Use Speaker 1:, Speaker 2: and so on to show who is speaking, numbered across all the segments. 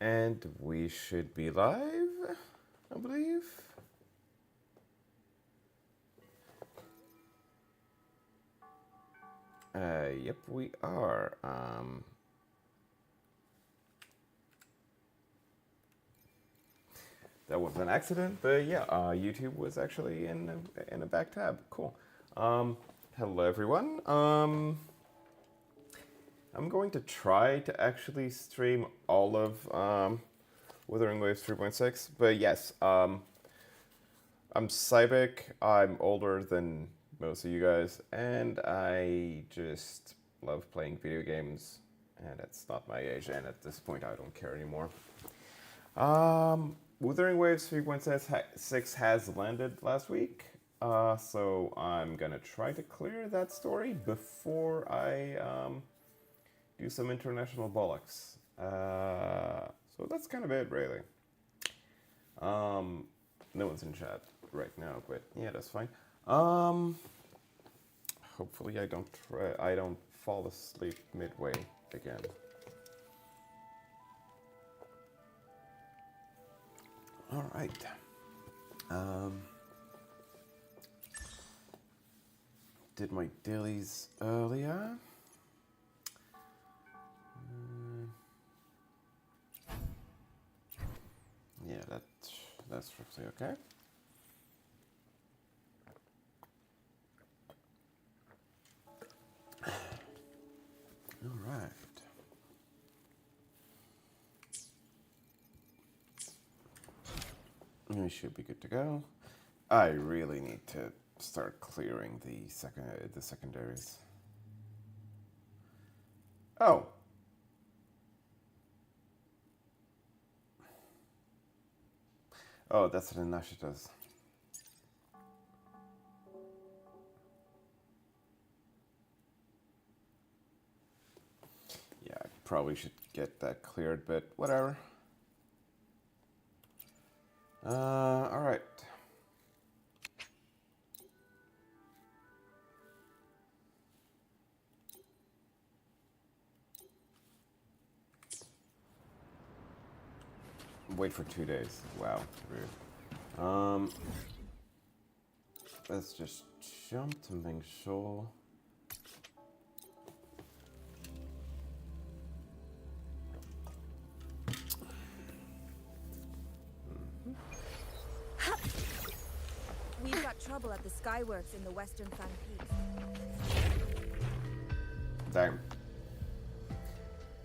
Speaker 1: And we should be live, I believe. Yep, we are. That was an accident, but yeah, YouTube was actually in a back tab. Cool. Hello, everyone. I'm going to try to actually stream all of Wuthering Waves 3.6, but yes, I'm Cybic. I'm older than most of you guys, and I just love playing video games, and it's not my age, and at this point I don't care anymore. Wuthering Waves 3.6 has landed last week, so I'm gonna try to clear that story before I do some international bollocks. So that's kind of it, really. No one's in chat right now, but yeah, that's fine. Hopefully I don't fall asleep midway again. All right. Did my dailies earlier. Yeah, that's roughly okay. All right. We should be good to go. I really need to start clearing the secondaries. Oh. Oh, that's what Inasha does. Yeah, I probably should get that cleared, but whatever. All right. Wait for 2 days. Wow, rude. Let's just jump to make sure.
Speaker 2: We've got trouble at the Skyworks in the Western Fan Peaks.
Speaker 1: Damn.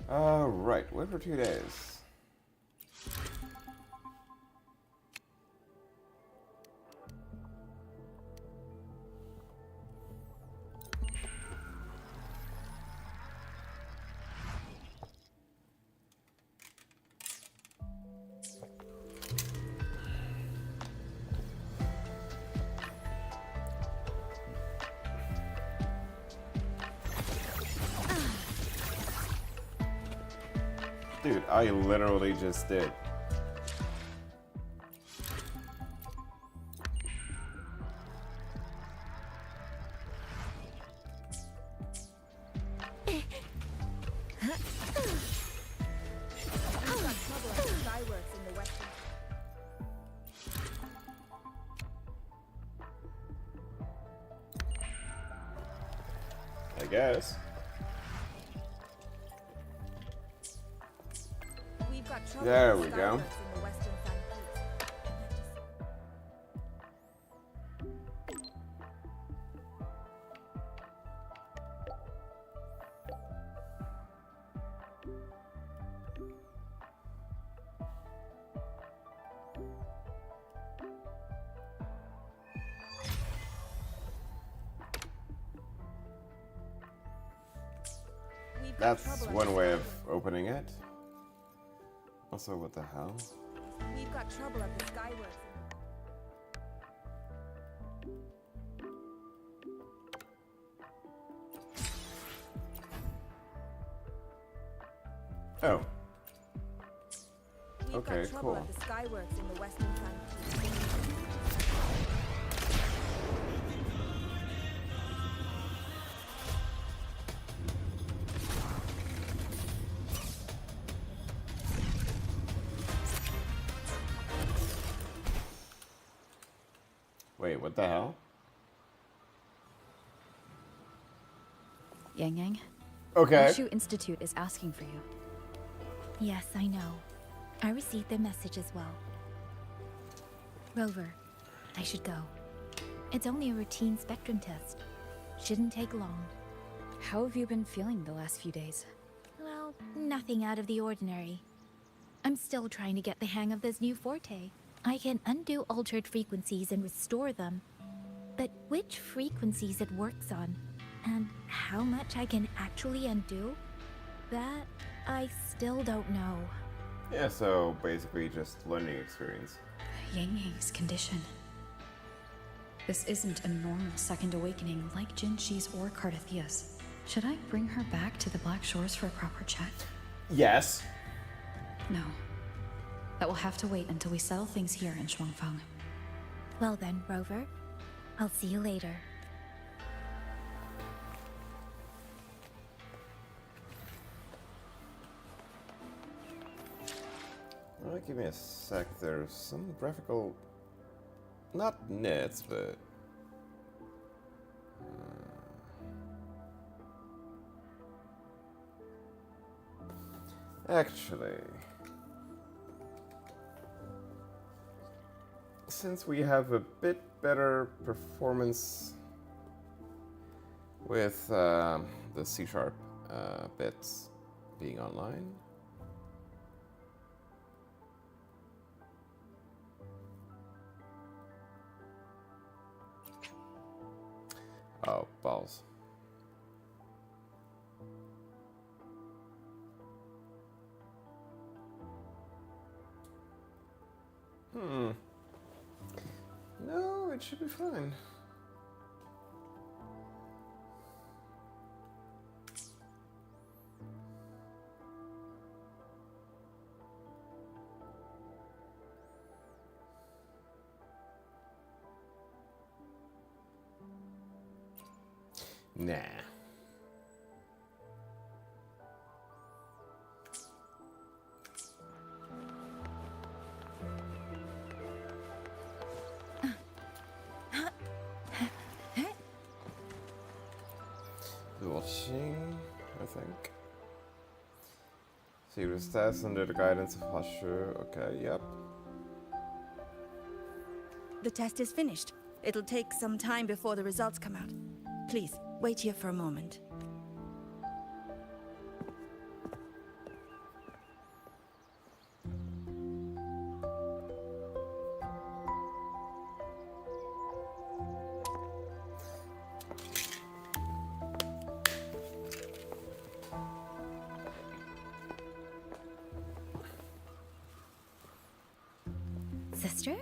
Speaker 1: Right, wait for 2 days. Dude, I literally just did. I guess. There we go. That's one way of opening it. Also, what the hell?
Speaker 2: We've got trouble at the Skyworks.
Speaker 1: Oh.
Speaker 2: We've
Speaker 1: Okay,
Speaker 2: got trouble
Speaker 1: cool.
Speaker 2: at the Skyworks in the Western Fan.
Speaker 1: Wait, what the hell?
Speaker 3: Yang Yang,
Speaker 1: Okay.
Speaker 3: Horseshoe Institute is asking for you.
Speaker 2: Yes, I know. I received their message as well. Rover, I should go. It's only a routine spectrum test. Shouldn't take long.
Speaker 3: How have you been feeling the last few days?
Speaker 2: Well, nothing out of the ordinary. I'm still trying to get the hang of this new forte. I can undo altered frequencies and restore them. But which frequencies it works on, and how much I can actually undo, that I still don't know.
Speaker 1: Yeah, so basically just learning experience.
Speaker 3: Yang Yang's condition. This isn't a normal second awakening like Jinxi's or Cardathia's. Should I bring her back to the Black Shores for a proper check?
Speaker 1: Yes.
Speaker 3: No. That will have to wait until we settle things here in Shuangfang.
Speaker 2: Well then, Rover, I'll see you later.
Speaker 1: Give me a sec. There's some graphical, not nits, but actually, since we have a bit better performance with the C# bits being online. Oh, balls. No, it should be fine. Nah. Watching, I think. Serious tests under the guidance of Horseshoe. Okay, yep.
Speaker 2: The test is finished. It'll take some time before the results come out. Please, wait here for a moment. Sister?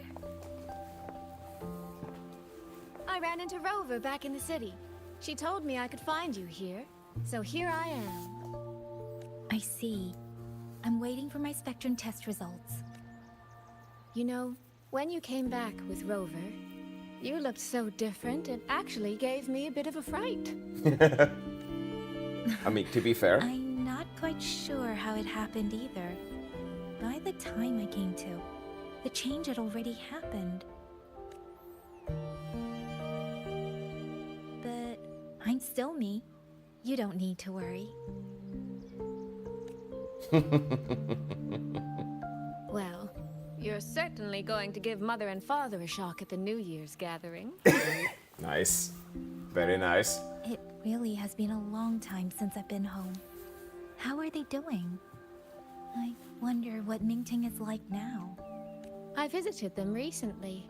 Speaker 4: I ran into Rover back in the city. She told me I could find you here, so here I am.
Speaker 2: I see. I'm waiting for my spectrum test results.
Speaker 4: You know, when you came back with Rover, you looked so different, it actually gave me a bit of a fright.
Speaker 1: I mean, to be fair.
Speaker 2: I'm not quite sure how it happened either. By the time I came to, the change had already happened. But I'm still me. You don't need to worry.
Speaker 4: Well, you're certainly going to give Mother and Father a shock at the New Year's gathering.
Speaker 1: Nice. Very nice.
Speaker 2: It really has been a long time since I've been home. How are they doing? I wonder what Mingting is like now.
Speaker 4: I visited them recently.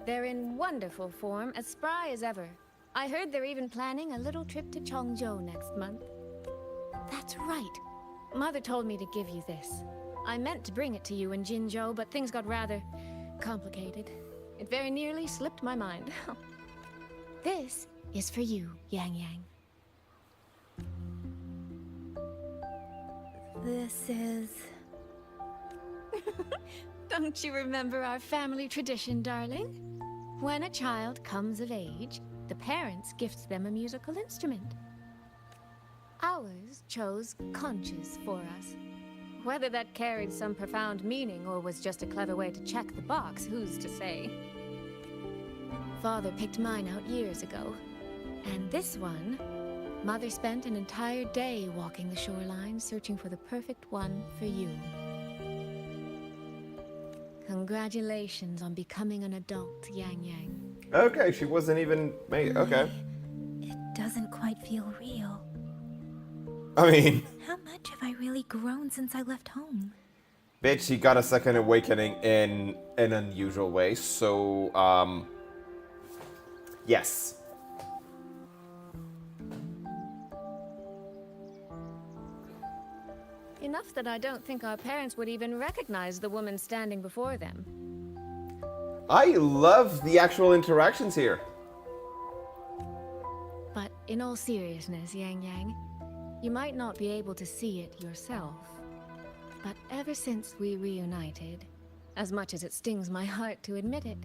Speaker 4: They're in wonderful form, as spry as ever. I heard they're even planning a little trip to Chongzhou next month. That's right. Mother told me to give you this. I meant to bring it to you in Jinzhou, but things got rather complicated. It very nearly slipped my mind. This is for you, Yang Yang.
Speaker 2: This is...
Speaker 4: Don't you remember our family tradition, darling? When a child comes of age, the parents gift them a musical instrument. Ours chose conches for us. Whether that carried some profound meaning or was just a clever way to check the box, who's to say? Father picked mine out years ago. And this one, Mother spent an entire day walking the shoreline searching for the perfect one for you. Congratulations on becoming an adult, Yang Yang.
Speaker 1: Okay, she wasn't even made. Okay.
Speaker 2: It doesn't quite feel real.
Speaker 1: I mean,
Speaker 2: How much have I really grown since I left home?
Speaker 1: bitch, she got a second awakening in an unusual way. So, yes.
Speaker 4: Enough that I don't think our parents would even recognize the woman standing before them.
Speaker 1: I love the actual interactions here.
Speaker 4: But in all seriousness, Yang Yang, you might not be able to see it yourself. But ever since we reunited, as much as it stings my heart to admit it,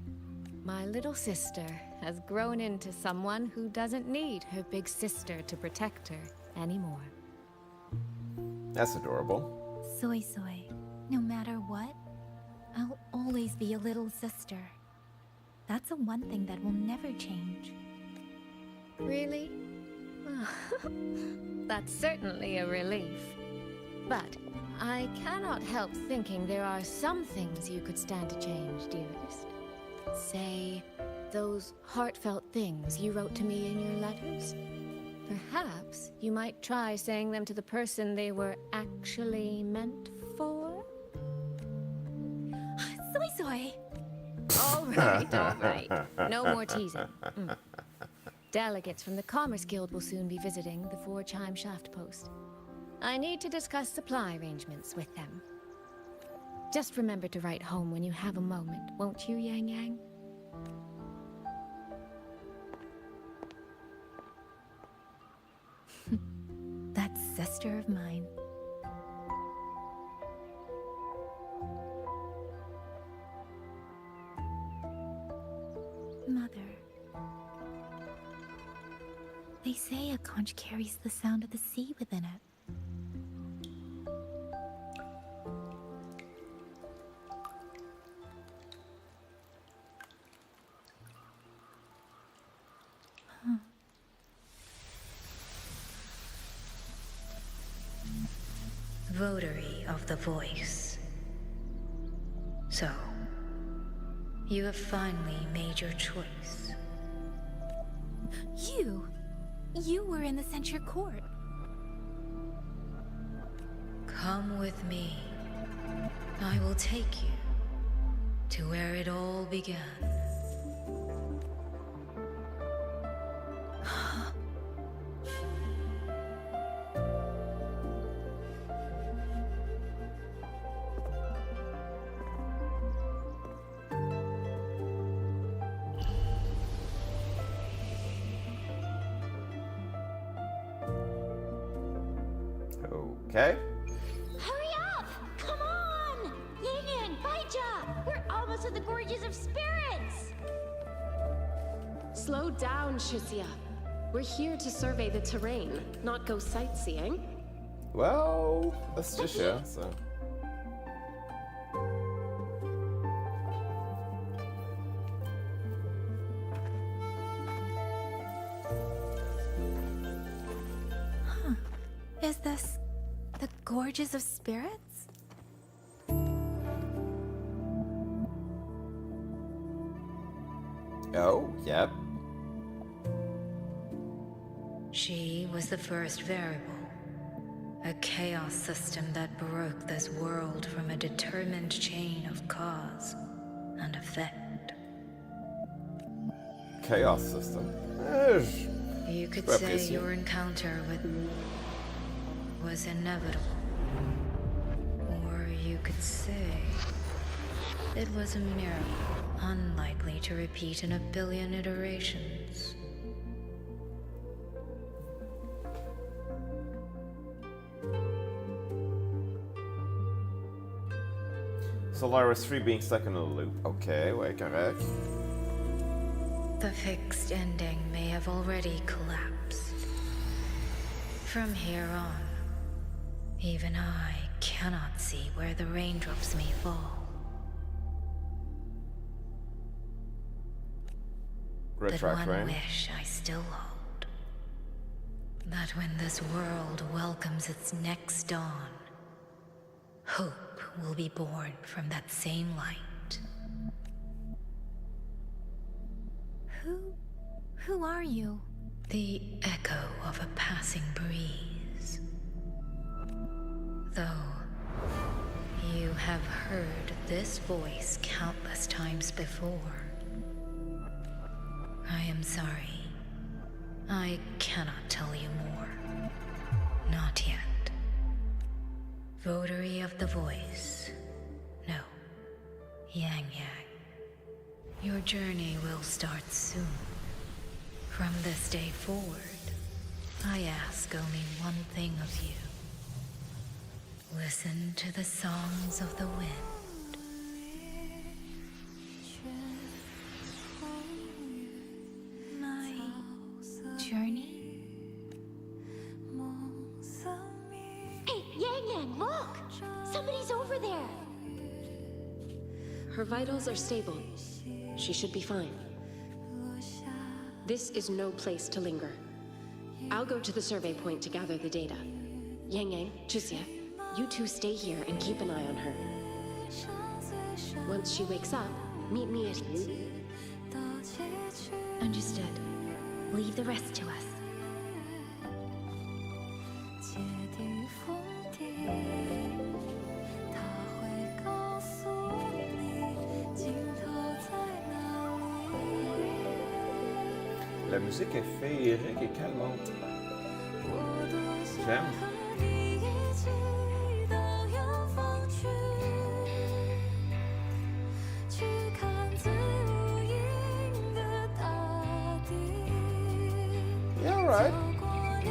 Speaker 4: my little sister has grown into someone who doesn't need her big sister to protect her anymore.
Speaker 1: That's adorable.
Speaker 2: Soy Soy, no matter what, I'll always be a little sister. That's the one thing that will never change.
Speaker 4: Really? That's certainly a relief. But I cannot help thinking there are some things you could stand to change, dearest. Say, those heartfelt things you wrote to me in your letters. Perhaps you might try saying them to the person they were actually meant for?
Speaker 2: Soy Soy!
Speaker 4: All right. No more teasing. Delegates from the Commerce Guild will soon be visiting the 4-chime shaft post. I need to discuss supply arrangements with them. Just remember to write home when you have a moment, won't you, Yang Yang?
Speaker 2: That sister of mine. Mother. They say a conch carries the sound of the sea within it.
Speaker 3: Votary of the voice. So, you have finally made your choice.
Speaker 2: You were in the censure court.
Speaker 3: Come with me. I will take you to where it all began.
Speaker 1: Okay.
Speaker 5: Hurry up! Come on! Yin Yang, Baija! We're almost at the Gorges of Spirits!
Speaker 6: Slow down, Shizia. We're here to survey the terrain, not go sightseeing.
Speaker 1: Well, that's just yeah. So.
Speaker 2: Is this the Gorges of Spirits?
Speaker 1: Oh, yep.
Speaker 3: She was the first variable. A chaos system that broke this world from a determined chain of cause and effect.
Speaker 1: Chaos system.
Speaker 3: You could
Speaker 1: Well,
Speaker 3: say
Speaker 1: busy.
Speaker 3: your encounter with was inevitable. Or you could say it was a miracle, unlikely to repeat in a billion iterations.
Speaker 1: Solaris 3 being stuck in a loop. Okay, wait, correct.
Speaker 3: The fixed ending may have already collapsed. From here on, even I cannot see where the raindrops may fall. but one
Speaker 1: Rain.
Speaker 3: wish I still hold. That when this world welcomes its next dawn, hope will be born from that same light.
Speaker 2: Who are you?
Speaker 3: The echo of a passing breeze. Though you have heard this voice countless times before, I am sorry. I cannot tell you more. Not yet. Votary of the voice. No. Yang Yang. Your journey will start soon. From this day forward, I ask only one thing of you. Listen to the songs of the wind.
Speaker 2: My journey?
Speaker 5: Hey, Yang Yang, look! Somebody's over there!
Speaker 6: Her vitals are stable. She should be fine. This is no place to linger. I'll go to the survey point to gather the data. Yang Yang, Chuxia, you two stay here and keep an eye on her. Once she wakes up, meet me at...
Speaker 2: Understood. Leave the rest to us.
Speaker 1: La musique est féerique et calmante. J'aime. Yeah, all right.
Speaker 2: Are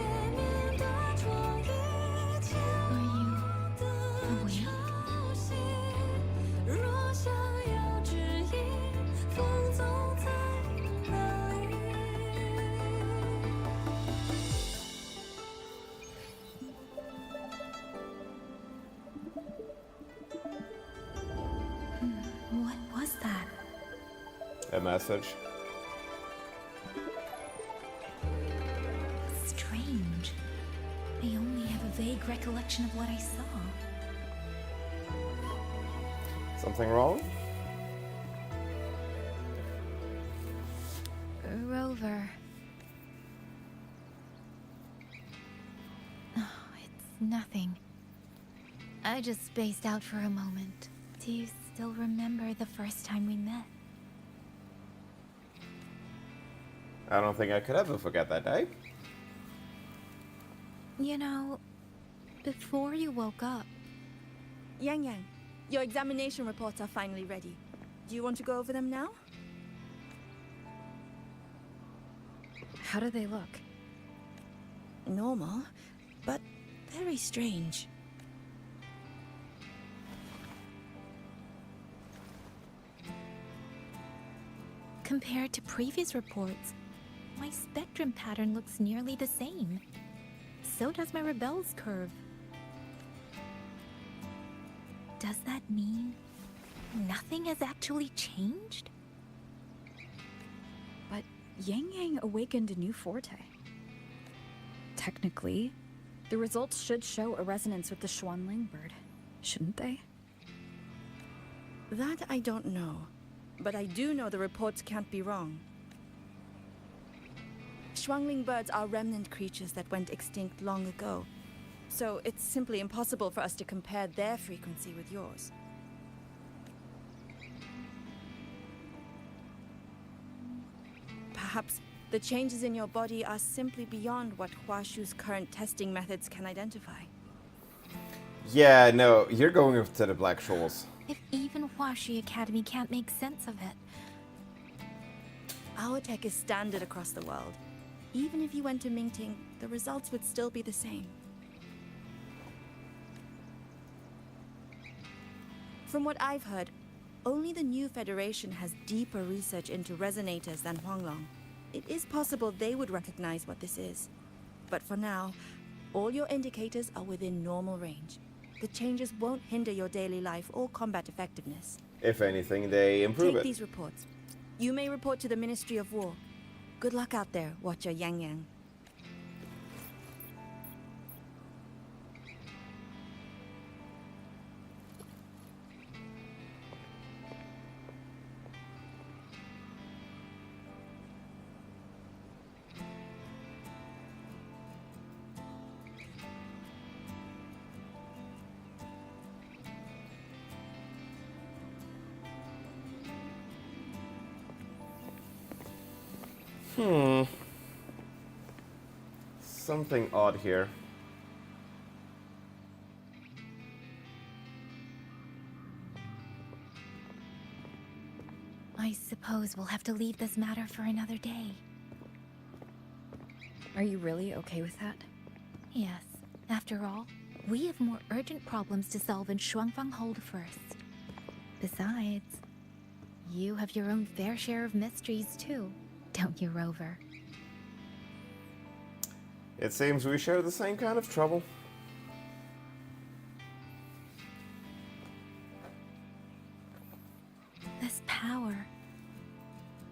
Speaker 2: you awake? What was that?
Speaker 1: A message.
Speaker 2: Strange. I only have a vague recollection of what I saw.
Speaker 1: Something wrong?
Speaker 2: Rover. Oh, it's nothing. I just spaced out for a moment. Do you still remember the first time we met?
Speaker 1: I don't think I could ever forget that day.
Speaker 2: You know, before you woke up,
Speaker 7: Yang Yang, your examination reports are finally ready. Do you want to go over them now?
Speaker 8: How do they look?
Speaker 7: Normal, but very strange.
Speaker 2: compared to previous reports, my spectrum pattern looks nearly the same. So does my Rebel's curve. Does that mean nothing has actually changed?
Speaker 8: But Yang Yang awakened a new forte. Technically, the results should show a resonance with the Xuanling bird, shouldn't they?
Speaker 7: That I don't know, but I do know the reports can't be wrong. Xuanling birds are remnant creatures that went extinct long ago, so it's simply impossible for us to compare their frequency with yours. Perhaps the changes in your body are simply beyond what Huashu's current testing methods can identify.
Speaker 1: Yeah, no, you're going to the Black Shoals.
Speaker 2: If even Huashi Academy can't make sense of it.
Speaker 7: Our tech is standard across the world. Even if you went to Mingting, the results would still be the same. From what I've heard, only the new Federation has deeper research into resonators than Huanglong. It is possible they would recognize what this is. But for now, all your indicators are within normal range. The changes won't hinder your daily life or combat effectiveness.
Speaker 1: If anything, they improve
Speaker 7: Take
Speaker 1: it.
Speaker 7: these reports. You may report to the Ministry of War. Good luck out there, Watcher Yang Yang.
Speaker 1: Something odd here.
Speaker 2: I suppose we'll have to leave this matter for another day.
Speaker 8: Are you really okay with that?
Speaker 2: Yes. After all, we have more urgent problems to solve in Shuangfanghold first. Besides, you have your own fair share of mysteries too, don't you, Rover?
Speaker 1: It seems we share the same kind of trouble.
Speaker 2: This power.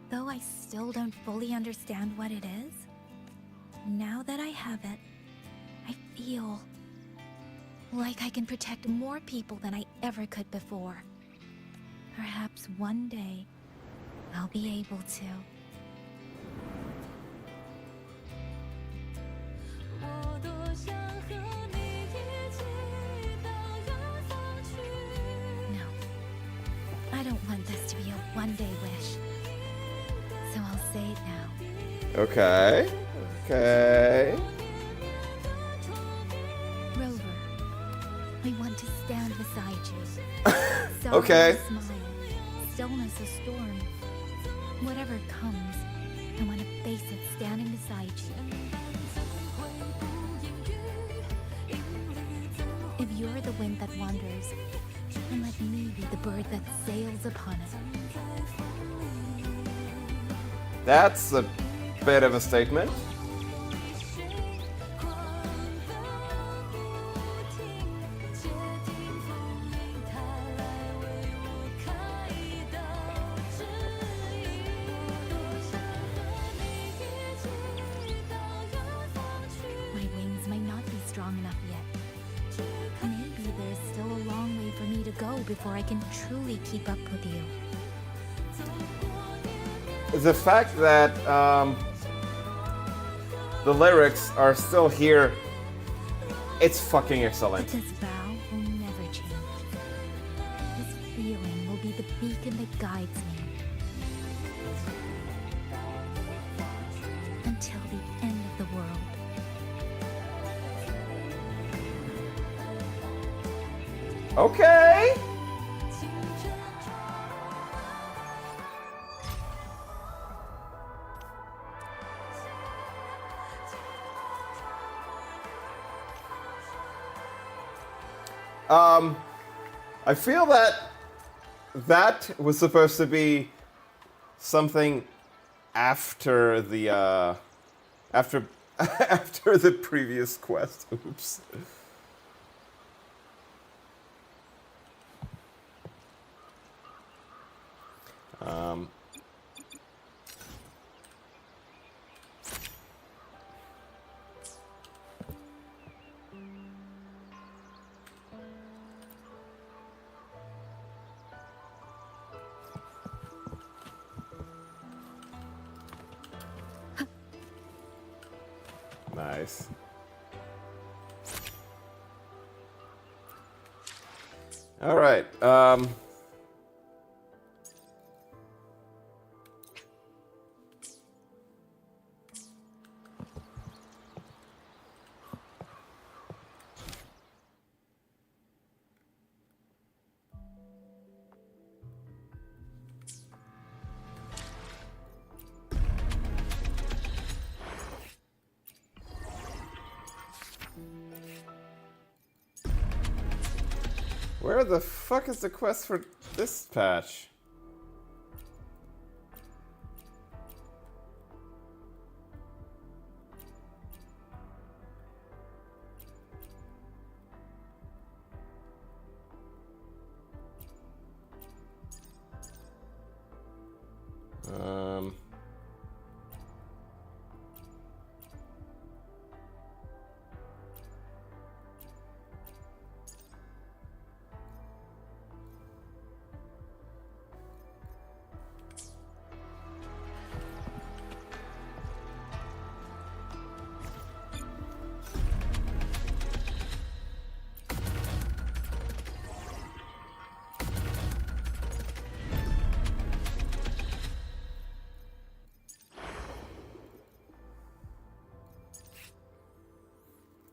Speaker 2: Though I still don't fully understand what it is, now that I have it, I feel like I can protect more people than I ever could before. Perhaps one day, I'll be able to. No, I don't want this to be a one-day wish. So I'll say it now.
Speaker 1: Okay. Okay.
Speaker 2: Rover, I want to stand beside you. Sorrow
Speaker 1: Okay.
Speaker 2: a smile, stillness a storm. Whatever comes, I want to face it standing beside you. If you're the wind that wanders, then let me be the bird that sails upon it.
Speaker 1: That's a bit of a statement.
Speaker 2: My wings may not be strong enough yet. Maybe there's still a long way for me to go before I can truly keep up with you.
Speaker 1: The fact that the lyrics are still here, it's fucking excellent.
Speaker 2: This vow will never change. This feeling will be the beacon that guides me. Until the end of the world.
Speaker 1: Okay. I feel that that was supposed to be something after the after after the previous quest. Oops. Nice. All right. Where the fuck is the quest for this patch?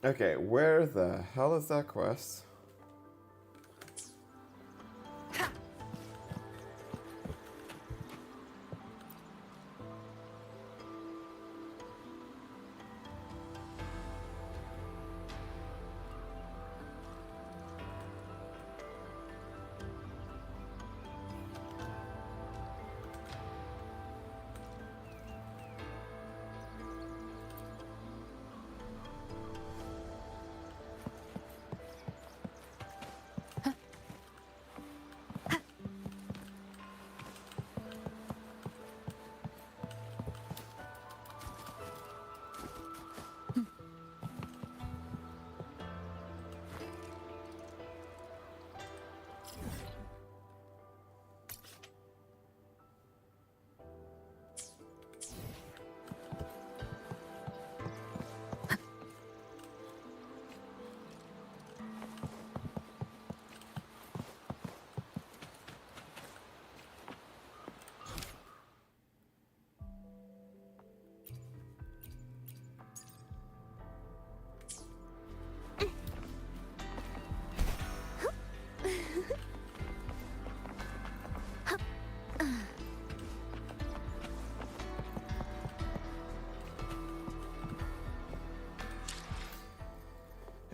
Speaker 1: Okay, where the hell is that quest?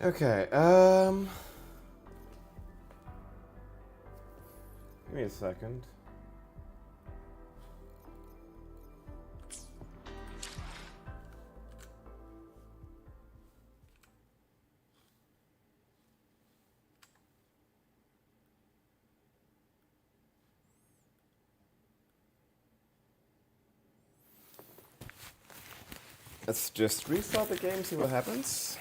Speaker 1: Okay, give me a second. Let's just restart the game, see what happens.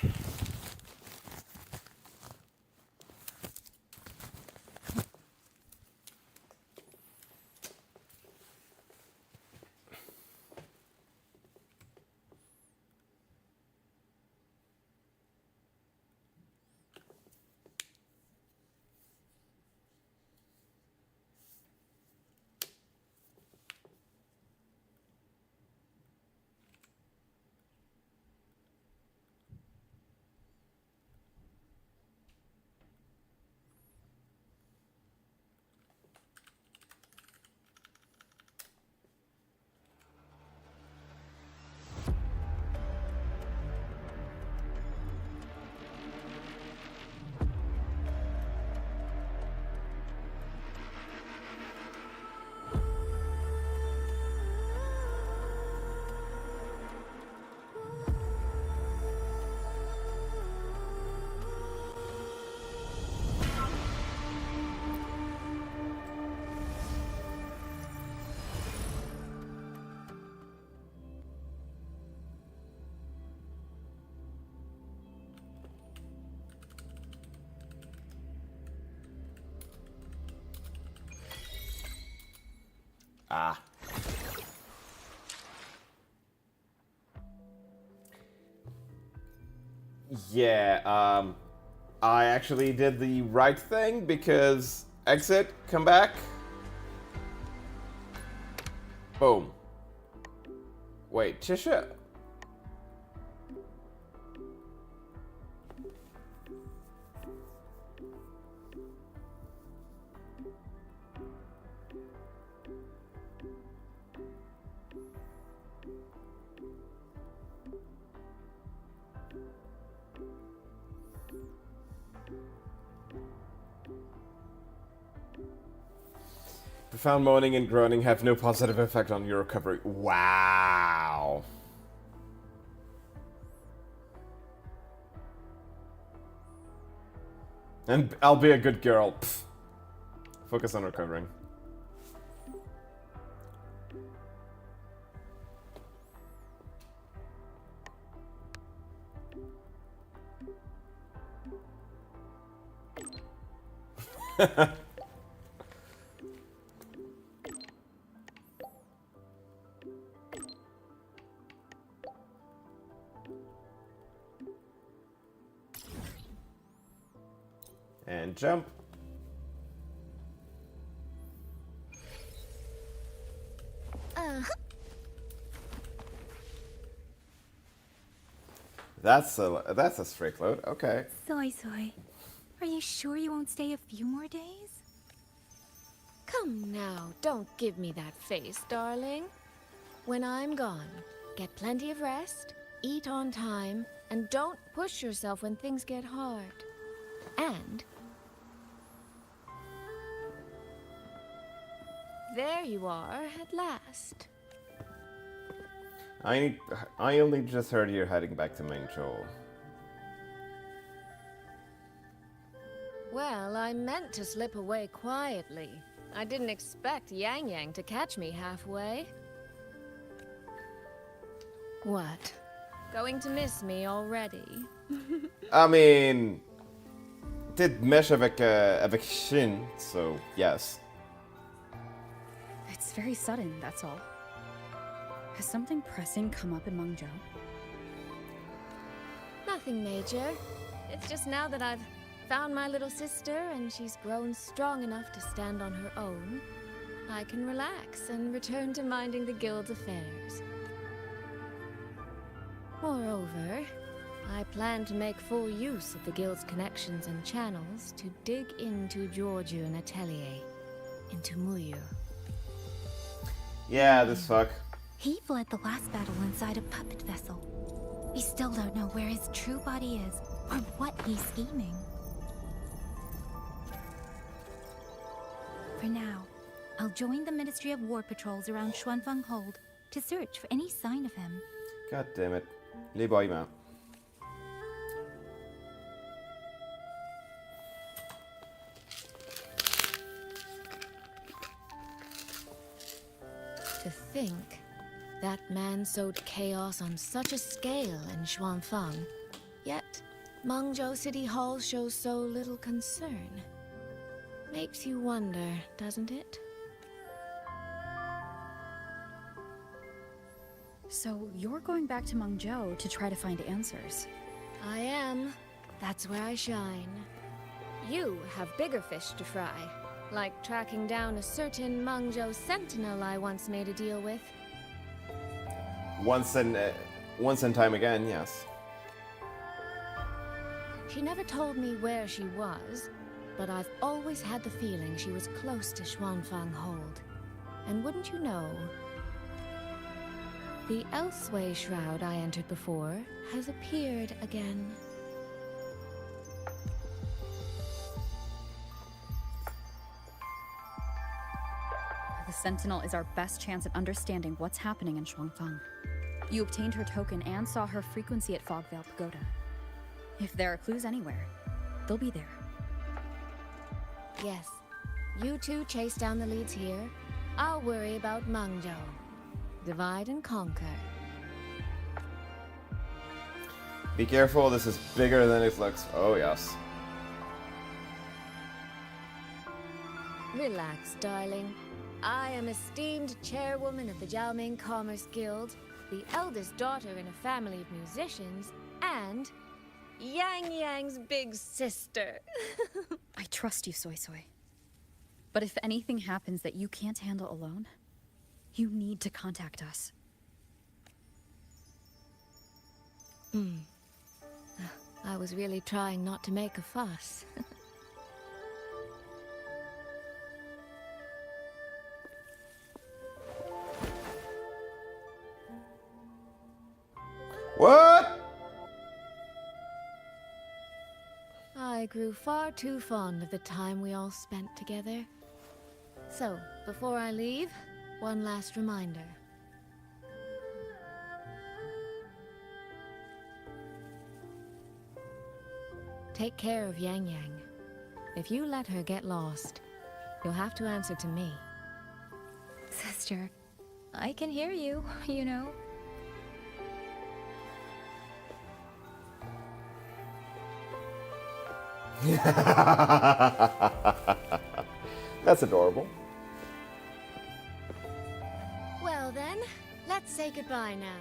Speaker 1: Ah. Yeah, I actually did the right thing because exit, come back. Boom. Wait, Chisha? Profound moaning and groaning have no positive effect on your recovery. Wow. And I'll be a good girl. Pfft. Focus on recovering. And jump. That's a strict load. Okay.
Speaker 2: Soy Soy, are you sure you won't stay a few more days?
Speaker 4: Come now, don't give me that face, darling. When I'm gone, get plenty of rest, eat on time, and don't push yourself when things get hard. And there you are at last.
Speaker 1: I only just heard you're heading back to Mengzhou.
Speaker 4: Well, I meant to slip away quietly. I didn't expect Yang Yang to catch me halfway. What? Going to miss me already?
Speaker 1: I mean, did mesh avec Shin, so yes.
Speaker 8: It's very sudden, that's all. Has something pressing come up in Mengzhou?
Speaker 4: Nothing major. It's just now that I've found my little sister and she's grown strong enough to stand on her own, I can relax and return to minding the guild's affairs. Moreover, I plan to make full use of the guild's connections and channels to dig into Georgian Atelier, into Muyu.
Speaker 1: Yeah, this fuck.
Speaker 2: He fled the last battle inside a puppet vessel. We still don't know where his true body is, or what he's scheming. For now, I'll join the Ministry of War patrols around Xuanfeng Hold to search for any sign of him.
Speaker 1: God damn it. Les boy man.
Speaker 4: To think, that man sowed chaos on such a scale in Xuanfeng, yet Mengzhou City Hall shows so little concern. Makes you wonder, doesn't it?
Speaker 8: So you're going back to Mengzhou to try to find answers.
Speaker 4: I am. That's where I shine. You have bigger fish to fry, like tracking down a certain Mengzhou sentinel I once made a deal with.
Speaker 1: Once and time again, yes.
Speaker 4: She never told me where she was, but I've always had the feeling she was close to Xuanfeng Hold. And wouldn't you know, the Elseway shroud I entered before has appeared again.
Speaker 8: The Sentinel is our best chance at understanding what's happening in Xuanfeng. You obtained her token and saw her frequency at Fogvale Pagoda. If there are clues anywhere, they'll be there.
Speaker 4: Yes. You two chase down the leads here. I'll worry about Mengzhou. Divide and conquer.
Speaker 1: Be careful, this is bigger than it looks. Oh, yes.
Speaker 4: Relax, darling. I am esteemed chairwoman of the Jiaoming Commerce Guild, the eldest daughter in a family of musicians, and Yang Yang's big sister.
Speaker 8: I trust you, Soy Soy. But if anything happens that you can't handle alone, you need to contact us.
Speaker 4: I was really trying not to make a fuss.
Speaker 1: What?
Speaker 4: I grew far too fond of the time we all spent together. So, before I leave, one last reminder. Take care of Yang Yang. If you let her get lost, you'll have to answer to me.
Speaker 2: Sister, I can hear you, you know.
Speaker 1: That's adorable.
Speaker 4: Well then, let's say goodbye now.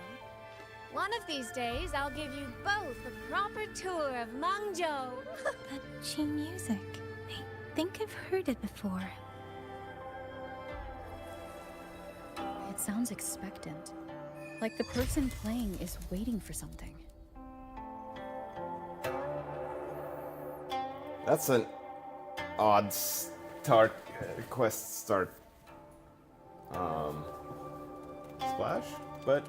Speaker 4: One of these days, I'll give you both a proper tour of Mengzhou.
Speaker 2: That Qing music. I think I've heard it before.
Speaker 8: It sounds expectant. Like the person playing is waiting for something.
Speaker 1: That's an odd start, quest start splash, but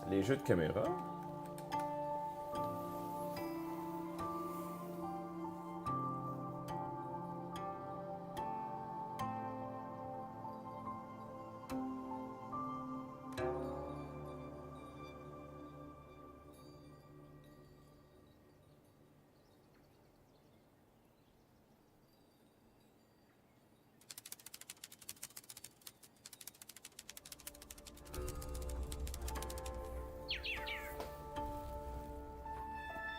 Speaker 1: les jeux de caméra.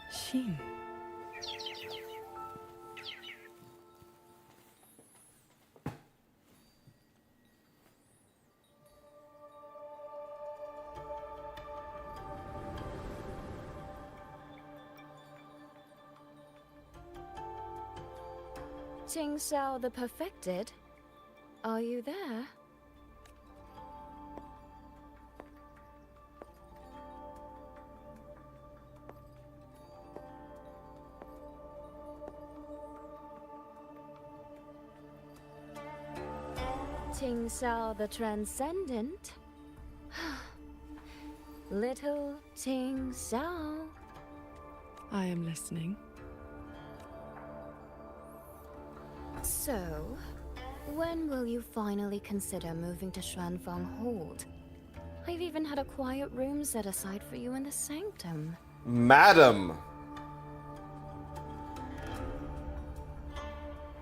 Speaker 9: Shin.
Speaker 4: Ting Xiao the Perfected? Are you there? Ting Xiao the Transcendent? Little Ting Xiao.
Speaker 9: I am listening.
Speaker 4: So, when will you finally consider moving to Xuanfang Hold? I've even had a quiet room set aside for you in the sanctum.
Speaker 1: Madam!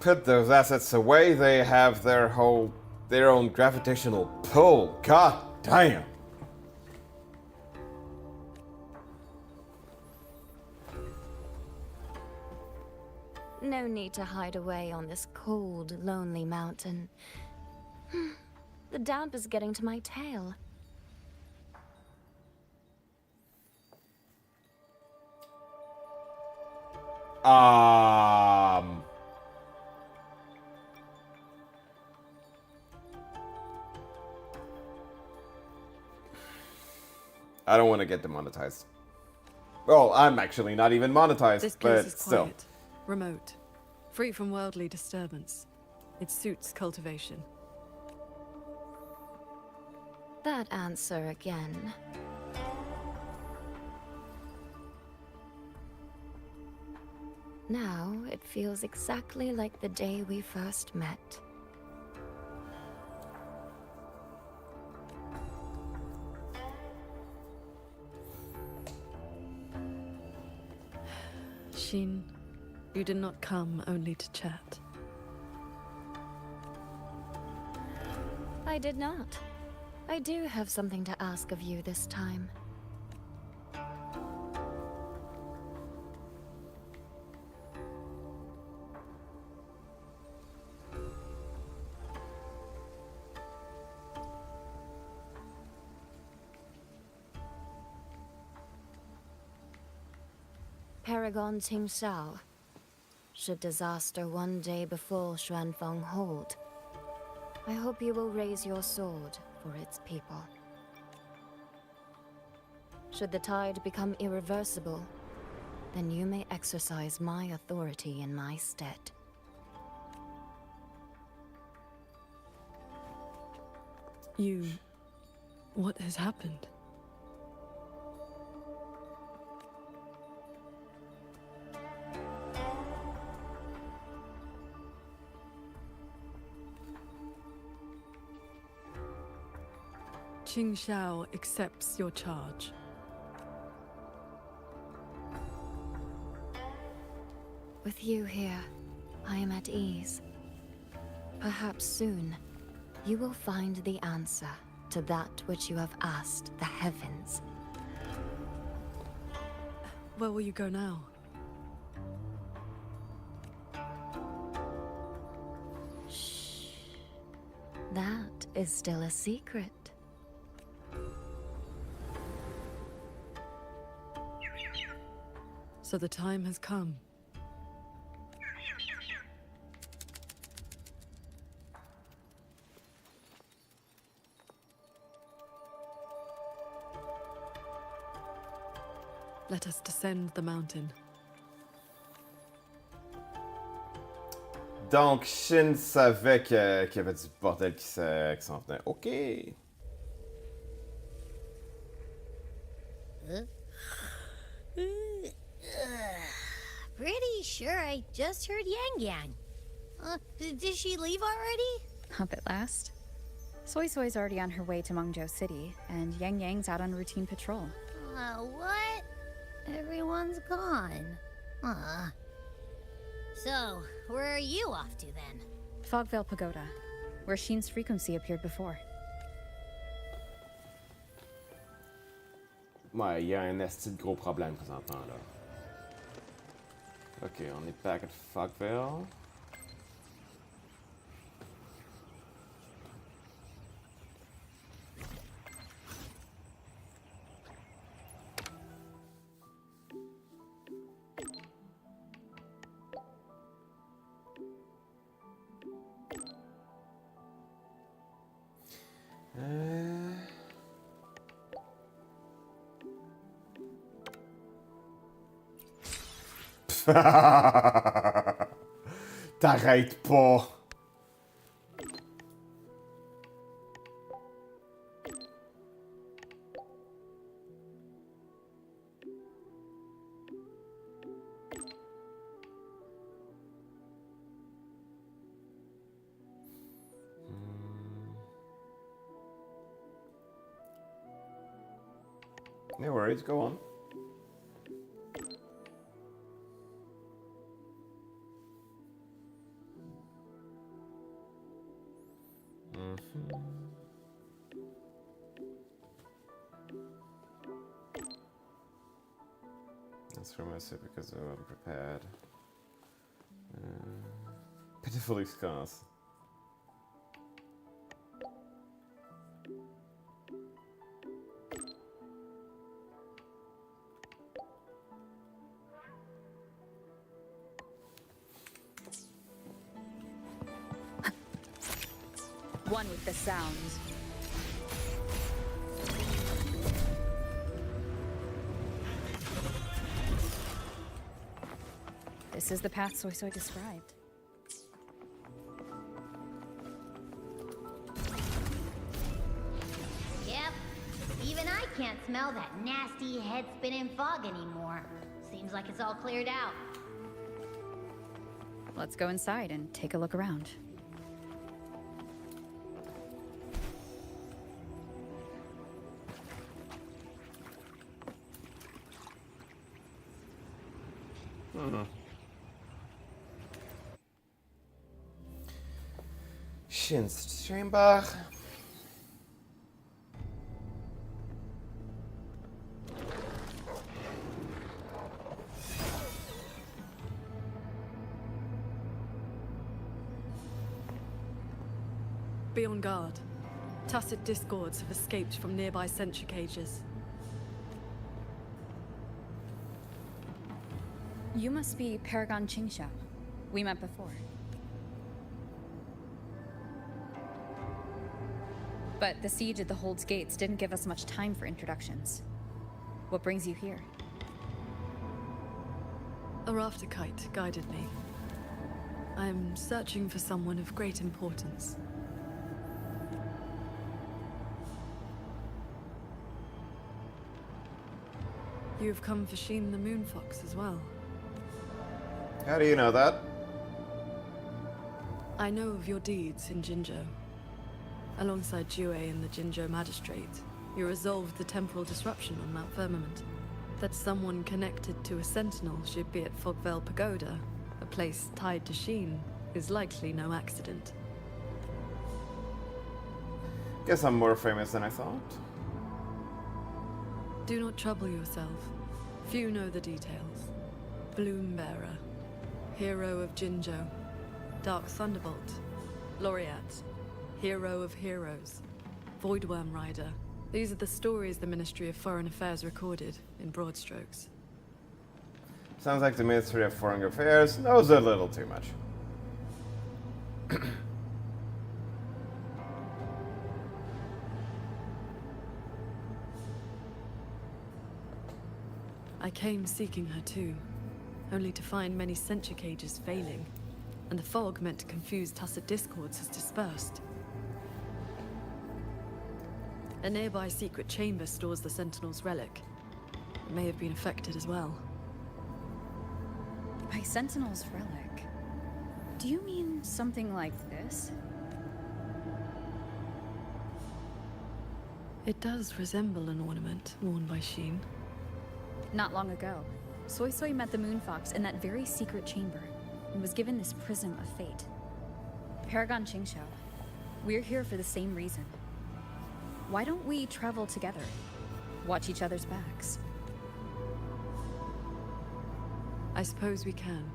Speaker 1: Put those assets away, they have their own gravitational pull. God damn!
Speaker 4: No need to hide away on this cold, lonely mountain. The damp is getting to my tail.
Speaker 1: I don't want to get demonetized. Well, I'm actually not even monetized,
Speaker 9: This
Speaker 1: but
Speaker 9: place is
Speaker 1: still.
Speaker 9: quiet, remote, free from worldly disturbance. It suits cultivation.
Speaker 4: That answer again. Now it feels exactly like the day we first met.
Speaker 9: Shin, you did not come only to chat.
Speaker 4: I did not. I do have something to ask of you this time. Paragon Ting Xiao. Should disaster one day befall Xuanfang Hold, I hope you will raise your sword for its people. Should the tide become irreversible, then you may exercise my authority in my stead.
Speaker 9: What has happened? Ting Xiao accepts your charge.
Speaker 4: With you here, I am at ease. Perhaps soon, you will find the answer to that which you have asked the heavens.
Speaker 9: Where will you go now?
Speaker 3: is still a secret.
Speaker 9: So the time has come. Let us descend the mountain.
Speaker 1: Donc, Shin savait qu'il y avait du bordel qui s'en venait. Ok.
Speaker 5: Pretty sure I just heard Yang Yang. Did she leave already?
Speaker 8: Up at last. Soy Soy's already on her way to Mengzhou City, and Yang Yang's out on routine patrol.
Speaker 5: What? Everyone's gone. So, where are you off to then?
Speaker 8: Fogvale Pagoda, where Sheen's frequency appeared before.
Speaker 1: Ouais, il y a un esti de gros problème présentement là. Ok, on est back at Fogvale. T'arrêtes pas. No worries, go on. That's from us because I'm prepared. Pitifully scarce.
Speaker 8: One with the sound. This is the path Soy Soy described.
Speaker 5: Yep. Even I can't smell that nasty head-spinning fog anymore. Seems like it's all cleared out.
Speaker 8: Let's go inside and take a look around.
Speaker 1: Shin's chamber.
Speaker 9: Be on guard. Tacit discords have escaped from nearby sentry cages.
Speaker 8: You must be Paragon Qingxiao. We met before. But the siege at the Hold's gates didn't give us much time for introductions. What brings you here?
Speaker 9: A rafter kite guided me. I'm searching for someone of great importance. You've come for Sheen the Moonfox as well.
Speaker 1: How do you know that?
Speaker 9: I know of your deeds in Jinzhou. Alongside Jue and the Jinzhou Magistrate, you resolved the temporal disruption on Mount Firmament. That someone connected to a sentinel should be at Fogvale Pagoda, a place tied to Sheen, is likely no accident.
Speaker 1: Guess I'm more famous than I thought.
Speaker 9: Do not trouble yourself. Few know the details. Bloombearer, hero of Jinzhou, Dark Thunderbolt, Laureate, hero of heroes, Voidworm Rider. These are the stories the Ministry of Foreign Affairs recorded, in broad strokes.
Speaker 1: Sounds like the Ministry of Foreign Affairs knows a little too much.
Speaker 9: I came seeking her too, only to find many sensor cages failing, and the fog meant to confuse tacit discords has dispersed. A nearby secret chamber stores the Sentinel's relic. It may have been affected as well.
Speaker 8: By Sentinel's relic, do you mean something like this?
Speaker 9: It does resemble an ornament worn by Sheen.
Speaker 8: Not long ago, Soy Soy met the Moonfox in that very secret chamber and was given this prism of fate. Paragon Qingxiao, we're here for the same reason. Why don't we travel together? Watch each other's backs.
Speaker 9: I suppose we can.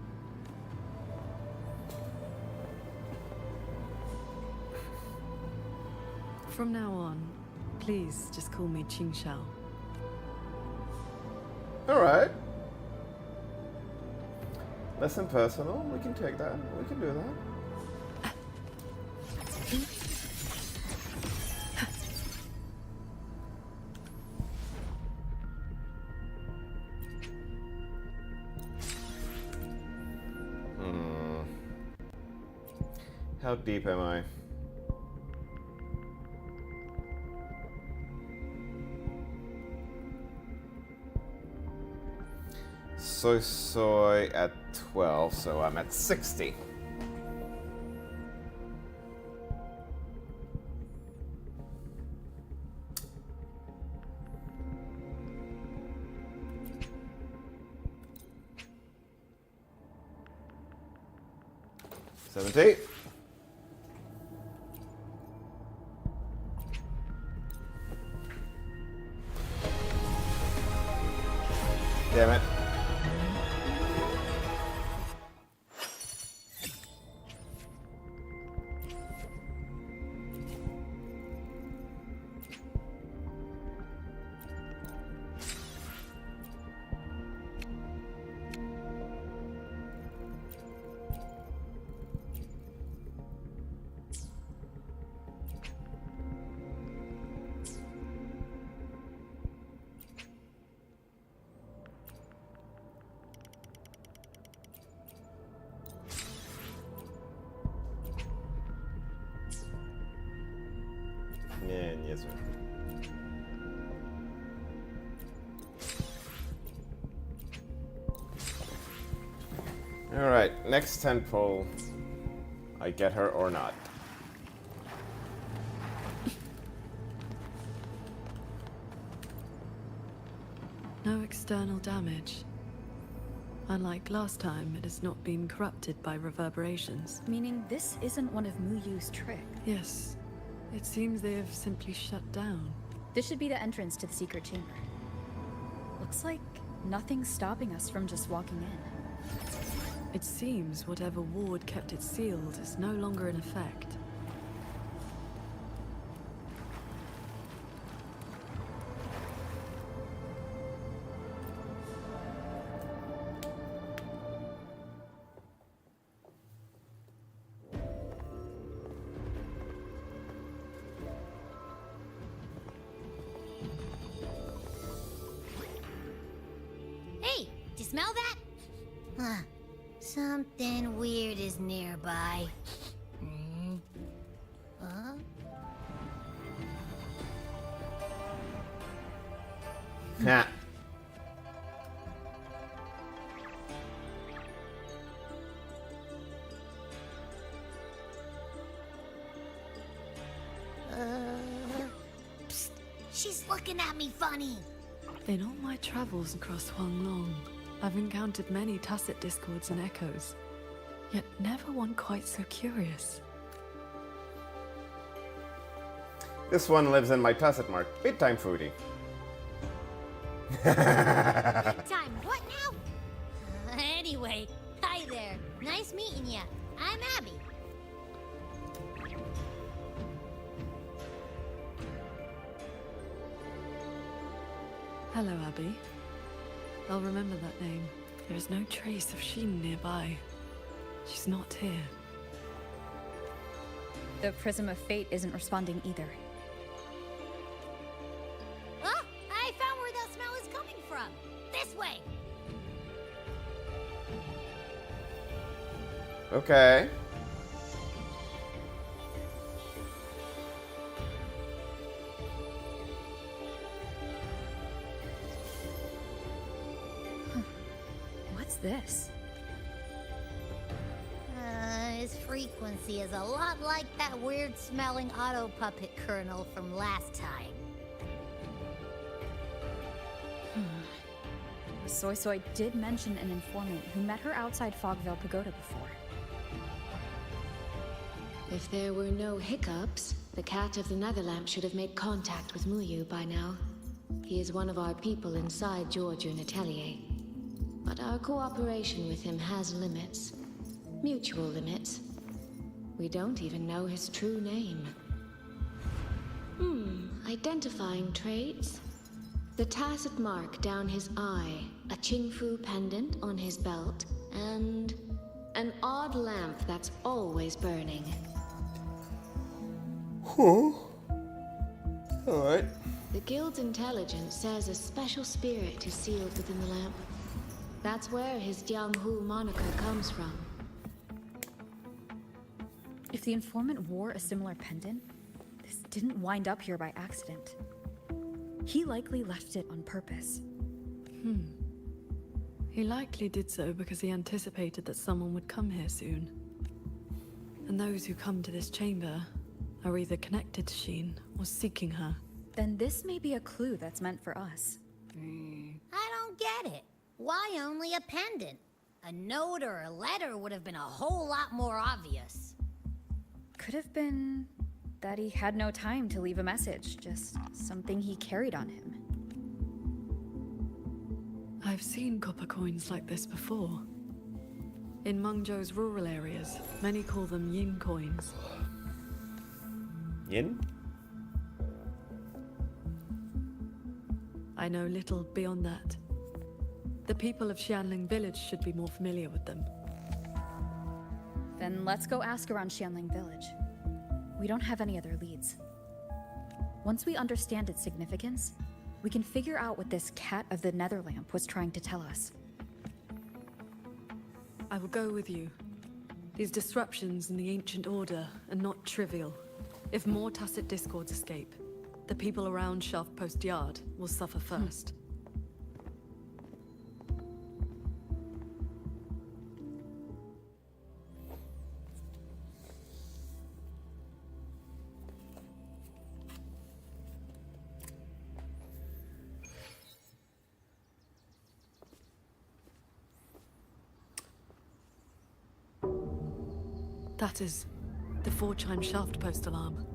Speaker 9: From now on, please just call me Qingxiao.
Speaker 1: Alright. Less than personal. We can take that. We can do that. How deep am I? Soy Soy at 12, so I'm at 60. $70. Damn it. Yes, sir. Alright, next tentpole. I get her or not.
Speaker 9: No external damage. Unlike last time, it has not been corrupted by reverberations.
Speaker 8: Meaning this isn't one of Mu Yu's tricks.
Speaker 9: Yes. It seems they have simply shut down.
Speaker 8: This should be the entrance to the secret chamber. Looks like nothing's stopping us from just walking in.
Speaker 9: It seems whatever ward kept it sealed is no longer in effect.
Speaker 5: Smell that? Huh. Something weird is nearby. Huh?
Speaker 1: Ha.
Speaker 5: Psst. She's looking at me funny.
Speaker 9: In all my travels across Huanglong, I've encountered many tacit discords and echoes, yet never one quite so curious.
Speaker 1: This one lives in my tacit mark. Big time foodie.
Speaker 5: Time what now? Anyway, hi there. Nice meeting ya. I'm Abby.
Speaker 9: Hello, Abby. I'll remember that name. There is no trace of Sheen nearby. She's not here.
Speaker 8: The Prism of Fate isn't responding either.
Speaker 5: Oh, I found where that smell is coming from. This way.
Speaker 1: Okay.
Speaker 8: What's this?
Speaker 5: His frequency is a lot like that weird-smelling auto puppet kernel from last time.
Speaker 8: Soy Soy did mention an informant who met her outside Fogvale Pagoda before.
Speaker 6: If there were no hiccups, the Cat of the Netherlamp should have made contact with Muyu by now. He is one of our people inside Georgian Atelier. But our cooperation with him has limits. Mutual limits. We don't even know his true name. Identifying traits. The tacit mark down his eye, a Qingfu pendant on his belt, and an odd lamp that's always burning.
Speaker 1: Huh. Alright.
Speaker 6: The Guild's intelligence says a special spirit is sealed within the lamp. That's where his Jianghu moniker comes from.
Speaker 8: If the informant wore a similar pendant, this didn't wind up here by accident. He likely left it on purpose.
Speaker 9: He likely did so because he anticipated that someone would come here soon. And those who come to this chamber are either connected to Sheen or seeking her.
Speaker 8: Then this may be a clue that's meant for us.
Speaker 5: I don't get it. Why only a pendant? A note or a letter would have been a whole lot more obvious.
Speaker 8: Could have been that he had no time to leave a message, just something he carried on him.
Speaker 9: I've seen copper coins like this before. In Mengzhou's rural areas, many call them yin coins.
Speaker 1: Yin?
Speaker 9: I know little beyond that. The people of Xianling village should be more familiar with them.
Speaker 8: Then let's go ask around Xianling village. We don't have any other leads. Once we understand its significance, we can figure out what this Cat of the Netherlamp was trying to tell us.
Speaker 9: I will go with you. These disruptions in the ancient order are not trivial. If more tacit discords escape, the people around Shaft Post Yard will suffer first. That is the 4-chime shaft post alarm.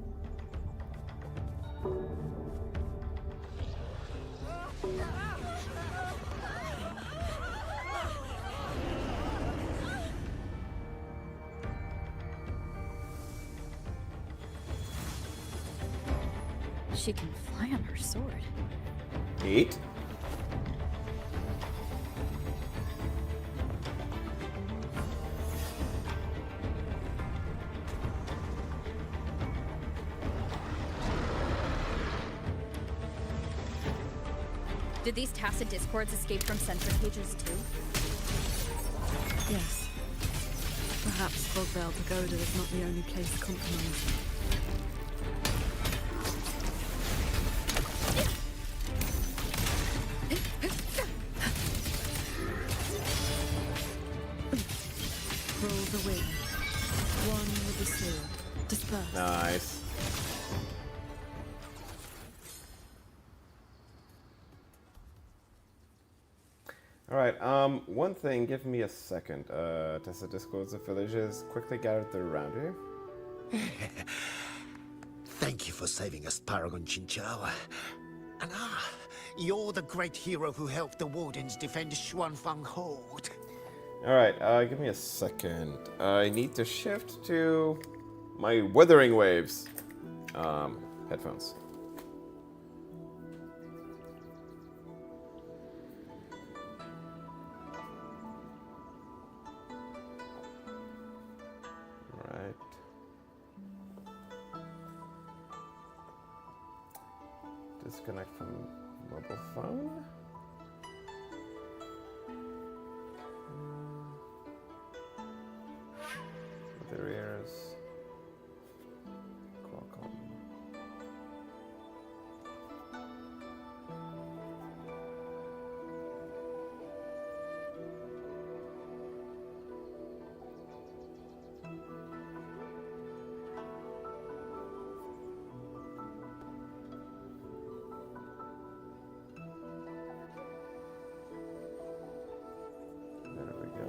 Speaker 8: She can fly on her sword.
Speaker 1: Neat.
Speaker 8: Did these tacit discords escape from centrifuges too?
Speaker 9: Yes. Perhaps Fogvale Pagoda is not the only place compromised. Roll the wind. One with the sword. Disperse.
Speaker 1: Nice. Alright, one thing, give me a second. Tessa discords of villages quickly gathered around here.
Speaker 10: Thank you for saving us, Paragon Chinchou. And you're the great hero who helped the Wardens defend Xuanfang Hold.
Speaker 1: Alright, give me a second. I need to shift to my Wuthering Waves headphones. Disconnect from mobile phone. Other ears. Qualcomm. There we go.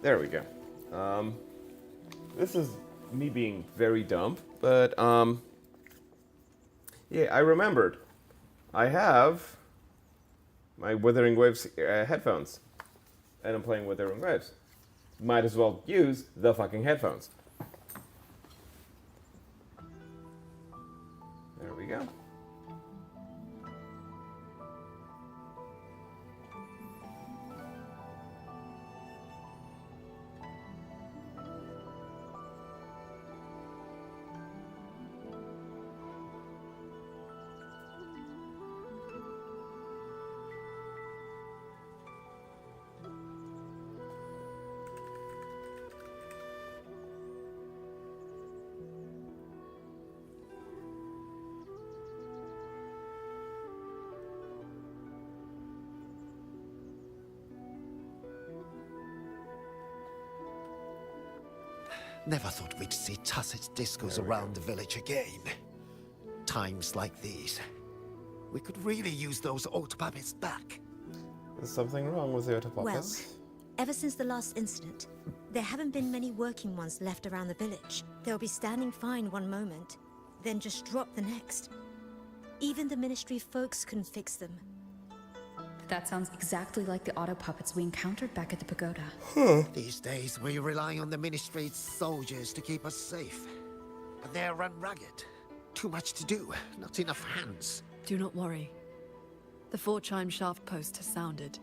Speaker 1: There we go. This is me being very dumb, but yeah, I remembered. I have my Wuthering Waves headphones, and I'm playing Wuthering Waves. Might as well use the fucking headphones. There we go.
Speaker 10: Never thought we'd see Tacit discos around the village again. Times like these. We could really use those old puppets back.
Speaker 1: There's something wrong with the auto
Speaker 11: Well,
Speaker 1: puppets.
Speaker 11: ever since the last incident, there haven't been many working ones left around the village. They'll be standing fine one moment, then just drop the next. Even the ministry folks couldn't fix them.
Speaker 8: That sounds exactly like the auto puppets we encountered back at the pagoda.
Speaker 10: These days, we rely on the Ministry's soldiers to keep us safe. But they're run ragged. Too much to do, not enough hands.
Speaker 9: Do not worry. The 4-chime shaft post has sounded.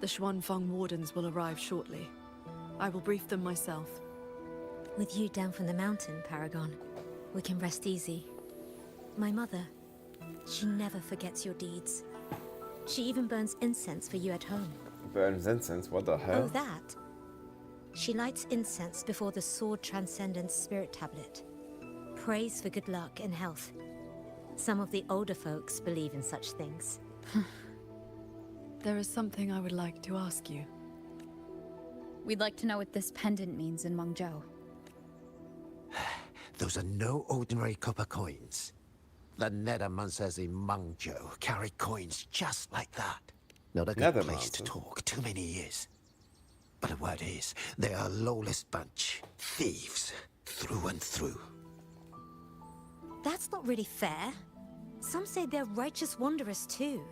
Speaker 9: The Xuanfeng wardens will arrive shortly. I will brief them myself.
Speaker 11: With you down from the mountain, Paragon, we can rest easy. My mother, she never forgets your deeds. She even burns incense for you at home.
Speaker 1: Burns incense, what the hell?
Speaker 11: Oh, that? She lights incense before the Sword Transcendence Spirit Tablet. Prays for good luck and health. Some of the older folks believe in such things.
Speaker 9: There is something I would like to ask you.
Speaker 8: We'd like to know what this pendant means in Mengzhou.
Speaker 10: Those are no ordinary copper coins. The Nethermancers in Mengzhou carry coins just like that. Not a good place to talk, too many years. But the word is, they are a lawless bunch. Thieves, through and through.
Speaker 11: That's not really fair. Some say they're righteous wanderers too.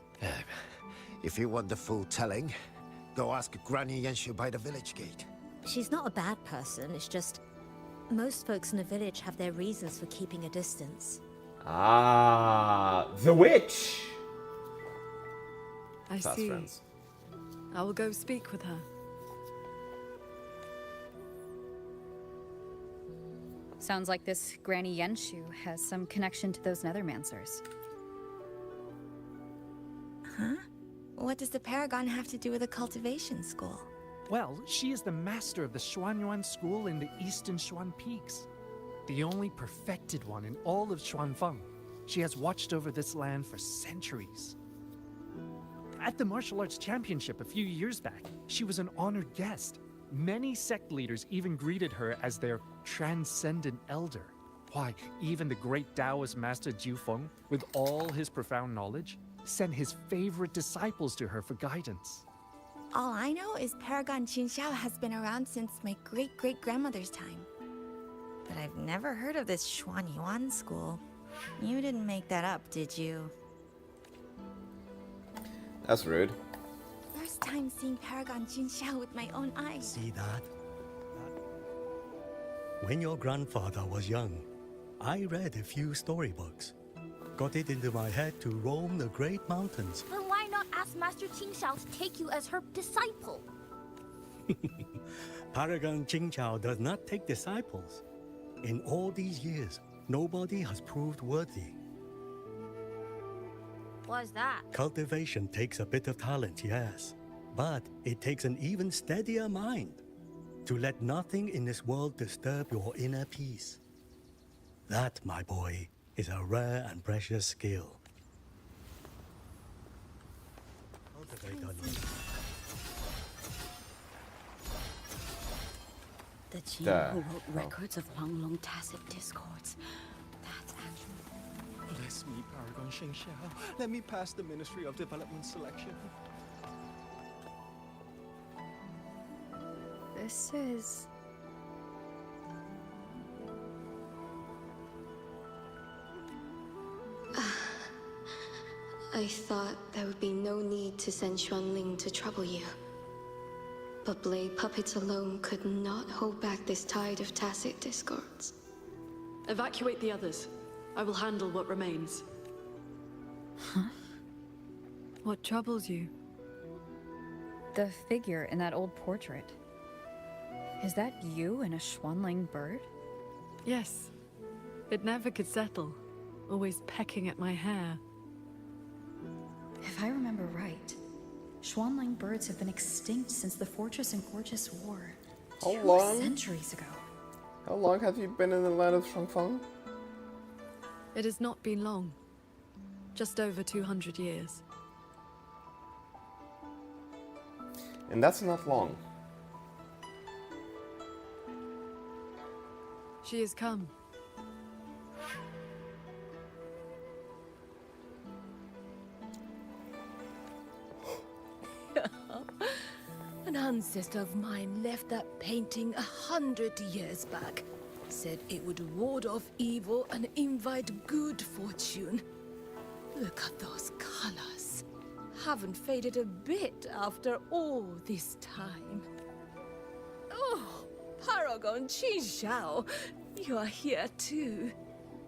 Speaker 10: If you want the full telling, go ask Granny Yenshu by the village gate.
Speaker 11: She's not a bad person, it's just... most folks in the village have their reasons for keeping a distance.
Speaker 1: Ah, the witch!
Speaker 9: I
Speaker 1: Fast
Speaker 9: see.
Speaker 1: friends.
Speaker 9: I will go speak with her.
Speaker 8: Sounds like this Granny Yenshu has some connection to those Nethermancers.
Speaker 7: Huh? What does the Paragon have to do with a cultivation school?
Speaker 12: Well, she is the master of the Xuanyuan school in the eastern Xuan Peaks. The only perfected one in all of Xuanfeng. She has watched over this land for centuries. At the martial arts championship a few years back, she was an honored guest. Many sect leaders even greeted her as their transcendent elder. Why, even the great Taoist master Jufeng, with all his profound knowledge, sent his favorite disciples to her for guidance.
Speaker 7: All I know is Paragon Qinxiao has been around since my great-great-grandmother's time. But I've never heard of this Xuanyuan school. You didn't make that up, did you?
Speaker 1: That's rude.
Speaker 7: First time seeing Paragon Qinxiao with my own eyes.
Speaker 13: See that? When your grandfather was young, I read a few storybooks. Got it into my head to roam the great mountains.
Speaker 2: Then why not ask Master Qingxiao to take you as her disciple?
Speaker 13: Paragon Jingchao does not take disciples. In all these years, nobody has proved worthy.
Speaker 5: What's that?
Speaker 13: Cultivation takes a bit of talent, yes. But it takes an even steadier mind to let nothing in this world disturb your inner peace. That, my boy, is a rare and precious skill.
Speaker 14: The Qi who wrote records of Huanglong tacit discords. That's actually...
Speaker 15: Bless me, Paragon Shengxiao. Let me pass the Ministry of Development selection.
Speaker 8: This is...
Speaker 6: I thought there would be no need to send Xuanling to trouble you. But blade puppets alone could not hold back this tide of tacit discords.
Speaker 9: Evacuate the others. I will handle what remains.
Speaker 8: Huh?
Speaker 9: What troubles you?
Speaker 8: The figure in that old portrait. Is that you in a Xuanling bird?
Speaker 9: Yes. It never could settle. Always pecking at my hair.
Speaker 8: If I remember right, Xuanling birds have been extinct since the Fortress and Gorgeous War.
Speaker 1: How
Speaker 8: 2
Speaker 1: long?
Speaker 8: centuries ago.
Speaker 1: How long have you been in the land of Shuangfeng?
Speaker 9: It has not been long. Just over 200 years.
Speaker 1: And that's not long.
Speaker 9: She has come.
Speaker 16: An ancestor of mine left that painting 100 years back. Said it would ward off evil and invite good fortune. Look at those colors. Haven't faded a bit after all this time. Oh, Paragon Qingxiao, you are here too.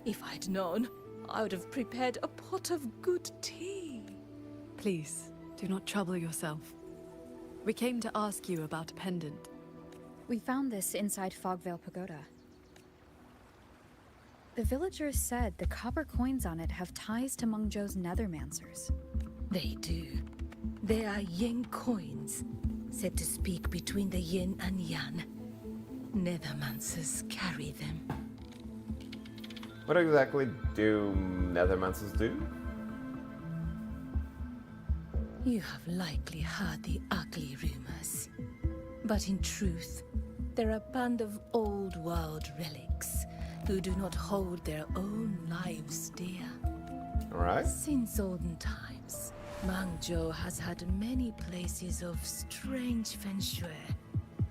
Speaker 16: If I'd known, I would have prepared a pot of good tea.
Speaker 9: Please, do not trouble yourself. We came to ask you about a pendant.
Speaker 8: We found this inside Fogvale Pagoda. The villagers said the copper coins on it have ties to Mengzhou's nethermancers.
Speaker 16: They do. They are yin coins, said to speak between the yin and yang. Nethermancers carry them.
Speaker 1: What exactly do nethermancers do?
Speaker 16: You have likely heard the ugly rumors. But in truth, they're a band of old world relics who do not hold their own lives dear.
Speaker 1: Alright.
Speaker 16: Since olden times, Mengzhou has had many places of strange feng shui,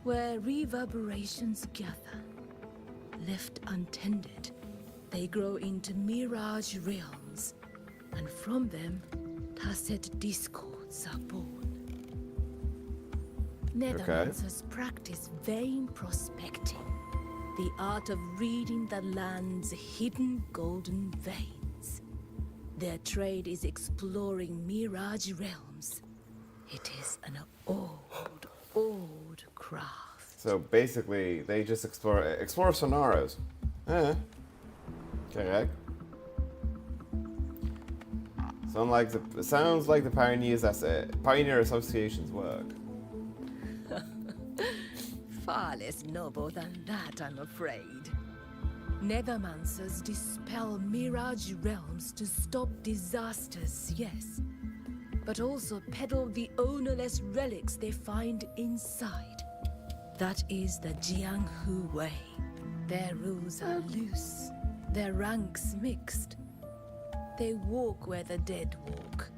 Speaker 16: where reverberations gather. Left untended, they grow into mirage realms, and from them, tacit discords are born. Nethermancers practice vein prospecting, the art of reading the land's hidden golden veins. Their trade is exploring mirage realms. It is an old craft.
Speaker 1: So basically, they just explore scenarios. Correct. Sounds like the Pioneer Association's work.
Speaker 16: Far less noble than that, I'm afraid. Nethermancers dispel mirage realms to stop disasters, yes. But also peddle the ownerless relics they find inside. That is the Jianghu way. Their rules are loose, their ranks mixed. They walk where the dead walk.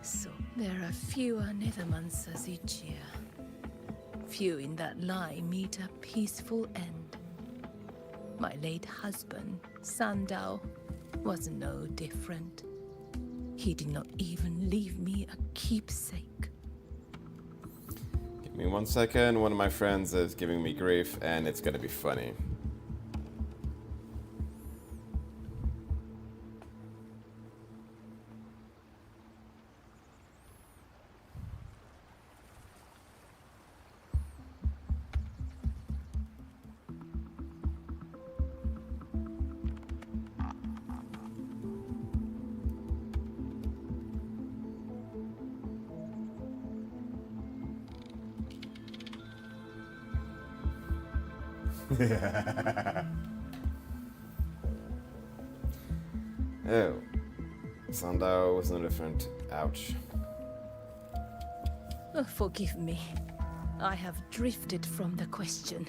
Speaker 16: So there are fewer Nethermancers each year. Few in that line meet a peaceful end. My late husband, Sandao, was no different. He did not even leave me a keepsake.
Speaker 1: Give me 1 second. One of my friends is giving me grief, and it's gonna be funny. Oh. Sandow was no different. Ouch.
Speaker 16: Oh, forgive me. I have drifted from the question.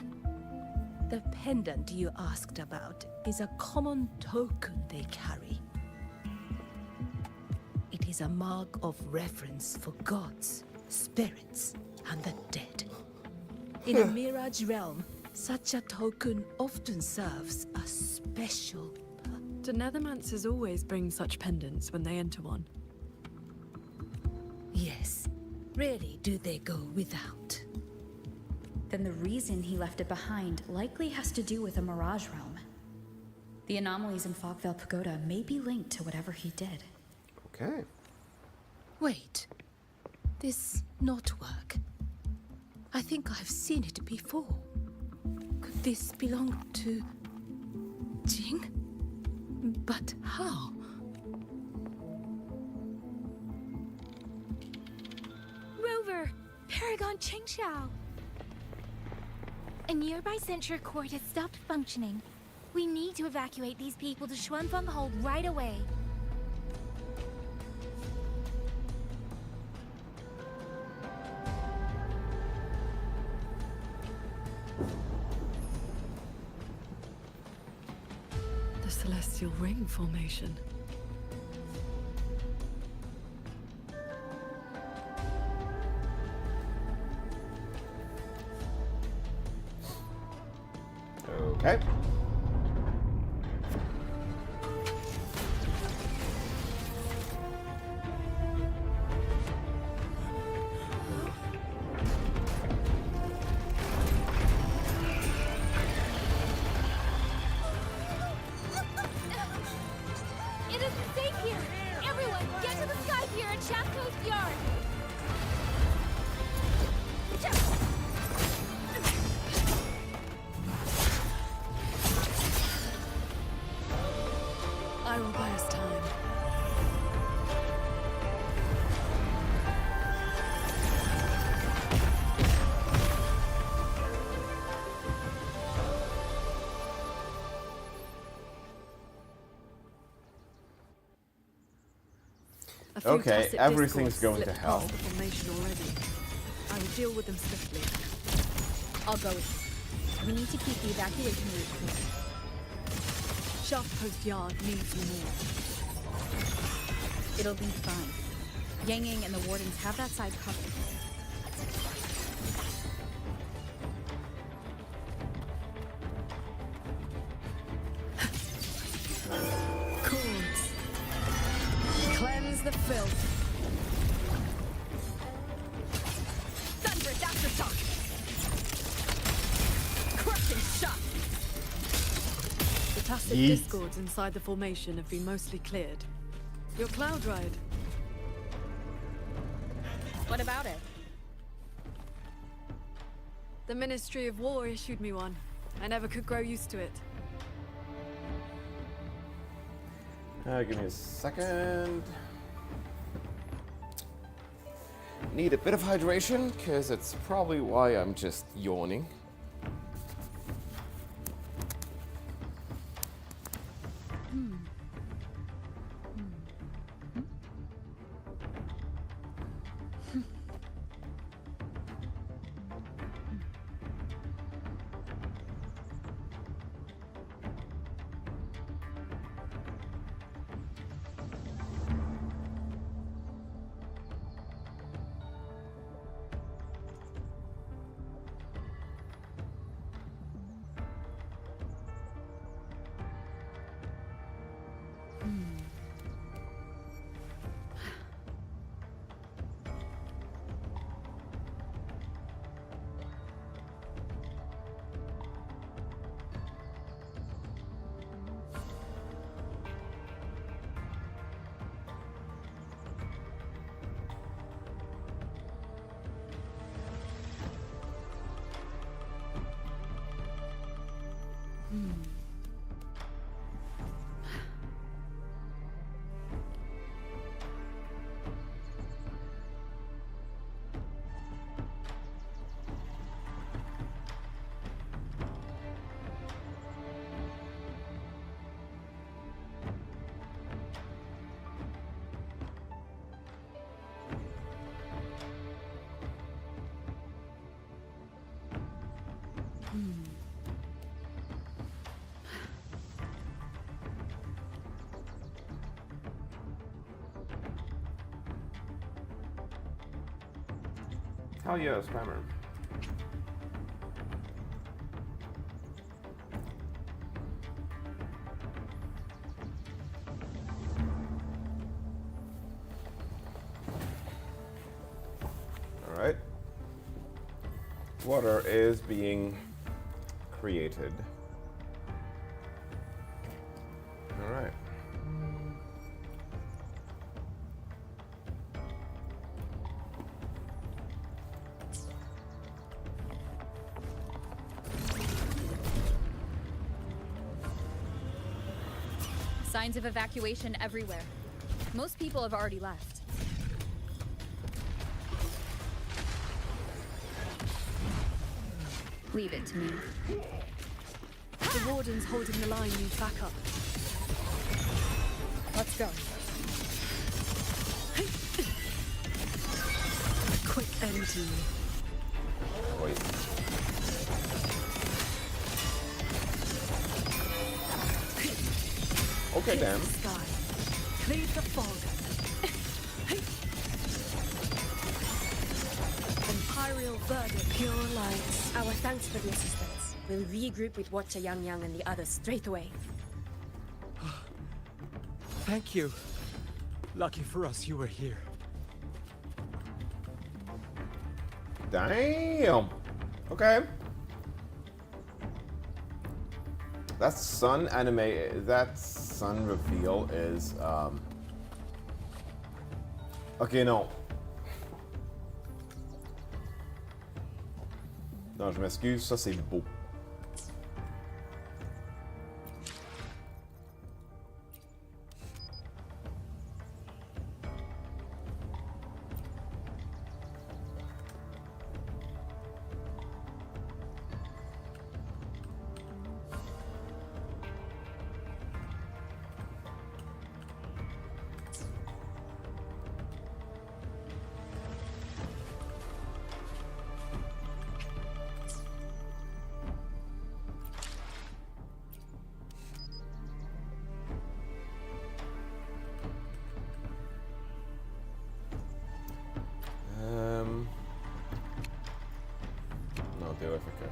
Speaker 16: The pendant you asked about is a common token they carry. It is a mark of reverence for gods, spirits, and the dead. In a Mirage realm, such a token often serves a special.
Speaker 9: Do Nethermancers always bring such pendants when they enter one?
Speaker 16: Yes. Rarely do they go without.
Speaker 8: Then the reason he left it behind likely has to do with a Mirage realm. The anomalies in Fogvale Pagoda may be linked to whatever he did.
Speaker 1: Okay.
Speaker 16: Wait. This knotwork. I think I've seen it before. Could this belong to Jing? But how?
Speaker 2: Rover! Paragon Chengxiao! A nearby censure court has stopped functioning. We need to evacuate these people to Xuanfeng Hold right away.
Speaker 9: The Celestial Ring formation.
Speaker 1: Okay.
Speaker 2: It isn't safe here! Everyone, get to the sky pier at Shaft Coast Yard!
Speaker 9: I will buy us time.
Speaker 1: Okay, everything's going to hell.
Speaker 9: The formation already. I will deal with them swiftly.
Speaker 8: I'll go with you. We need to keep the evacuation route clear.
Speaker 9: Shaft Post Yard needs you more.
Speaker 8: It'll be fine. Yang Yang and the wardens have that side covered.
Speaker 16: Cords. Cleanse the filth. Thunderous aftershock. Crushing shot.
Speaker 9: The tacit
Speaker 1: Yeet.
Speaker 9: discords inside the formation have been mostly cleared. Your cloud ride.
Speaker 8: What about it?
Speaker 9: The Ministry of War issued me one. I never could grow used to it.
Speaker 1: Give me a second. Need a bit of hydration, because it's probably why I'm just yawning. Hell yeah, spammer. Alright. Water is being created. Alright.
Speaker 8: Signs of evacuation everywhere. Most people have already left. Leave it to me.
Speaker 9: The warden's holding the line need backup.
Speaker 8: Let's go.
Speaker 9: Quick end to you.
Speaker 1: Wait. Okay, damn.
Speaker 9: Sky. Cleave the fog. Imperial verdict.
Speaker 17: Pure light. Our thanks for the assistance. We'll regroup with Watcher Yang Yang and the others straight away.
Speaker 15: Thank you. Lucky for us, you were here.
Speaker 1: Damn. Okay. That sun anime, that sun reveal is, okay, non. Non, je m'excuse, ça c'est beau. Não deu FK.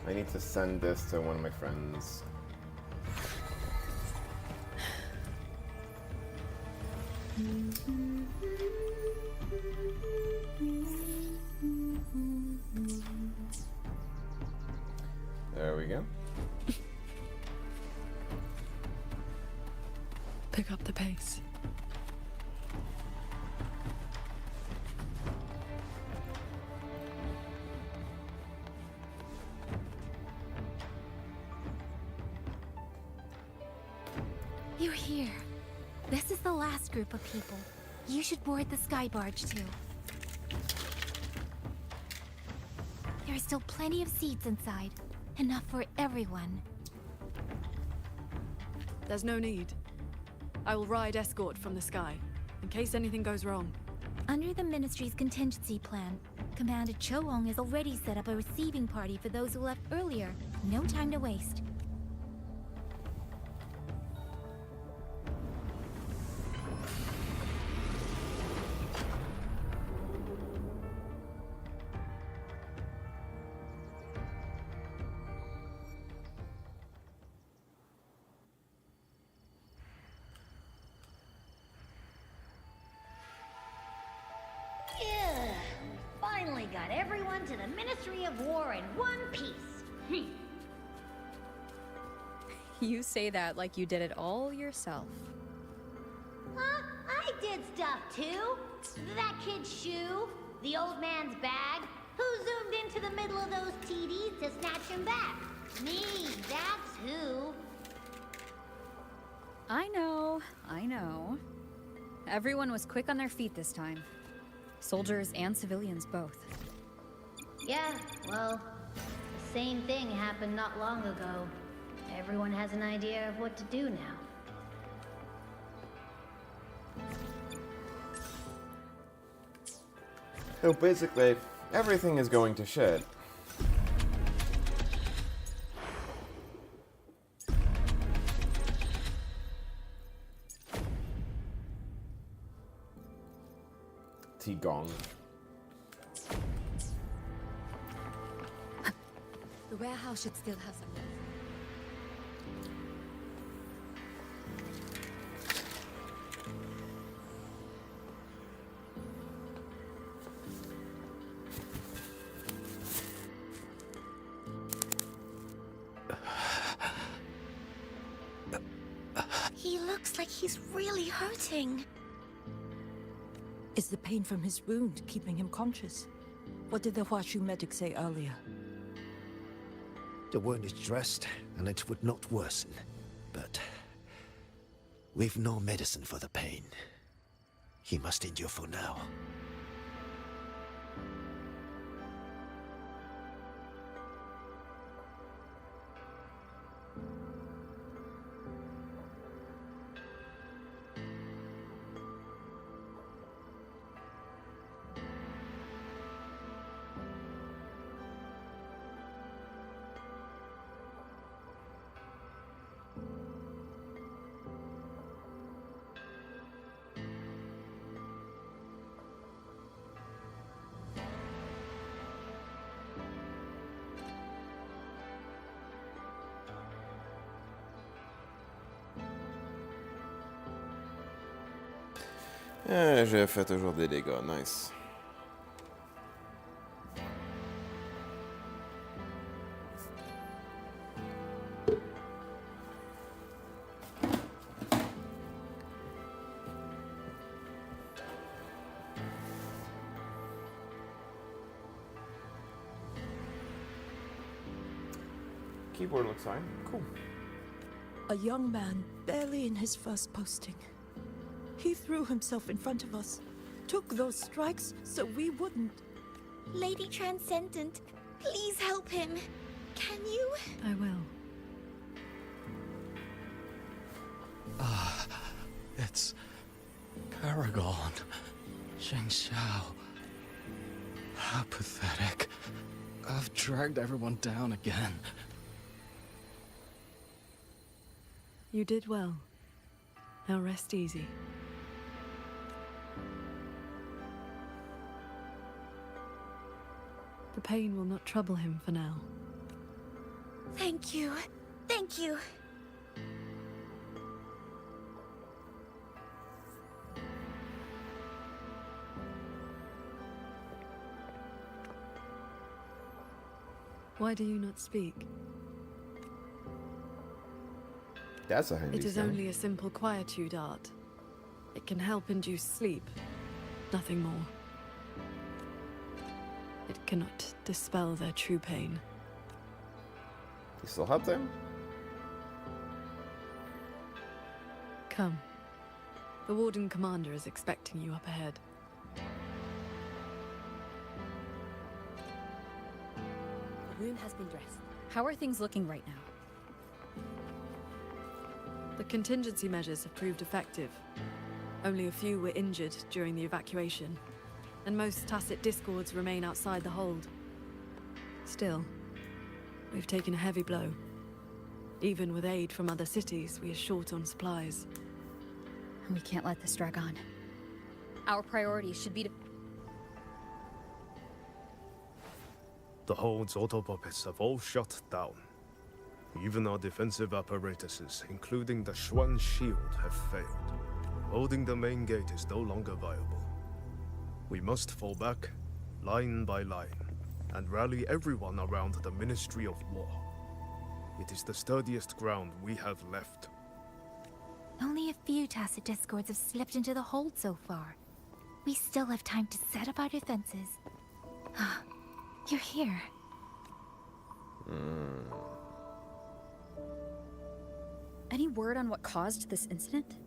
Speaker 1: I need to send this to one of my friends. There we go.
Speaker 9: Pick up the pace.
Speaker 2: You're here. This is the last group of people. You should board the sky barge too. There are still plenty of seats inside. Enough for everyone.
Speaker 9: There's no need. I will ride escort from the sky, in case anything goes wrong.
Speaker 2: Under the Ministry's contingency plan, Commander Choong has already set up a receiving party for those who left earlier. No time to waste.
Speaker 5: got everyone to the Ministry of War in one piece.
Speaker 8: You say that like you did it all yourself.
Speaker 5: Huh? I did stuff too. That kid's shoe, the old man's bag. Who zoomed into the middle of those TDs to snatch him back? Me, that's who.
Speaker 8: I know. Everyone was quick on their feet this time. Soldiers and civilians both.
Speaker 5: Yeah, well, the same thing happened not long ago. Everyone has an idea of what to do now.
Speaker 1: So basically, everything is going to shit. Gong.
Speaker 14: The warehouse should still have some left.
Speaker 18: He looks like he's really hurting.
Speaker 19: Is the pain from his wound keeping him conscious? What did the Huashu medic say earlier?
Speaker 10: The wound is dressed, and it would not worsen. But we've no medicine for the pain. He must endure for now.
Speaker 1: J'ai fait toujours des dégâts, nice. Keyboard looks fine, cool.
Speaker 19: A young man, barely in his first posting. He threw himself in front of us, took those strikes so we wouldn't.
Speaker 18: Lady Transcendent, please help him. Can you?
Speaker 9: I will.
Speaker 15: It's Paragon. Sheng Xiao. How pathetic. I've dragged everyone down again.
Speaker 9: You did well. Now rest easy. The pain will not trouble him for now.
Speaker 18: Thank you. Thank you.
Speaker 9: Why do you not speak?
Speaker 1: That's a handy
Speaker 9: It is
Speaker 1: skill.
Speaker 9: only a simple quietude art. It can help induce sleep, nothing more. It cannot dispel their true pain.
Speaker 1: You still have them?
Speaker 9: Come. The Warden Commander is expecting you up ahead.
Speaker 14: The room has been dressed.
Speaker 8: How are things looking right now?
Speaker 9: The contingency measures have proved effective. Only a few were injured during the evacuation, and most tacit discords remain outside the hold. Still, we've taken a heavy blow. Even with aid from other cities, we are short on supplies.
Speaker 8: We can't let this drag on. Our priorities should be to...
Speaker 20: The hold's autopoppets have all shut down. Even our defensive apparatuses, including the Xuan shield, have failed. Holding the main gate is no longer viable. We must fall back, line by line, and rally everyone around the Ministry of War. It is the sturdiest ground we have left.
Speaker 2: Only a few tacit discords have slipped into the hold so far. We still have time to set up our defenses. You're here.
Speaker 8: Any word on what caused this incident?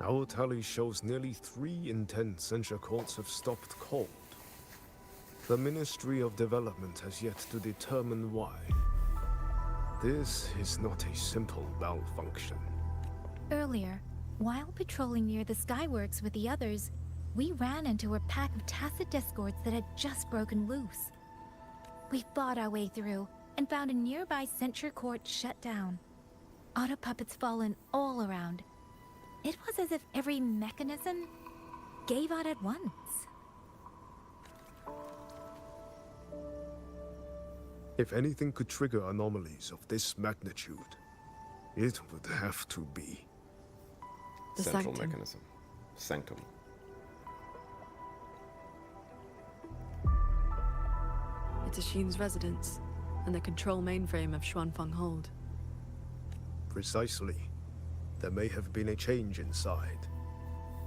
Speaker 20: Our tally shows nearly 3 in 10 censure courts have stopped cold. The Ministry of Development has yet to determine why. This is not a simple malfunction.
Speaker 2: Earlier, while patrolling near the Skyworks with the others, we ran into a pack of tacit discords that had just broken loose. We fought our way through and found a nearby censure court shut down. Auto puppets fallen all around. It was as if every mechanism gave out at once.
Speaker 20: If anything could trigger anomalies of this magnitude, it would have to be
Speaker 9: the
Speaker 1: central
Speaker 9: sanctum.
Speaker 1: mechanism. Sanctum.
Speaker 9: It's Ashin's residence, and the control mainframe of Xuanfeng Hold.
Speaker 20: Precisely. There may have been a change inside.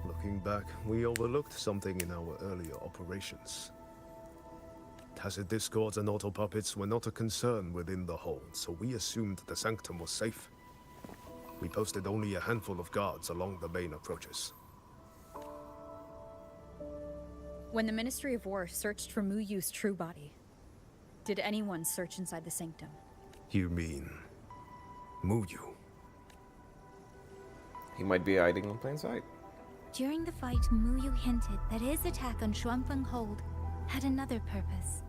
Speaker 20: Looking back, we overlooked something in our earlier operations. Tacit discords and auto puppets were not a concern within the hold, so we assumed the sanctum was safe. We posted only a handful of guards along the main approaches.
Speaker 8: When the Ministry of War searched for Mu Yu's true body, did anyone search inside the sanctum?
Speaker 20: You mean Mu Yu?
Speaker 1: He might be hiding in plain sight.
Speaker 2: During the fight, Mu Yu hinted that his attack on Xuanfeng Hold had another purpose.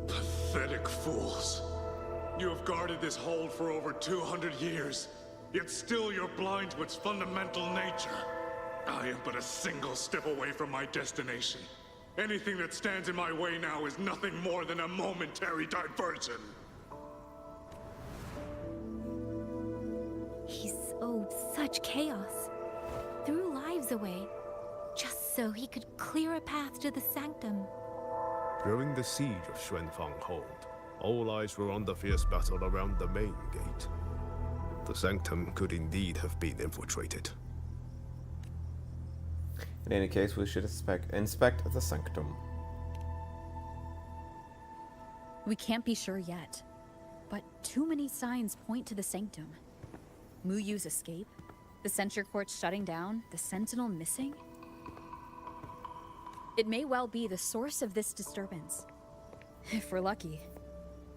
Speaker 21: Pathetic fools. You have guarded this hold for over 200 years, yet still you're blind to its fundamental nature. I am but a single step away from my destination. Anything that stands in my way now is nothing more than a momentary diversion.
Speaker 2: He sowed such chaos, threw lives away, just so he could clear a path to the sanctum.
Speaker 20: During the siege of Xuanfeng Hold, all eyes were on the fierce battle around the main gate. The sanctum could indeed have been infiltrated.
Speaker 1: In any case, we should inspect the sanctum.
Speaker 8: We can't be sure yet, but too many signs point to the sanctum. Mu Yu's escape, the censure court shutting down, the sentinel missing. It may well be the source of this disturbance. If we're lucky,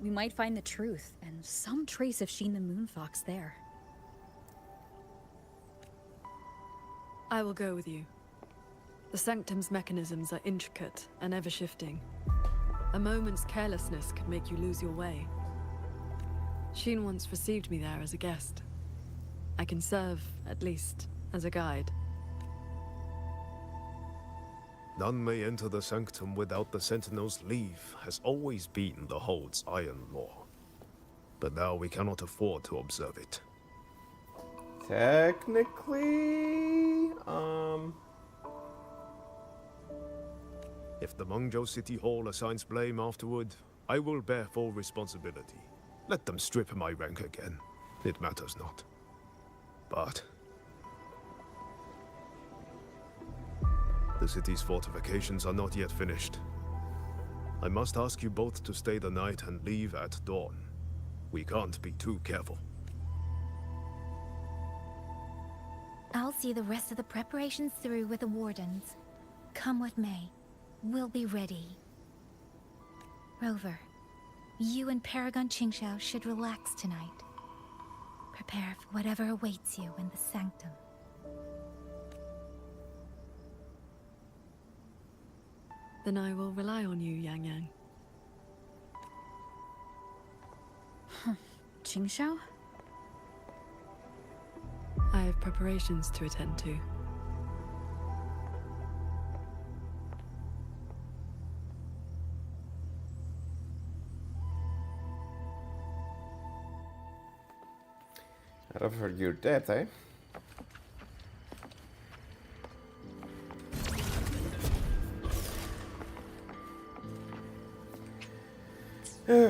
Speaker 8: we might find the truth and some trace of Sheen the Moonfox there.
Speaker 9: I will go with you. The sanctum's mechanisms are intricate and ever-shifting. A moment's carelessness could make you lose your way. Sheen once received me there as a guest. I can serve, at least, as a guide.
Speaker 20: None may enter the sanctum without the Sentinel's leave has always been the Hold's iron law. But now we cannot afford to observe it.
Speaker 1: Technically,
Speaker 20: If the Mengzhou City Hall assigns blame afterward, I will bear full responsibility. Let them strip my rank again. It matters not. But the city's fortifications are not yet finished. I must ask you both to stay the night and leave at dawn. We can't be too careful.
Speaker 2: I'll see the rest of the preparations through with the wardens. Come what may, we'll be ready. Rover, you and Paragon Qingxiao should relax tonight. Prepare for whatever awaits you in the sanctum.
Speaker 9: Then I will rely on you, Yang Yang.
Speaker 8: Qingxiao?
Speaker 9: I have preparations to attend to.
Speaker 1: I've heard you're dead, eh?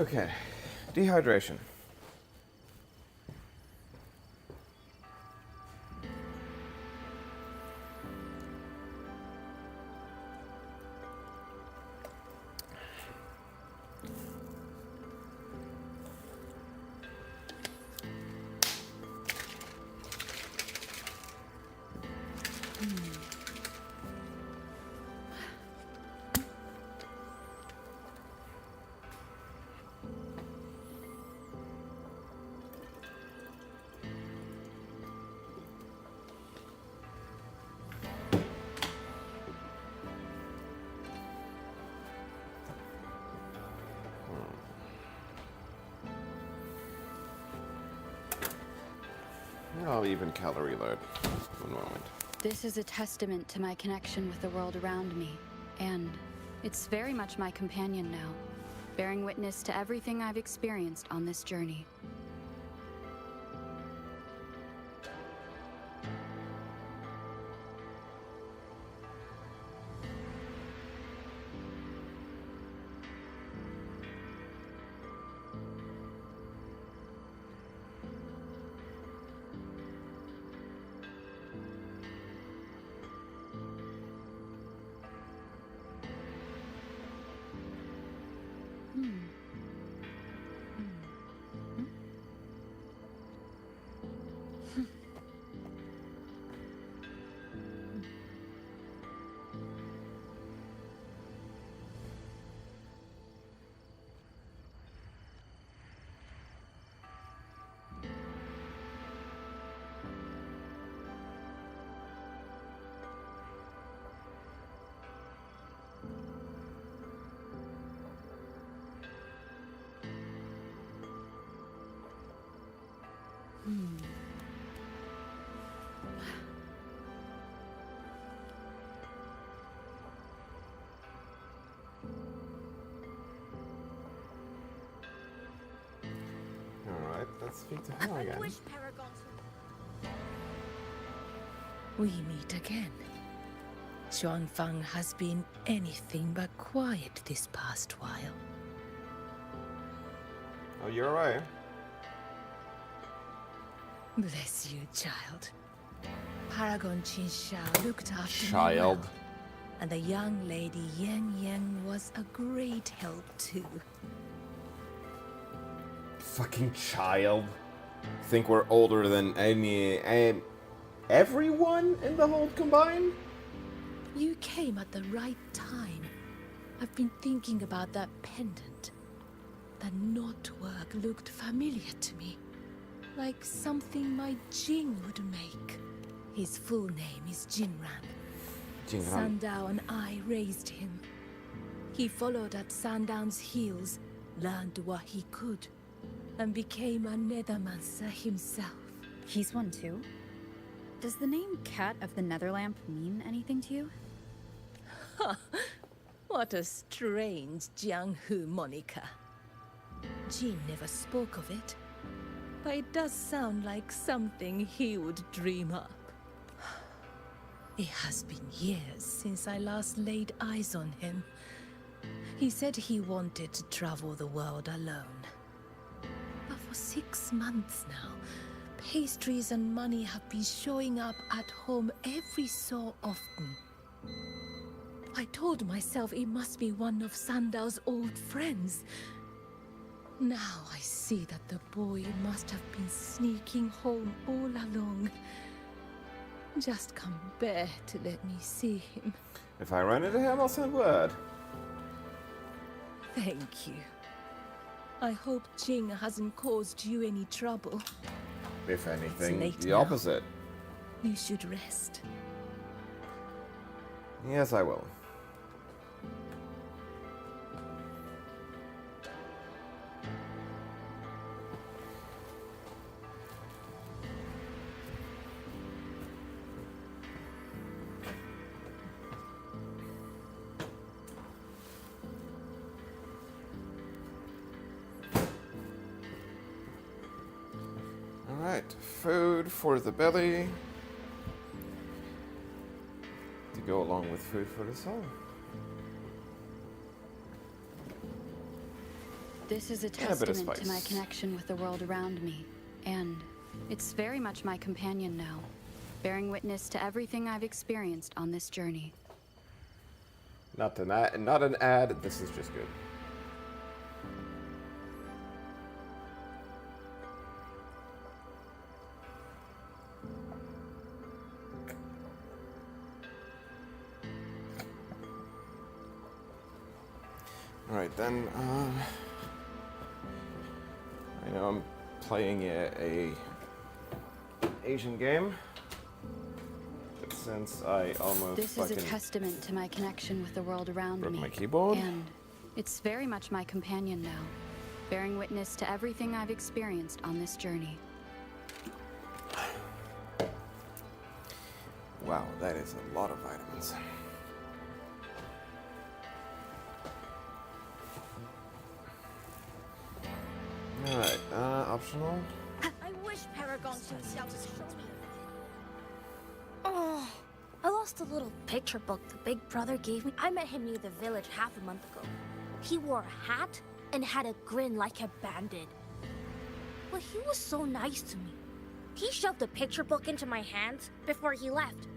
Speaker 1: Okay, dehydration. I'll even calorie load. One moment.
Speaker 8: This is a testament to my connection with the world around me, and it's very much my companion now, bearing witness to everything I've experienced on this journey.
Speaker 1: Alright, let's speak to her again.
Speaker 16: We meet again. Xuanfang has been anything but quiet this past while.
Speaker 1: Oh, you're alright.
Speaker 16: Bless you, child. Paragon Qin Xiao looked after me
Speaker 1: Child.
Speaker 16: well, and the young lady Yan Yan was a great help too.
Speaker 1: Fucking child. Think we're older than everyone in the hold combined?
Speaker 16: You came at the right time. I've been thinking about that pendant. The knotwork looked familiar to me. Like something my Jing would make. His full name is Jinran. Sandao and I raised him. He followed at Sandown's heels, learned what he could, and became a Nethermancer himself.
Speaker 8: He's one too? Does the name Cat of the Netherlamp mean anything to you?
Speaker 16: Ha! What a strange Jianghu moniker. Jin never spoke of it, but it does sound like something he would dream up. It has been years since I last laid eyes on him. He said he wanted to travel the world alone. But for 6 months now, pastries and money have been showing up at home every so often. I told myself it must be one of Sandao's old friends. Now I see that the boy must have been sneaking home all along. Just come bear to let me see him.
Speaker 1: If I run into him, I'll send word.
Speaker 16: Thank you. I hope Jing hasn't caused you any trouble.
Speaker 1: If anything,
Speaker 16: late
Speaker 1: the
Speaker 16: now.
Speaker 1: opposite.
Speaker 16: You should rest.
Speaker 1: Yes, I will. Alright, food for the belly. To go along with food for the soul.
Speaker 8: This is a
Speaker 1: and a bit of
Speaker 8: testament to my
Speaker 1: spice.
Speaker 8: connection with the world around me, and it's very much my companion now, bearing witness to everything I've experienced on this journey.
Speaker 1: Not an ad. This is just good. All right, then. I know I'm playing a Asian game, but since I almost
Speaker 8: This is a testament to my connection with the world around
Speaker 1: broke
Speaker 8: me,
Speaker 1: my keyboard.
Speaker 8: and it's very much my companion now, bearing witness to everything I've experienced on this journey.
Speaker 1: Wow, that is a lot of vitamins. Alright, optional.
Speaker 18: I wish Paragon himself showed me. Oh, I lost a little picture book the big brother gave me. I met him near the village half a month ago. He wore a hat and had a grin like a bandit. But he was so nice to me. He shoved the picture book into my hands before he left.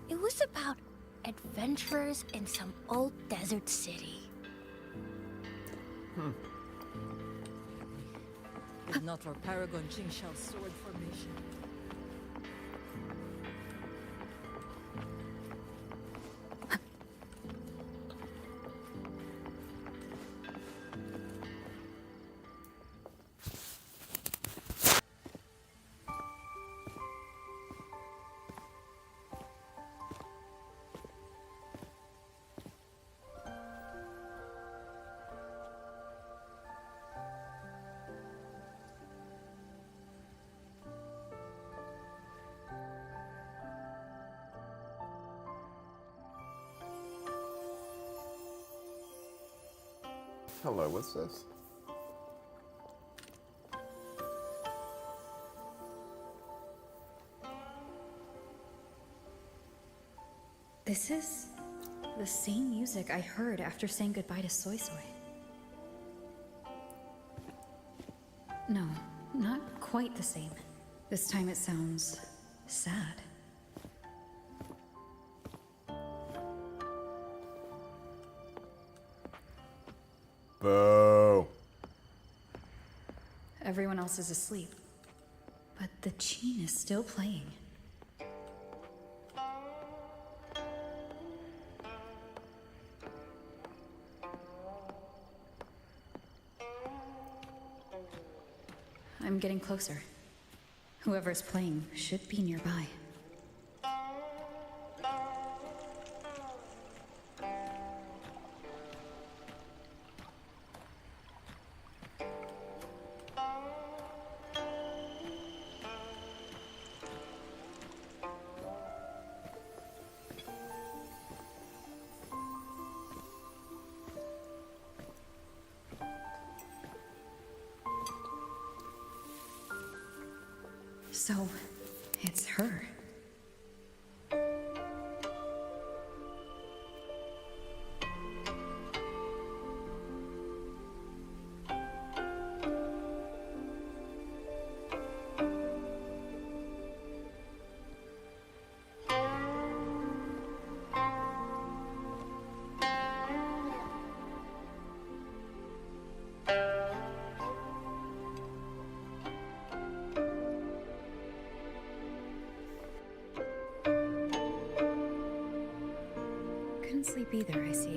Speaker 18: It was about adventurers in some old desert city.
Speaker 4: If not for Paragon Qingxiao's sword formation.
Speaker 1: Hello, what's this?
Speaker 8: This is the same music I heard after saying goodbye to Soy Soy. No, not quite the same. This time it sounds sad.
Speaker 1: Boo.
Speaker 8: Everyone else is asleep, but the Qin is still playing. I'm getting closer. Whoever's playing should be nearby. So, it's her. Couldn't sleep either, I see.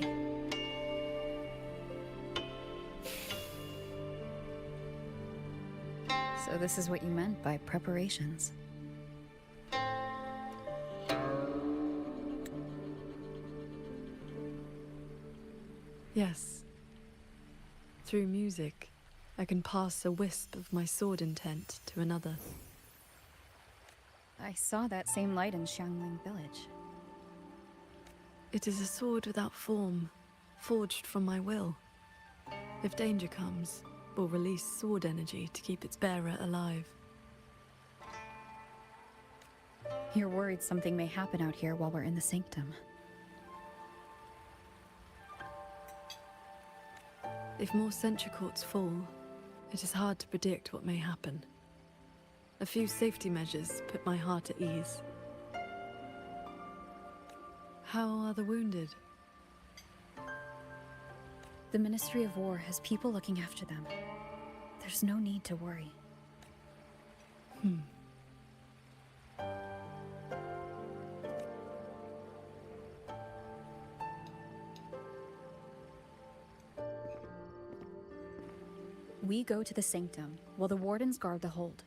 Speaker 8: So this is what you meant by preparations.
Speaker 9: Yes. Through music, I can pass a wisp of my sword intent to another.
Speaker 8: I saw that same light in Xiangling village.
Speaker 9: It is a sword without form, forged from my will. If danger comes, will release sword energy to keep its bearer alive.
Speaker 8: You're worried something may happen out here while we're in the sanctum.
Speaker 9: If more sentry courts fall, it is hard to predict what may happen. A few safety measures put my heart at ease. How are the wounded?
Speaker 8: The Ministry of War has people looking after them. There's no need to worry. We go to the sanctum, while the wardens guard the hold.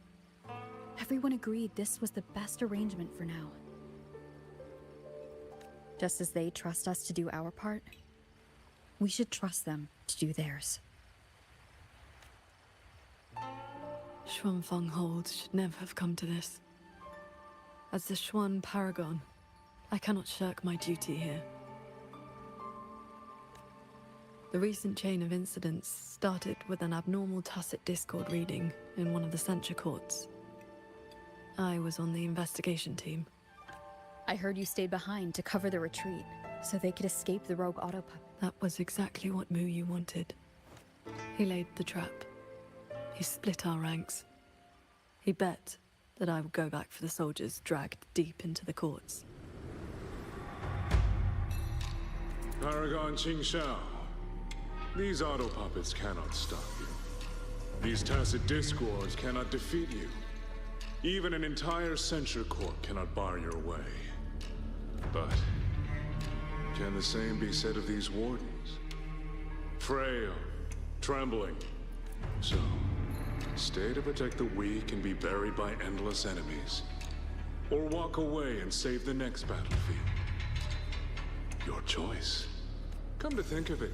Speaker 8: Everyone agreed this was the best arrangement for now. Just as they trust us to do our part, we should trust them to do theirs.
Speaker 9: Xuanfeng Hold should never have come to this. As the Xuan Paragon, I cannot shirk my duty here. The recent chain of incidents started with an abnormal tacit discord reading in one of the censure courts. I was on the investigation team.
Speaker 8: I heard you stayed behind to cover the retreat, so they could escape the rogue autopup.
Speaker 9: That was exactly what Muyu wanted. He laid the trap. He split our ranks. He bet that I would go back for the soldiers dragged deep into the courts.
Speaker 21: Paragon Qingshao, these auto puppets cannot stop you. These tacit discords cannot defeat you. Even an entire censure court cannot bar your way. But can the same be said of these wardens? Frail, trembling. So, stay to protect the weak and be buried by endless enemies. Or walk away and save the next battlefield. Your choice. Come to think of it,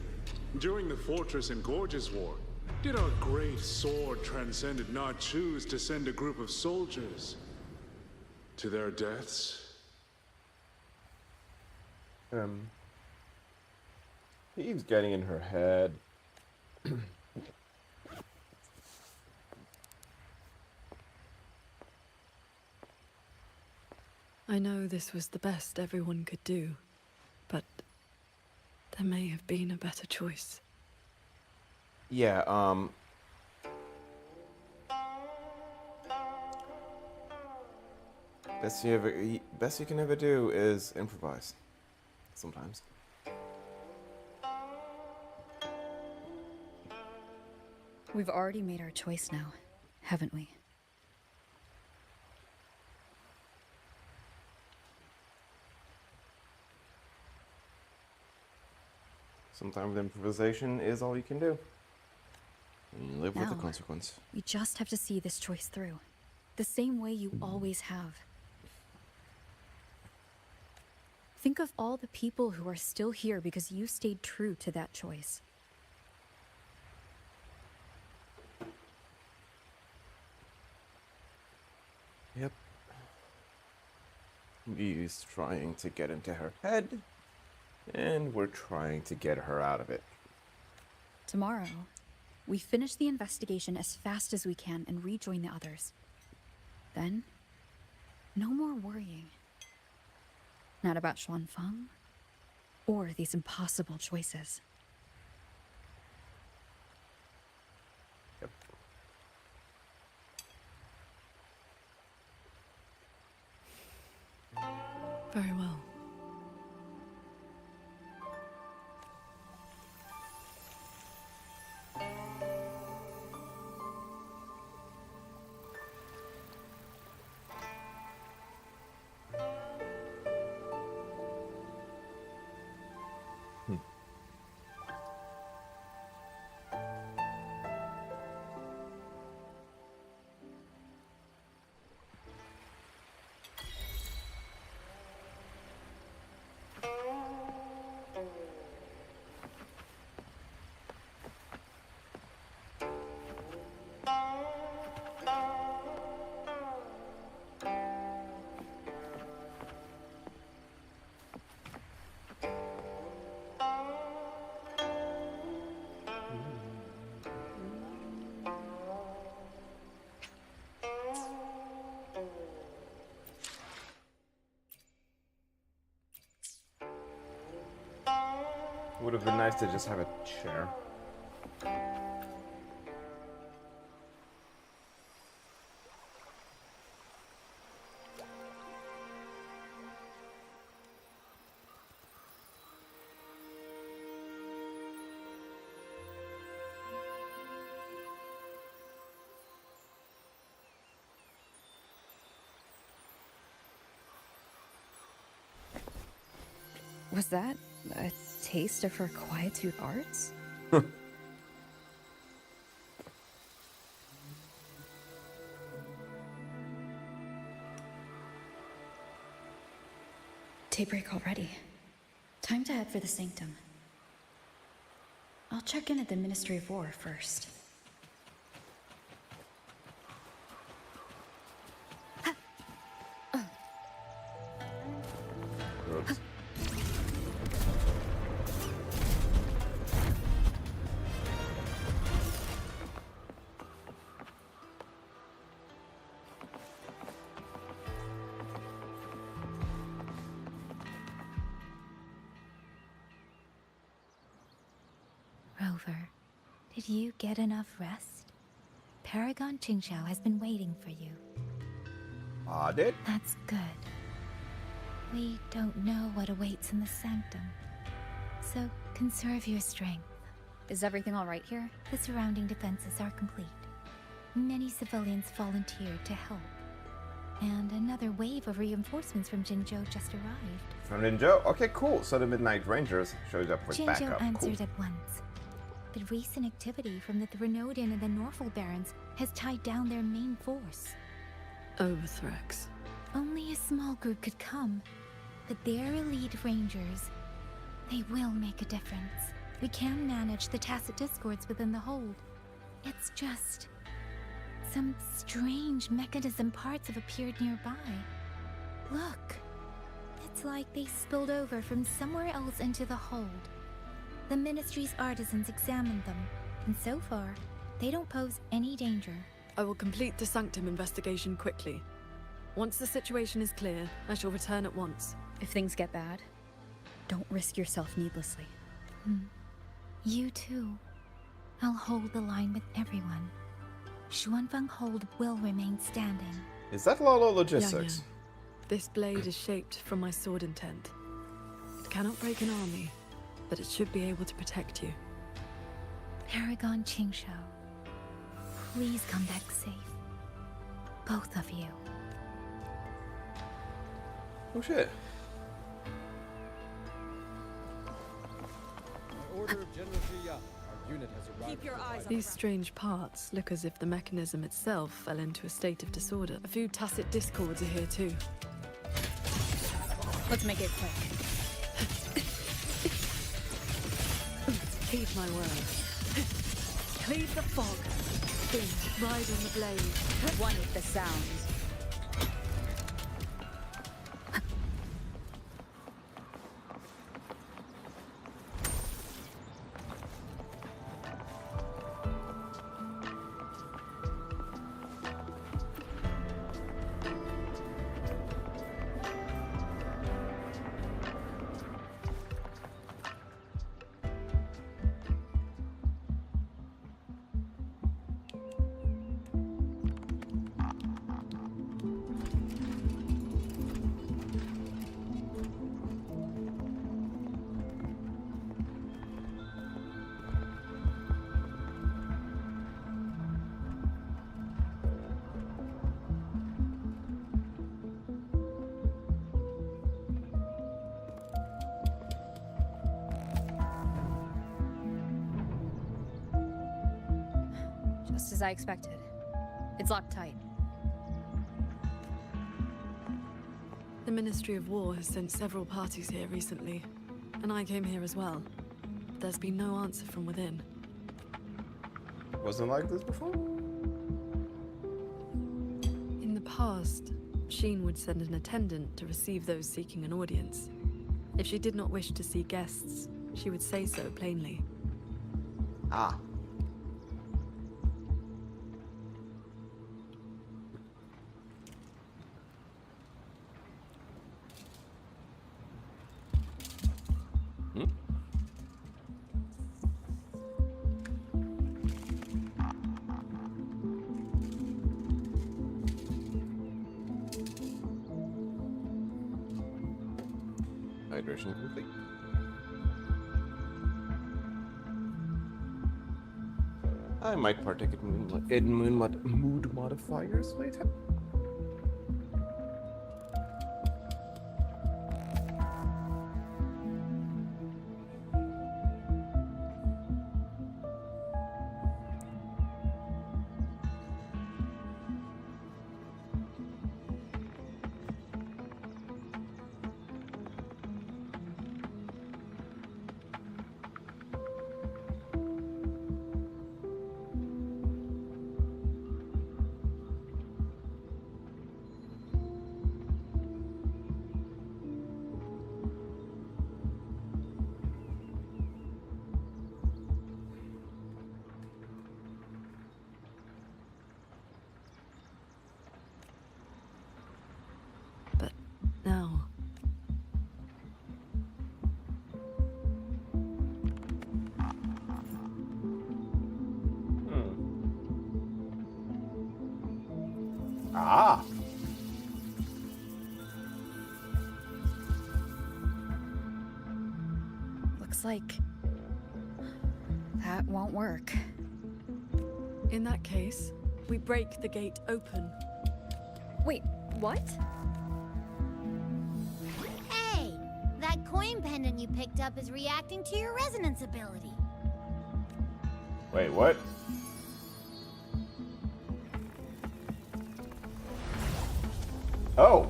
Speaker 21: during the Fortress and Gorges War, did our great sword transcendent not choose to send a group of soldiers to their deaths?
Speaker 1: He's getting in her head.
Speaker 9: I know this was the best everyone could do, but there may have been a better choice.
Speaker 1: Yeah, best you can ever do is improvise. Sometimes.
Speaker 8: We've already made our choice now, haven't we?
Speaker 1: Sometimes improvisation is all you can do. And you live with the consequence.
Speaker 8: We just have to see this choice through. The same way you always have. Think of all the people who are still here because you stayed true to that choice.
Speaker 1: Yep. He's trying to get into her head, and we're trying to get her out of it.
Speaker 8: Tomorrow, we finish the investigation as fast as we can and rejoin the others. Then, no more worrying. Not about Xuanfeng, or these impossible choices.
Speaker 1: Yep.
Speaker 9: Very well.
Speaker 1: Would have been nice to just have a chair.
Speaker 8: Was that a taste of her quietude arts? Daybreak already. Time to head for the sanctum. I'll check in at the Ministry of War first.
Speaker 1: Oops.
Speaker 2: Rover, did you get enough rest? Paragon Qingxiao has been waiting for you.
Speaker 1: I did?
Speaker 2: That's good. We don't know what awaits in the sanctum, so conserve your strength.
Speaker 8: Is everything all right here?
Speaker 2: The surrounding defenses are complete. Many civilians volunteered to help, and another wave of reinforcements from Jinzhou just arrived.
Speaker 1: From Jinzhou? Okay, cool. So the Midnight Rangers shows up with
Speaker 2: Jinzhou
Speaker 1: backup.
Speaker 2: answered
Speaker 1: Cool.
Speaker 2: at once. The recent activity from the Radeon and the Norful Barons has tied down their main force.
Speaker 9: Overthrex.
Speaker 2: Only a small group could come, but their elite rangers, they will make a difference. We can manage the tacit discords within the hold. It's just some strange mechanism parts have appeared nearby. Look, it's like they spilled over from somewhere else into the hold. The Ministry's artisans examined them, and so far, they don't pose any danger.
Speaker 9: I will complete the sanctum investigation quickly. Once the situation is clear, I shall return at once.
Speaker 8: If things get bad, don't risk yourself needlessly.
Speaker 2: You too. I'll hold the line with everyone. Xuanfeng Hold will remain standing.
Speaker 1: Is that Lolo
Speaker 9: Yang
Speaker 1: Logistics?
Speaker 9: Yang, this blade is shaped from my sword intent. It cannot break an army, but it should be able to protect you.
Speaker 2: Paragon Qingxiao, please come back safe. Both of you.
Speaker 1: Oh shit.
Speaker 3: Order of General Xia, our unit has arrived.
Speaker 7: Keep your eyes on
Speaker 9: These strange parts look as if the mechanism itself fell into a state of disorder. A few tacit discords are here too.
Speaker 8: Let's make it quick.
Speaker 9: Heed my word. Cleave the fog. Then ride on the blade.
Speaker 8: One with the sounds. Just as I expected. It's locked tight.
Speaker 9: The Ministry of War has sent several parties here recently, and I came here as well. There's been no answer from within.
Speaker 1: Wasn't like this before?
Speaker 9: In the past, Sheen would send an attendant to receive those seeking an audience. If she did not wish to see guests, she would say so plainly.
Speaker 1: Ah. Hydration complete. I might partake in mood modifiers later.
Speaker 9: Now.
Speaker 1: Ah!
Speaker 8: Looks like that won't work.
Speaker 9: In that case, we break the gate open.
Speaker 8: Wait, what?
Speaker 5: Hey, that coin pendant you picked up is reacting to your resonance ability.
Speaker 1: Wait, what? Oh!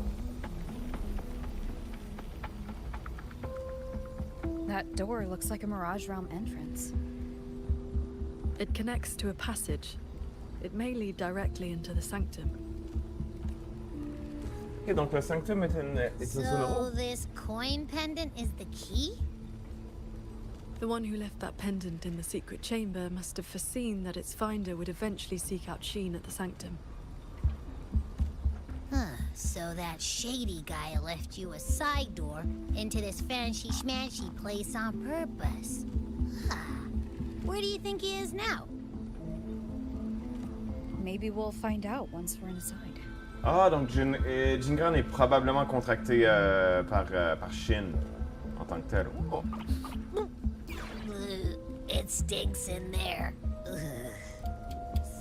Speaker 8: That door looks like a Mirage Realm entrance.
Speaker 9: It connects to a passage. It may lead directly into the sanctum.
Speaker 1: Okay, donc le sanctum est une
Speaker 5: So
Speaker 1: zone.
Speaker 5: this coin pendant is the key?
Speaker 9: The one who left that pendant in the secret chamber must have foreseen that its finder would eventually seek out Sheen at the sanctum.
Speaker 5: Huh, so that shady guy left you a side door into this fancy-schmancy place on purpose. Huh. Where do you think he is now?
Speaker 8: Maybe we'll find out once we're inside.
Speaker 1: Ah, donc Jingran est probablement contracté par Shin en tant que tel. Oh.
Speaker 5: It stinks in there. Ugh.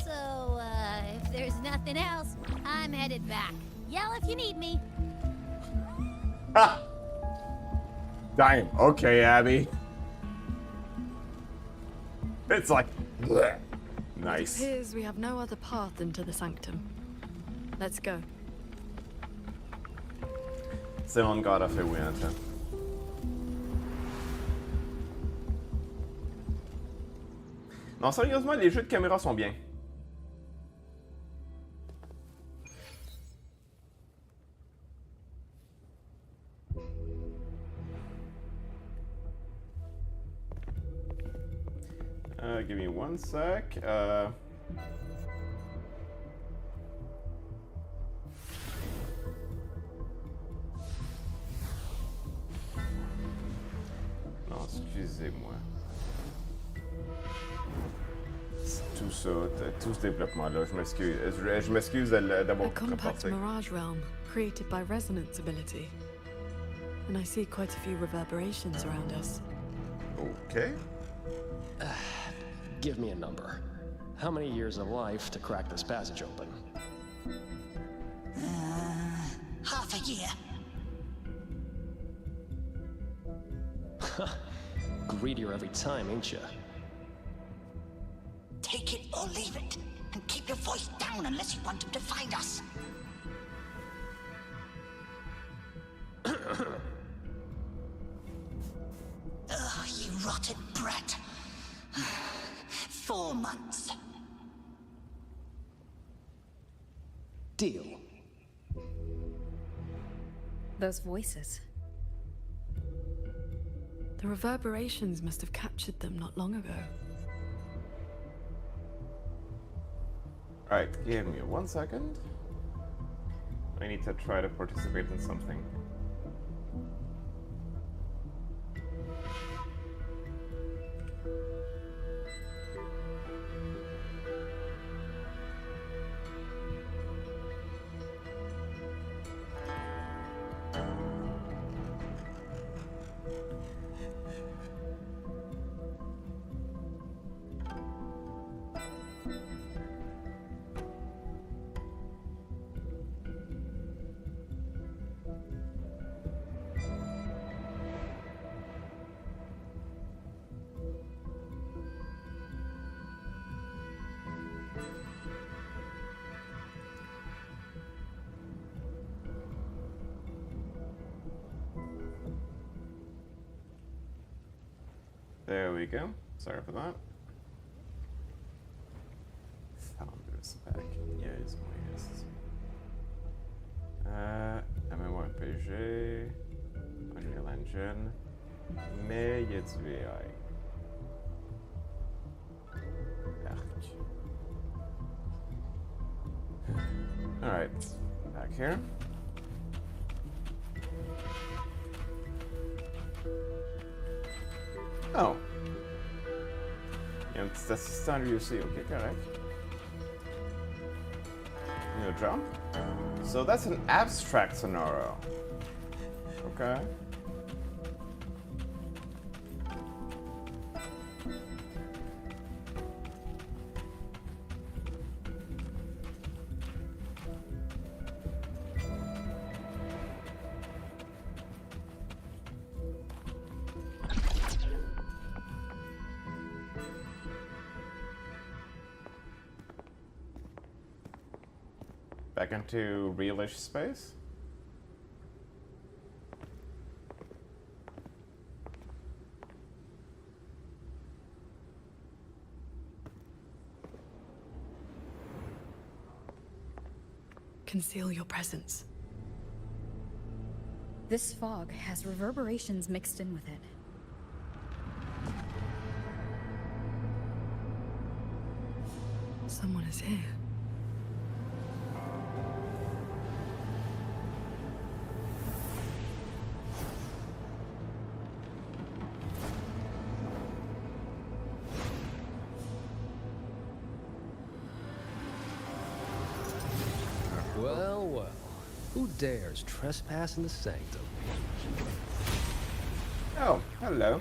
Speaker 5: So, if there's nothing else, I'm headed back. Yell if you need me.
Speaker 1: Ah! Damn. Okay, Abby. It's like... bleh. Nice.
Speaker 9: It appears we have no other path into the sanctum. Let's go.
Speaker 1: C'est mon gars a fait oui, attends. Non, sérieusement, les jeux de caméra sont bien. Give me one sec. Non, excusez-moi. Tout ça, tout ce développement-là, je m'excuse d'avoir
Speaker 9: A compact
Speaker 1: reporté.
Speaker 9: mirage realm created by resonance ability. And I see quite a few reverberations around us.
Speaker 1: Okay.
Speaker 11: Give me a number. How many years of life to crack this passage open?
Speaker 22: Half a year.
Speaker 11: Greedier every time, ain't ya?
Speaker 22: Take it or leave it. And keep your voice down unless you want him to find us. Ugh, you rotted brat. 4 months.
Speaker 11: Deal.
Speaker 8: Those voices.
Speaker 9: The reverberations must have captured them not long ago.
Speaker 1: Alright, give me 1 second. I need to try to participate in something. There we go. Sorry for that. Founders pack. Yes, MMO RPG, Unreal Engine, mais jetzt VI. Alright, back here. Oh. Ja, das ist dann UC, okay, correct. No jump? So that's an abstract scenario. Okay. Back into realish space.
Speaker 9: Conceal your presence.
Speaker 8: This fog has reverberations mixed in with it.
Speaker 9: Someone is here.
Speaker 3: Well, well. Who dares trespass in the sanctum?
Speaker 1: Oh, hello.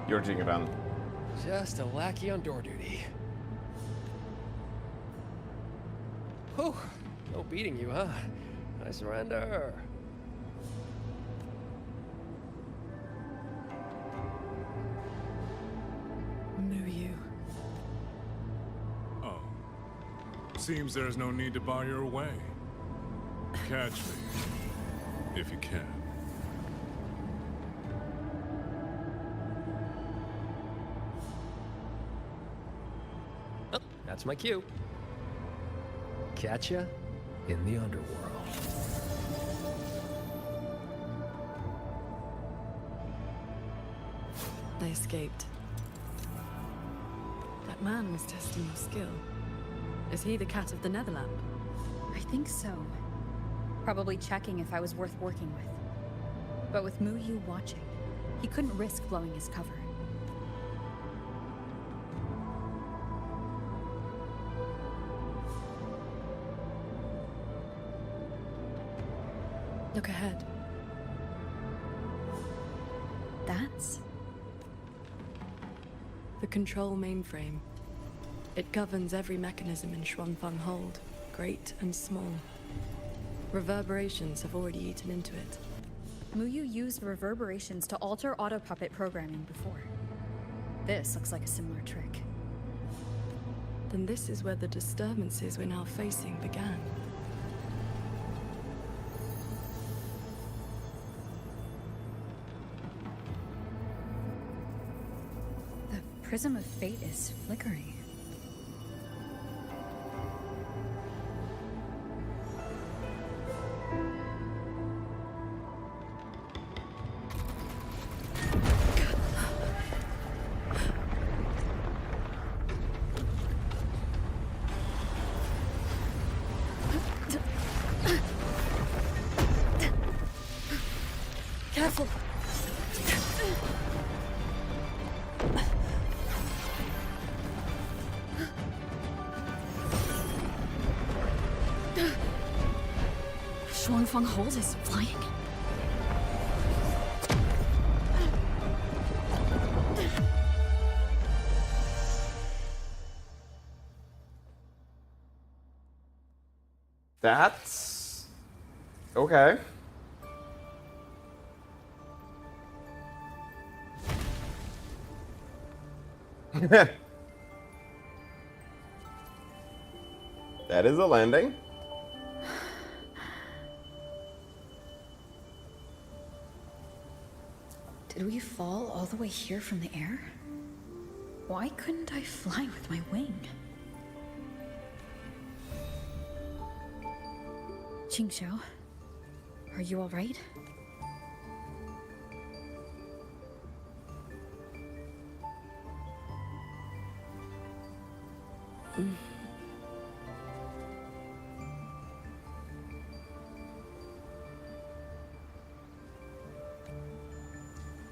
Speaker 1: You're Jingadan.
Speaker 3: Just a lackey on door duty. Whew, no beating you, huh? I surrender.
Speaker 9: Muyu.
Speaker 21: Oh. Seems there's no need to bar your way. Catch me, if you can.
Speaker 3: Oh, that's my cue. Catch ya in the underworld.
Speaker 9: They escaped. That man was testing your skill. Is he the cat of the Netherland?
Speaker 8: I think so. Probably checking if I was worth working with. But with Muyu watching, he couldn't risk blowing his cover.
Speaker 9: Look ahead.
Speaker 8: That's
Speaker 9: the control mainframe. It governs every mechanism in Xuanfeng Hold, great and small. Reverberations have already eaten into it.
Speaker 8: Muyu used reverberations to alter auto-puppet programming before. This looks like a similar trick.
Speaker 9: Then this is where the disturbances we're now facing began.
Speaker 8: The prism of fate is flickering.
Speaker 9: Careful!
Speaker 8: Feng hold is flying.
Speaker 1: That's okay. That is a landing.
Speaker 8: Did we fall all the way here from the air? Why couldn't I fly with my wing? Qingxiao, are you all right?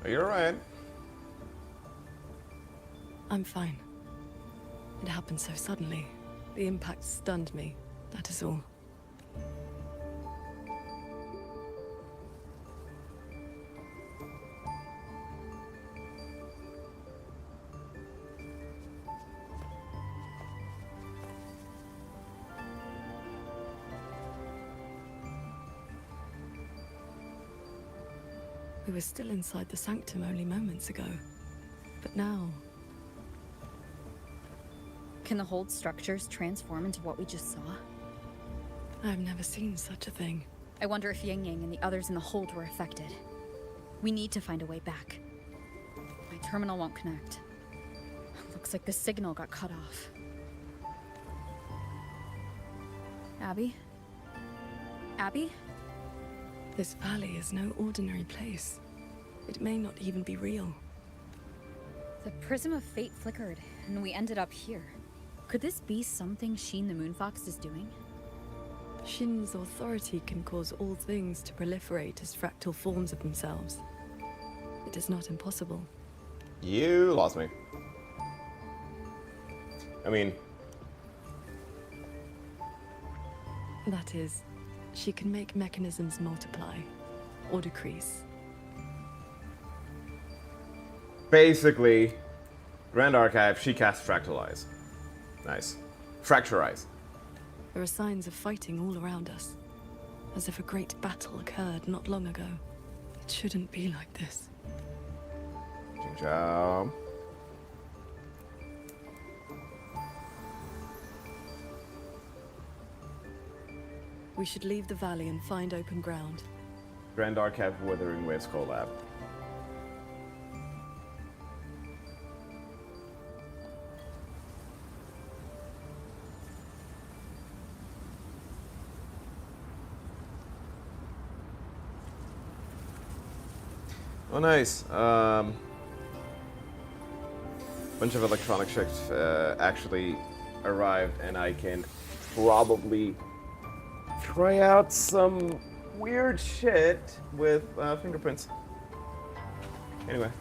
Speaker 1: You're right.
Speaker 9: I'm fine. It happened so suddenly. The impact stunned me, that is all. We were still inside the sanctum only moments ago. But now...
Speaker 8: Can the hold structures transform into what we just saw?
Speaker 9: I've never seen such a thing.
Speaker 8: I wonder if Yang Yang and the others in the hold were affected. We need to find a way back. My terminal won't connect. Looks like the signal got cut off. Abby? Abby?
Speaker 9: This valley is no ordinary place. It may not even be real.
Speaker 8: The Prism of Fate flickered, and we ended up here. Could this be something Sheen the Moonfox is doing?
Speaker 9: Shin's authority can cause all things to proliferate as fractal forms of themselves. It is not impossible.
Speaker 1: You lost me. I mean...
Speaker 9: That is, she can make mechanisms multiply, or decrease.
Speaker 1: Basically, Grand Archive, she casts Fractalize. Nice. Fracturize.
Speaker 9: There are signs of fighting all around us, as if a great battle occurred not long ago. It shouldn't be like this.
Speaker 1: Good job.
Speaker 9: We should leave the valley and find open ground.
Speaker 1: Grand Archive Wuthering Waves collab. Oh, nice. Bunch of electronic shit actually arrived, and I can probably try out some weird shit with fingerprints. Anyway,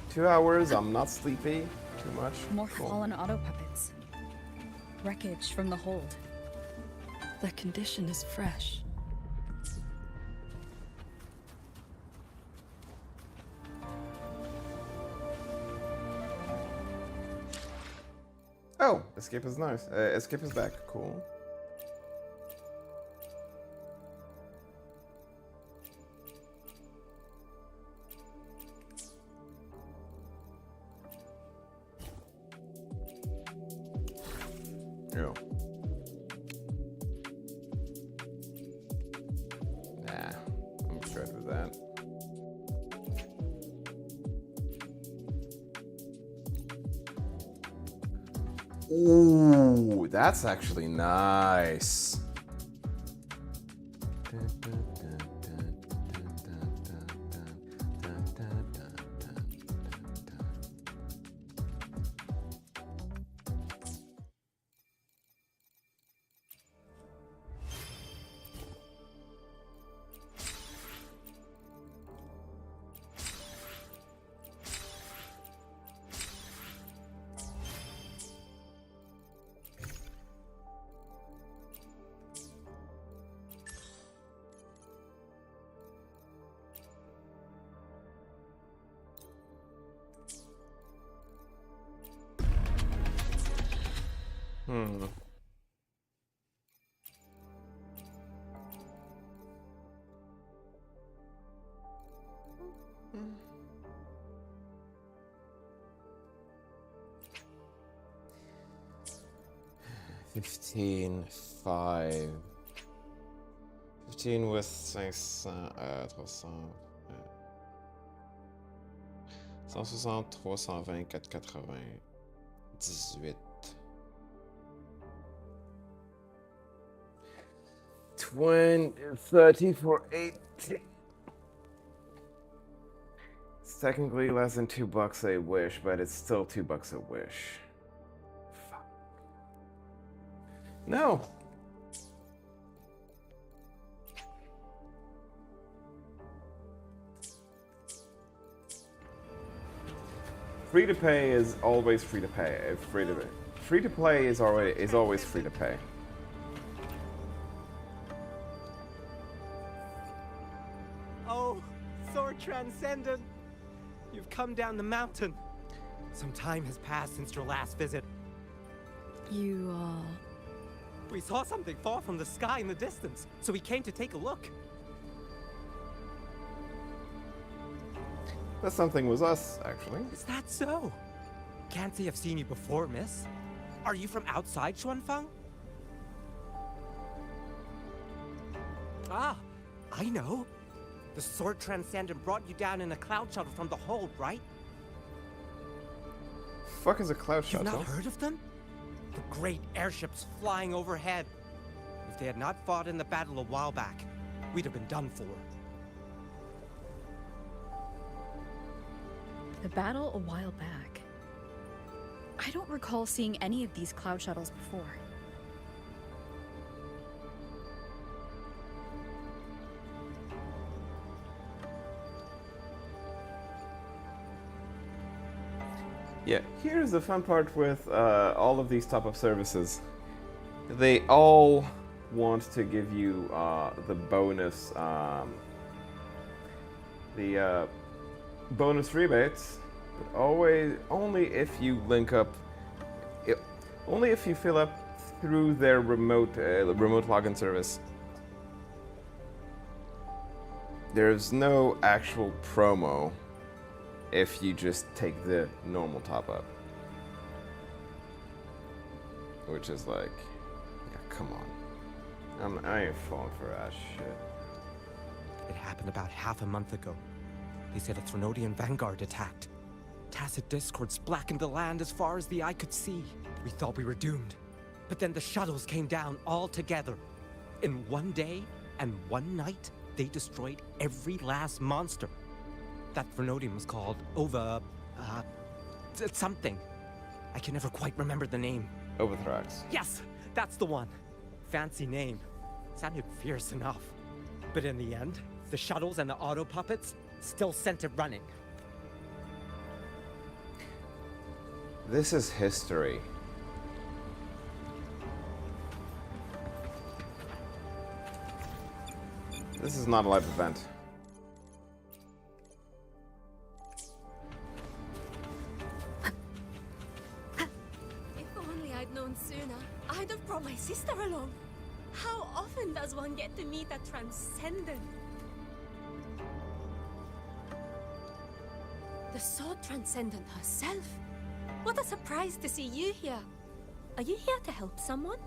Speaker 1: 2 hours. I'm not sleepy too much.
Speaker 8: More fallen auto puppets. Wreckage from the hold.
Speaker 9: Their condition is fresh.
Speaker 1: Oh, escape is nice. Escape is back. Cool. Yeah. Nah, I'm good with that. Ooh, that's actually nice. Hmm. $15, $5. 15 with 500, 300. 160, 320, 480, 18. 30 for 80. It's technically less than $2 a wish, but it's still $2 a wish. Fuck. No. Free to pay is always free to pay. Free to play is always free to pay.
Speaker 15: Oh, Sword Transcendent! You've come down the mountain. Some time has passed since your last visit.
Speaker 9: You are...
Speaker 15: We saw something fall from the sky in the distance, so we came to take a look.
Speaker 1: That something was us, actually.
Speaker 15: Is that so? Can't say I've seen you before, miss. Are you from outside Xuanfang? Ah, I know. The Sword Transcendent brought you down in a cloud shuttle from the hold, right?
Speaker 1: Fuck is a cloud shuttle?
Speaker 15: You've not heard of them? The great airships flying overhead. If they had not fought in the battle a while back, we'd have been done for.
Speaker 8: The battle a while back. I don't recall seeing any of these cloud shuttles before.
Speaker 1: Yeah, here's the fun part with all of these top-up services. They all want to give you the bonus, bonus rebates, but only if you link up, only if you fill up through their remote login service. There's no actual promo if you just take the normal top-up. Which is like, yeah, come on. I ain't falling for that shit.
Speaker 15: It happened about half a month ago. They said a Thrunodian vanguard attacked. Tacit discords blackened the land as far as the eye could see. We thought we were doomed. But then the shuttles came down all together. In one day and one night, they destroyed every last monster. That Thrunodian was called something. I can never quite remember the name.
Speaker 1: Overthrax.
Speaker 15: Yes, that's the one. Fancy name. Sounded fierce enough. But in the end, the shuttles and the auto puppets still sent it running.
Speaker 1: This is history. This is not a live event.
Speaker 17: If only I'd known sooner, I'd have brought my sister along. How often does one get to meet a transcendent? The Sword Transcendent herself. What a surprise to see you here. Are you here to help someone?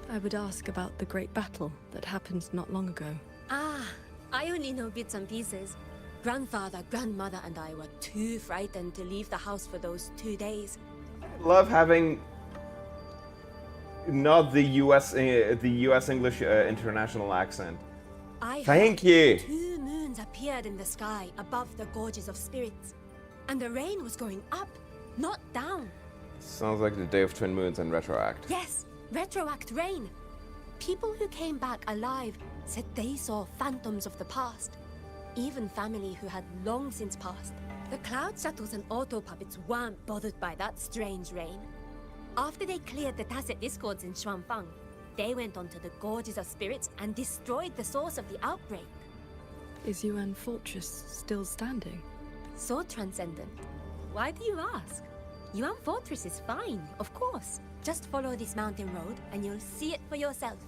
Speaker 9: I would ask about the great battle that happened not long ago.
Speaker 17: Ah, I only know bits and pieces. Grandfather, grandmother, and I were too frightened to leave the house for those 2 days.
Speaker 1: Love having not the US English international accent. Thank you.
Speaker 17: 2 moons appeared in the sky above the gorges of spirits, and the rain was going up, not down.
Speaker 1: Sounds like the Day of Twin Moons and Retroact.
Speaker 17: Yes, retroact rain. People who came back alive said they saw phantoms of the past. Even family who had long since passed. The cloud shuttles and auto puppets weren't bothered by that strange rain. After they cleared the tacit discords in Xuanfang, they went onto the gorges of spirits and destroyed the source of the outbreak.
Speaker 9: Is Yuan Fortress still standing?
Speaker 17: So transcendent. Why do you ask? Yuan Fortress is fine, of course. Just follow this mountain road and you'll see it for yourself.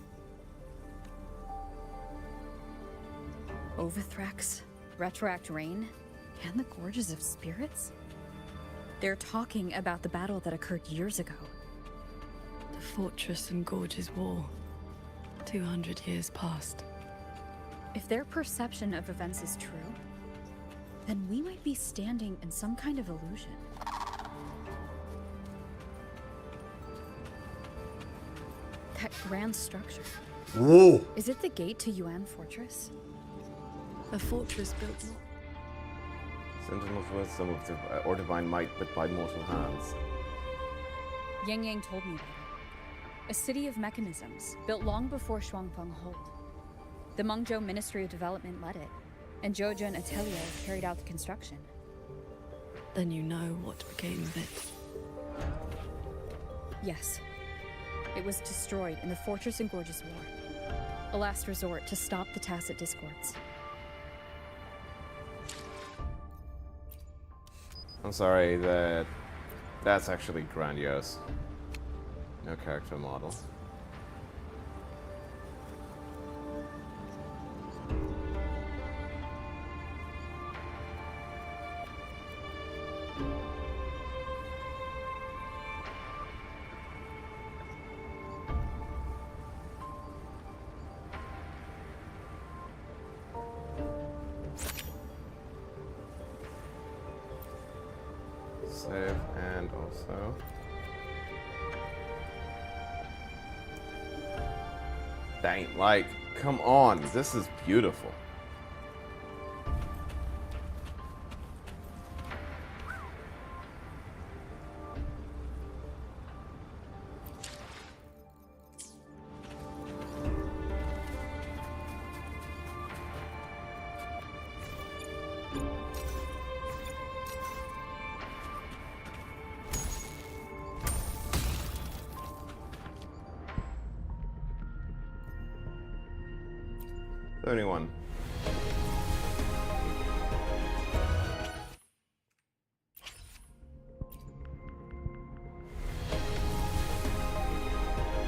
Speaker 8: Overthrax, Retroact Rain, and the Gorges of Spirits? They're talking about the battle that occurred years ago.
Speaker 9: The Fortress and Gorges War. 200 years past.
Speaker 8: If their perception of events is true, then we might be standing in some kind of illusion. That grand structure.
Speaker 1: Whoa!
Speaker 8: Is it the gate to Yuan Fortress?
Speaker 9: A fortress built
Speaker 1: Sentinel's wisdom of or divine might, but by mortal hands.
Speaker 8: Yang Yang told me about it. A city of mechanisms, built long before Shuangfeng Hold. The Mengzhou Ministry of Development led it, and Zhoujun Atelier carried out the construction.
Speaker 9: Then you know what became of it.
Speaker 8: Yes. It was destroyed in the Fortress and Gorges War. A last resort to stop the Tacit Discords.
Speaker 1: I'm sorry, that's actually grandiose. No character model. Save and also dang, like, come on, this is beautiful. Anyone?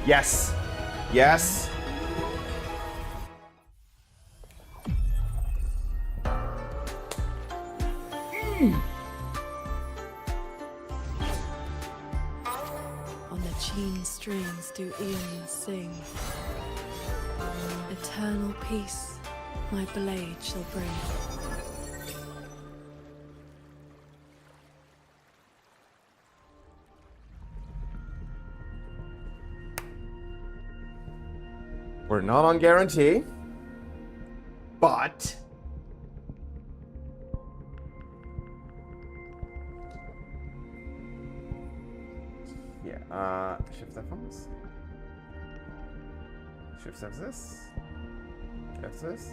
Speaker 1: Yes. Yes.
Speaker 9: On the Qin strings do eons sing. Eternal peace my blade shall bring.
Speaker 1: We're not on guarantee, but yeah, shift F1s. Shift F this. F this.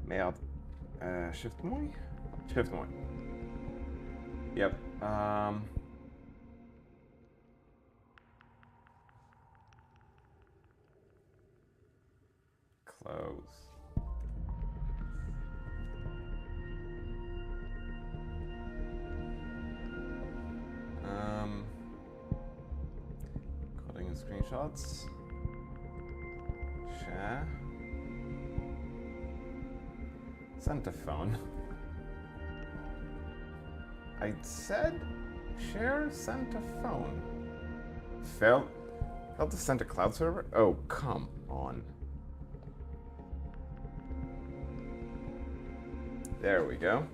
Speaker 1: Merde. Shift moi? Shift moi. Yep. Close. Cutting in screenshots. Share. Center phone. I said share center phone. Failed to send a cloud server? Oh, come on. There we go.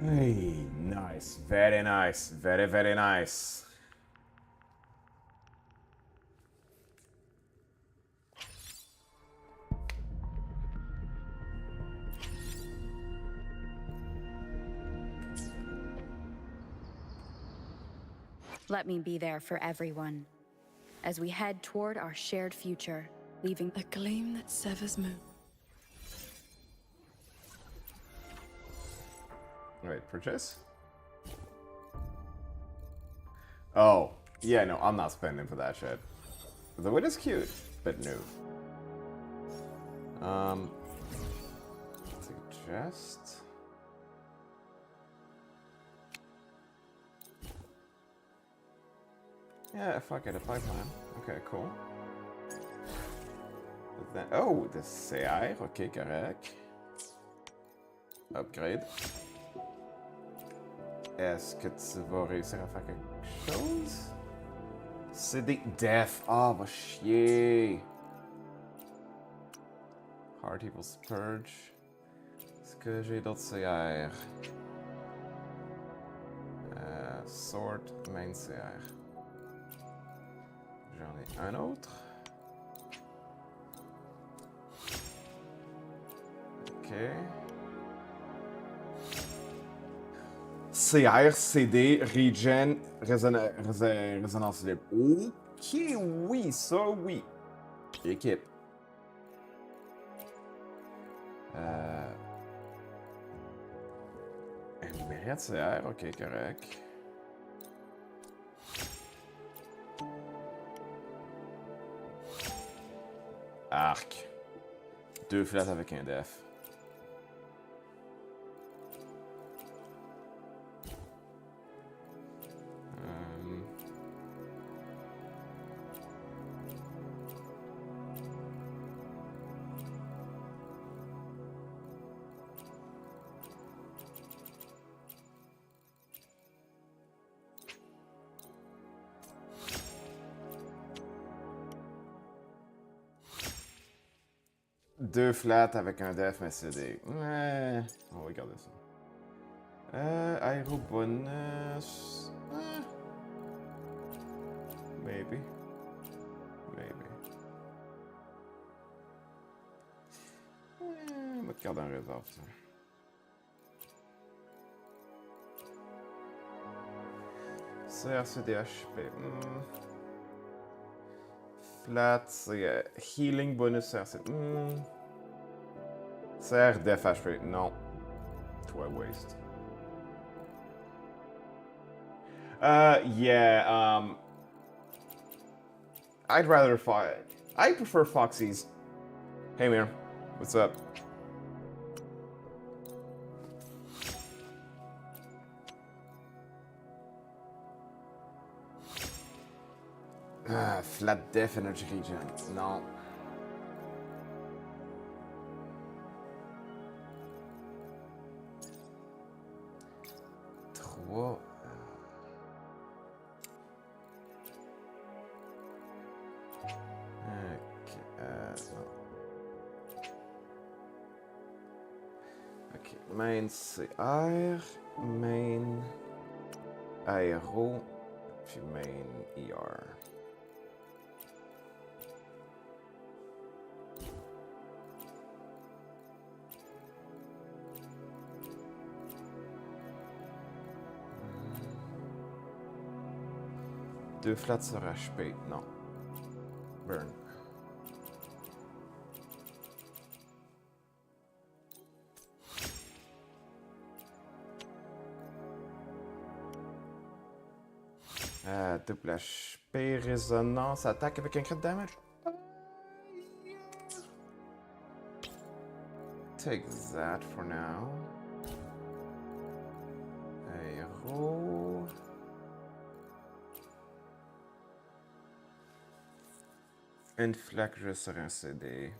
Speaker 1: Hey, nice. Very nice. Very, very nice.
Speaker 8: Let me be there for everyone as we head toward our shared future, leaving
Speaker 9: a gleam that severs moon.
Speaker 1: Wait, purchase? Oh, yeah, no, I'm not spending for that shit. The wood is cute, but no. Suggest. Yeah, fuck it, a pipeline. Okay, cool. Then, oh, the CI, ok, correct. Upgrade. Est-ce que tu vas réussir à faire quelque chose? C'est des def. Ah, va chier. Heart Evil's Purge. Est-ce que j'ai d'autres CR? Sword, main CR. J'en ai un autre. Ok. CR, CD, Regen, résonance libre. Ok, oui, ça oui. Équipe. Numéraire CR, ok, correct. Arc. 2 flats avec un def. Deux flats avec un def, mais c'est des... Ouais, on va regarder ça. Aéro bonus... Maybe. Maybe. On va te garder en réserve, ça. CRCDHP. Flat, c'est healing bonus CRC. CR def HP. Non. Toi waste. Yeah, I'd rather fight. I prefer Foxy's. Hey, Mir. What's up? Flat def energy regen. Non. Trois. Ok. Non. Ok. Main CR. Main Aéro. Puis main ER. Deux flats sur HP, non. Burn. Double HP, résonance, attaque avec un crit damage. Take that for now. Aéro. Une flaque juste sur un CD.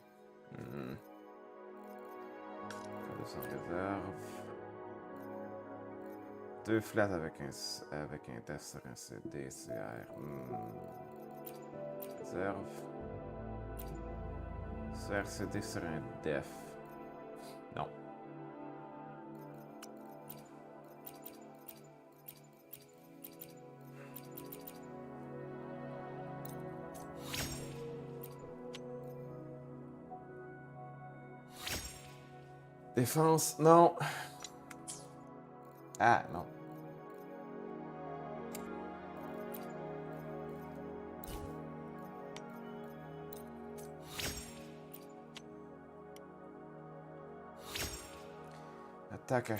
Speaker 1: Sans réserve. Deux flats avec un test sur un CD, CR. Réserve. CRCD sur un def. Non. Défense, non. Ah, non. Attaque à...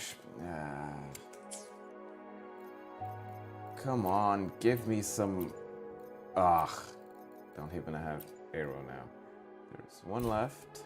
Speaker 1: Come on, give me some... Ugh. Don't even have arrow now. There's one left.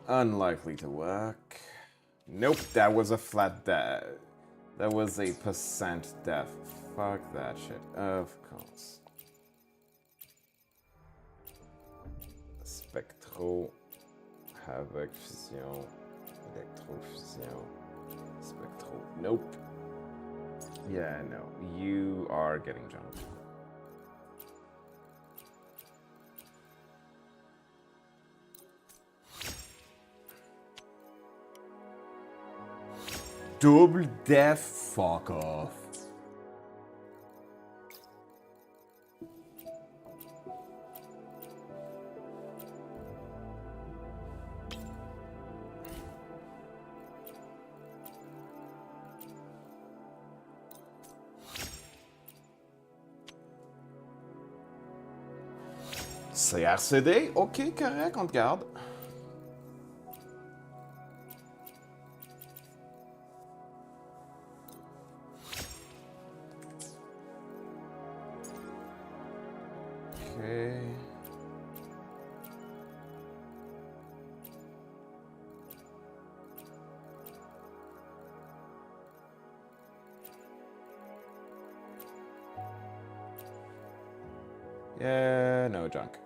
Speaker 1: Unlikely to work. Nope, that was a flat death. That was a percent death. Fuck that shit. Of course. Spectro. Havoc fusion. Electrofusion. Spectro. Nope. Yeah, no. You are getting jumped. Double death, fuck off. CRCD, ok, correct, on te garde. Okay. Yeah, no junk.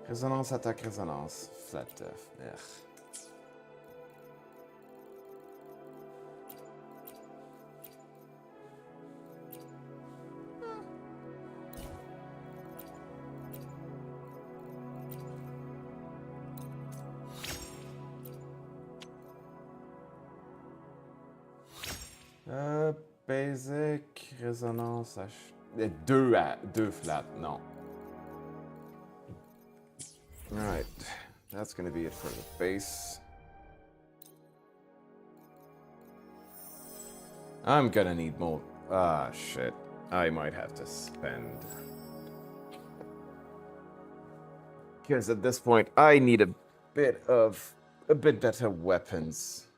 Speaker 1: Résonance, attaque, résonance. Flat death. Ugh. Basic, résonance, deux flat, non. Alright, that's gonna be it for the base. I'm gonna need more. Ah, shit. I might have to spend. Because at this point, I need a bit better weapons.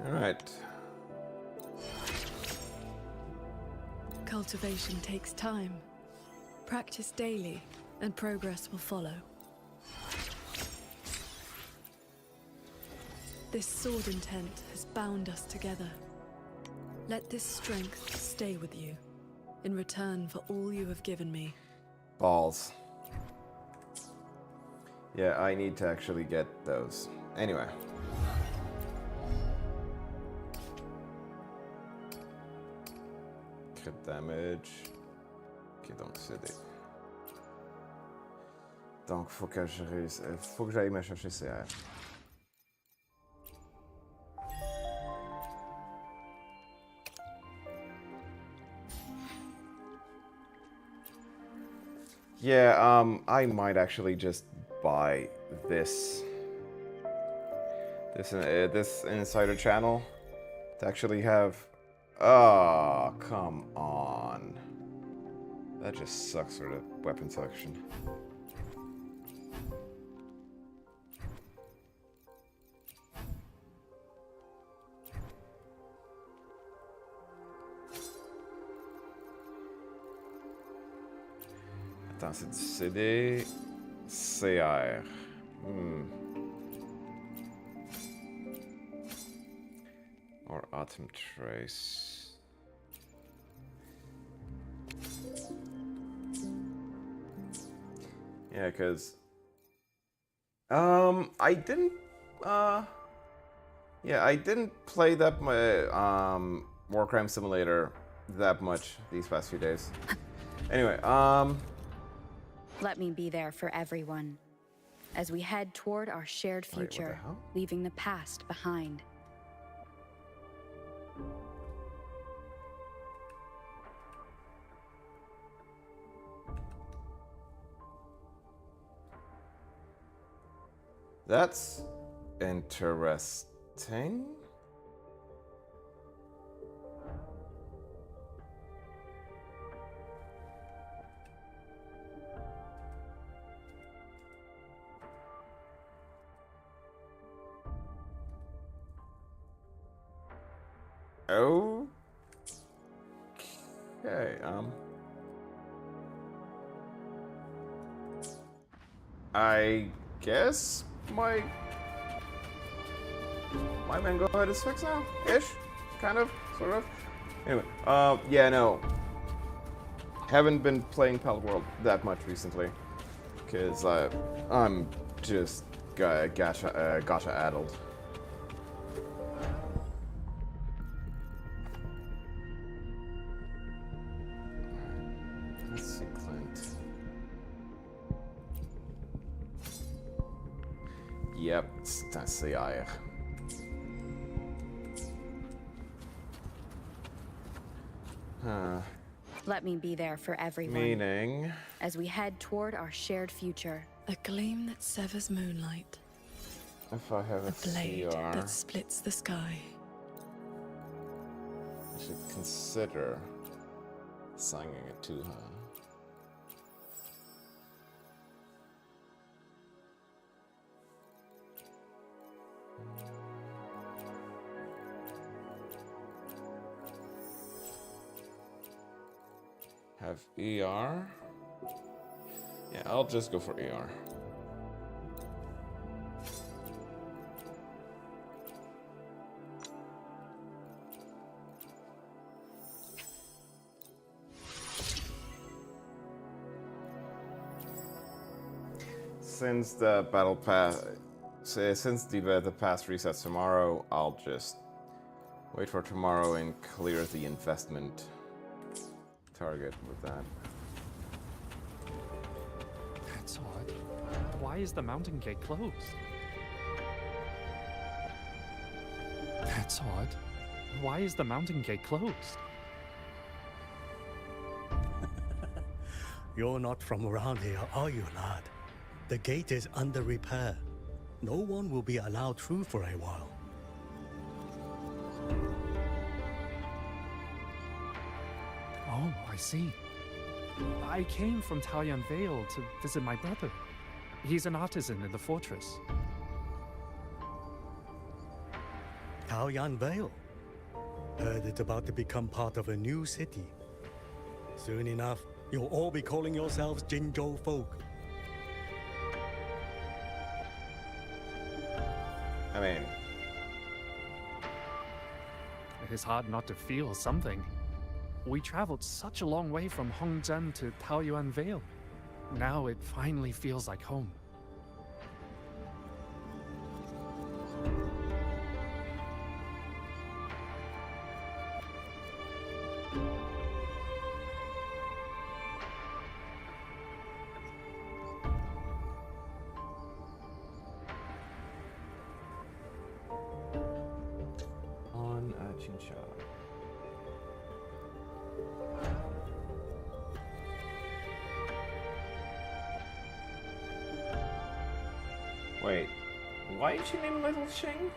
Speaker 1: All right.
Speaker 9: Cultivation takes time. Practice daily, and progress will follow. This sword intent has bound us together. Let this strength stay with you, in return for all you have given me.
Speaker 1: Balls. Yeah, I need to actually get those. Anyway. Crit damage. Ok, donc c'est des... Donc faut que je réussisse... Faut que j'aille me chercher CR. Yeah, I might actually just buy this insider channel to actually have. Oh, come on. That just sucks for the weapon selection. Attends, c'est du CD, CR. Or Atom Trace. Yeah, because I didn't yeah, I didn't play that my War Crime Simulator that much these past few days. Anyway,
Speaker 8: Let me be there for everyone as we head toward our shared future, leaving the past behind.
Speaker 1: that's interesting. Okay, I guess my mango head is fixed now, ish, kind of, sort of. Anyway, yeah, no, haven't been playing Palette World that much recently, cause I'm just gacha addled. Let's see, Clint. Yep, that's the eye.
Speaker 8: Let me be there for everyone.
Speaker 1: Meaning?
Speaker 8: As we head toward our shared future.
Speaker 9: A gleam that severs moonlight.
Speaker 1: If I have a
Speaker 9: blade
Speaker 1: CR,
Speaker 9: that splits the sky.
Speaker 1: I should consider singing it to her. Have ER? Yeah, I'll just go for ER. Since the battle pass, since the pass resets tomorrow, I'll just wait for tomorrow and clear the investment target with that.
Speaker 12: That's odd. Why is the mountain gate closed? That's odd. Why is the mountain gate closed?
Speaker 13: You're not from around here, are you, lad? The gate is under repair. No one will be allowed through for a while.
Speaker 12: Oh, I see. I came from Taoyuan Vale to visit my brother. He's an artisan in the fortress.
Speaker 13: Taoyuan Vale? Heard it's about to become part of a new city. Soon enough, you'll all be calling yourselves Jinzhou folk.
Speaker 1: I mean,
Speaker 12: It is hard not to feel something. We traveled such a long way from Hongzhen to Taoyuan Vale. Now it finally feels like home.
Speaker 1: on Chincha. Wait, why is she named Little Shing?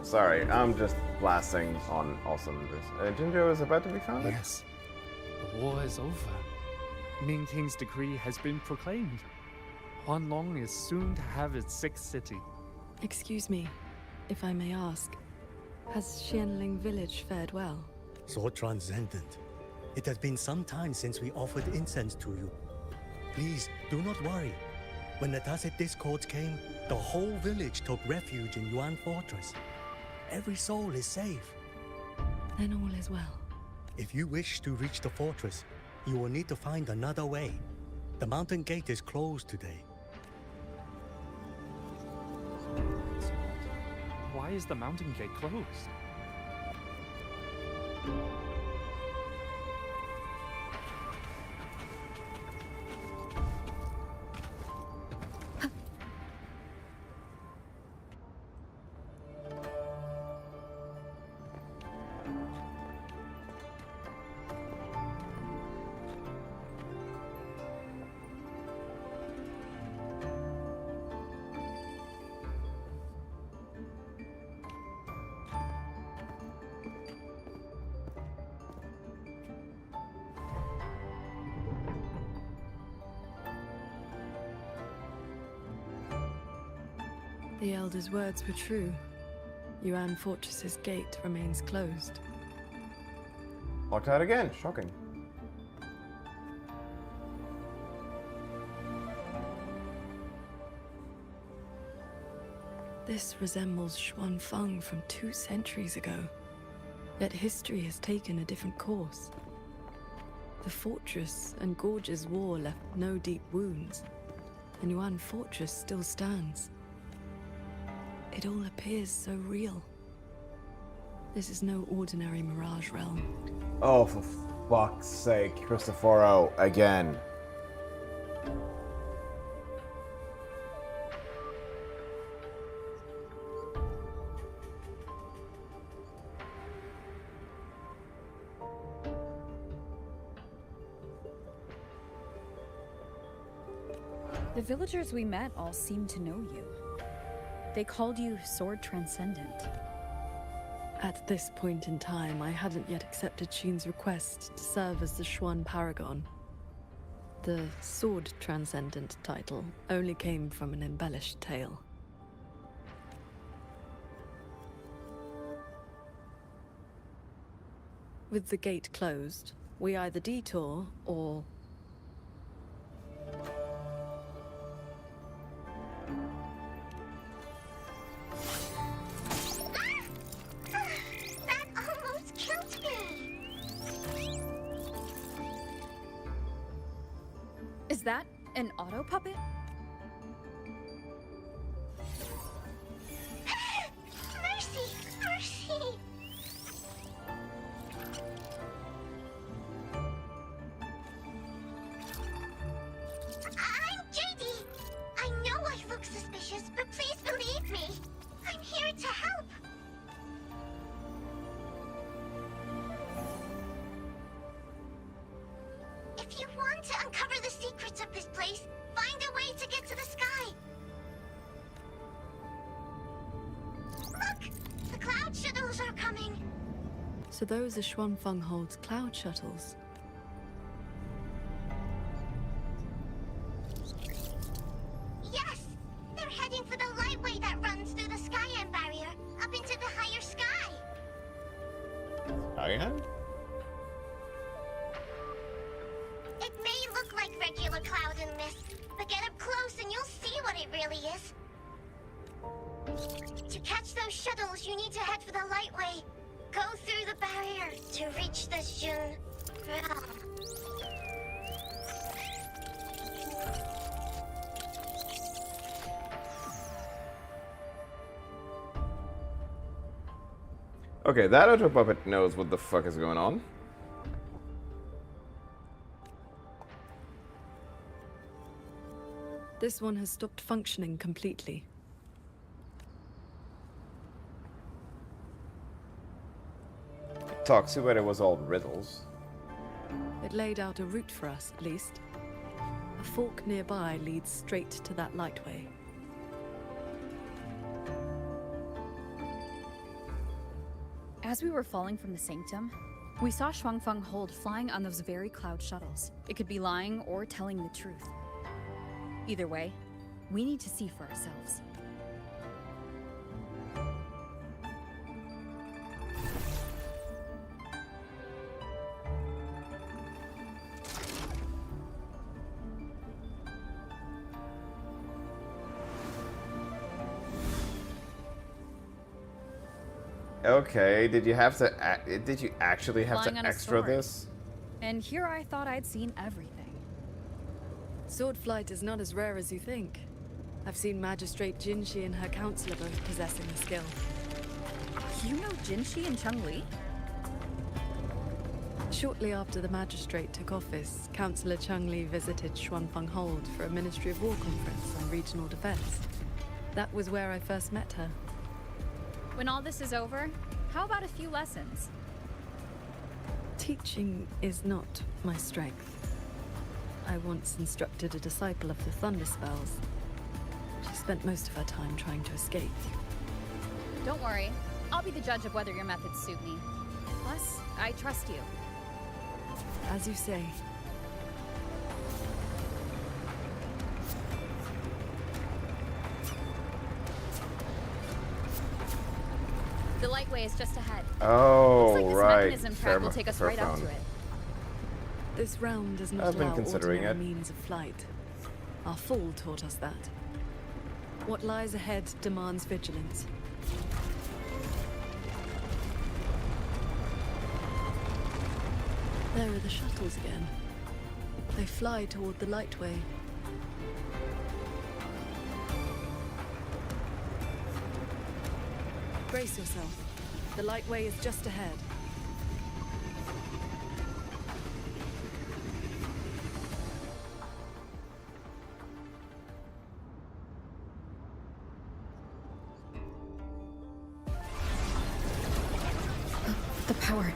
Speaker 1: Sorry, I'm just blasting on all cylinders. Jinzhou is about to be founded?
Speaker 12: Yes. The war is over. Ming King's decree has been proclaimed. Huanglong is soon to have its 6th city.
Speaker 9: Excuse me, if I may ask, has Xianling village fared well?
Speaker 13: So transcendent. It has been some time since we offered incense to you. Please, do not worry. When the Tacit Discords came, the whole village took refuge in Yuan Fortress. Every soul is safe.
Speaker 9: Then all is well.
Speaker 13: If you wish to reach the fortress, you will need to find another way. The mountain gate is closed today.
Speaker 12: Why is the mountain gate closed?
Speaker 9: The Elder's words were true. Yuan Fortress's gate remains closed.
Speaker 1: Locked out again. Shocking.
Speaker 9: This resembles Xuanfeng from 2 centuries ago. Yet history has taken a different course. The fortress and Gorge's war left no deep wounds, and Yuan Fortress still stands. It all appears so real. This is no ordinary Mirage realm.
Speaker 1: Oh, for fuck's sake, Cristoforo, again.
Speaker 8: The villagers we met all seemed to know you. They called you Sword Transcendent.
Speaker 9: At this point in time, I hadn't yet accepted Xin's request to serve as the Xuan Paragon. The Sword Transcendent title only came from an embellished tale. With the gate closed, we either detour or...
Speaker 5: That almost killed me!
Speaker 8: Is that an auto puppet?
Speaker 5: Mercy! Mercy! I'm JD! I know I look suspicious, but please believe me! I'm here to help! If you want to uncover the secrets of this place, find a way to get to the sky! Look! The cloud shuttles are coming!
Speaker 9: So those are Xuanfeng holds cloud shuttles.
Speaker 5: Yes! They're heading for the lightway that runs through the Skyend barrier, up into the higher sky!
Speaker 1: Again?
Speaker 5: It may look like regular cloud and mist, but get up close and you'll see what it really is. To catch those shuttles, you need to head for the lightway. Go through the barrier to reach the Jun realm.
Speaker 1: Okay, that auto puppet knows what the fuck is going on.
Speaker 9: This one has stopped functioning completely.
Speaker 1: Talks, too bad it was all riddles.
Speaker 9: It laid out a route for us, at least. A fork nearby leads straight to that lightway.
Speaker 8: As we were falling from the sanctum, we saw Shuangfeng Hold flying on those very cloud shuttles. It could be lying or telling the truth. Either way, we need to see for ourselves.
Speaker 1: Okay, did you have to? Did you actually have
Speaker 8: Flying
Speaker 1: to
Speaker 8: on a
Speaker 1: extra
Speaker 8: sword.
Speaker 1: this?
Speaker 8: And here I thought I'd seen everything.
Speaker 9: Sword flight is not as rare as you think. I've seen Magistrate Jinshi and her counselor both possessing the skill.
Speaker 8: You know Jinshi and Cheng-Li?
Speaker 9: Shortly after the Magistrate took office, Councillor Cheng-Li visited Shuangfeng Hold for a Ministry of War conference on regional defense. That was where I first met her.
Speaker 8: When all this is over, how about a few lessons?
Speaker 9: Teaching is not my strength. I once instructed a disciple of the Thunder Spells. She spent most of her time trying to escape.
Speaker 8: Don't worry, I'll be the judge of whether your methods suit me. Plus, I trust you.
Speaker 9: As you say.
Speaker 8: The lightway is just ahead.
Speaker 1: Oh,
Speaker 8: Looks like this
Speaker 1: right.
Speaker 8: mechanism track will take us right up to it.
Speaker 9: This realm does not
Speaker 1: I've been
Speaker 9: allow
Speaker 1: considering
Speaker 9: ordinary
Speaker 1: it.
Speaker 9: means of flight. Our fall taught us that. What lies ahead demands vigilance. There are the shuttles again. They fly toward the lightway. Brace yourself. The lightway is just ahead.
Speaker 8: The power.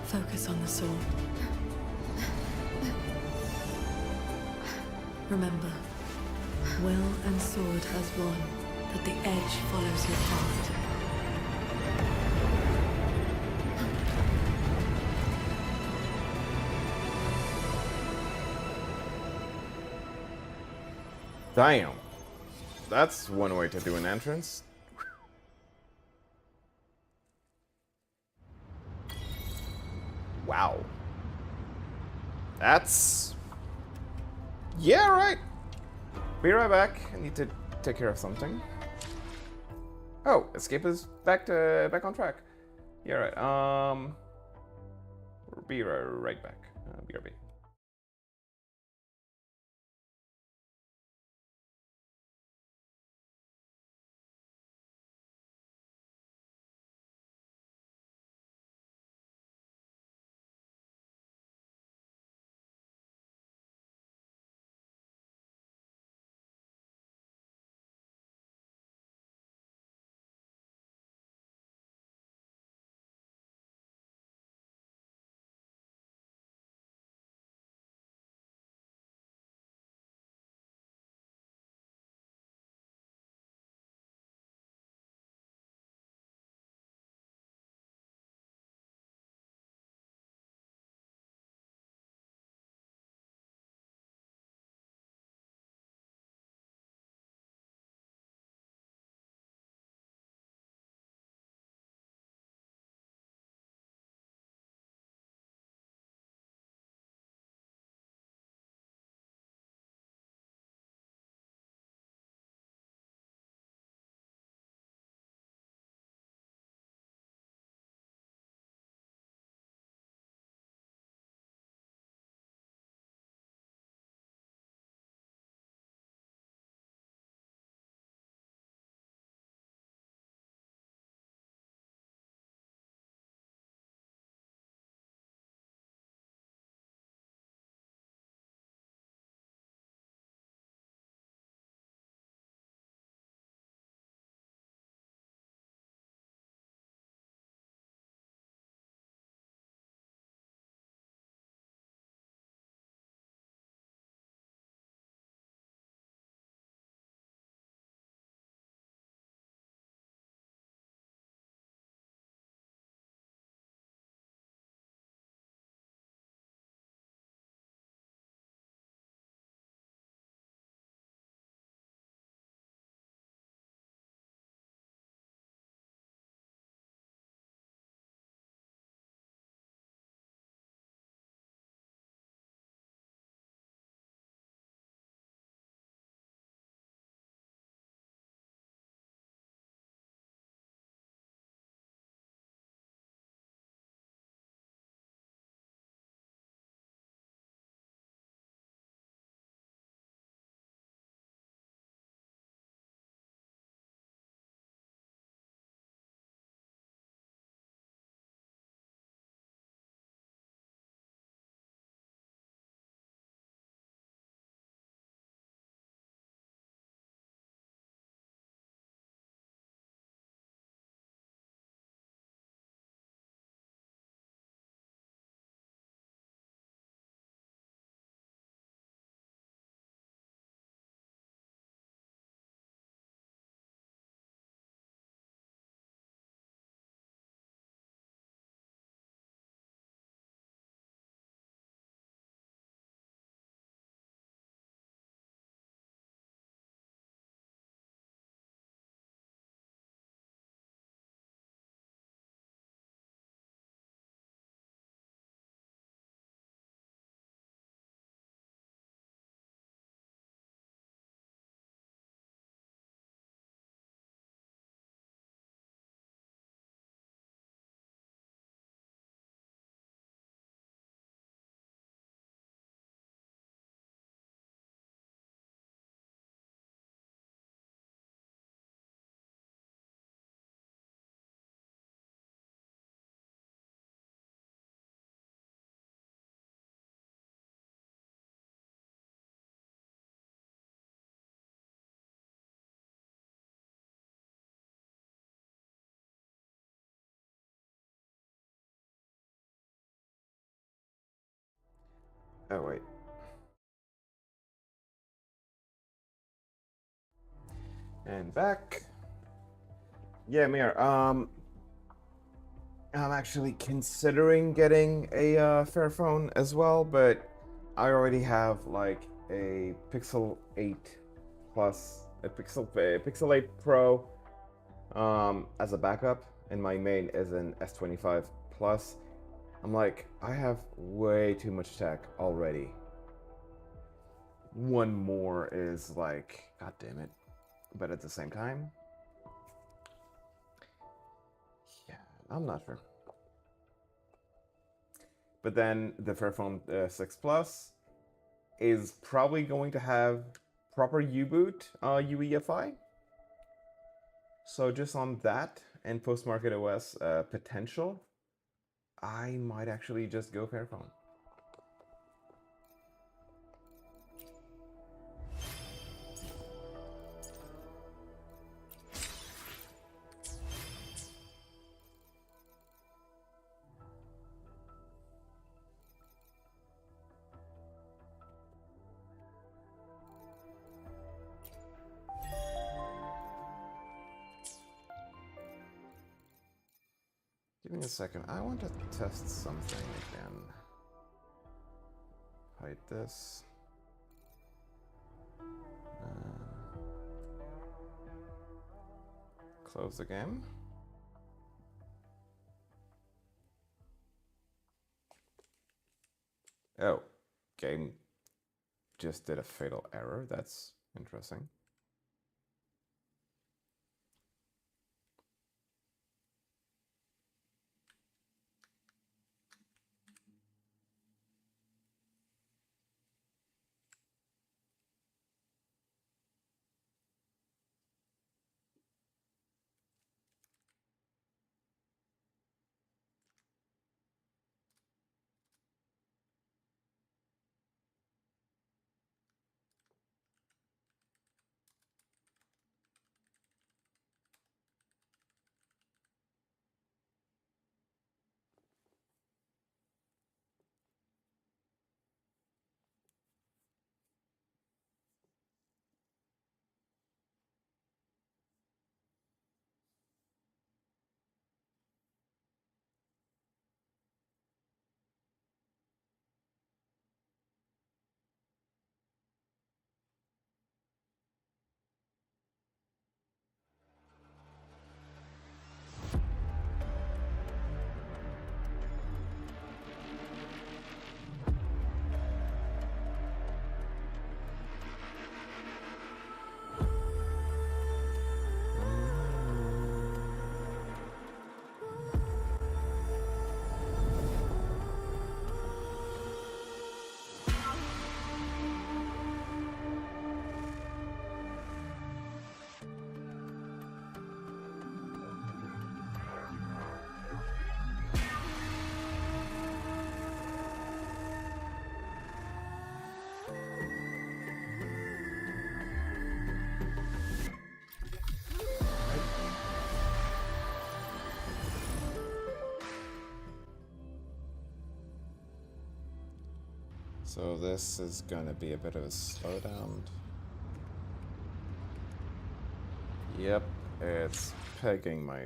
Speaker 9: Focus on the sword. Remember, will and sword as one, that the edge follows your path.
Speaker 1: Damn. That's one way to do an entrance. Wow. That's... Yeah, right. Be right back. I need to take care of something. Oh, escape is back on track. Yeah, right. Be right back. BRB. Oh wait. And back. Yeah, Mir. I'm actually considering getting a Fairphone as well, but I already have like a Pixel 8 Plus, a Pixel 8 Pro as a backup, and my main is an S25 Plus. I'm like, I have way too much tech already. One more is like, god damn it. But at the same time, yeah, I'm not sure. But then the Fairphone 6 Plus is probably going to have proper U-boot UEFI. So just on that and post-market OS potential, I might actually just go Fairphone. Give me a second. I want to test something again. Hide this. Close the game. Oh, game just did a fatal error. That's interesting. So this is gonna be a bit of a slowdown. Yep, it's pegging my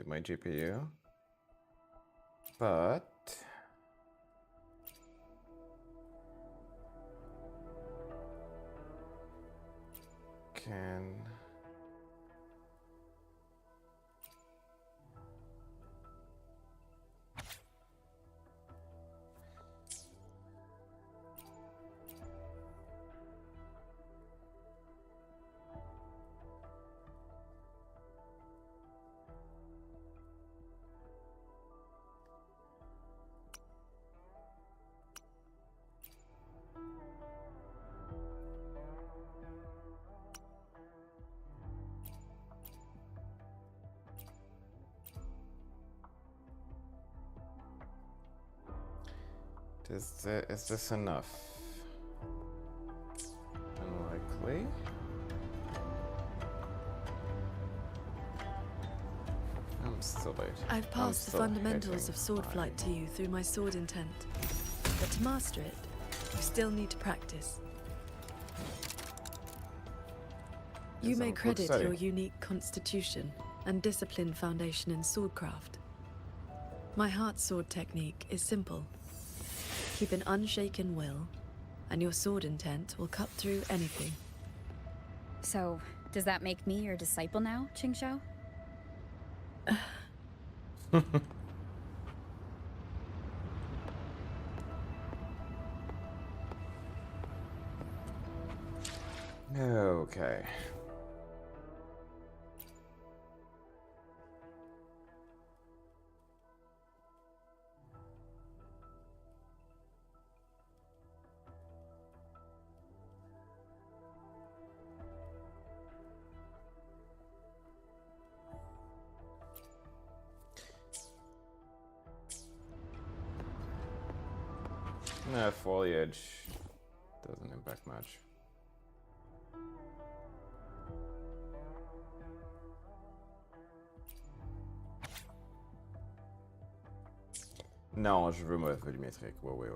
Speaker 1: my GPU, but can is this enough? Unlikely.
Speaker 9: I've passed the fundamentals of sword flight to you through my sword intent. But to master it, you still need to practice. You may credit your unique constitution and disciplined foundation in swordcraft. My heart sword technique is simple. Keep an unshaken will, and your sword intent will cut through anything.
Speaker 8: So, does that make me your disciple now, Qingxiao?
Speaker 1: Okay. Nah, foliage doesn't impact much. Non, je veux me volumétrique. Ouais.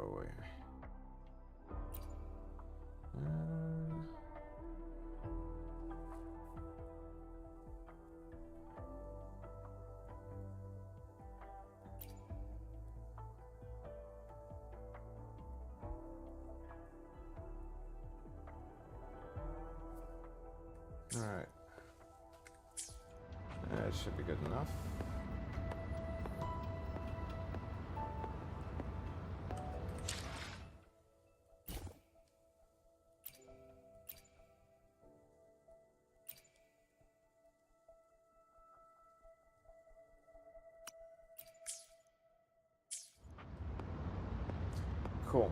Speaker 1: Alright. That should be good enough. Cool.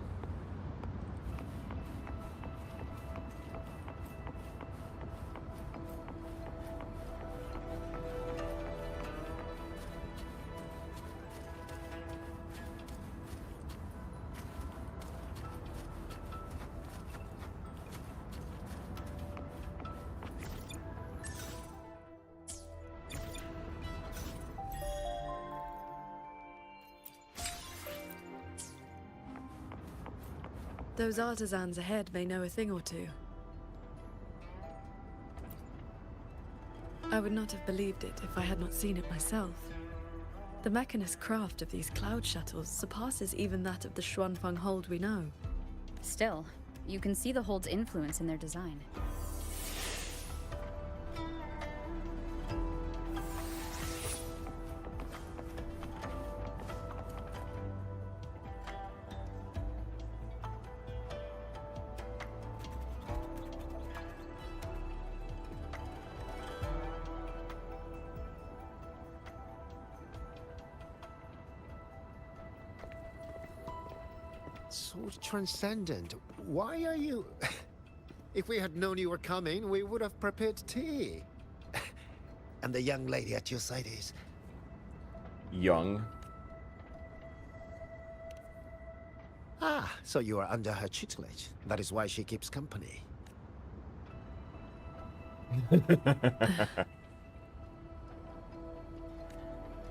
Speaker 9: Those artisans ahead may know a thing or two. I would not have believed it if I had not seen it myself. The mechanist craft of these cloud shuttles surpasses even that of the Xuanfeng hold we know.
Speaker 8: Still, you can see the hold's influence in their design.
Speaker 6: So transcendent. Why are you... If we had known you were coming, we would have prepared tea. And the young lady at your side is...
Speaker 1: Young.
Speaker 6: Ah, so you are under her tutelage. That is why she keeps company.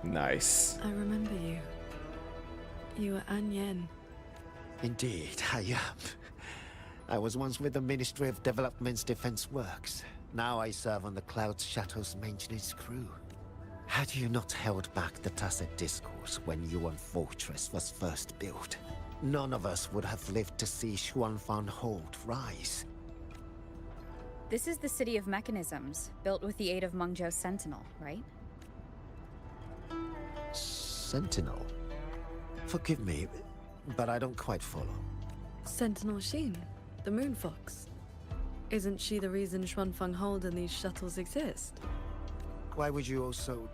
Speaker 1: Nice.
Speaker 9: I remember you. You were An Yen.
Speaker 6: Indeed, I am. I was once with the Ministry of Development's Defense Works. Now I serve on the Cloud Shuttle's maintenance crew. Had you not held back the Tacit Discourse when Yuan Fortress was first built, none of us would have lived to see Xuanfang Hold rise.
Speaker 8: This is the City of Mechanisms, built with the aid of Mengzhou's Sentinel, right?
Speaker 6: Sentinel? Forgive me, but I don't quite follow.
Speaker 9: Sentinel Sheen, the Moon Fox. Isn't she the reason Xuanfeng Hold and these shuttles exist?
Speaker 6: Why would you also...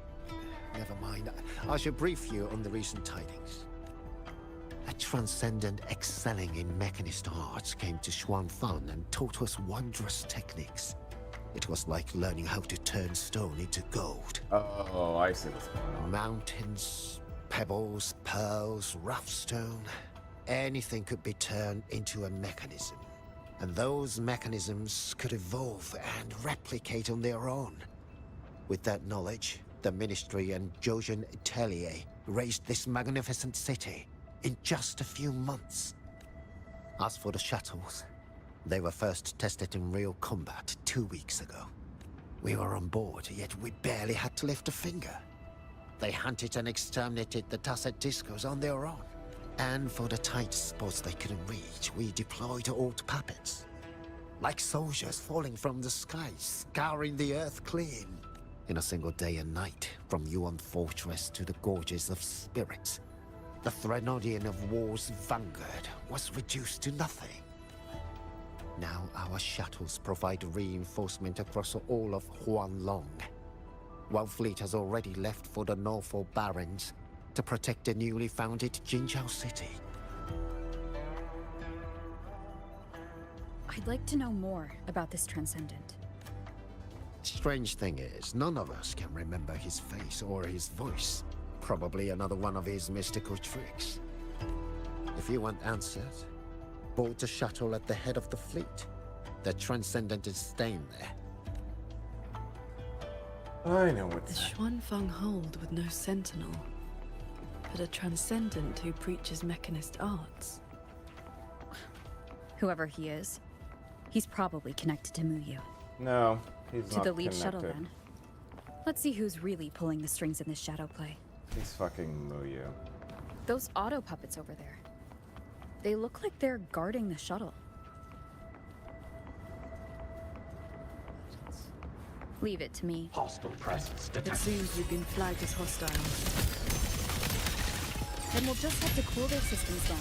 Speaker 6: Never mind. I should brief you on the recent tidings. A transcendent excelling in mechanist arts came to Xuanfang and taught us wondrous techniques. It was like learning how to turn stone into gold.
Speaker 1: Oh, I see what's going on.
Speaker 6: Mountains, pebbles, pearls, rough stone. Anything could be turned into a mechanism. And those mechanisms could evolve and replicate on their own. With that knowledge, the Ministry and Zhouzhen Atelier raised this magnificent city. in just a few months. As for the shuttles, they were first tested in real combat 2 weeks ago. We were on board, yet we barely had to lift a finger. They hunted and exterminated the Tacet Discos on their own. And for the tight spots they couldn't reach, we deployed old puppets. Like soldiers falling from the sky, scouring the earth clean. In a single day and night, from Yuan Fortress to the Gorges of Spirits, the Threnodian of War's vanguard was reduced to nothing. Now our shuttles provide reinforcement across all of Huanglong. One fleet has already left for the Norfolk Barrens to protect the newly founded Jinzhou city.
Speaker 8: I'd like to know more about this Transcendent.
Speaker 6: Strange thing is, none of us can remember his face or his voice. Probably another one of his mystical tricks. If you want answers, board the shuttle at the head of the fleet. The Transcendent is staying there.
Speaker 1: I know what
Speaker 9: The Xuanfeng hold with no sentinel, but a Transcendent who preaches mechanist arts.
Speaker 8: Whoever he is, he's probably connected to Muyu.
Speaker 1: No, he's
Speaker 8: To
Speaker 1: not
Speaker 8: the lead
Speaker 1: connected.
Speaker 8: shuttle, then. Let's see who's really pulling the strings in this shadow play.
Speaker 1: He's fucking Muyu.
Speaker 8: Those auto puppets over there. They look like they're guarding the shuttle. Leave it to me.
Speaker 11: Hostile presence
Speaker 9: It seems you've been flagged as hostile.
Speaker 8: Then we'll just have to cool their systems down.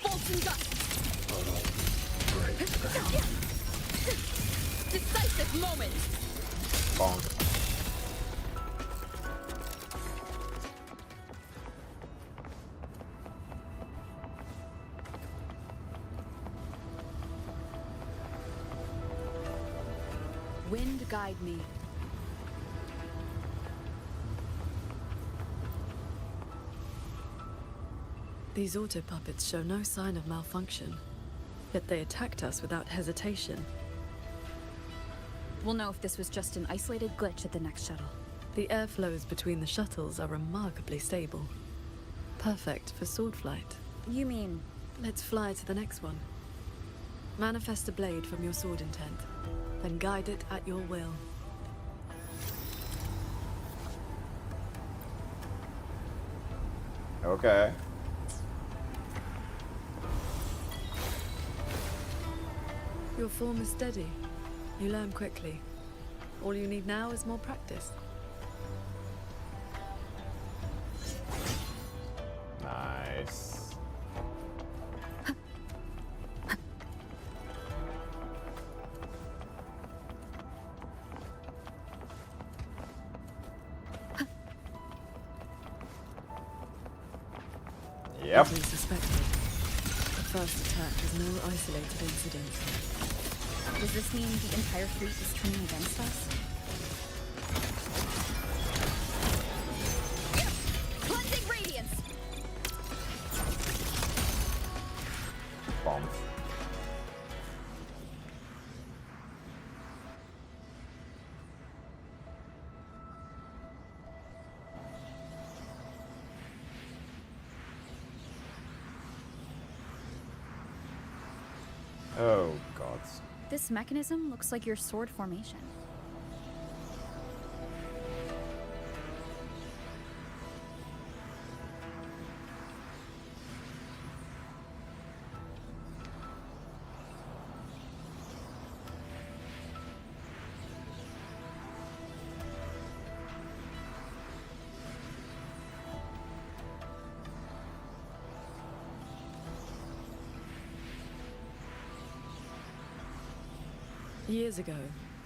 Speaker 8: Bolts and guts! Decisive moment!
Speaker 1: Bonk.
Speaker 8: Wind guide me.
Speaker 9: These auto puppets show no sign of malfunction, yet they attacked us without hesitation.
Speaker 8: We'll know if this was just an isolated glitch at the next shuttle.
Speaker 9: The airflows between the shuttles are remarkably stable. Perfect for sword flight.
Speaker 8: You mean...
Speaker 9: Let's fly to the next one. Manifest a blade from your sword intent, then guide it at your will.
Speaker 1: Okay.
Speaker 9: Your form is steady. You learn quickly. All you need now is more practice.
Speaker 1: Nice. Yep.
Speaker 9: As we suspected, the first attack was no isolated incident.
Speaker 8: Does this mean the entire fleet is turning against us? Cleansing radiance!
Speaker 1: Bombs. Oh, gods.
Speaker 8: This mechanism looks like your sword formation.
Speaker 9: Years ago,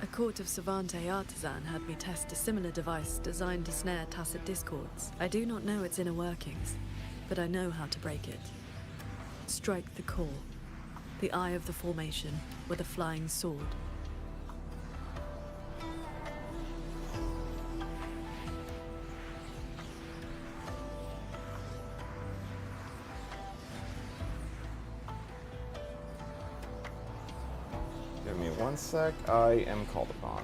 Speaker 9: a court of Savante artisan had me test a similar device designed to snare tacit discords. I do not know its inner workings, but I know how to break it. Strike the core, the eye of the formation, with a flying sword.
Speaker 1: Give me 1 sec. I am called upon.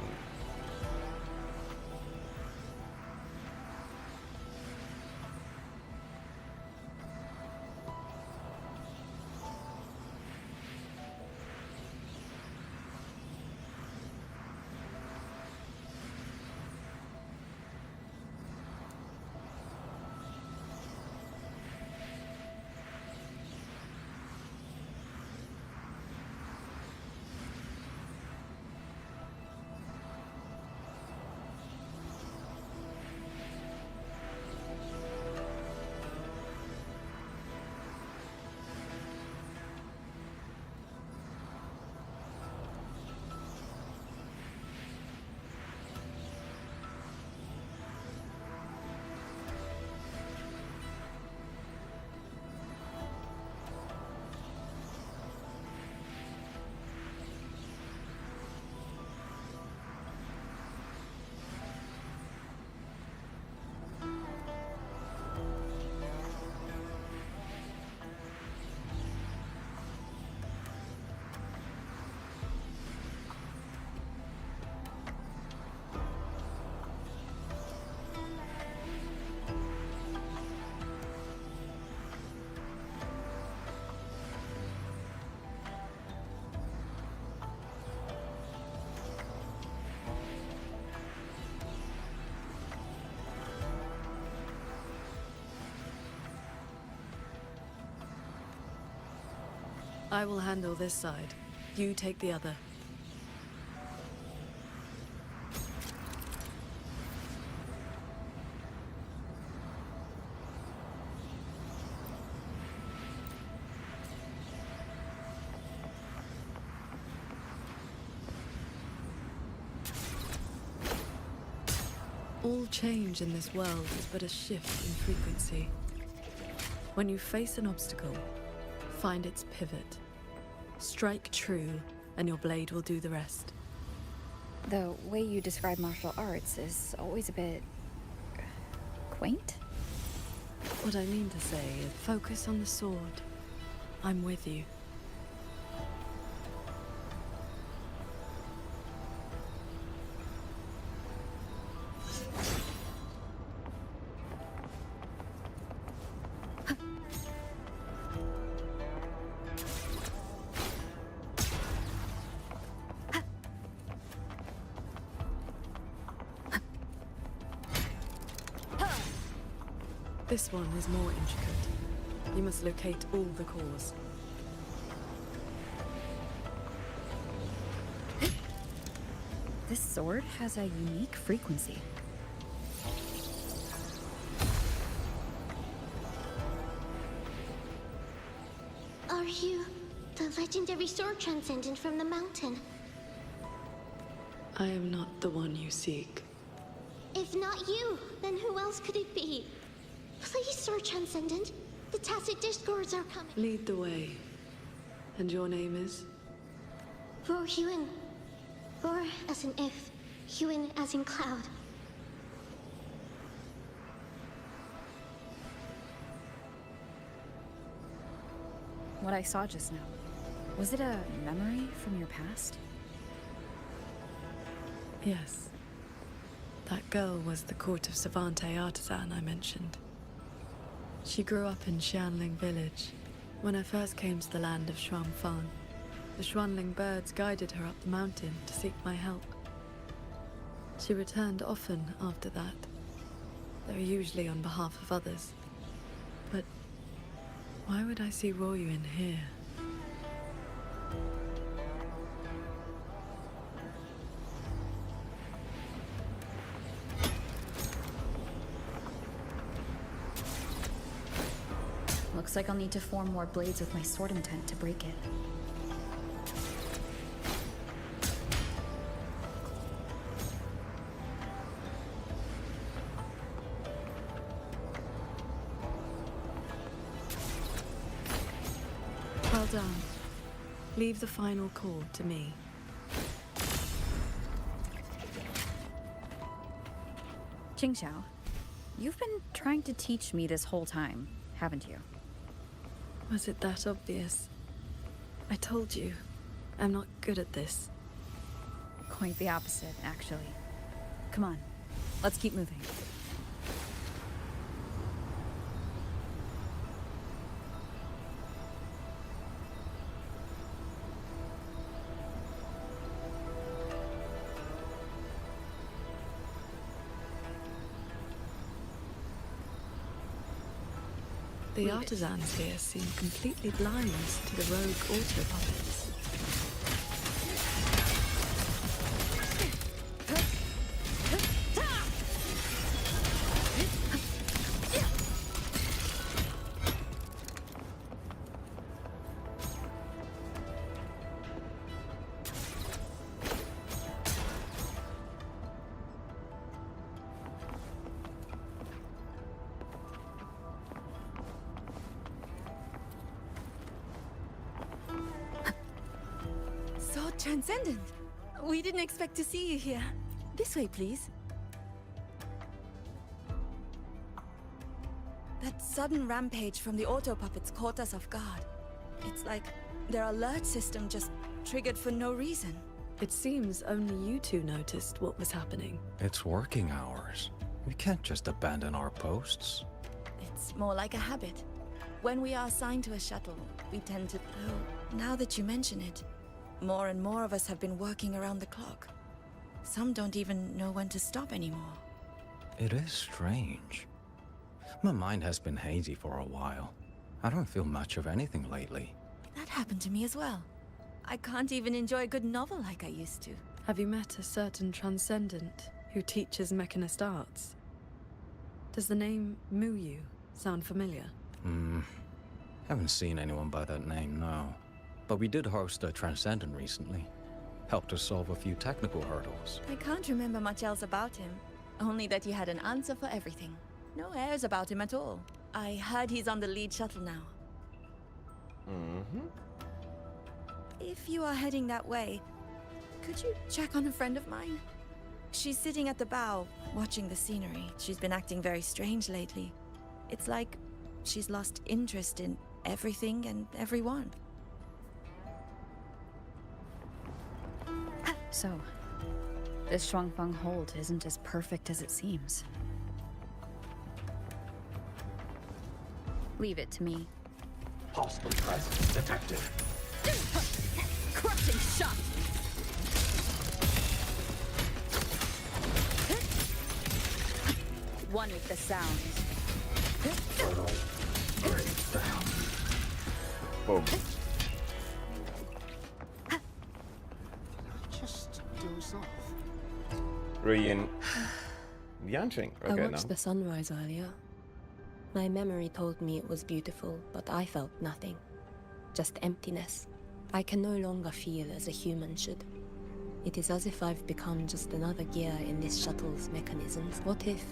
Speaker 9: I will handle this side. You take the other. All change in this world is but a shift in frequency. When you face an obstacle, find its pivot. Strike true, and your blade will do the rest.
Speaker 8: The way you describe martial arts is always a bit quaint.
Speaker 9: What I mean to say is focus on the sword. I'm with you. This one is more intricate. You must locate all the cores.
Speaker 8: This sword has a unique frequency.
Speaker 5: Are you the legendary sword transcendent from the mountain?
Speaker 9: I am not the one you seek.
Speaker 5: If not you, then who else could it be? Please, Sword Transcendent. The Tacit Discords are coming.
Speaker 9: Lead the way. And your name is?
Speaker 5: Roar Huin. Roar as in if, Huin as in cloud.
Speaker 8: What I saw just now, was it a memory from your past?
Speaker 9: Yes. That girl was the court of Savante artisan I mentioned. She grew up in Xianling village. When I first came to the land of Shuangfang, the Xuanling birds guided her up the mountain to seek my help. She returned often after that, though usually on behalf of others. But why would I see Royuin here?
Speaker 8: Looks like I'll need to form more blades with my sword intent to break it.
Speaker 9: Well done. Leave the final core to me.
Speaker 8: Qingxiao, you've been trying to teach me this whole time, haven't you?
Speaker 9: Was it that obvious? I told you, I'm not good at this.
Speaker 8: Quite the opposite, actually. Come on, let's keep moving.
Speaker 9: The artisans here seem completely blind to the rogue auto puppets.
Speaker 7: So transcendent. We didn't expect to see you here. This way, please. That sudden rampage from the auto puppets caught us off guard. It's like their alert system just triggered for no reason.
Speaker 9: It seems only you two noticed what was happening.
Speaker 10: It's working hours. We can't just abandon our posts.
Speaker 7: It's more like a habit. When we are assigned to a shuttle, we tend to... Oh, now that you mention it, more and more of us have been working around the clock. Some don't even know when to stop anymore.
Speaker 10: It is strange. My mind has been hazy for a while. I don't feel much of anything lately.
Speaker 7: That happened to me as well. I can't even enjoy a good novel like I used to.
Speaker 9: Have you met a certain transcendent who teaches mechanist arts? Does the name Muyu sound familiar?
Speaker 10: Haven't seen anyone by that name, no. But we did host a Transcendent recently. Helped us solve a few technical hurdles.
Speaker 7: I can't remember much else about him. Only that he had an answer for everything. No airs about him at all. I heard he's on the lead shuttle now. If you are heading that way, could you check on a friend of mine? She's sitting at the bow, watching the scenery. She's been acting very strange lately. It's like she's lost interest in everything and everyone.
Speaker 8: So, this Shuangfeng hold isn't as perfect as it seems. Leave it to me.
Speaker 11: Hostile presence detected.
Speaker 8: Crushing shot! One with the sound.
Speaker 1: Boom.
Speaker 14: Just doze off.
Speaker 1: Radeon. Yanching.
Speaker 17: I
Speaker 1: Okay,
Speaker 17: watched
Speaker 1: now.
Speaker 17: the sunrise earlier. My memory told me it was beautiful, but I felt nothing. Just emptiness. I can no longer feel as a human should. It is as if I've become just another gear in this shuttle's mechanisms. What if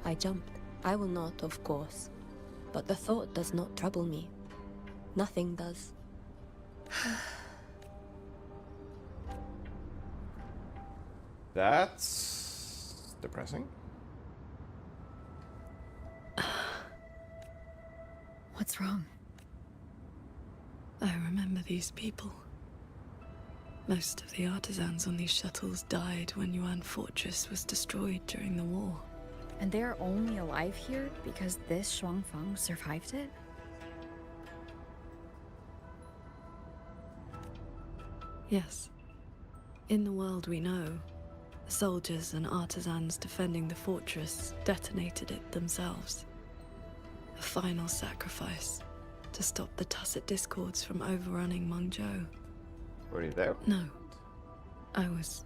Speaker 17: I jumped? I will not, of course. But the thought does not trouble me. Nothing does.
Speaker 1: That's depressing.
Speaker 8: What's wrong?
Speaker 9: I remember these people. Most of the artisans on these shuttles died when Yuan Fortress was destroyed during the war.
Speaker 8: And they're only alive here because this Shuangfeng survived it?
Speaker 9: Yes. In the world we know, the soldiers and artisans defending the fortress detonated it themselves. A final sacrifice to stop the Tacit Discords from overrunning Mengzhou.
Speaker 1: Were you there?
Speaker 9: No. I was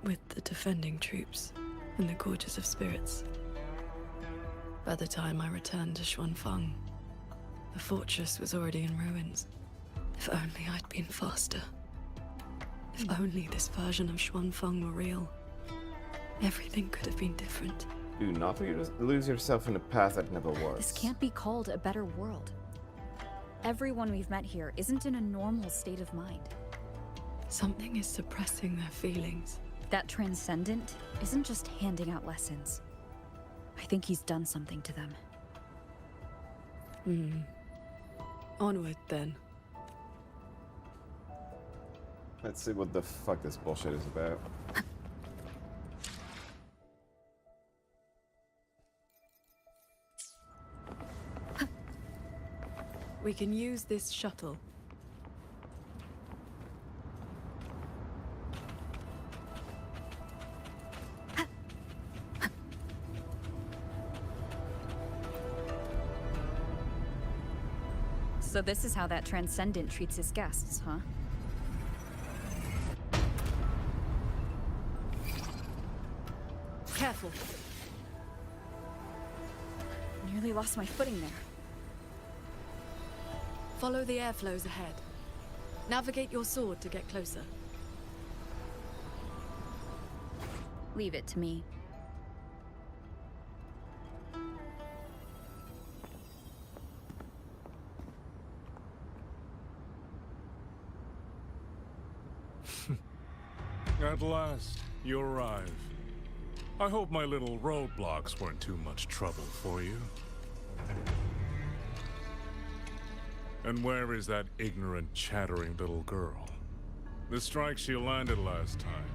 Speaker 9: with the defending troops in the Gorges of Spirits. By the time I returned to Xuanfeng, the fortress was already in ruins. If only I'd been faster. If only this version of Xuanfeng were real. Everything could have been different.
Speaker 1: Do not lose yourself in a path that never was.
Speaker 8: This can't be called a better world. Everyone we've met here isn't in a normal state of mind.
Speaker 9: Something is suppressing their feelings.
Speaker 8: That Transcendent isn't just handing out lessons. I think he's done something to them.
Speaker 9: Onward, then.
Speaker 1: Let's see what the fuck this bullshit is about.
Speaker 9: We can use this shuttle.
Speaker 8: So this is how that Transcendent treats his guests, huh?
Speaker 9: Careful.
Speaker 8: Nearly lost my footing there.
Speaker 9: Follow the airflows ahead. Navigate your sword to get closer.
Speaker 8: Leave it to me.
Speaker 19: At last, you arrive. I hope my little roadblocks weren't too much trouble for you. And where is that ignorant, chattering little girl? The strike she landed last time,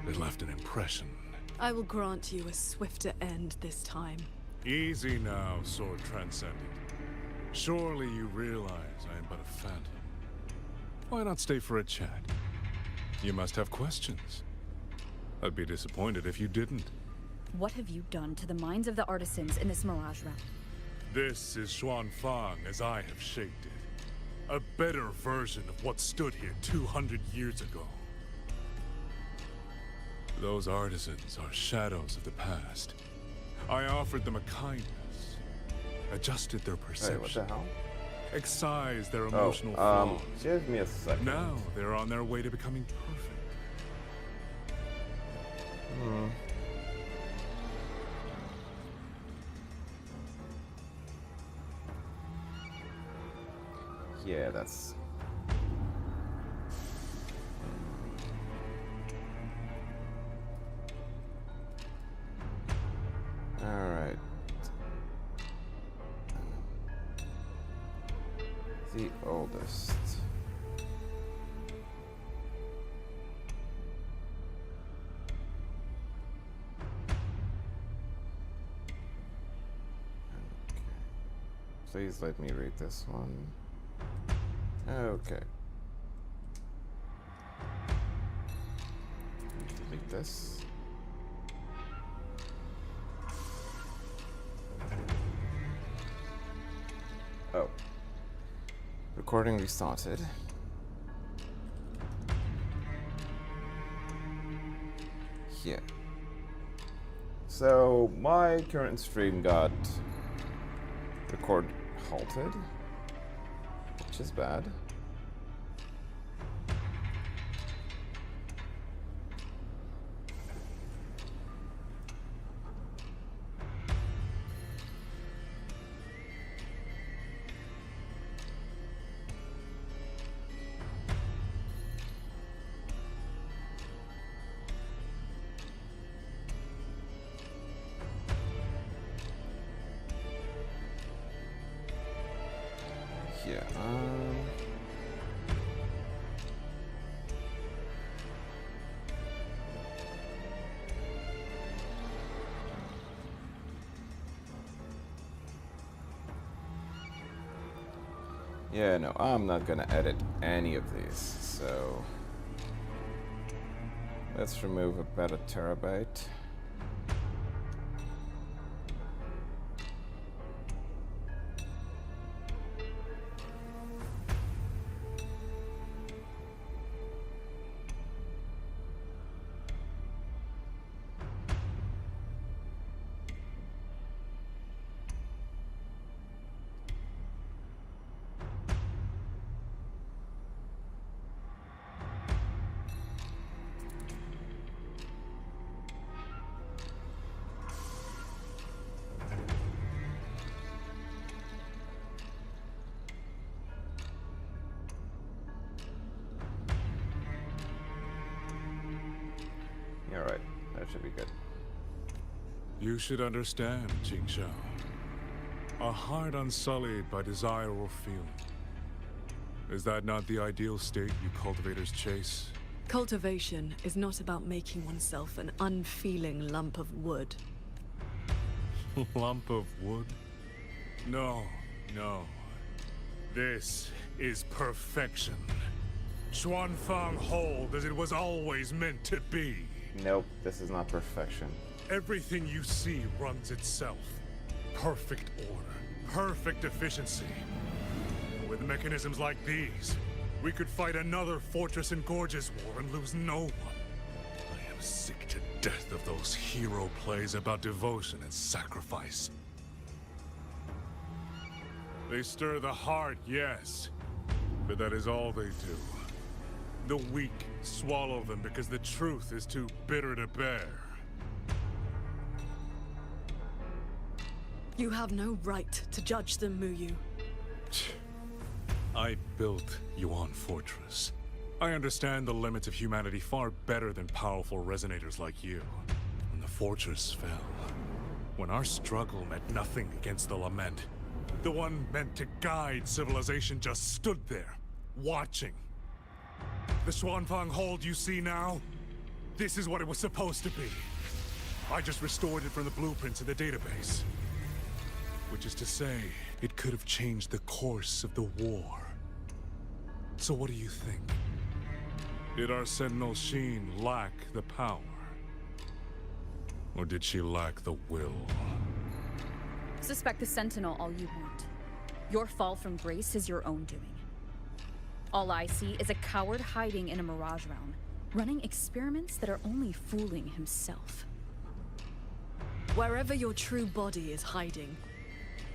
Speaker 19: it left an impression.
Speaker 9: I will grant you a swifter end this time.
Speaker 19: Easy now, Sword Transcendent. Surely you realize I am but a phantom. Why not stay for a chat? You must have questions. I'd be disappointed if you didn't.
Speaker 8: What have you done to the minds of the artisans in this Mirage realm?
Speaker 19: This is Xuanfang as I have shaped it. A better version of what stood here 200 years ago. Those artisans are shadows of the past. I offered them a kindness, adjusted their perception.
Speaker 1: Hey, what the hell?
Speaker 19: Excised their emotional flaws.
Speaker 1: Give me a second.
Speaker 19: Now they're on their way to becoming perfect.
Speaker 1: Yeah, that's... Alright. The oldest. Please let me read this one. Okay. Delete this. Oh. Recording restarted. Yeah. So my current stream got record halted, which is bad. Yeah, yeah, no, I'm not gonna edit any of these, so let's remove about 1 terabyte. Alright, that should be good.
Speaker 19: You should understand, Jingxiao. A heart unsullied by desire or feeling. Is that not the ideal state you cultivators chase?
Speaker 9: Cultivation is not about making oneself an unfeeling lump of wood.
Speaker 19: Lump of wood? No, no. This is perfection. Xuanfang hold as it was always meant to be.
Speaker 1: Nope, this is not perfection.
Speaker 19: Everything you see runs itself. Perfect order, perfect efficiency. With mechanisms like these, we could fight another Fortress and Gorges war and lose no one. I am sick to death of those hero plays about devotion and sacrifice. They stir the heart, yes, but that is all they do. The weak swallow them because the truth is too bitter to bear.
Speaker 9: You have no right to judge them, Muyu.
Speaker 19: I built Yuan Fortress. I understand the limits of humanity far better than powerful resonators like you. When the fortress fell, when our struggle meant nothing against the lament, the one meant to guide civilization just stood there, watching. The Xuanfang hold you see now, this is what it was supposed to be. I just restored it from the blueprints in the database. Which is to say, it could have changed the course of the war. So what do you think? Did our Sentinel Sheen lack the power? Or did she lack the will?
Speaker 8: Suspect the Sentinel all you want. Your fall from grace is your own doing. All I see is a coward hiding in a mirage realm, running experiments that are only fooling himself.
Speaker 9: Wherever your true body is hiding,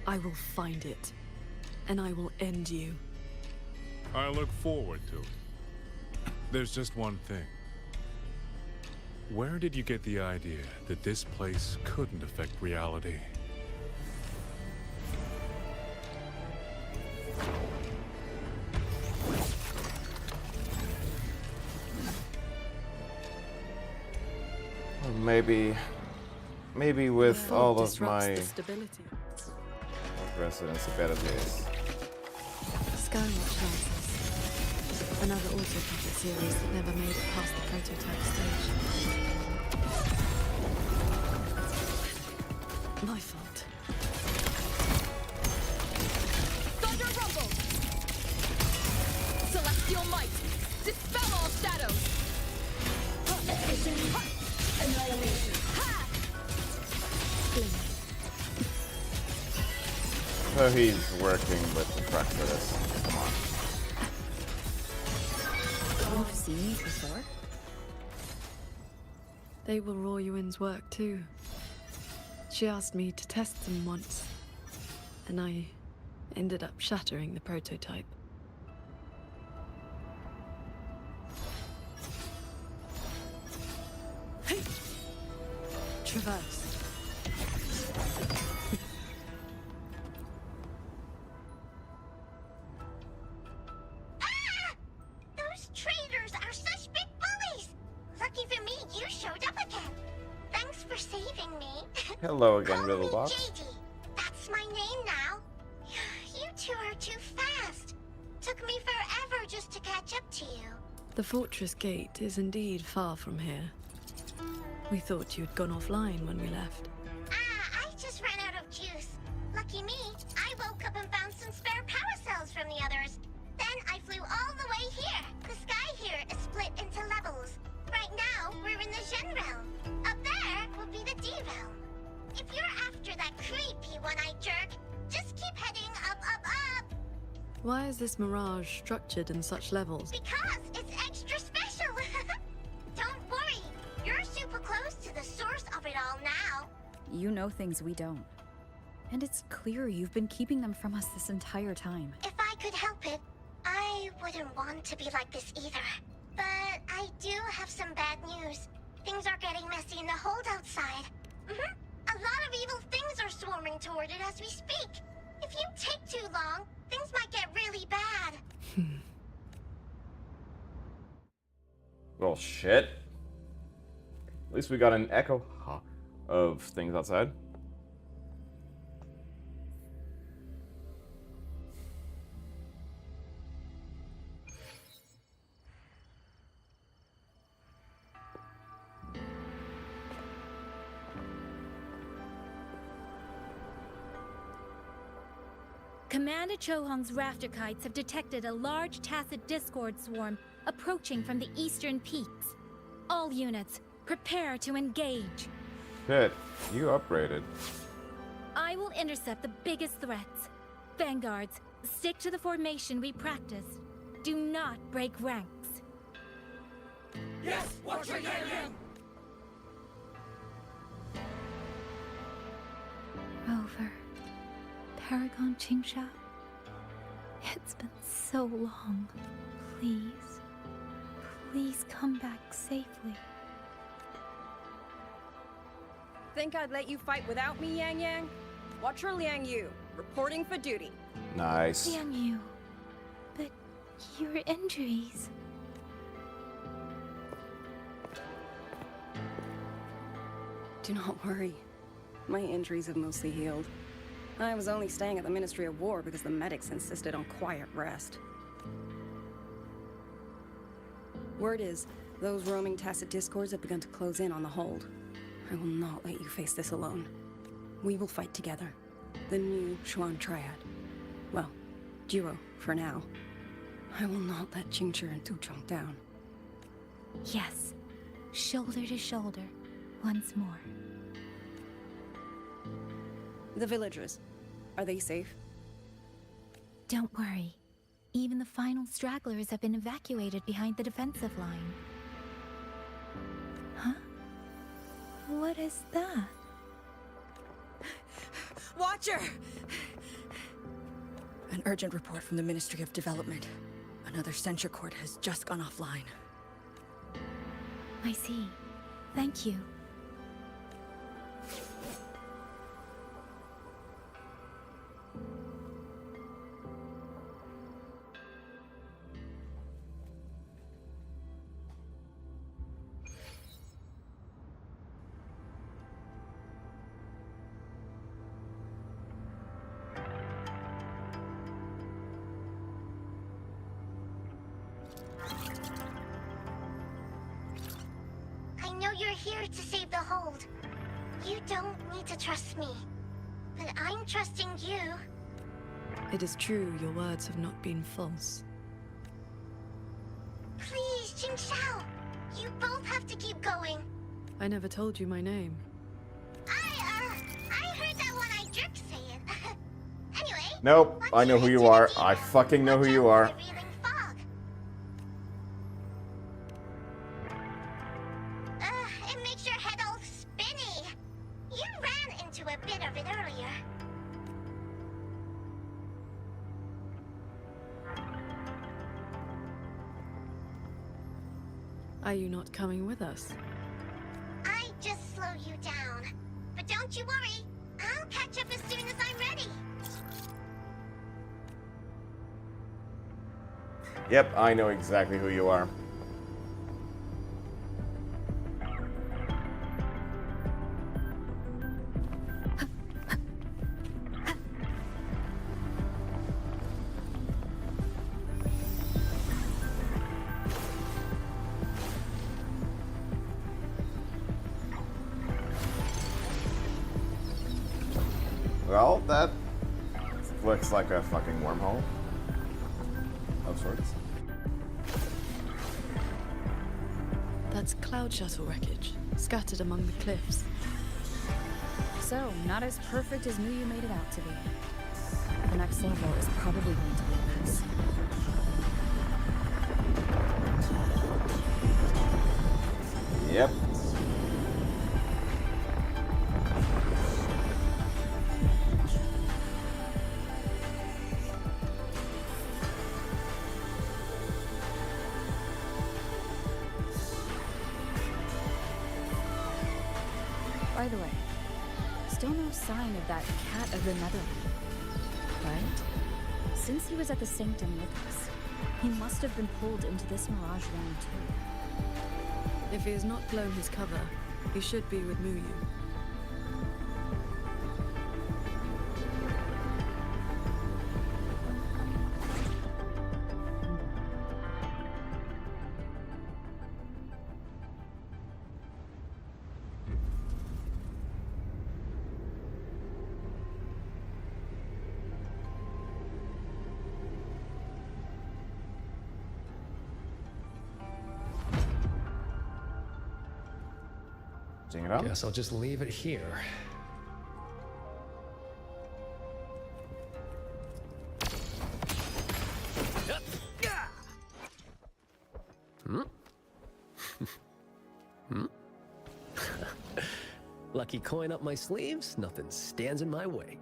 Speaker 9: I will find it, and I will end you.
Speaker 19: I look forward to it. There's just one thing. Where did you get the idea that this place couldn't affect reality?
Speaker 1: Or maybe with all of my residence abilities.
Speaker 9: Skywatch Rises. Another auto-puppet series that never made it past the prototype stage. My fault.
Speaker 8: Thunder Rumble! Celestial Might! Dispel all shadows! Annihilation! Ha!
Speaker 1: So he's working with the truck for this. Come on.
Speaker 8: You've seen these before?
Speaker 9: They were Royuin's work too. She asked me to test them once, and I ended up shattering the prototype. Hey! Traverse.
Speaker 5: Those traitors are such big bullies! Lucky for me, you showed up again. Thanks for saving me.
Speaker 1: Hello again,
Speaker 5: Call
Speaker 1: little
Speaker 5: me
Speaker 1: box.
Speaker 5: JD. That's my name now. You two are too fast. Took me forever just to catch up to you.
Speaker 9: The fortress gate is indeed far from here. We thought you'd gone offline when we left.
Speaker 5: I just ran out of juice. Lucky me, I woke up and found some spare power cells from the others. Then I flew all the way here. The sky here is split into levels. Right now, we're in the Zhen realm. Up there will be the D realm. If you're after that creepy one-eyed jerk, just keep heading up, up, up.
Speaker 9: Why is this mirage structured in such levels?
Speaker 5: Because it's extra special. Don't worry, you're super close to the source of it all now.
Speaker 8: You know things we don't. And it's clear you've been keeping them from us this entire time.
Speaker 5: If I could help it, I wouldn't want to be like this either. But I do have some bad news. Things are getting messy in the holdout side. A lot of evil things are swarming toward it as we speak. If you take too long, things might get really bad.
Speaker 1: Well, shit. At least we got an echo of things outside.
Speaker 2: Commander Chohong's rafter kites have detected a large tacit discord swarm approaching from the eastern peaks. All units, prepare to engage.
Speaker 1: Shit, you upgraded.
Speaker 2: I will intercept the biggest threats. Vanguards, stick to the formation we practiced. Do not break ranks.
Speaker 16: Yes, watch your yang.
Speaker 2: Rover, Paragon Qingshao. It's been so long. Please, please come back safely.
Speaker 20: Think I'd let you fight without me, Yang Yang? Watcher Liang Yu, reporting for duty.
Speaker 1: Nice.
Speaker 2: Liang Yu, but your injuries.
Speaker 20: Do not worry. My injuries have mostly healed. I was only staying at the Ministry of War because the medics insisted on quiet rest. Word is, those roaming tacit discords have begun to close in on the hold. I will not let you face this alone. We will fight together. The new Xuan Triad. Well, duo, for now. I will not let Qingchi and Tuchong down.
Speaker 2: Yes, shoulder to shoulder, once more.
Speaker 20: The villagers, are they safe?
Speaker 2: Don't worry. Even the final stragglers have been evacuated behind the defensive line. Huh? What is that?
Speaker 7: Watcher! An urgent report from the Ministry of Development. Another censure court has just gone offline.
Speaker 2: I see. Thank you.
Speaker 5: I know you're here to save the hold. You don't need to trust me, but I'm trusting you.
Speaker 9: It is true your words have not been false.
Speaker 5: Please, Qingshao. You both have to keep going.
Speaker 9: I never told you my name.
Speaker 5: I heard that one-eyed jerk say it. Anyway.
Speaker 1: Nope, I know who you are. I fucking know who you are.
Speaker 5: It makes your head all spinny. You ran into a bit of it earlier.
Speaker 9: Are you not coming with us?
Speaker 5: I just slow you down. But don't you worry. I'll catch up as soon as I'm ready.
Speaker 1: Yep, I know exactly who you are. Well, that looks like a fucking wormhole of sorts.
Speaker 9: That's cloud shuttle wreckage, scattered among the cliffs.
Speaker 8: So, not as perfect as Muyu made it out to be. The next level is probably going to be a mess.
Speaker 1: Yep.
Speaker 8: By the way, still no sign of that cat of the Netherlands, right? Since he was at the Sanctum with us, he must have been pulled into this Mirage round too.
Speaker 9: If he has not blown his cover, he should be with Muyu.
Speaker 1: Switching it on.
Speaker 3: Guess I'll just leave it here.
Speaker 11: Lucky coin up my sleeves, nothing stands in my way.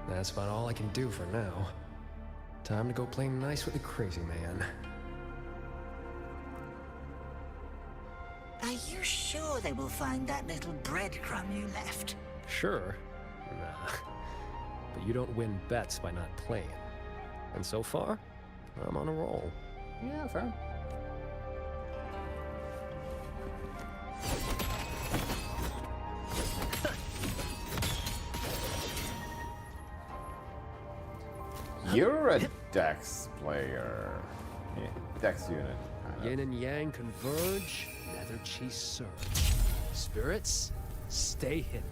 Speaker 3: That's about all I can do for now. Time to go play nice with the crazy man.
Speaker 22: Are you sure they will find that little breadcrumb you left?
Speaker 3: Sure. Nah. But you don't win bets by not playing. And so far, I'm on a roll.
Speaker 1: Yeah, fair. You're a Dex player. Yeah, Dex unit.
Speaker 11: Yin and yang converge, nether chi surge. Spirits, stay hidden.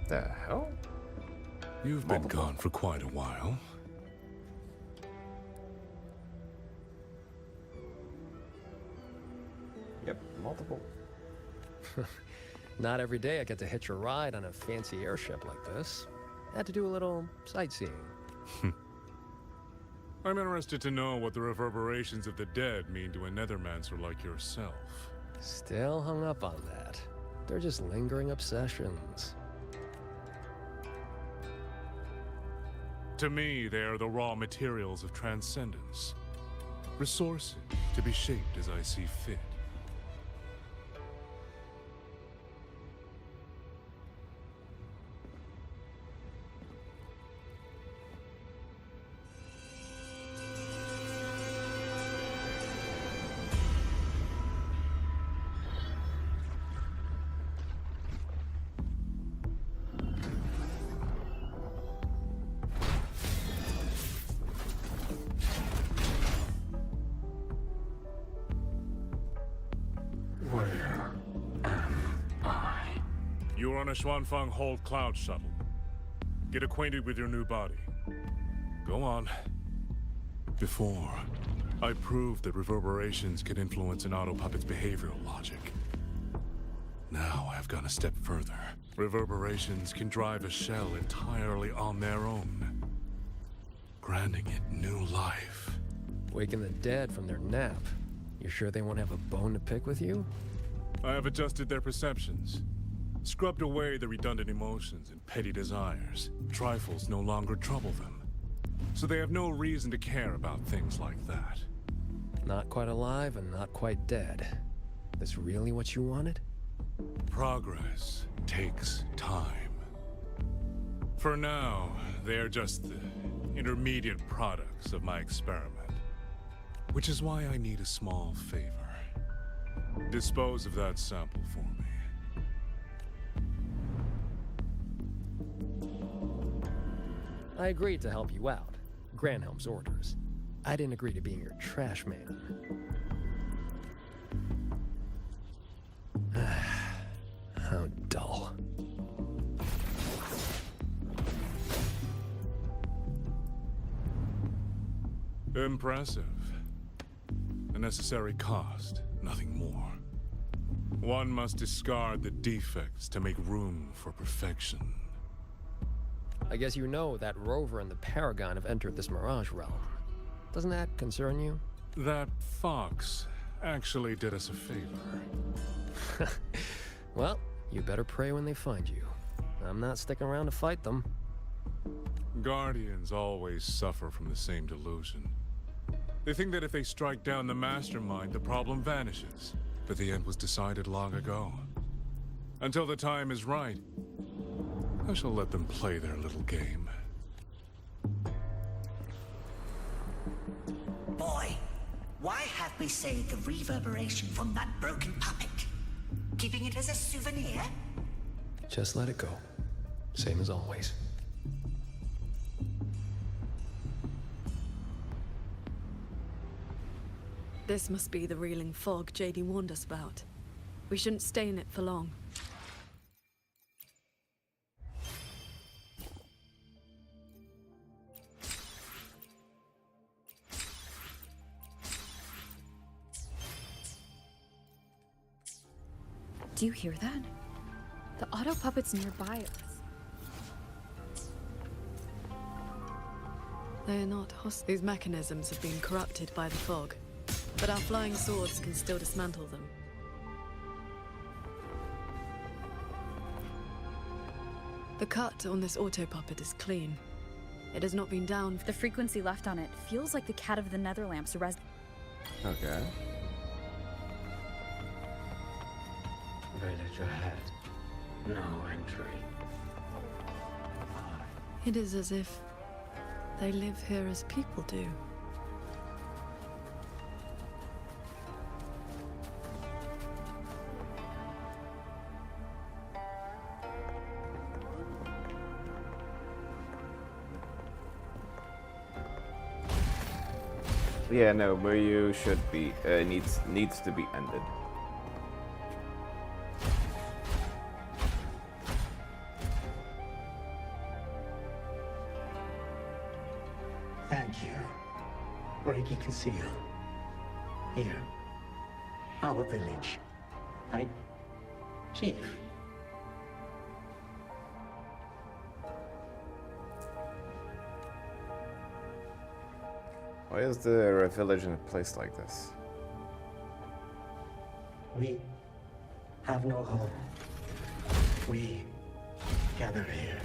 Speaker 1: The hell?
Speaker 19: You've been gone for quite a while.
Speaker 1: Yep, multiple.
Speaker 3: Not every day I get to hitch a ride on a fancy airship like this. Had to do a little sightseeing.
Speaker 19: I'm interested to know what the reverberations of the dead mean to a nethermancer like yourself.
Speaker 3: Still hung up on that. They're just lingering obsessions.
Speaker 19: To me, they are the raw materials of transcendence. Resources to be shaped as I see fit. You are on a Xuanfeng Hold Cloud shuttle. Get acquainted with your new body. Go on. Before, I proved that reverberations can influence an autopuppet's behavioral logic. Now I've gone a step further. Reverberations can drive a shell entirely on their own, granting it new life.
Speaker 3: Waking the dead from their nap. You sure they won't have a bone to pick with you?
Speaker 19: I have adjusted their perceptions. Scrubbed away the redundant emotions and petty desires. Trifles no longer trouble them. So they have no reason to care about things like that.
Speaker 3: Not quite alive and not quite dead. This really what you wanted?
Speaker 19: Progress takes time. For now, they are just the intermediate products of my experiment. Which is why I need a small favor. Dispose of that sample for me.
Speaker 3: I agreed to help you out. Granhelm's orders. I didn't agree to being your trash man. How dull.
Speaker 19: Impressive. A necessary cost, nothing more. One must discard the defects to make room for perfection.
Speaker 3: I guess you know that Rover and the Paragon have entered this Mirage realm. Doesn't that concern you?
Speaker 19: That Fox actually did us a favor.
Speaker 3: Well, you better pray when they find you. I'm not sticking around to fight them.
Speaker 19: Guardians always suffer from the same delusion. They think that if they strike down the mastermind, the problem vanishes. But the end was decided long ago. Until the time is right, I shall let them play their little game.
Speaker 22: Boy, Why have we saved the reverberation from that broken puppet? Keeping it as a souvenir?
Speaker 3: Just let it go. Same as always.
Speaker 9: This must be the reeling fog JD warned us about. We shouldn't stay in it for long.
Speaker 8: Do you hear that? The auto puppets nearby us.
Speaker 9: They are not hostile. These mechanisms have been corrupted by the fog, but our flying swords can still dismantle them. The cut on this auto puppet is clean. It has not been down.
Speaker 8: The frequency left on it feels like the cat of the Netherlamps
Speaker 1: Okay.
Speaker 4: Village ahead. No entry.
Speaker 9: It is as if they live here as people do.
Speaker 1: Yeah, no, Muryu should be needs to be ended.
Speaker 4: Thank you. Reiki Conceal. Here. Our village. Right? Chief.
Speaker 1: Why is there a village in a place like this?
Speaker 4: We have no home. We gather here.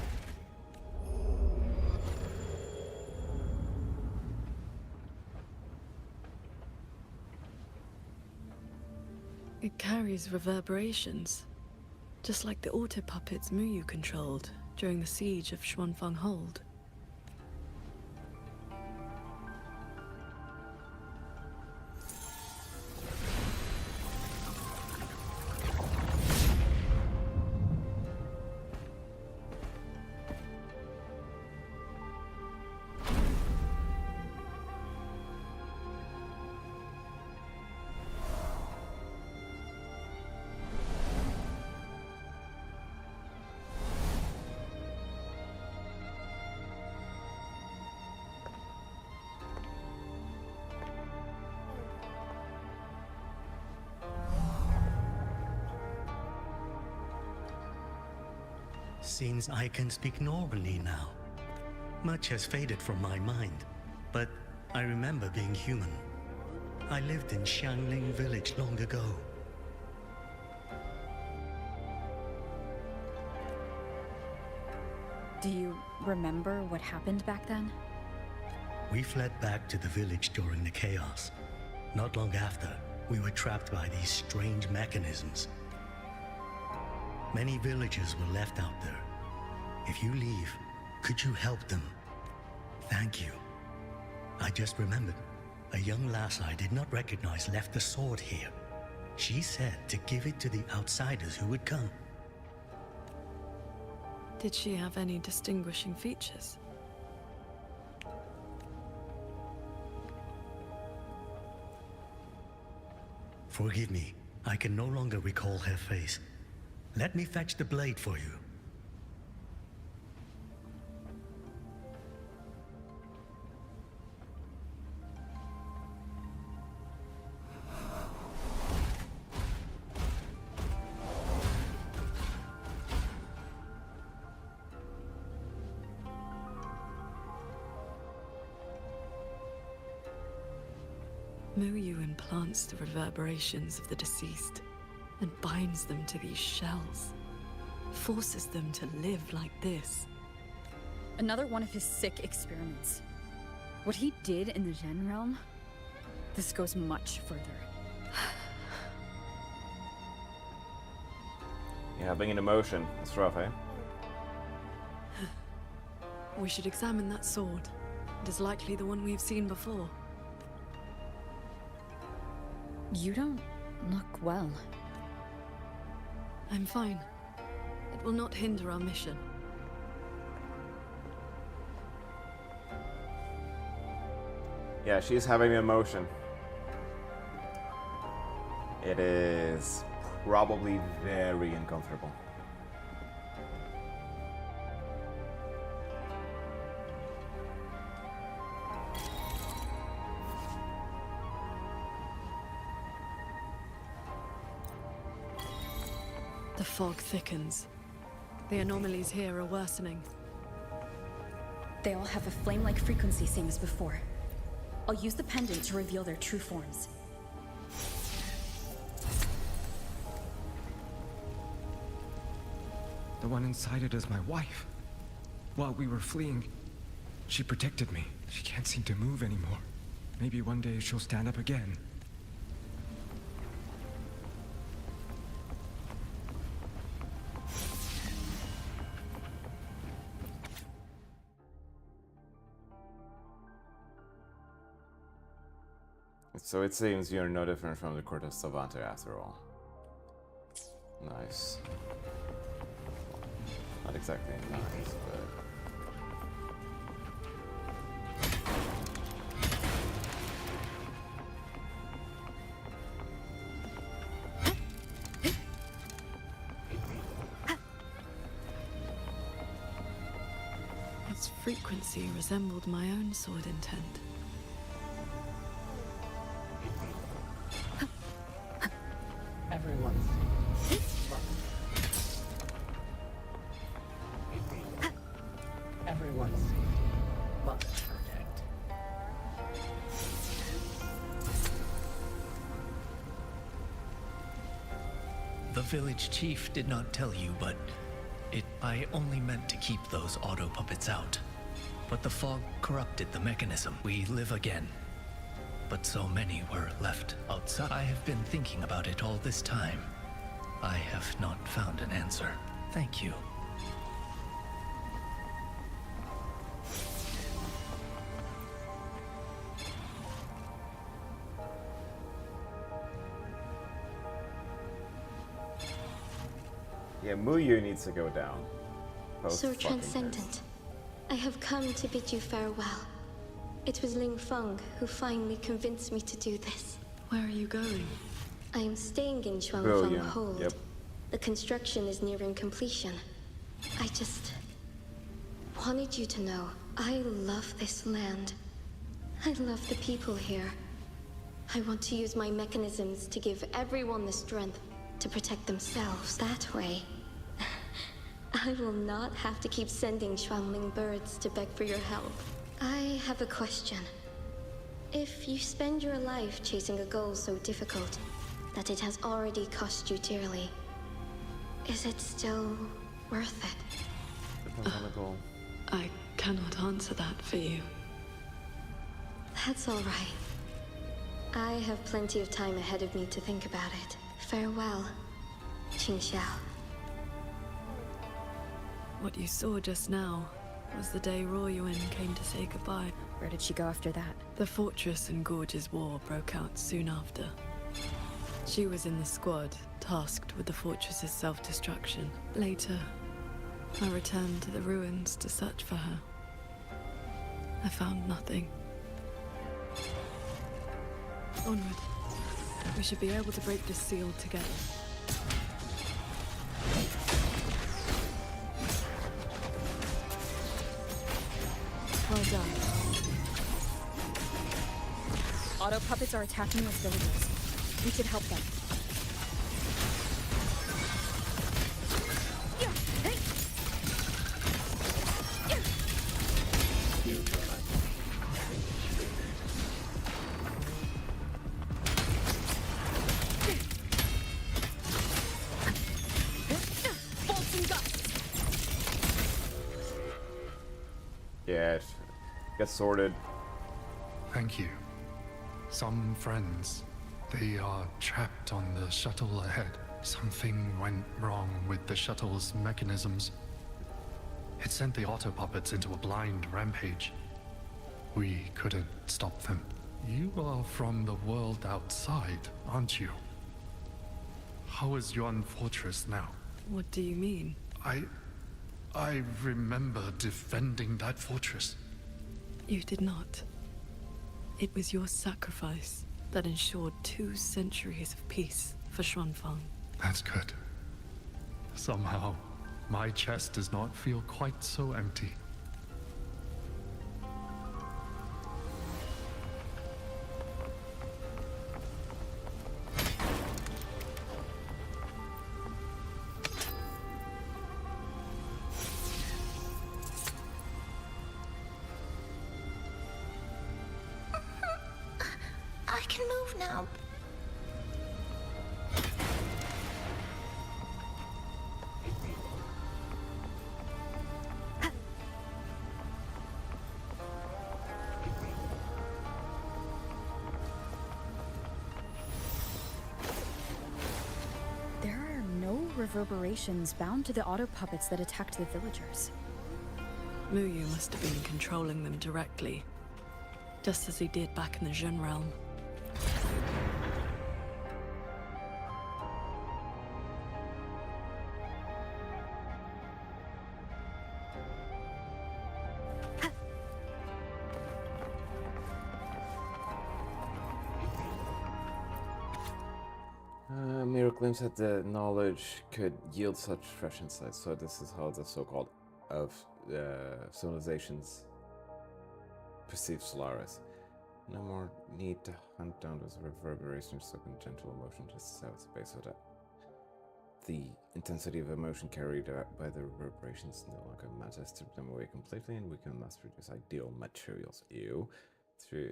Speaker 9: It carries reverberations, just like the auto puppets Muyu controlled during the siege of Xuanfeng Hold.
Speaker 13: Seems I can speak normally now. Much has faded from my mind, but I remember being human. I lived in Xiangling village long ago.
Speaker 8: Do you remember what happened back then?
Speaker 13: We fled back to the village during the chaos. Not long after, we were trapped by these strange mechanisms. Many villagers were left out there. If you leave, could you help them? Thank you. I just remembered, a young lass I did not recognize left a sword here. She said to give it to the outsiders who would come.
Speaker 9: Did she have any distinguishing features?
Speaker 13: Forgive me, I can no longer recall her face. Let me fetch the blade for you.
Speaker 9: Muyu implants the reverberations of the deceased and binds them to these shells. Forces them to live like this.
Speaker 8: Another one of his sick experiments. What he did in the Gen realm, this goes much further.
Speaker 1: Yeah, having an emotion. It's rough, eh?
Speaker 9: We should examine that sword. It is likely the one we've seen before.
Speaker 8: You don't look well.
Speaker 9: I'm fine. It will not hinder our mission.
Speaker 1: Yeah, she's having an emotion. It is probably very uncomfortable.
Speaker 9: The fog thickens. The anomalies here are worsening.
Speaker 8: They all have a flame-like frequency, same as before. I'll use the pendant to reveal their true forms.
Speaker 15: The one inside it is my wife. While we were fleeing, she protected me. She can't seem to move anymore. Maybe one day she'll stand up again.
Speaker 1: So it seems you're no different from the court of Savante after all. Nice. Not exactly nice, but...
Speaker 9: Its frequency resembled my own sword intent.
Speaker 4: Everyone's must protect.
Speaker 18: The village chief did not tell you, but I only meant to keep those auto puppets out. But the fog corrupted the mechanism. We live again. But so many were left outside. I have been thinking about it all this time. I have not found an answer. Thank you.
Speaker 1: Yeah, Muyu needs to go down.
Speaker 21: So transcendent. I have come to bid you farewell. It was Ling Feng who finally convinced me to do this.
Speaker 9: Where are you going?
Speaker 21: I am staying in Shuangfeng Hold.
Speaker 1: Yep.
Speaker 21: The construction is nearing completion. I just wanted you to know I love this land. I love the people here. I want to use my mechanisms to give everyone the strength to protect themselves. That way, I will not have to keep sending Xuanling birds to beg for your help. I have a question. If you spend your life chasing a goal so difficult that it has already cost you dearly, is it still worth it?
Speaker 1: Depends on the goal.
Speaker 9: I cannot answer that for you.
Speaker 21: That's all right. I have plenty of time ahead of me to think about it. Farewell, Qingxiao.
Speaker 9: What you saw just now was the day Ruoyuan came to say goodbye.
Speaker 8: Where did she go after that?
Speaker 9: The Fortress and Gorges War broke out soon after. She was in the squad, tasked with the fortress's self-destruction. Later, I returned to the ruins to search for her. I found nothing. Onward. We should be able to break this seal together. Well done.
Speaker 8: Auto puppets are attacking those villagers. We should help them.
Speaker 1: Yeah, it gets sorted.
Speaker 12: Thank you. Some friends, they are trapped on the shuttle ahead. Something went wrong with the shuttle's mechanisms. It sent the auto puppets into a blind rampage. We couldn't stop them. You are from the world outside, aren't you? How is Yuan Fortress now?
Speaker 9: What do you mean?
Speaker 12: I remember defending that fortress.
Speaker 9: You did not. It was your sacrifice that ensured 2 centuries of peace for Xuanfang.
Speaker 12: That's good. Somehow, my chest does not feel quite so empty.
Speaker 2: I can move now.
Speaker 8: There are no reverberations bound to the auto puppets that attacked the villagers.
Speaker 9: Muyu must have been controlling them directly, just as he did back in the Zhen realm.
Speaker 1: Miro claims that the knowledge could yield such fresh insights, so this is how the so-called of civilizations perceive Solaris. No more need to hunt down those reverberations of gentle emotion just south of base, so that the intensity of emotion carried out by the reverberations no longer matters. Strip them away completely and we can mass produce ideal materials. Ew.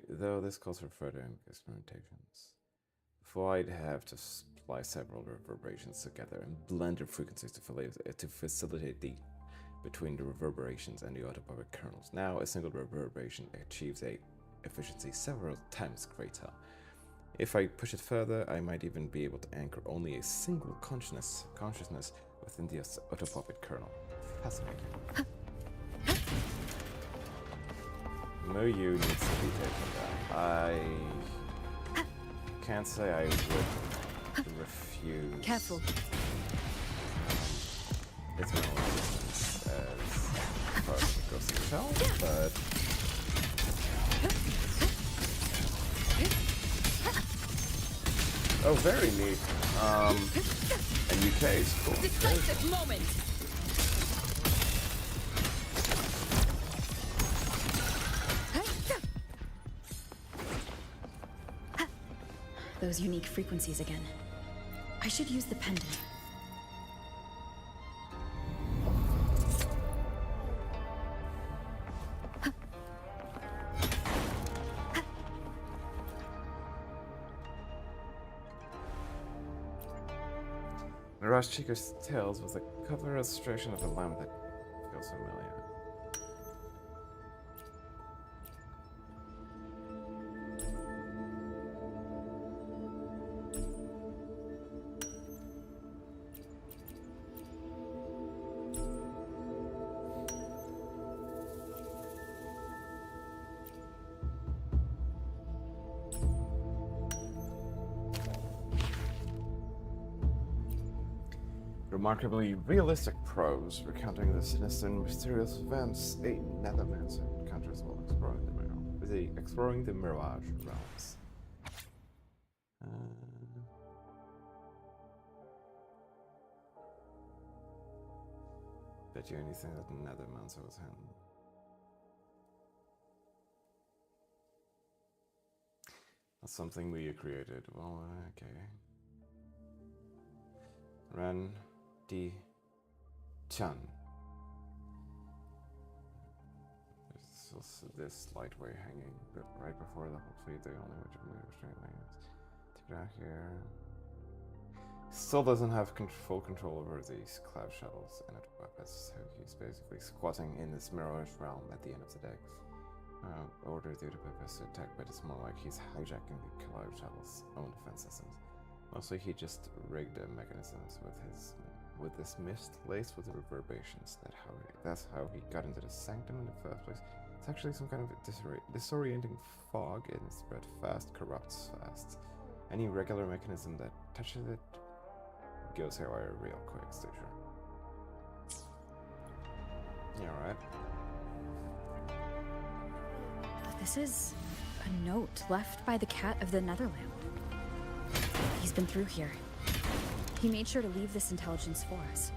Speaker 1: Though this calls for further experimentations. Before I'd have to supply several reverberations together and blend their frequencies to facilitate the between the reverberations and the autopuppet kernels. Now a single reverberation achieves a efficiency several times greater. If I push it further, I might even be able to anchor only a single consciousness within the autopuppet kernel. Fascinating. Muyu needs to be taken down. I can't say I would refuse.
Speaker 8: Careful.
Speaker 1: It's minimal resistance as far as it goes to the shell, but oh, very neat. And UK is cool.
Speaker 8: Decisive moment. Those unique frequencies again. I should use the pendant.
Speaker 1: Mirage Chico's Tales was a cover illustration of a lamp that feels familiar. Remarkably realistic prose, recounting the sinister and mysterious events a nethermancer encounters while exploring the Mirage realms. Bet you anything that the nethermancer was him. That's something we created. Well, okay. Ren D. Chan. There's also this lightweight hanging, but right before the whole fleet, the only way to remove restraint lanes. Take it out here. Still doesn't have full control over these cloud shuttles and its weapons, so he's basically squatting in this Mirage realm at the end of the day. Order the Budapest to attack, but it's more like he's hijacking the cloud shuttle's own defense systems. Mostly he just rigged the mechanisms with this mist laced with reverberations. That's how he got into the sanctum in the first place. It's actually some kind of disorienting fog, and it spreads fast, corrupts fast. Any regular mechanism that touches it goes haywire real quick, stay sure. Yeah, alright.
Speaker 8: This is a note left by the cat of the Netherland. He's been through here. He made sure to leave this intelligence for us.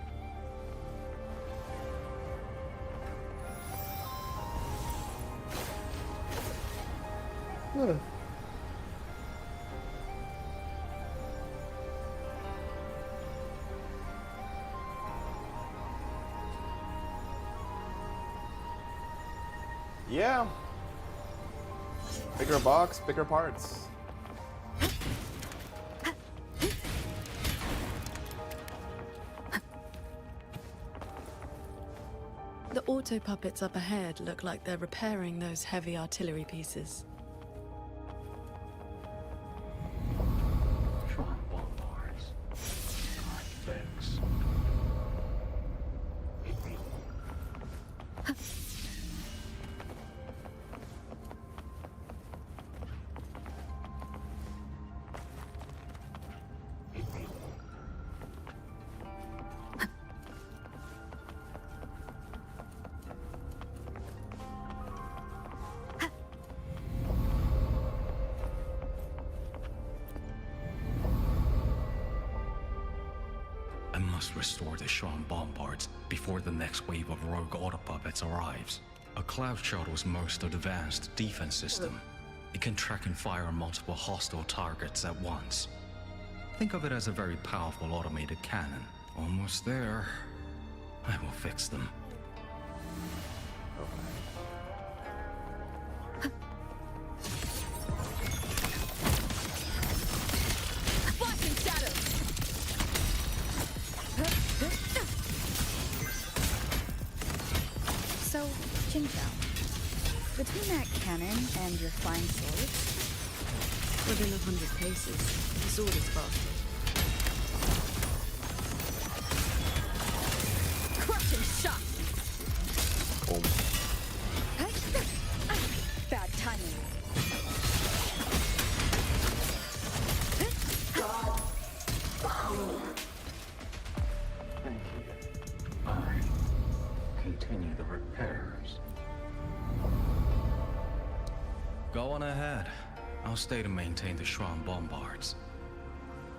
Speaker 1: Yeah. Bigger box, bigger parts.
Speaker 9: The auto puppets up ahead look like they're repairing those heavy artillery pieces.
Speaker 18: I must restore the Schwann bombards before the next wave of rogue autopuppets arrives. A cloud shuttle's most advanced defense system. It can track and fire on multiple hostile targets at once. Think of it as a very powerful automated cannon. Almost there. I will fix them.
Speaker 8: So, Jinzhou, between that cannon and your flying sword,
Speaker 9: within 100 paces, the sword is faster.
Speaker 8: Crushing shot! Bad timing.
Speaker 18: Thank you. Continue the repairs. Go on ahead. I'll stay to maintain the Schwann bombards.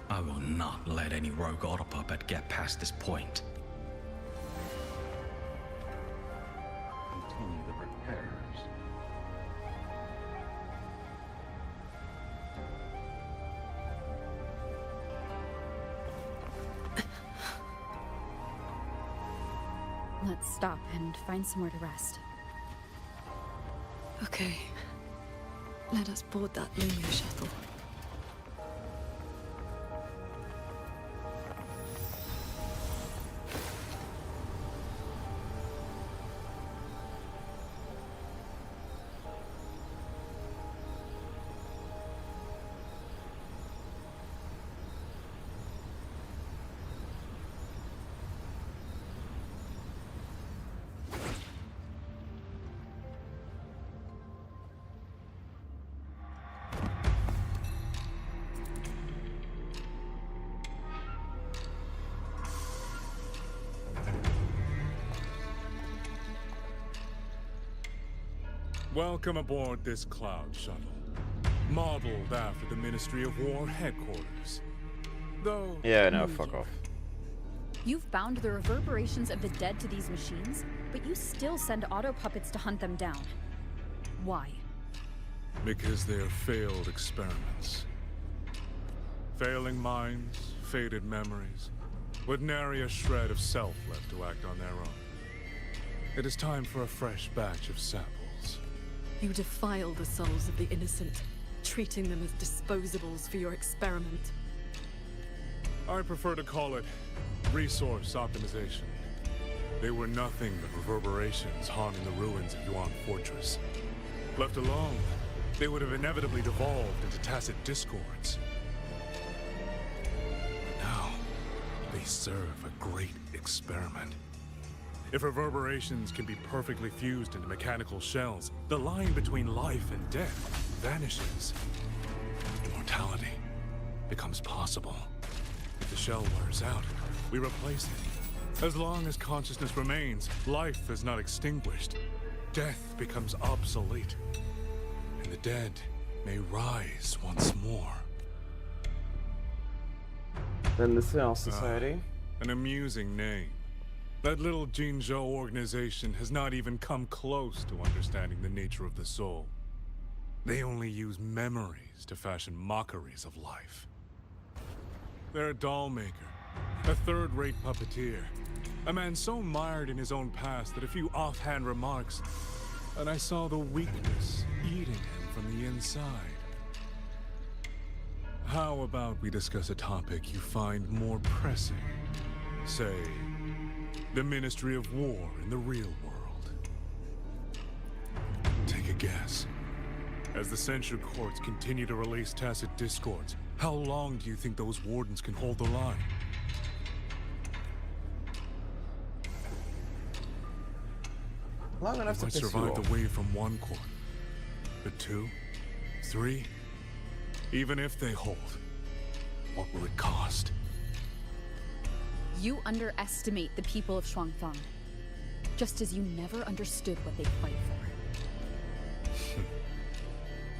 Speaker 18: I will not let any rogue autopuppet get past this point. Continue the repairs.
Speaker 8: Let's stop and find somewhere to rest.
Speaker 9: Okay. Let us board that Lunar shuttle.
Speaker 19: Welcome aboard this cloud shuttle, modeled after the Ministry of War headquarters. Though...
Speaker 1: Yeah, no, fuck off.
Speaker 8: You've bound the reverberations of the dead to these machines, but you still send auto puppets to hunt them down. Why?
Speaker 19: Because they're failed experiments. Failing minds, faded memories, with nary a shred of self left to act on their own. It is time for a fresh batch of samples.
Speaker 9: You defile the souls of the innocent, treating them as disposables for your experiment.
Speaker 19: I prefer to call it resource optimization. They were nothing but reverberations haunting the ruins of Yuan Fortress. Left alone, they would have inevitably devolved into tacit discords. Now, they serve a great experiment. If reverberations can be perfectly fused into mechanical shells, the line between life and death vanishes. Immortality becomes possible. If the shell wears out, we replace it. As long as consciousness remains, life is not extinguished. Death becomes obsolete, and the dead may rise once more.
Speaker 1: Then the Cell Society.
Speaker 19: An amusing name. That little Jinzhou organization has not even come close to understanding the nature of the soul. They only use memories to fashion mockeries of life. They're a doll maker, a third-rate puppeteer, a man so mired in his own past that a few offhand remarks, and I saw the weakness eating him from the inside. How about we discuss a topic you find more pressing? Say, the Ministry of War in the real world. Take a guess. As the censure courts continue to release tacit discords, how long do you think those wardens can hold the line?
Speaker 1: Long enough
Speaker 19: They
Speaker 1: to
Speaker 19: might
Speaker 1: piss you
Speaker 19: survive
Speaker 1: off.
Speaker 19: the wave from one court, but 2, 3, even if they hold, what will it cost?
Speaker 8: You underestimate the people of Shuangfang, just as you never understood what they fight for.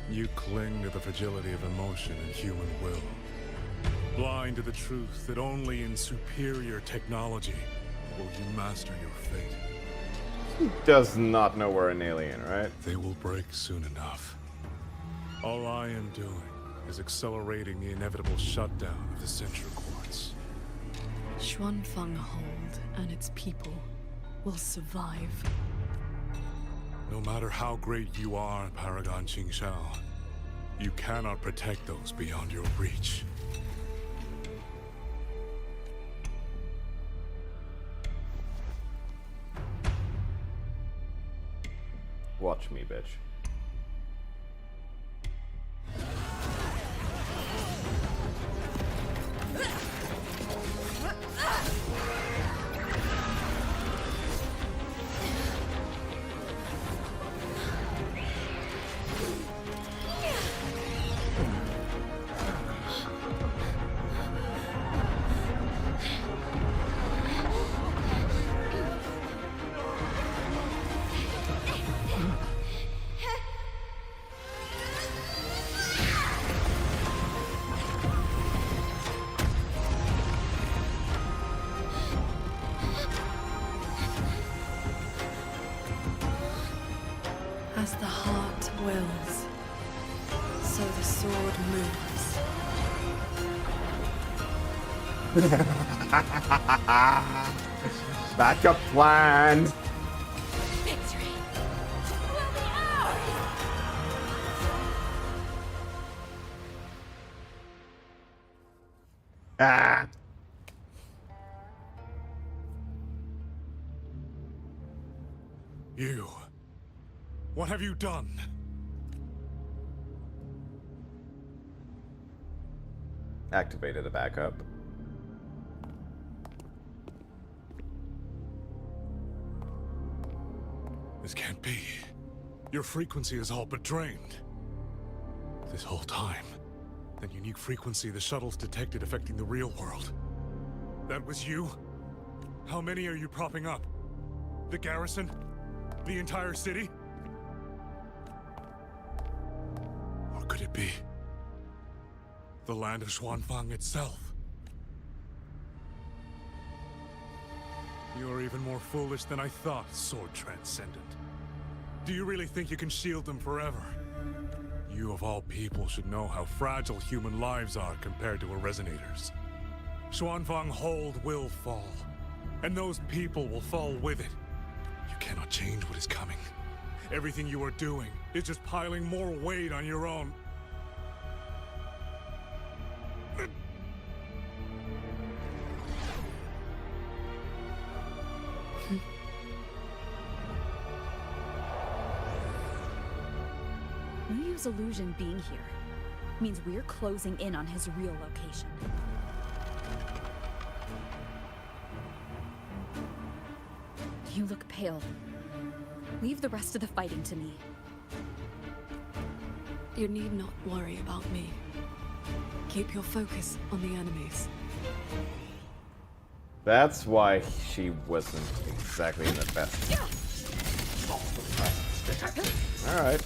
Speaker 19: You cling to the fragility of emotion and human will, blind to the truth that only in superior technology will you master your fate.
Speaker 1: He does not know we're an alien, right?
Speaker 19: They will break soon enough. All I am doing is accelerating the inevitable shutdown of the censure courts.
Speaker 9: Xuanfang Hold and its people will survive.
Speaker 19: No matter how great you are, Paragon Qingshao, you cannot protect those beyond your reach.
Speaker 1: Watch me, bitch.
Speaker 9: As the heart wills, so the sword moves.
Speaker 1: Backup plan.
Speaker 17: Victory will be ours!
Speaker 1: Ah.
Speaker 19: You. What have you done?
Speaker 1: Activated the backup.
Speaker 19: This can't be. Your frequency is all but drained. This whole time, that unique frequency the shuttles detected affecting the real world. That was you? How many are you propping up? The garrison? The entire city? Or could it be the land of Xuanfang itself? You are even more foolish than I thought, Sword Transcendent. Do you really think you can shield them forever? You of all people should know how fragile human lives are compared to a Resonator's. Xuanfang Hold will fall, and those people will fall with it. You cannot change what is coming. Everything you are doing is just piling more weight on your own.
Speaker 8: Ruyu's illusion being here means we're closing in on his real location. You look pale. Leave the rest of the fighting to me.
Speaker 9: You need not worry about me. Keep your focus on the enemies.
Speaker 1: That's why she wasn't exactly in the best. Alright.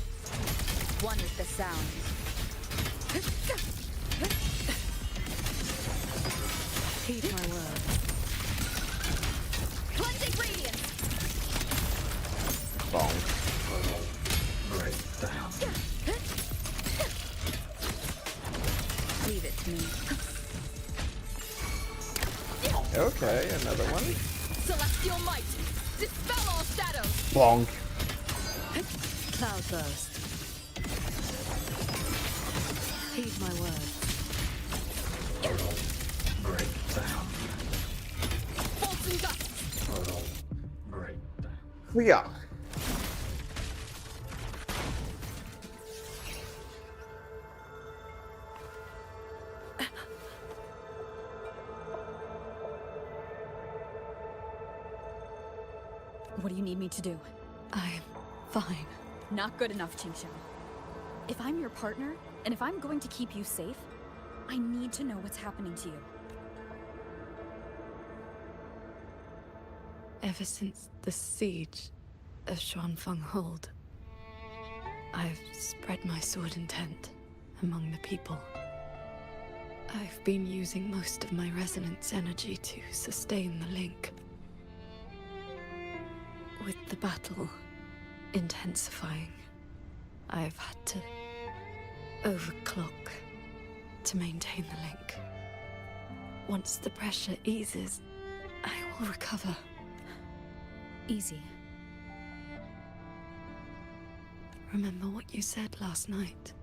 Speaker 8: One with the sound.
Speaker 9: Heed my word.
Speaker 8: Cleansing radiance.
Speaker 1: Bonk.
Speaker 8: Leave it to me.
Speaker 1: Okay, another one.
Speaker 8: Celestial might. Dispel all shadows.
Speaker 1: Bonk.
Speaker 9: Cloud burst. Heed my word.
Speaker 8: Bolts and gusts.
Speaker 1: Clear.
Speaker 8: What do you need me to do?
Speaker 9: I'm fine.
Speaker 8: Not good enough, Qingxiao. If I'm your partner, and if I'm going to keep you safe, I need to know what's happening to you.
Speaker 9: Ever since the siege of Xuanfeng Hold, I've spread my sword intent among the people. I've been using most of my resonance energy to sustain the link. With the battle intensifying, I've had to overclock to maintain the link. Once the pressure eases, I will recover.
Speaker 8: Easy.
Speaker 9: Remember what you said last night.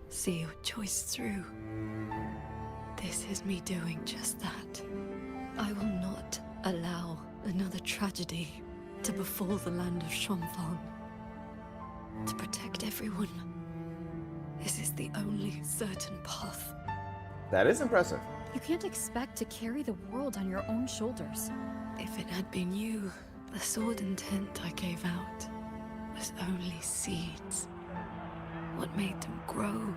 Speaker 9: See your choice through. This is me doing just that. I will not allow another tragedy to befall the land of Xuanfeng. To protect everyone. This is the only certain path.
Speaker 1: That is impressive.
Speaker 8: You can't expect to carry the world on your own shoulders.
Speaker 9: If it had been you, the sword intent I gave out was only seeds. What made them grow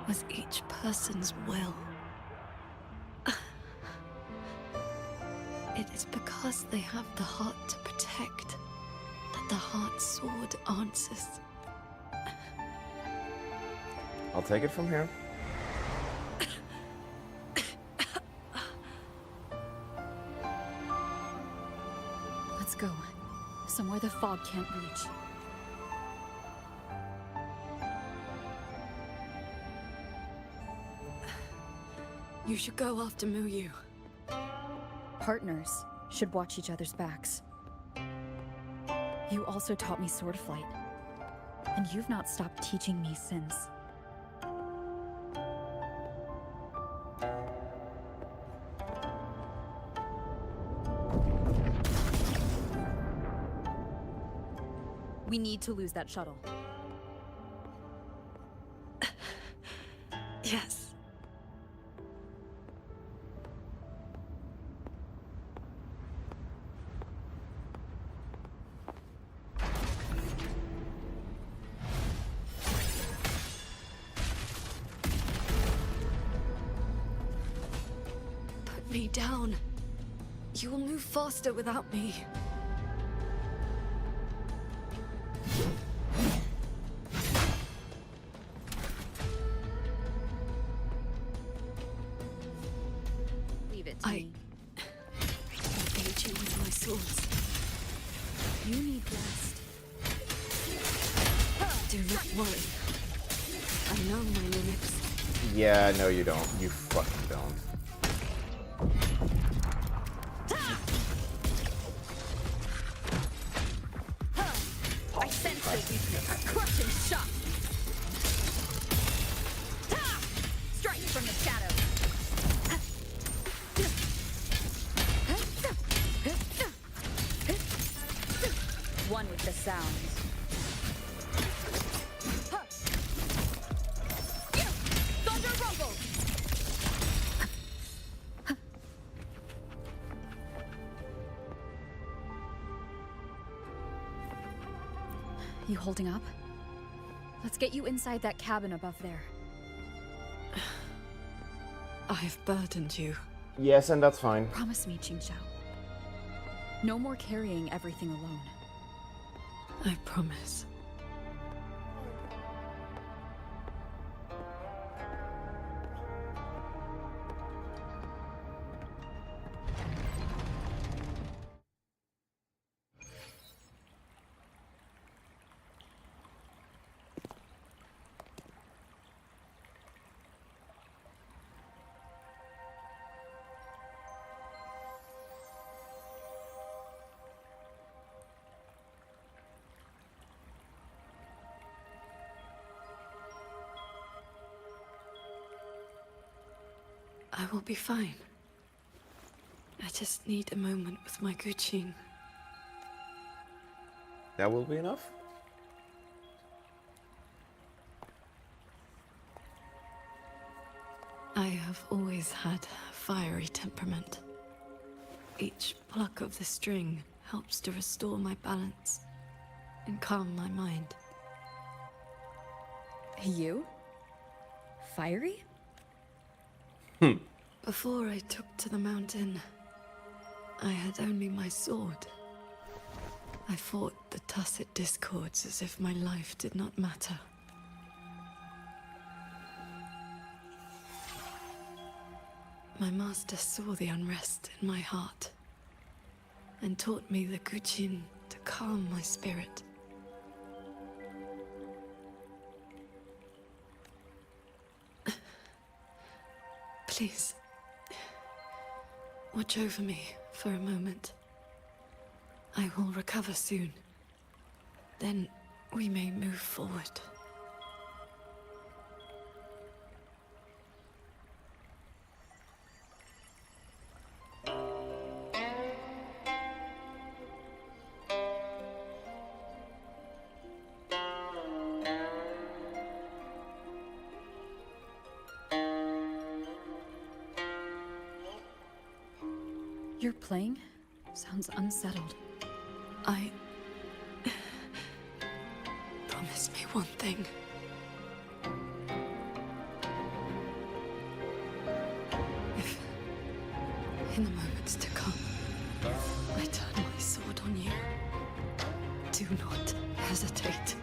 Speaker 9: was each person's will. It is because they have the heart to protect that the heart sword answers.
Speaker 1: I'll take it from here.
Speaker 8: Let's go. Somewhere the fog can't reach.
Speaker 9: You should go after Muyu.
Speaker 8: Partners should watch each other's backs. You also taught me sword flight. And you've not stopped teaching me since. We need to lose that shuttle.
Speaker 9: Yes. Put me down. You will move faster without me.
Speaker 8: Leave it to me.
Speaker 9: I'll aid you with my swords.
Speaker 8: You need rest.
Speaker 9: Do not worry. I know my limits.
Speaker 1: Yeah, no you don't. You fucking don't.
Speaker 8: I sense the weakness. Crushing shot. Strike from the shadows. One with the sounds. Thunder rumble. You holding up? Let's get you inside that cabin above there.
Speaker 9: I've burdened you.
Speaker 1: Yes, and that's fine.
Speaker 8: Promise me, Qingxiao. No more carrying everything alone.
Speaker 9: I promise. I will be fine. I just need a moment with my Guqin.
Speaker 1: That will be enough?
Speaker 9: I have always had a fiery temperament. Each pluck of the string helps to restore my balance and calm my mind.
Speaker 8: You? Fiery?
Speaker 9: Before I took to the mountain, I had only my sword. I fought the tacit discords as if my life did not matter. My master saw the unrest in my heart and taught me the Guqin to calm my spirit. Please, watch over me for a moment. I will recover soon. Then we may move forward.
Speaker 8: You're playing? Sounds unsettled.
Speaker 9: Promise me one thing. If, in the moments to come, I turn my sword on you, do not hesitate.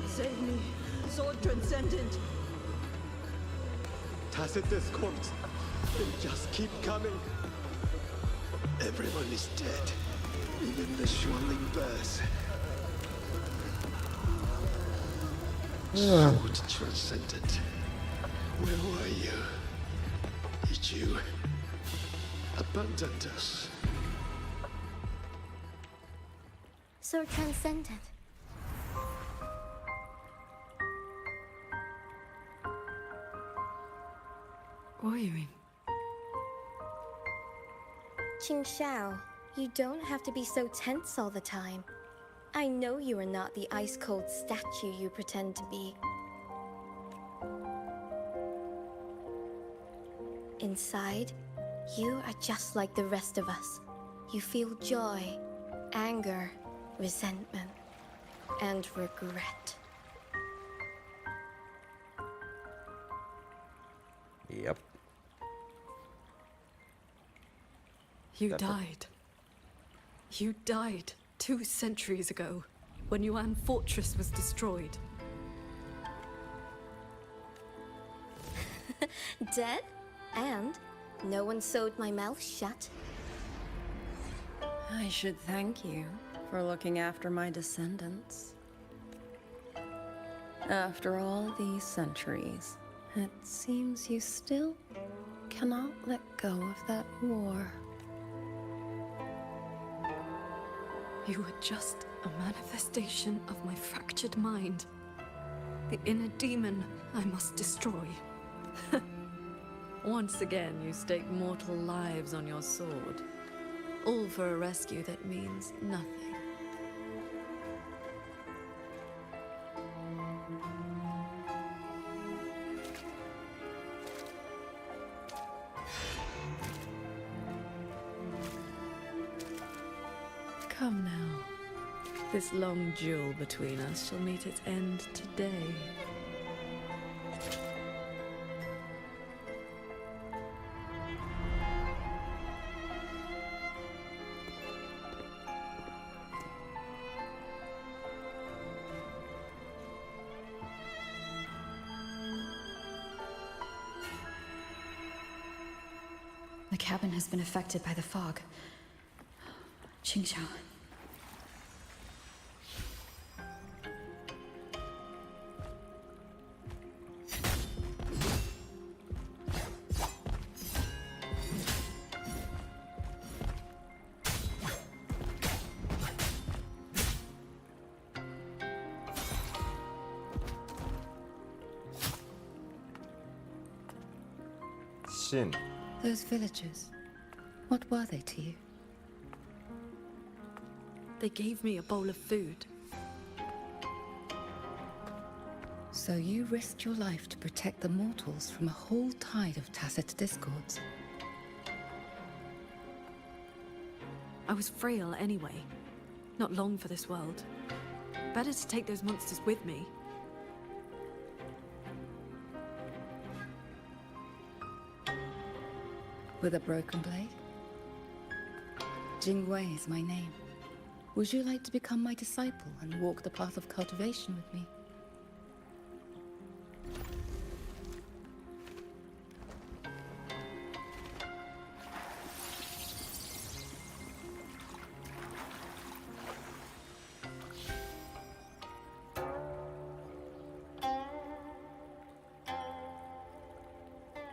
Speaker 6: Save me, Sword Transcendent!
Speaker 10: Tacit discords. They just keep coming. Everyone is dead. Even the Xuanling bears. Sword Transcendent. Where were you? Did you abandon us?
Speaker 5: So transcendent.
Speaker 9: Warring.
Speaker 23: Qingxiao, you don't have to be so tense all the time. I know you are not the ice-cold statue you pretend to be. Inside, you are just like the rest of us. You feel joy, anger, resentment, and regret.
Speaker 1: Yep.
Speaker 9: You died. You died 2 centuries ago, when Yuan Fortress was destroyed.
Speaker 23: Dead? And no one sewed my mouth shut.
Speaker 20: I should thank you for looking after my descendants. After all these centuries, it seems you still cannot let go of that war.
Speaker 9: You were just a manifestation of my fractured mind. The inner demon I must destroy. Once again, you stake mortal lives on your sword. All for a rescue that means nothing. Come now. This long duel between us shall meet its end today.
Speaker 8: The cabin has been affected by the fog. Qingxiao.
Speaker 1: Shin.
Speaker 7: Those villagers, what were they to you?
Speaker 9: They gave me a bowl of food.
Speaker 7: So you risked your life to protect the mortals from a whole tide of tacit discords.
Speaker 9: I was frail anyway. Not long for this world. Better to take those monsters with me.
Speaker 7: With a broken blade? Jingwei is my name. Would you like to become my disciple and walk the path of cultivation with me?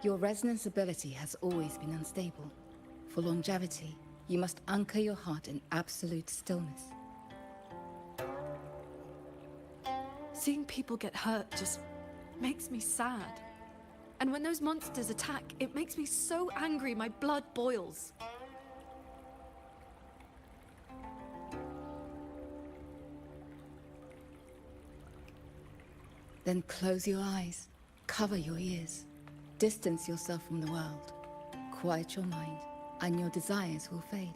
Speaker 7: Your resonance ability has always been unstable. For longevity, you must anchor your heart in absolute stillness.
Speaker 9: Seeing people get hurt just makes me sad. And when those monsters attack, it makes me so angry my blood boils.
Speaker 7: Then close your eyes, cover your ears, distance yourself from the world, quiet your mind, and your desires will fade.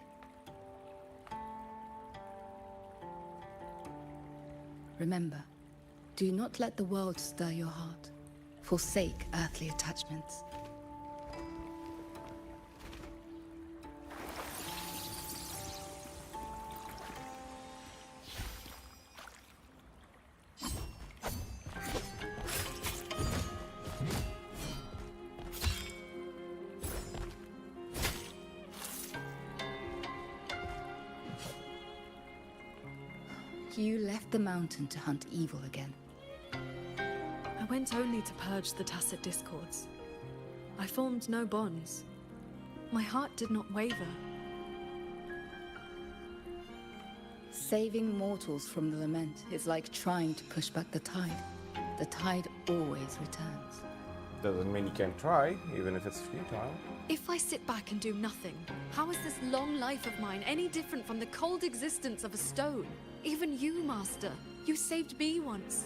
Speaker 7: Remember, do not let the world stir your heart. Forsake earthly attachments. You left the mountain to hunt evil again.
Speaker 9: I went only to purge the tacit discords. I formed no bonds. My heart did not waver.
Speaker 7: Saving mortals from the lament is like trying to push back the tide. The tide always returns.
Speaker 1: Doesn't mean you can't try, even if it's futile.
Speaker 9: If I sit back and do nothing, how is this long life of mine any different from the cold existence of a stone? Even you, Master. You saved me once.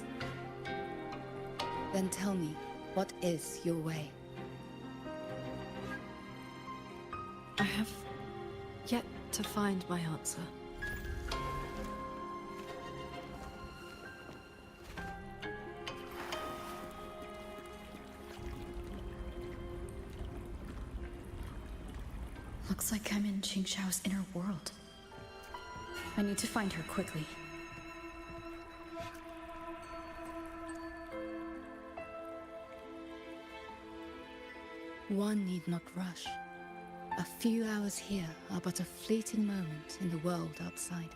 Speaker 7: Then tell me, what is your way?
Speaker 9: I have yet to find my answer.
Speaker 8: Looks like I'm in Qingxiao's inner world. I need to find her quickly.
Speaker 7: One need not rush. A few hours here are but a fleeting moment in the world outside.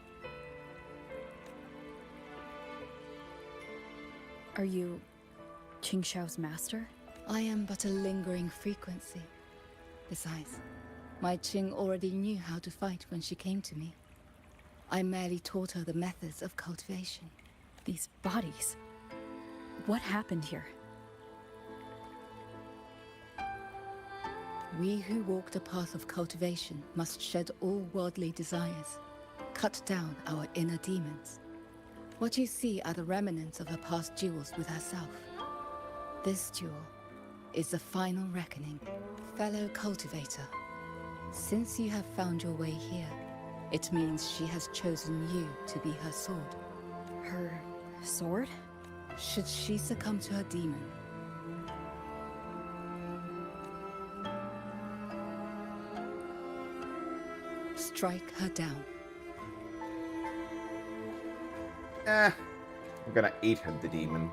Speaker 8: Are you Qingxiao's master?
Speaker 7: I am but a lingering frequency. Besides, my Qing already knew how to fight when she came to me. I merely taught her the methods of cultivation.
Speaker 8: These bodies. What happened here?
Speaker 7: We who walk the path of cultivation must shed all worldly desires, cut down our inner demons. What you see are the remnants of her past duels with herself. This duel is the final reckoning. Fellow cultivator, since you have found your way here, it means she has chosen you to be her sword.
Speaker 8: Her sword?
Speaker 7: Should she succumb to her demon, strike her down.
Speaker 1: I'm gonna eat her, the demon.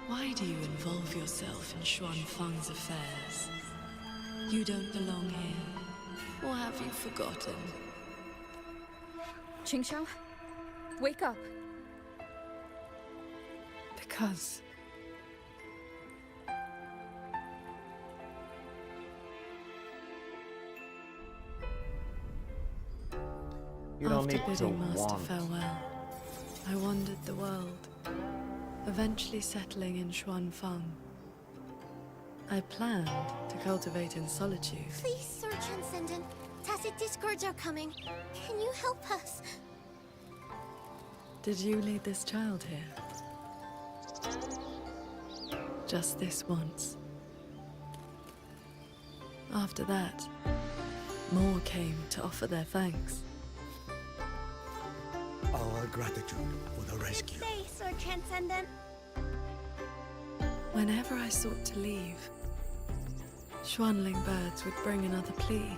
Speaker 9: Why do you involve yourself in Xuanfang's affairs? You don't belong here. Or have you forgotten?
Speaker 8: Qingxiao, wake up.
Speaker 9: Because
Speaker 1: you don't
Speaker 9: after
Speaker 1: need to
Speaker 9: bidding Master
Speaker 1: want.
Speaker 9: farewell, I wandered the world, eventually settling in Xuanfang. I planned to cultivate in solitude.
Speaker 23: Please, Sir Transcendent. Tacit discords are coming. Can you help us?
Speaker 9: Did you lead this child here? Just this once. After that, more came to offer their thanks.
Speaker 13: Our gratitude for the rescue.
Speaker 23: Stay, Sir Transcendent.
Speaker 9: Whenever I sought to leave, Xuanling birds would bring another plea.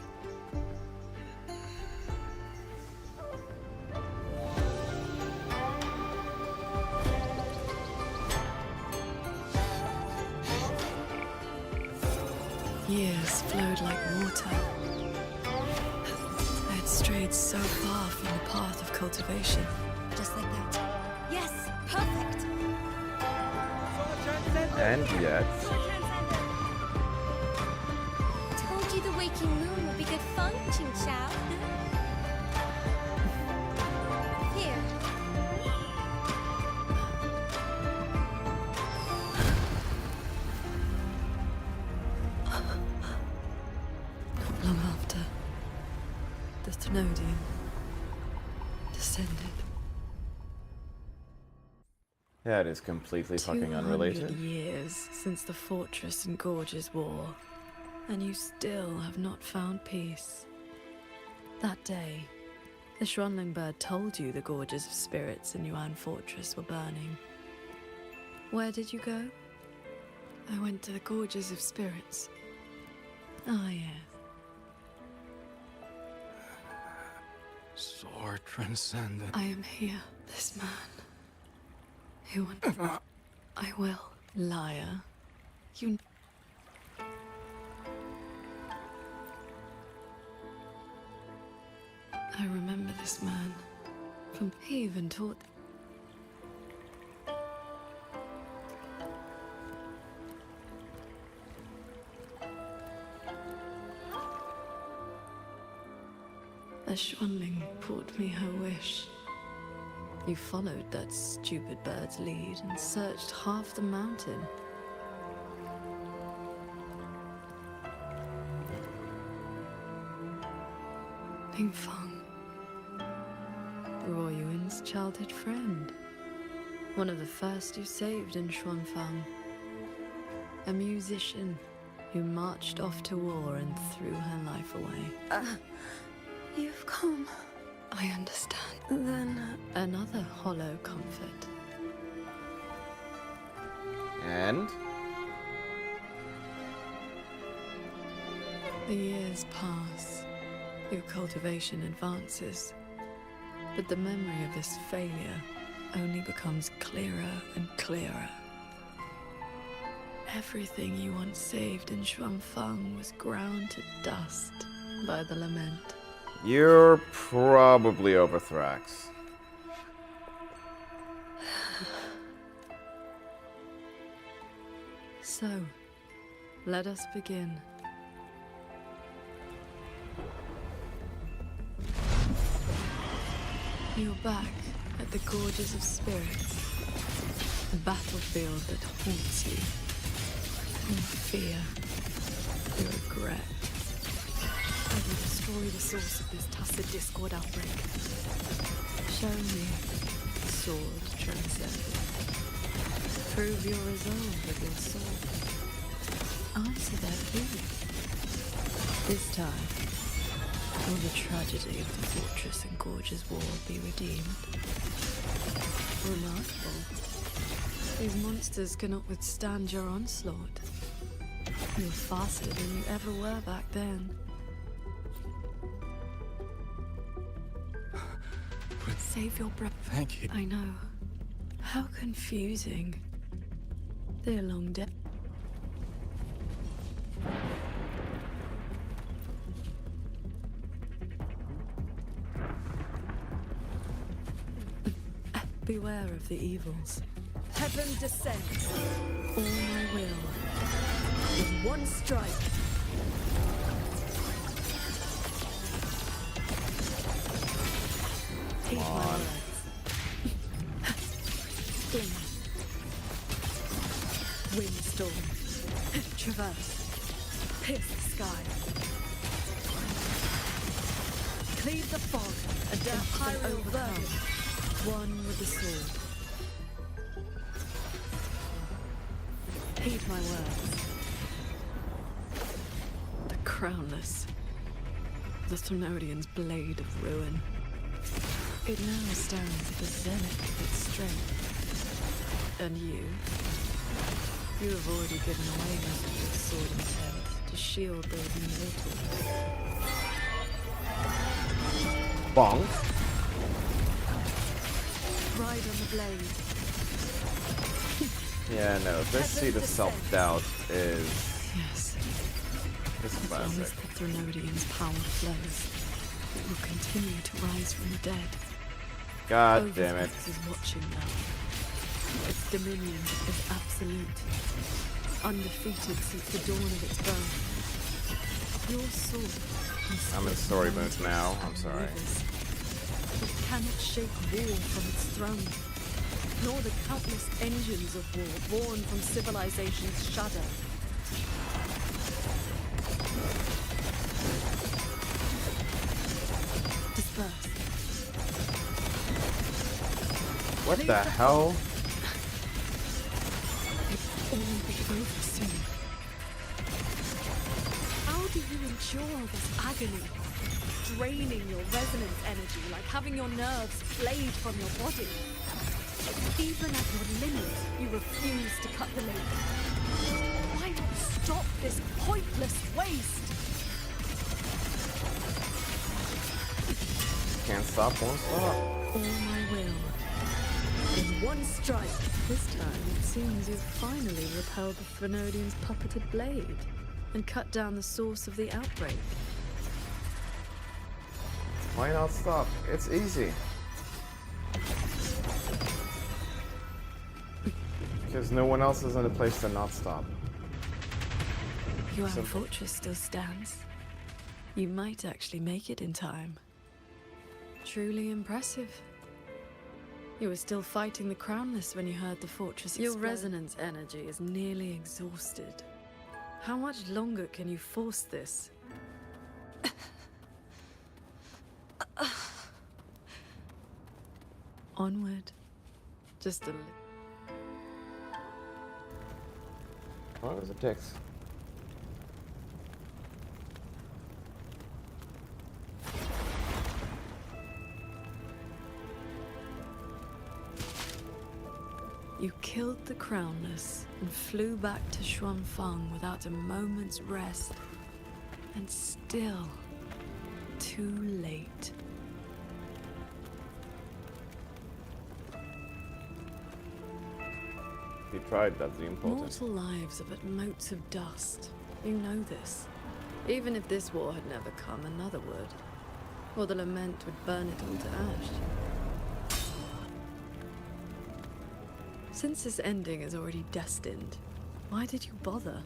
Speaker 9: Years flowed like water. I had strayed so far from the path of cultivation.
Speaker 23: Just like that. Yes, perfect.
Speaker 1: And yet,
Speaker 23: Told you the waking moon would be good fun, Qingxiao. Here.
Speaker 9: Not long after, the Thenodian descended.
Speaker 1: that is completely fucking
Speaker 9: 200
Speaker 1: unrelated.
Speaker 9: years since the Fortress and Gorges War, and you still have not found peace. That day, the Xuanling bird told you the Gorges of Spirits in Yuan Fortress were burning. Where did you go? I went to the Gorges of Spirits. Ah, yes.
Speaker 12: Sword Transcendent.
Speaker 9: I am here, this man. Who I will, liar. You. I remember this man. He even taught. A Xuanling brought me her wish. You followed that stupid bird's lead and searched half the mountain. Pingfang. Ruo Yuan's childhood friend. One of the first you saved in Xuanfang. A musician who marched off to war and threw her life away.
Speaker 20: You've come.
Speaker 9: I understand.
Speaker 20: Then
Speaker 9: Another hollow comfort.
Speaker 1: And
Speaker 9: The years pass. Your cultivation advances. But the memory of this failure only becomes clearer and clearer. Everything you once saved in Shuangfang was ground to dust by the lament.
Speaker 1: You're probably Overthrax.
Speaker 9: So, let us begin. You're back at the Gorges of Spirits, the battlefield that haunts you. Your fear, your regret. I will destroy the source of this tacit discord outbreak. Show me the sword transcendent. Prove your resolve with your sword. Answer their plea. This time, will the tragedy of the Fortress and Gorges War be redeemed? Remarkable. These monsters cannot withstand your onslaught. You're faster than you ever were back then. Save your breath.
Speaker 19: Thank you.
Speaker 9: I know. How confusing. They're long dead. Beware of the evils. Heaven descends. All my will. With one strike. Heed my words. Fling. Windstorm. Traverse. Pierce the sky. Cleave the fog. Adapt and overcome. One with the sword. Heed my words. The crownless. The Thrunodian's blade of ruin. It now stands at the zenith of its strength. And you have already given away most of your sword intent to shield those mortals.
Speaker 1: Bonk.
Speaker 9: Ride on the blade.
Speaker 1: Yeah, no, this seed of self-doubt is...
Speaker 9: Yes.
Speaker 1: It's
Speaker 9: As long as
Speaker 1: classic.
Speaker 9: the Thrunodian's power flows, it will continue to rise from the dead.
Speaker 1: God damn it.
Speaker 9: Overthrox is watching now. Its dominion is absolute, undefeated since the dawn of its birth. Your sword can
Speaker 1: I'm in
Speaker 9: split
Speaker 1: story mode
Speaker 9: mountains
Speaker 1: now, I'm
Speaker 9: and
Speaker 1: sorry.
Speaker 9: rivers. It cannot shake war from its throne, nor the countless engines of war born from civilization's shudder. Disperse.
Speaker 1: What the hell?
Speaker 9: It will all be over soon. How do you endure this agony? Draining your resonance energy like having your nerves flayed from your body. Even at your limit, you refuse to cut the link. Why not stop this pointless waste?
Speaker 1: Can't stop, won't stop.
Speaker 9: All my will. In one strike. This time, it seems you've finally repelled the Thrunodian's puppeted blade and cut down the source of the outbreak.
Speaker 1: Why not stop? It's easy. Because no one else is in a place to not stop.
Speaker 9: Yuan
Speaker 1: Simple.
Speaker 9: Fortress still stands. You might actually make it in time. Truly impressive. You were still fighting the Crownless when you heard the fortress explode. Your resonance energy is nearly exhausted. How much longer can you force this? Onward. Just a little.
Speaker 1: As long as it takes.
Speaker 9: You killed the Crownless and flew back to Shuangfang without a moment's rest. And still, too late.
Speaker 1: He tried that GE-Proton.
Speaker 9: Mortal lives are but motes of dust. You know this. Even if this war had never come, another would. Or the lament would burn it all to ash. Since this ending is already destined, why did you bother?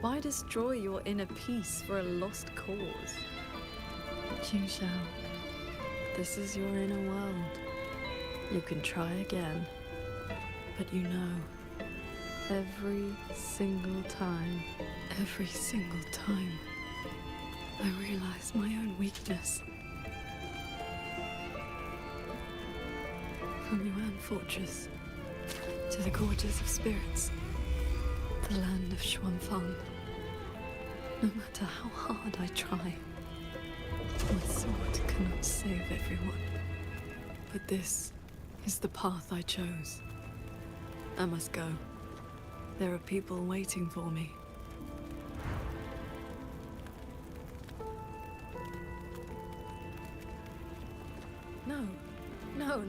Speaker 9: Why destroy your inner peace for a lost cause? Qingxiao, this is your inner world. You can try again, but you know, every single time, I realize my own weakness. From Yuan Fortress to the Gorges of Spirits, the land of Xuanfang. No matter how hard I try, my sword cannot save everyone. But this is the path I chose. I must go. There are people waiting for me.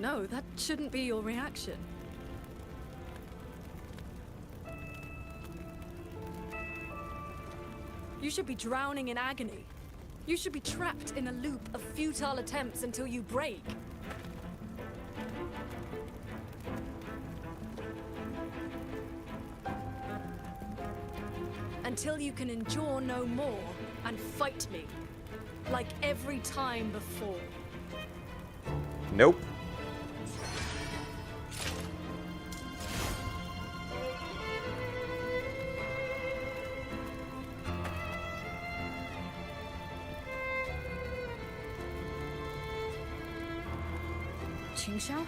Speaker 9: No, that shouldn't be your reaction. You should be drowning in agony. You should be trapped in a loop of futile attempts until you break. Until you can endure no more and fight me, like every time before.
Speaker 1: Nope.
Speaker 8: Qingxiao?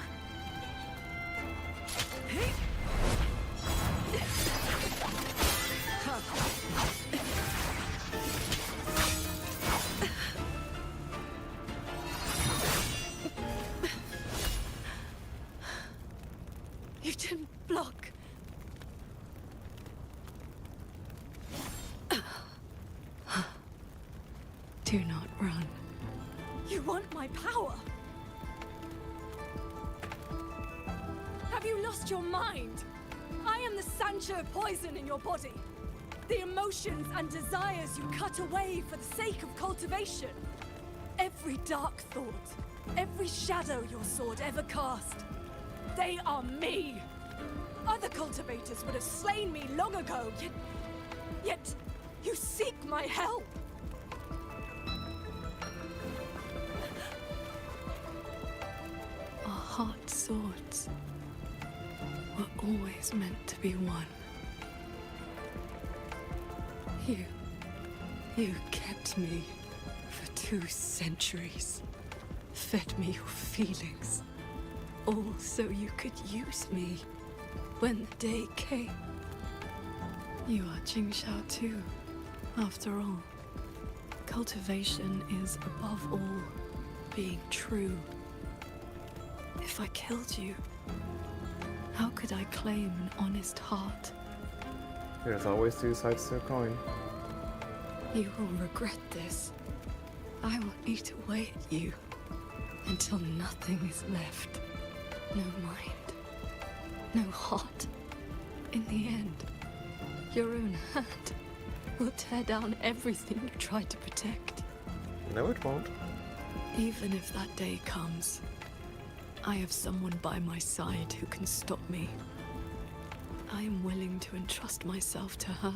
Speaker 9: You didn't block. Do not run. You want my power? Have you lost your mind? I am the Sancho poison in your body. The emotions and desires you cut away for the sake of cultivation. Every dark thought, every shadow your sword ever cast, they are me. Other cultivators would have slain me long ago, yet you seek my help. Our heart swords were always meant to be one. You kept me for 2 centuries, fed me your feelings, all so you could use me when the day came. You are Qingxiao too, after all. Cultivation is above all being true. If I killed you, how could I claim an honest heart?
Speaker 1: There's always 2 sides to a coin.
Speaker 9: You will regret this. I will eat away at you until nothing is left. No mind, no heart. In the end, your own hand will tear down everything you tried to protect.
Speaker 1: No, it won't.
Speaker 9: Even if that day comes, I have someone by my side who can stop me. I am willing to entrust myself to her.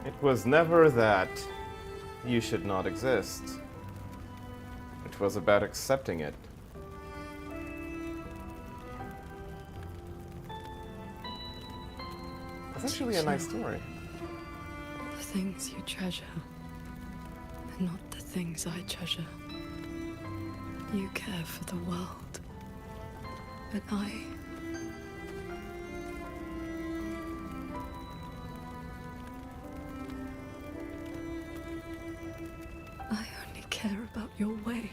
Speaker 1: It was never that you should not exist. It was about accepting it. It's actually a nice story.
Speaker 9: The things you treasure are not the things I treasure. You care for the world, but I only care about your way.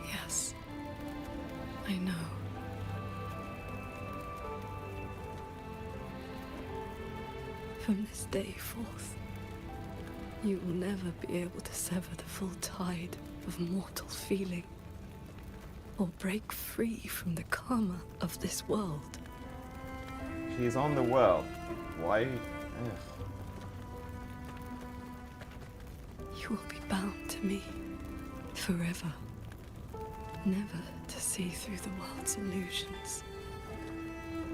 Speaker 9: Yes, I know. From this day forth, you will never be able to sever the full tide of mortal feeling, or break free from the karma of this world.
Speaker 1: She's on the well. Why?
Speaker 9: You will be bound to me forever, never to see through the world's illusions,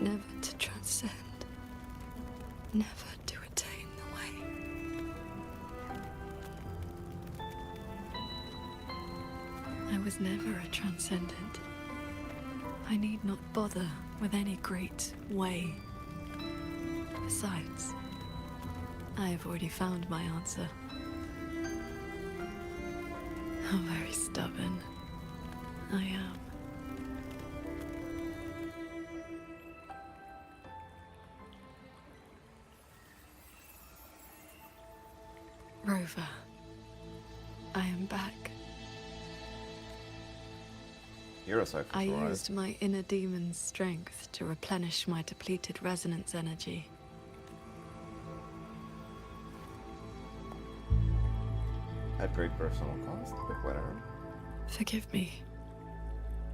Speaker 9: never to transcend, never to attain the way. I was never a transcendent. I need not bother with any great way. Besides, I have already found my answer. How very stubborn I am. Rover, I am back. I used my inner demon's strength to replenish my depleted resonance energy.
Speaker 1: At great personal cost, but whatever.
Speaker 9: Forgive me.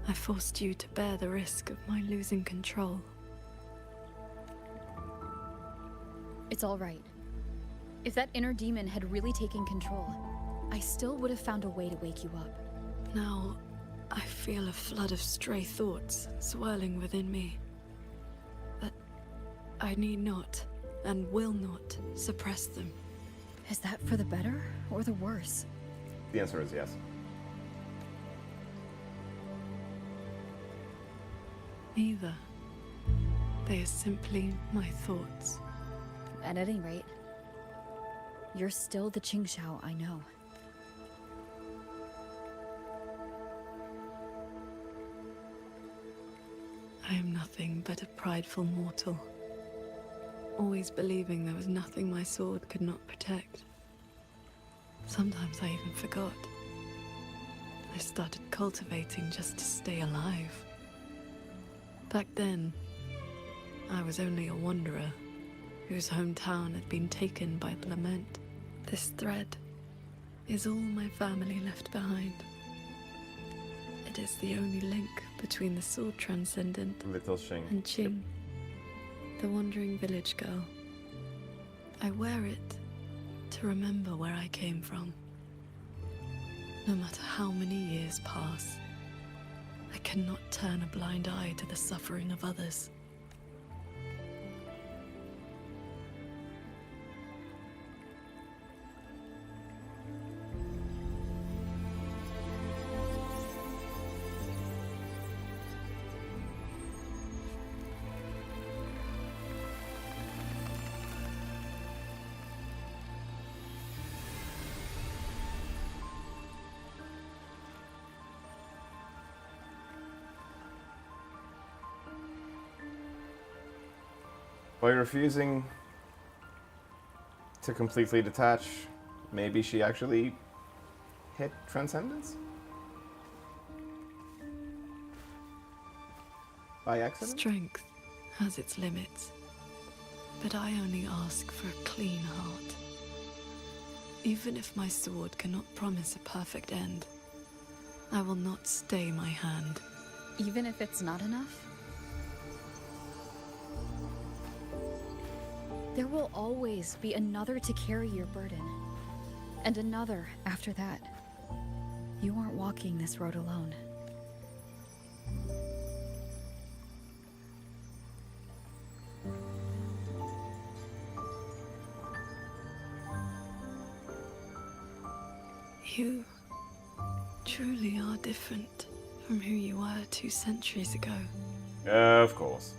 Speaker 9: I forced you to bear the risk of my losing control.
Speaker 8: It's all right. If that inner demon had really taken control, I still would have found a way to wake you up.
Speaker 9: Now, I feel a flood of stray thoughts swirling within me. But I need not, and will not, suppress them.
Speaker 8: Is that for the better or the worse?
Speaker 1: The answer is yes.
Speaker 9: Neither. They are simply my thoughts.
Speaker 8: At any rate, you're still the Qingxiao I know.
Speaker 9: I am nothing but a prideful mortal, always believing there was nothing my sword could not protect. Sometimes I even forgot. I started cultivating just to stay alive. Back then, I was only a wanderer whose hometown had been taken by the lament. This thread is all my family left behind. It is the only link between the sword transcendent
Speaker 1: Little Xing.
Speaker 9: and Qing, the wandering village girl. I wear it to remember where I came from. No matter how many years pass, I cannot turn a blind eye to the suffering of others.
Speaker 1: By refusing to completely detach, maybe she actually hit Transcendence? By accident?
Speaker 9: Strength has its limits, but I only ask for a clean heart. Even if my sword cannot promise a perfect end, I will not stay my hand.
Speaker 8: Even if it's not enough? There will always be another to carry your burden. And another after that. You aren't walking this road alone.
Speaker 9: You truly are different from who you were 2 centuries ago.
Speaker 1: Of course.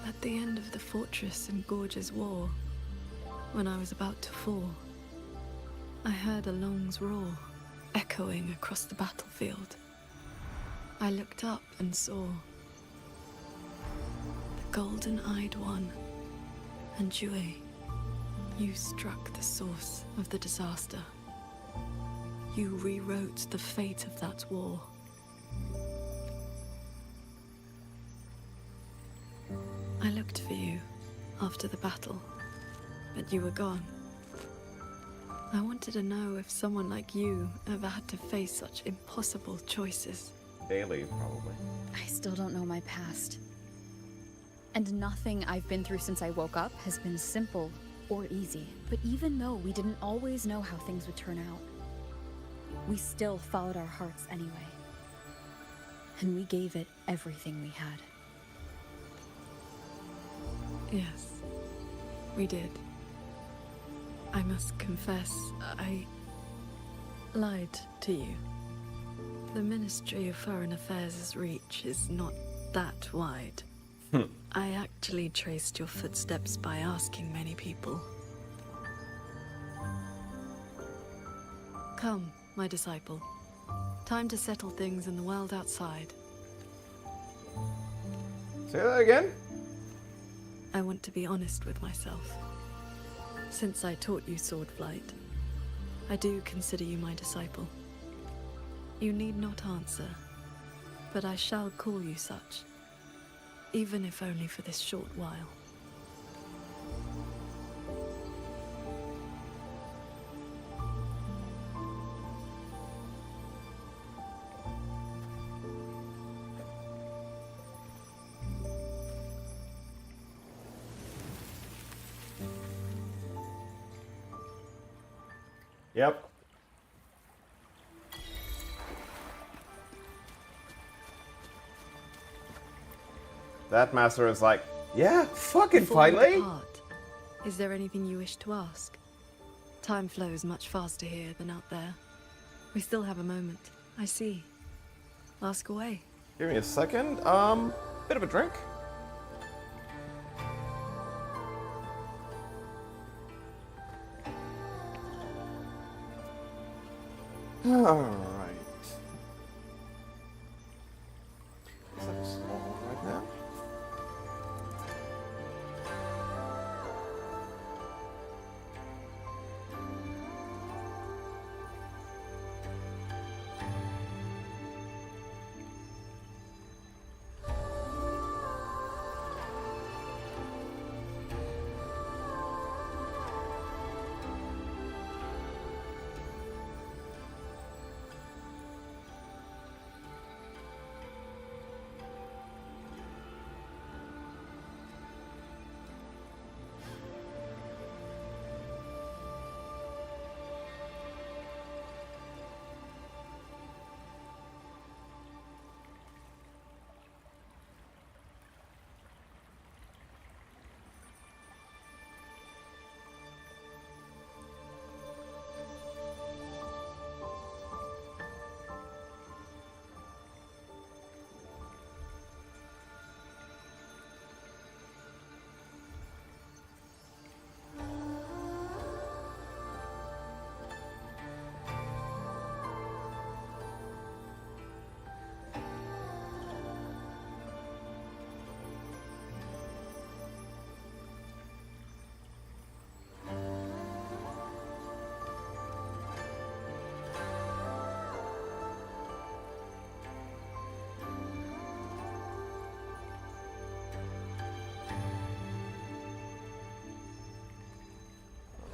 Speaker 9: At the end of the Fortress and Gorge's War, when I was about to fall, I heard Along's roar echoing across the battlefield. I looked up and saw the golden-eyed one, and Jue, you struck the source of the disaster. You rewrote the fate of that war. I looked for you after the battle, but you were gone. I wanted to know if someone like you ever had to face such impossible choices.
Speaker 1: Daily, probably.
Speaker 8: I still don't know my past. And nothing I've been through since I woke up has been simple or easy. But even though we didn't always know how things would turn out, we still followed our hearts anyway. And we gave it everything we had.
Speaker 9: Yes, we did. I must confess, I lied to you. The Ministry of Foreign Affairs' reach is not that wide. I actually traced your footsteps by asking many people. Come, my disciple. Time to settle things in the world outside.
Speaker 1: Say that again?
Speaker 9: I want to be honest with myself. Since I taught you sword flight, I do consider you my disciple. You need not answer, but I shall call you such, even if only for this short while.
Speaker 1: Yep. That master is like, yeah, fucking
Speaker 9: Before we
Speaker 1: finally.
Speaker 9: depart, is there anything you wish to ask? Time flows much faster here than out there. We still have a moment. I see. Ask away.
Speaker 1: Give me a second. Bit of a drink. Alright. Is that a small one right now?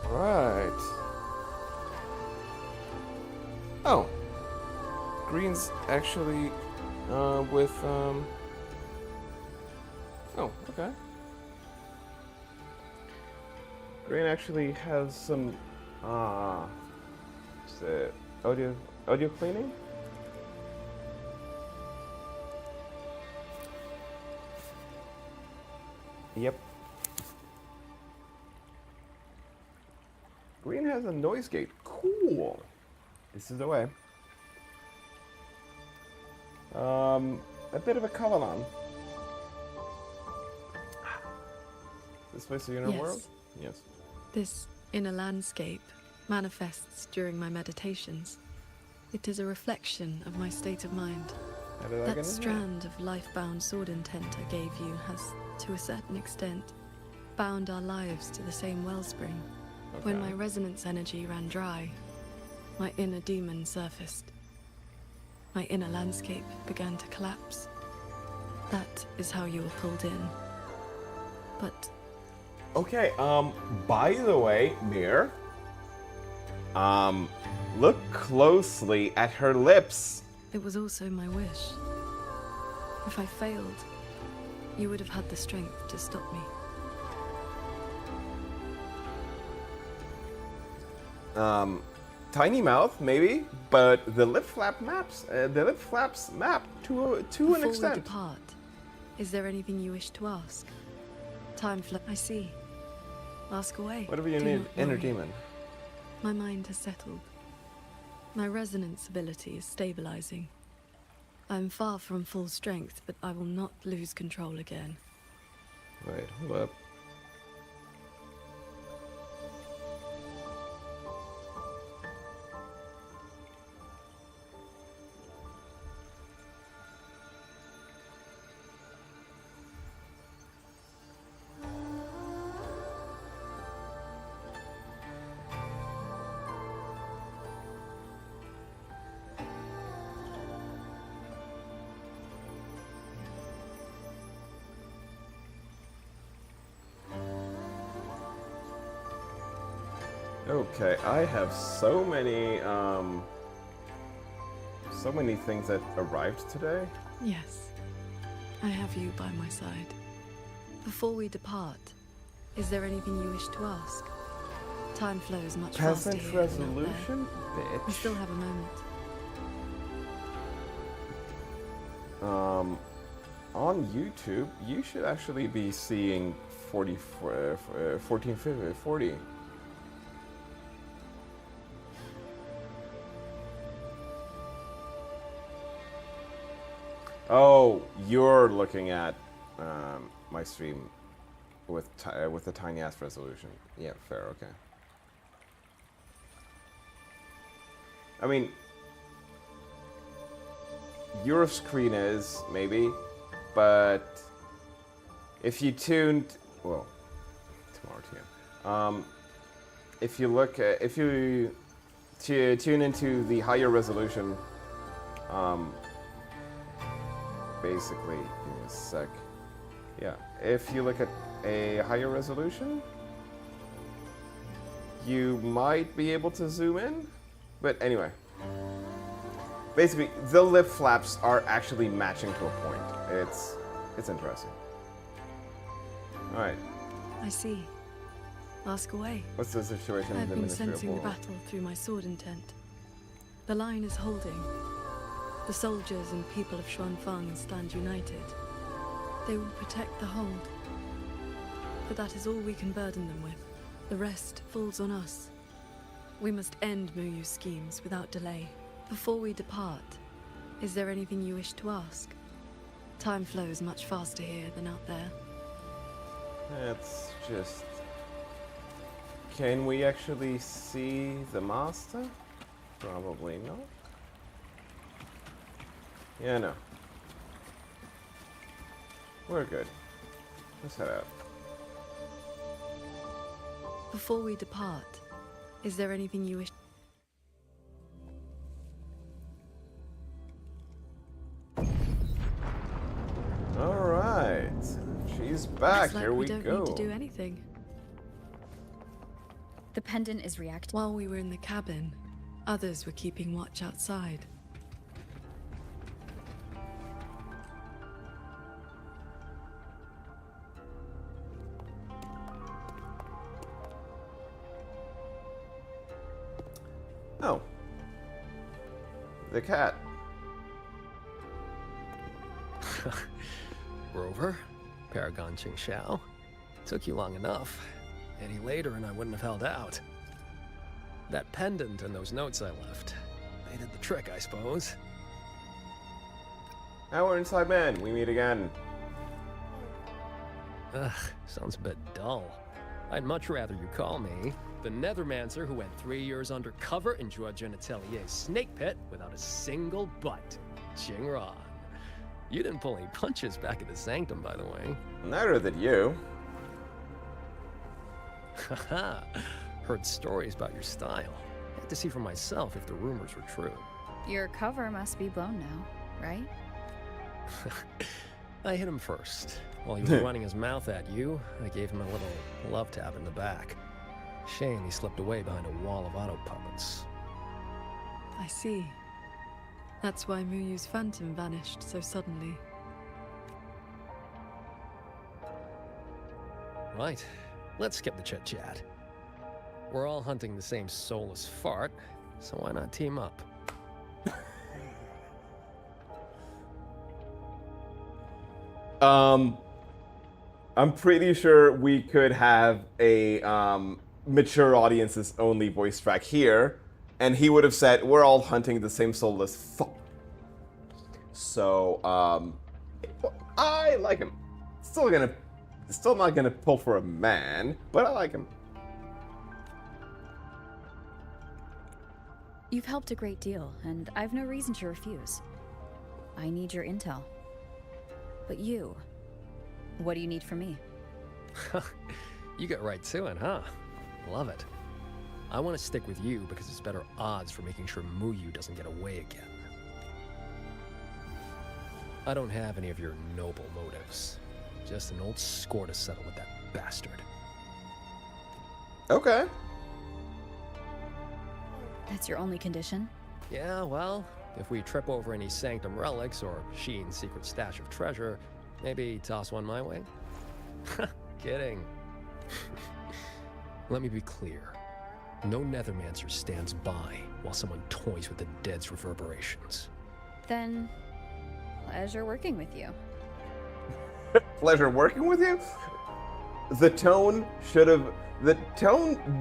Speaker 1: Right. Oh. Green's actually with oh, okay. Green actually has some what's it? Audio cleaning? Yep. Green has a noise gate. Cool. This is the way. A bit of a Covenant. This place the inner
Speaker 9: Yes.
Speaker 1: world? Yes.
Speaker 9: This inner landscape manifests during my meditations. It is a reflection of my state of mind.
Speaker 1: How did I get
Speaker 9: That
Speaker 1: in
Speaker 9: strand of life-bound sword intent I gave you has, to a certain extent, bound our lives to the same wellspring. When
Speaker 1: Okay.
Speaker 9: my resonance energy ran dry, my inner demon surfaced. My inner landscape began to collapse. That is how you were pulled in. but
Speaker 1: Okay, by the way, Mir, look closely at her lips.
Speaker 9: it was also my wish. If I failed, you would have had the strength to stop me.
Speaker 1: Tiny mouth, maybe, but the lip flaps map to an
Speaker 9: Before we
Speaker 1: extent.
Speaker 9: depart, is there anything you wish to ask? Time I see. Ask away.
Speaker 1: Whatever you
Speaker 9: Do
Speaker 1: need,
Speaker 9: not
Speaker 1: inner
Speaker 9: worry.
Speaker 1: demon.
Speaker 9: My mind has settled. My resonance ability is stabilizing. I'm far from full strength, but I will not lose control again.
Speaker 1: Wait, hold up. Okay, I have so many things that arrived today.
Speaker 9: Yes, I have you by my side. Before we depart, is there anything you wish to ask? Time flows much faster
Speaker 1: Peasant
Speaker 9: here than out
Speaker 1: resolution,
Speaker 9: there.
Speaker 1: bitch.
Speaker 9: We still have a moment.
Speaker 1: On YouTube, you should actually be seeing 1440. Oh, you're looking at my stream with the tiny ass resolution. Yeah, fair. Okay. I mean, your screen is maybe, but if you tuned, well, tomorrow TM. If you look at, if you tune into the higher resolution, basically, give me a sec. Yeah, if you look at a higher resolution, you might be able to zoom in. But anyway, basically, the lip flaps are actually matching to a point. It's interesting. All right.
Speaker 9: I see. Ask away.
Speaker 1: What's the situation in
Speaker 9: I've
Speaker 1: the
Speaker 9: been
Speaker 1: Ministry of
Speaker 9: sensing the
Speaker 1: War?
Speaker 9: battle through my sword intent. The line is holding. The soldiers and people of Xuanfang stand united. They will protect the hold. But that is all we can burden them with. The rest falls on us. We must end Muyu's schemes without delay. Before we depart, is there anything you wish to ask? Time flows much faster here than out there.
Speaker 1: It's just... Can we actually see the master? Probably not. Yeah, no. We're good. Let's head out.
Speaker 9: Before we depart, is there anything you wish?
Speaker 1: All right. She's back.
Speaker 9: Looks like
Speaker 1: Here we
Speaker 9: don't
Speaker 1: go.
Speaker 9: need to do anything.
Speaker 8: The pendant is reactive.
Speaker 9: While we were in the cabin, others were keeping watch outside.
Speaker 1: Oh. The cat.
Speaker 3: Rover, Paragon Ching Xiao. Took you long enough. Any later and I wouldn't have held out. That pendant and those notes I left, they did the trick, I suppose.
Speaker 1: Now we're inside man. We meet again.
Speaker 3: Ugh, sounds a bit dull. I'd much rather you call me the Nethermancer who went 3 years undercover in Georgian Atelier's snake pit without a single butt. Qingran. You didn't pull any punches back at the Sanctum, by the way.
Speaker 1: Neither did you.
Speaker 3: Haha. Heard stories about your style. Had to see for myself if the rumors were true.
Speaker 8: Your cover must be blown now, right?
Speaker 3: I hit him first. While he was running his mouth at you, I gave him a little love tap in the back. Shame he slipped away behind a wall of auto puppets.
Speaker 9: I see. That's why Muyu's phantom vanished so suddenly.
Speaker 3: Right. Let's skip the chit-chat. We're all hunting the same soulless fart, so why not team up?
Speaker 1: I'm pretty sure we could have a mature audiences only voice track here, and he would have said, we're all hunting the same soulless fuck. So, I like him. Still not gonna pull for a man, but I like him.
Speaker 8: You've helped a great deal, and I've no reason to refuse. I need your intel. But you, what do you need from me?
Speaker 3: You get right to it, huh? Love it. I want to stick with you because it's better odds for making sure Muyu doesn't get away again. I don't have any of your noble motives. Just an old score to settle with that bastard.
Speaker 1: Okay.
Speaker 8: That's your only condition?
Speaker 3: Yeah, well, if we trip over any Sanctum relics or Sheen's secret stash of treasure, maybe toss one my way? Kidding. Let me be clear. No Nethermancer stands by while someone toys with the dead's reverberations.
Speaker 8: Then, pleasure working with you.
Speaker 1: Pleasure working with you? The tone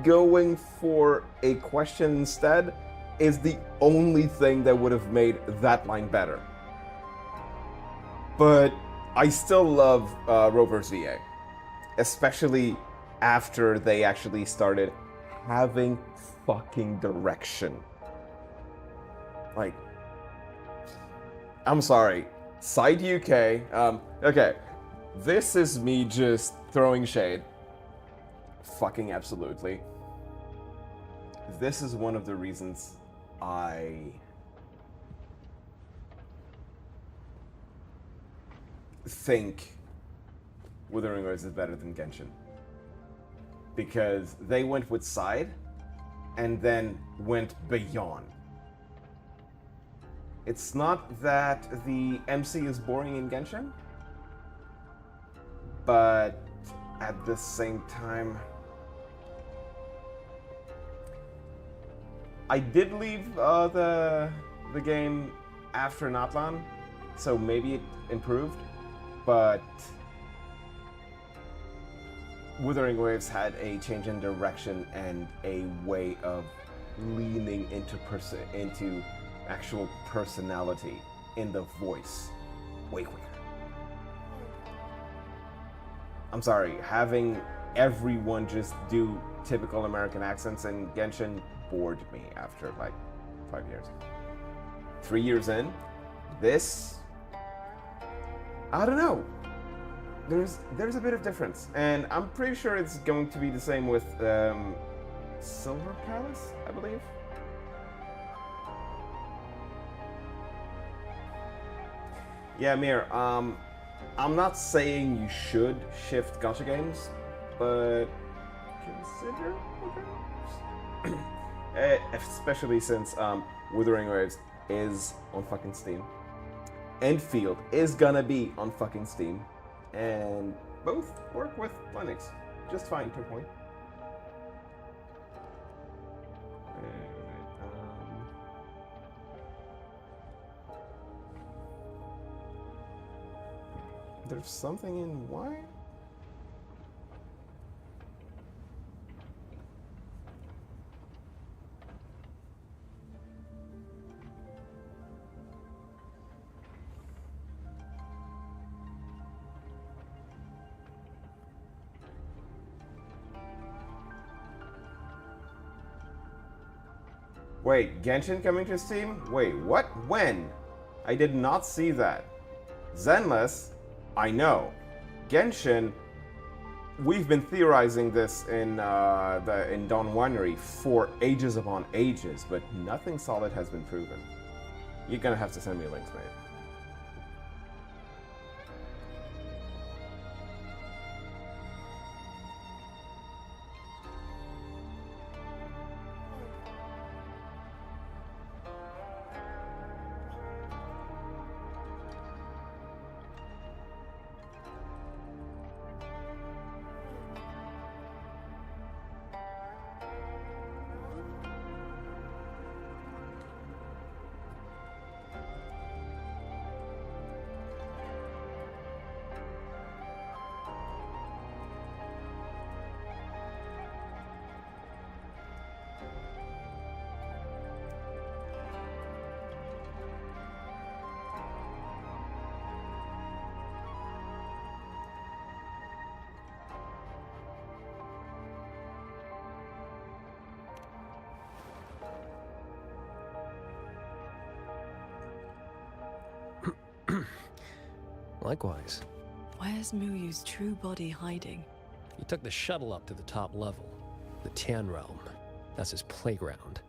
Speaker 1: going for a question instead is the only thing that would have made that line better. But I still love Rover's VA. Especially after they actually started having fucking direction. Like, I'm sorry. Side UK, okay. This is me just throwing shade. Fucking absolutely. This is one of the reasons I think Wuthering Waves is better than Genshin. Because they went with side and then went beyond. It's not that the MC is boring in Genshin, but at the same time, I did leave the game after Natlan, so maybe it improved, but Wuthering Waves had a change in direction and a way of leaning into actual personality in the voice way quicker. I'm sorry, having everyone just do typical American accents in Genshin bored me after like 5 years. 3 years in, this, I don't know. There's a bit of difference, and I'm pretty sure it's going to be the same with Silver Palace, I believe. Yeah, Mir, I'm not saying you should shift gacha games, but consider especially since Wuthering Waves is on fucking Steam. Enfield is gonna be on fucking Steam. And both work with Linux just fine, to a point. There's something in why? Wait, Genshin coming to Steam? Wait, what? When? I did not see that. Zenless? I know. Genshin, we've been theorizing this in Dawn Winery for ages upon ages, but nothing solid has been proven. You're gonna have to send me links, mate.
Speaker 3: Likewise.
Speaker 9: Where's Muyu's true body hiding?
Speaker 3: He took the shuttle up to the top level. The Tian Realm. That's his playground.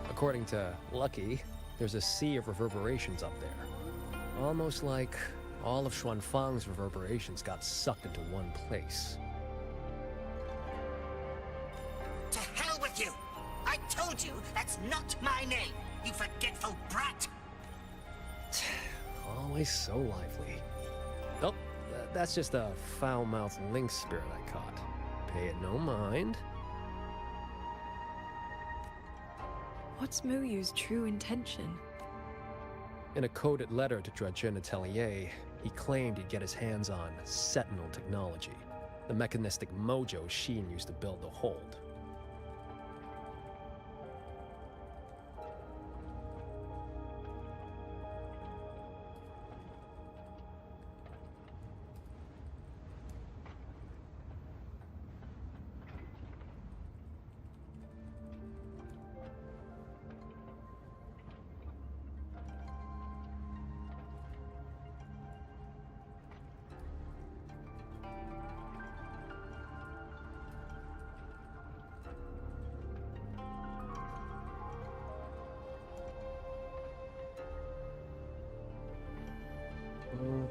Speaker 3: According to Lucky, there's a sea of reverberations up there. Almost like all of Xuanfang's reverberations got sucked into one place.
Speaker 22: To hell with you! I told you that's not my name, you forgetful brat!
Speaker 3: Always so lively. Oh, that's just a foul-mouthed lynx spirit I caught. Pay it no mind.
Speaker 9: What's Muyu's true intention?
Speaker 3: In a coded letter to Dredgen Atelier, he claimed he'd get his hands on Sentinel technology, the mechanistic mojo Sheen used to build the hold.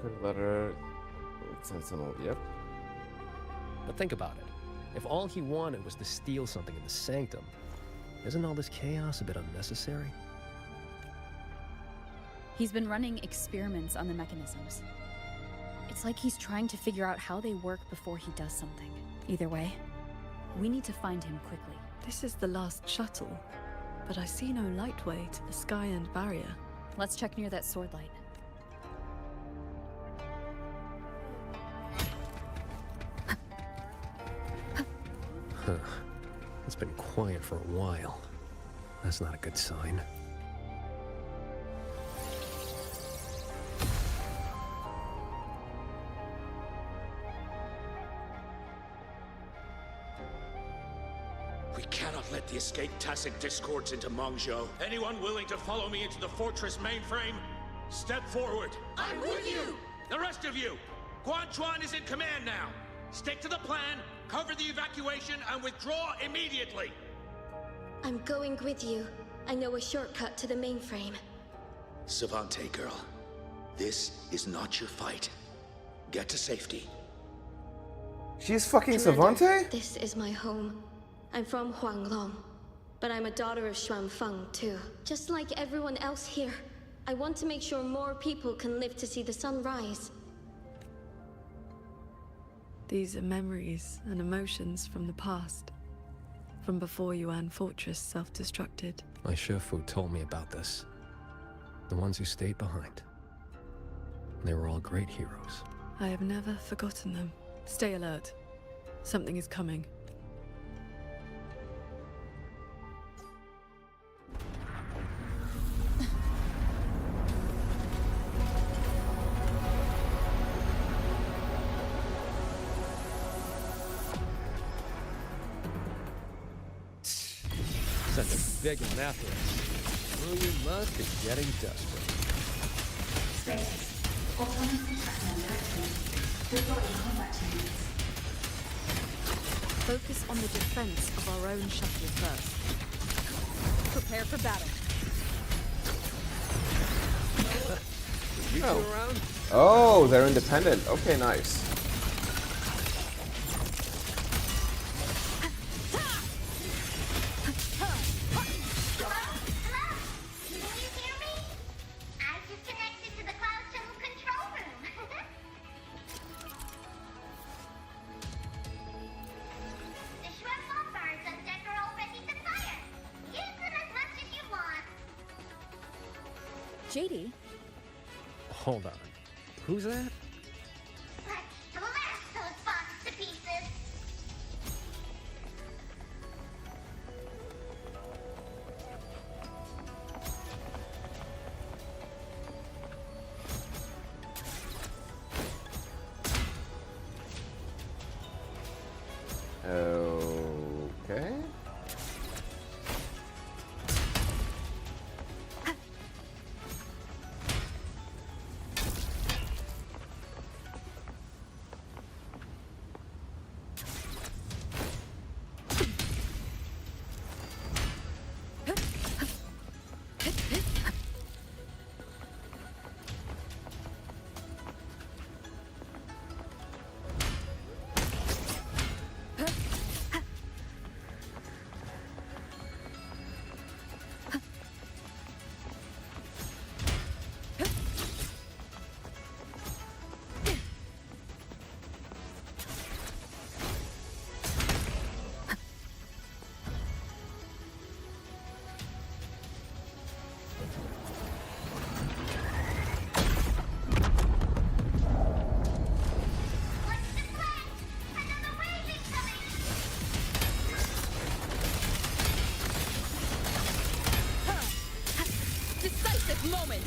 Speaker 1: Good letter. Sentinel, yep.
Speaker 3: But think about it. If all he wanted was to steal something in the Sanctum, isn't all this chaos a bit unnecessary?
Speaker 8: He's been running experiments on the mechanisms. It's like he's trying to figure out how they work before he does something. Either way, we need to find him quickly.
Speaker 9: This is the last shuttle, but I see no lightway to the sky and barrier.
Speaker 8: Let's check near that sword light.
Speaker 3: Huh. It's been quiet for a while. That's not a good sign.
Speaker 11: We cannot let the escaped tacit discords into Mongzhou. Anyone willing to follow me into the fortress mainframe? Step forward.
Speaker 22: I'm with you!
Speaker 11: The rest of you! Guanchuan is in command now. Stick to the plan, cover the evacuation, and withdraw immediately.
Speaker 23: I'm going with you. I know a shortcut to the mainframe.
Speaker 11: Savante girl, this is not your fight. Get to safety.
Speaker 1: She's fucking
Speaker 23: Commander,
Speaker 1: Savante?
Speaker 23: This is my home. I'm from Huanglong, but I'm a daughter of Xuanfang too. Just like everyone else here, I want to make sure more people can live to see the sun rise.
Speaker 9: These are memories and emotions from the past. From before Yuan Fortress self-destructed.
Speaker 3: My Shifu told me about this. The ones who stayed behind. They were all great heroes.
Speaker 9: I have never forgotten them. Stay alert. Something is coming.
Speaker 3: Such a big one after us. Well, you must be getting desperate.
Speaker 14: Status. Autonomous attack directed. Deploying combat units.
Speaker 8: Focus on the defense of our own shuttle first. Prepare for battle.
Speaker 3: You two around?
Speaker 1: Oh, they're independent. Okay, nice.
Speaker 8: JD?
Speaker 3: Hold on. Who's that?
Speaker 5: Let's blast those bots to pieces.
Speaker 1: Okay.
Speaker 8: Moment!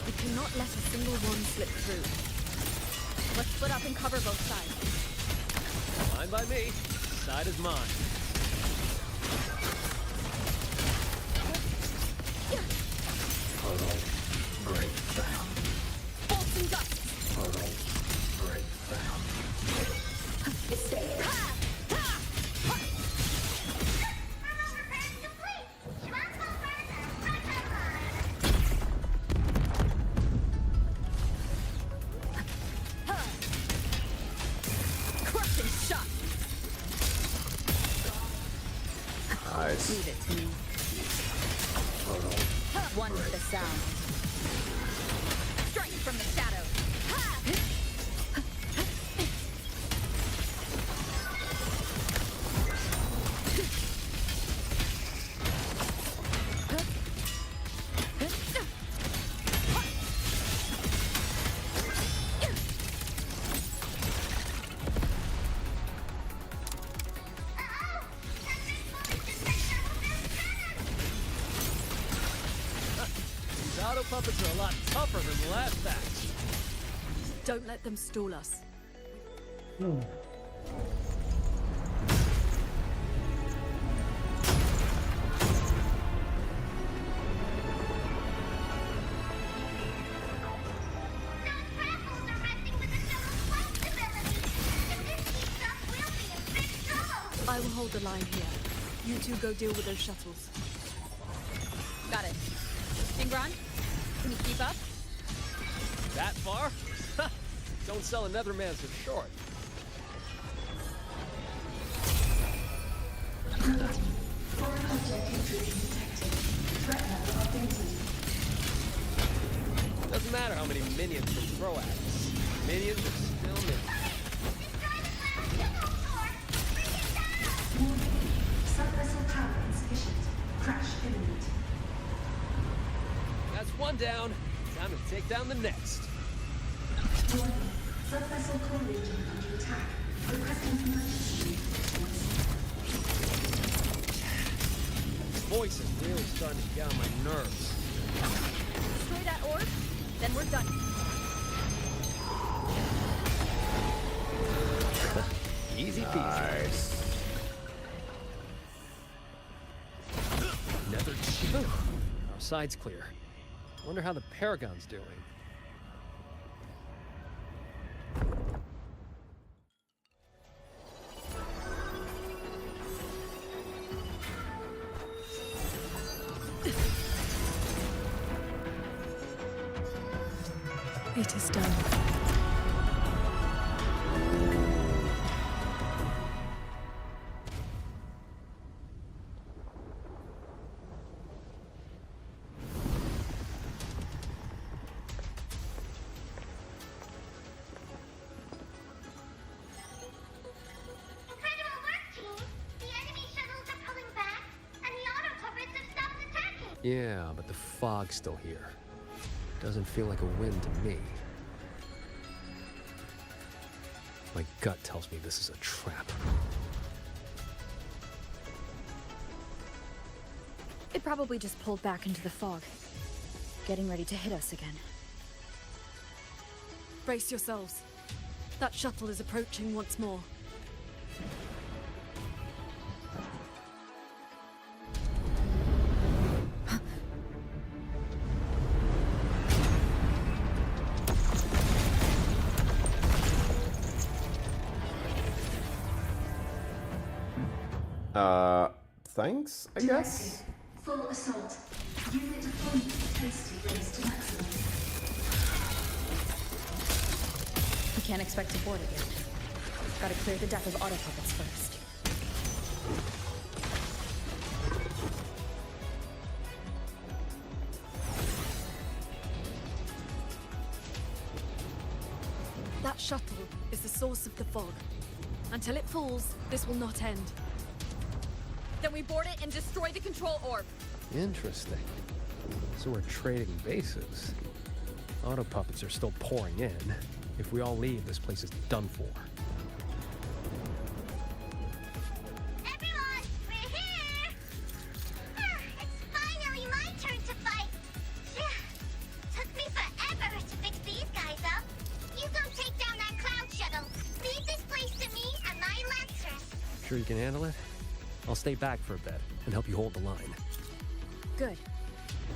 Speaker 17: We cannot let a single one slip through.
Speaker 8: Let's split up and cover both sides.
Speaker 3: Fine by me. Side is mine.
Speaker 10: Total breakdown.
Speaker 8: Bolts and dust!
Speaker 10: Total breakdown.
Speaker 8: Crushing shot!
Speaker 1: Nice.
Speaker 8: Leave it to me. One with the sound. Strike from the shadows.
Speaker 3: These auto puppets are a lot tougher than the last batch.
Speaker 17: Don't let them stall us. I will hold the line here. You two go deal with those shuttles.
Speaker 8: Got it. Ingron, can you keep up?
Speaker 3: That far? Don't sell another man so short.
Speaker 14: Foreign object intrusion detected. Threat level updated.
Speaker 3: Doesn't matter how many minions they throw at us. Minions are still minions.
Speaker 14: Warning. Subvessel power insufficient. Crash imminent.
Speaker 3: That's one down. Time to take down the next.
Speaker 14: Warning. Subvessel core region under attack. Requesting emergency reinforcements.
Speaker 3: This voice is really starting to get on my nerves.
Speaker 8: Destroy that orb, then we're done.
Speaker 3: Easy peasy.
Speaker 1: Nice.
Speaker 3: Another cheat. Our side's clear. Wonder how the Paragon's doing.
Speaker 9: It is done.
Speaker 5: Incredible work, team! The enemy shuttles are pulling back, and the auto puppets have stopped attacking!
Speaker 3: Yeah, but the fog's still here. Doesn't feel like a win to me. My gut tells me this is a trap.
Speaker 8: It probably just pulled back into the fog, getting ready to hit us again.
Speaker 9: Brace yourselves. That shuttle is approaching once more.
Speaker 1: Thanks, I guess?
Speaker 14: Full assault. Unit deployment capacity raised to maximum.
Speaker 8: We can't expect to board it yet. Gotta clear the deck of auto puppets first.
Speaker 9: That shuttle is the source of the fog. Until it falls, this will not end.
Speaker 8: Then we board it and destroy the control orb.
Speaker 3: Interesting. So we're trading bases. Auto puppets are still pouring in. If we all leave, this place is done for.
Speaker 5: Everyone, we're here! It's finally my turn to fight! Took me forever to fix these guys up. You go take down that cloud shuttle. Leave this place to me and my lancers.
Speaker 3: Sure you can handle it? I'll stay back for a bit and help you hold the line.
Speaker 8: Good.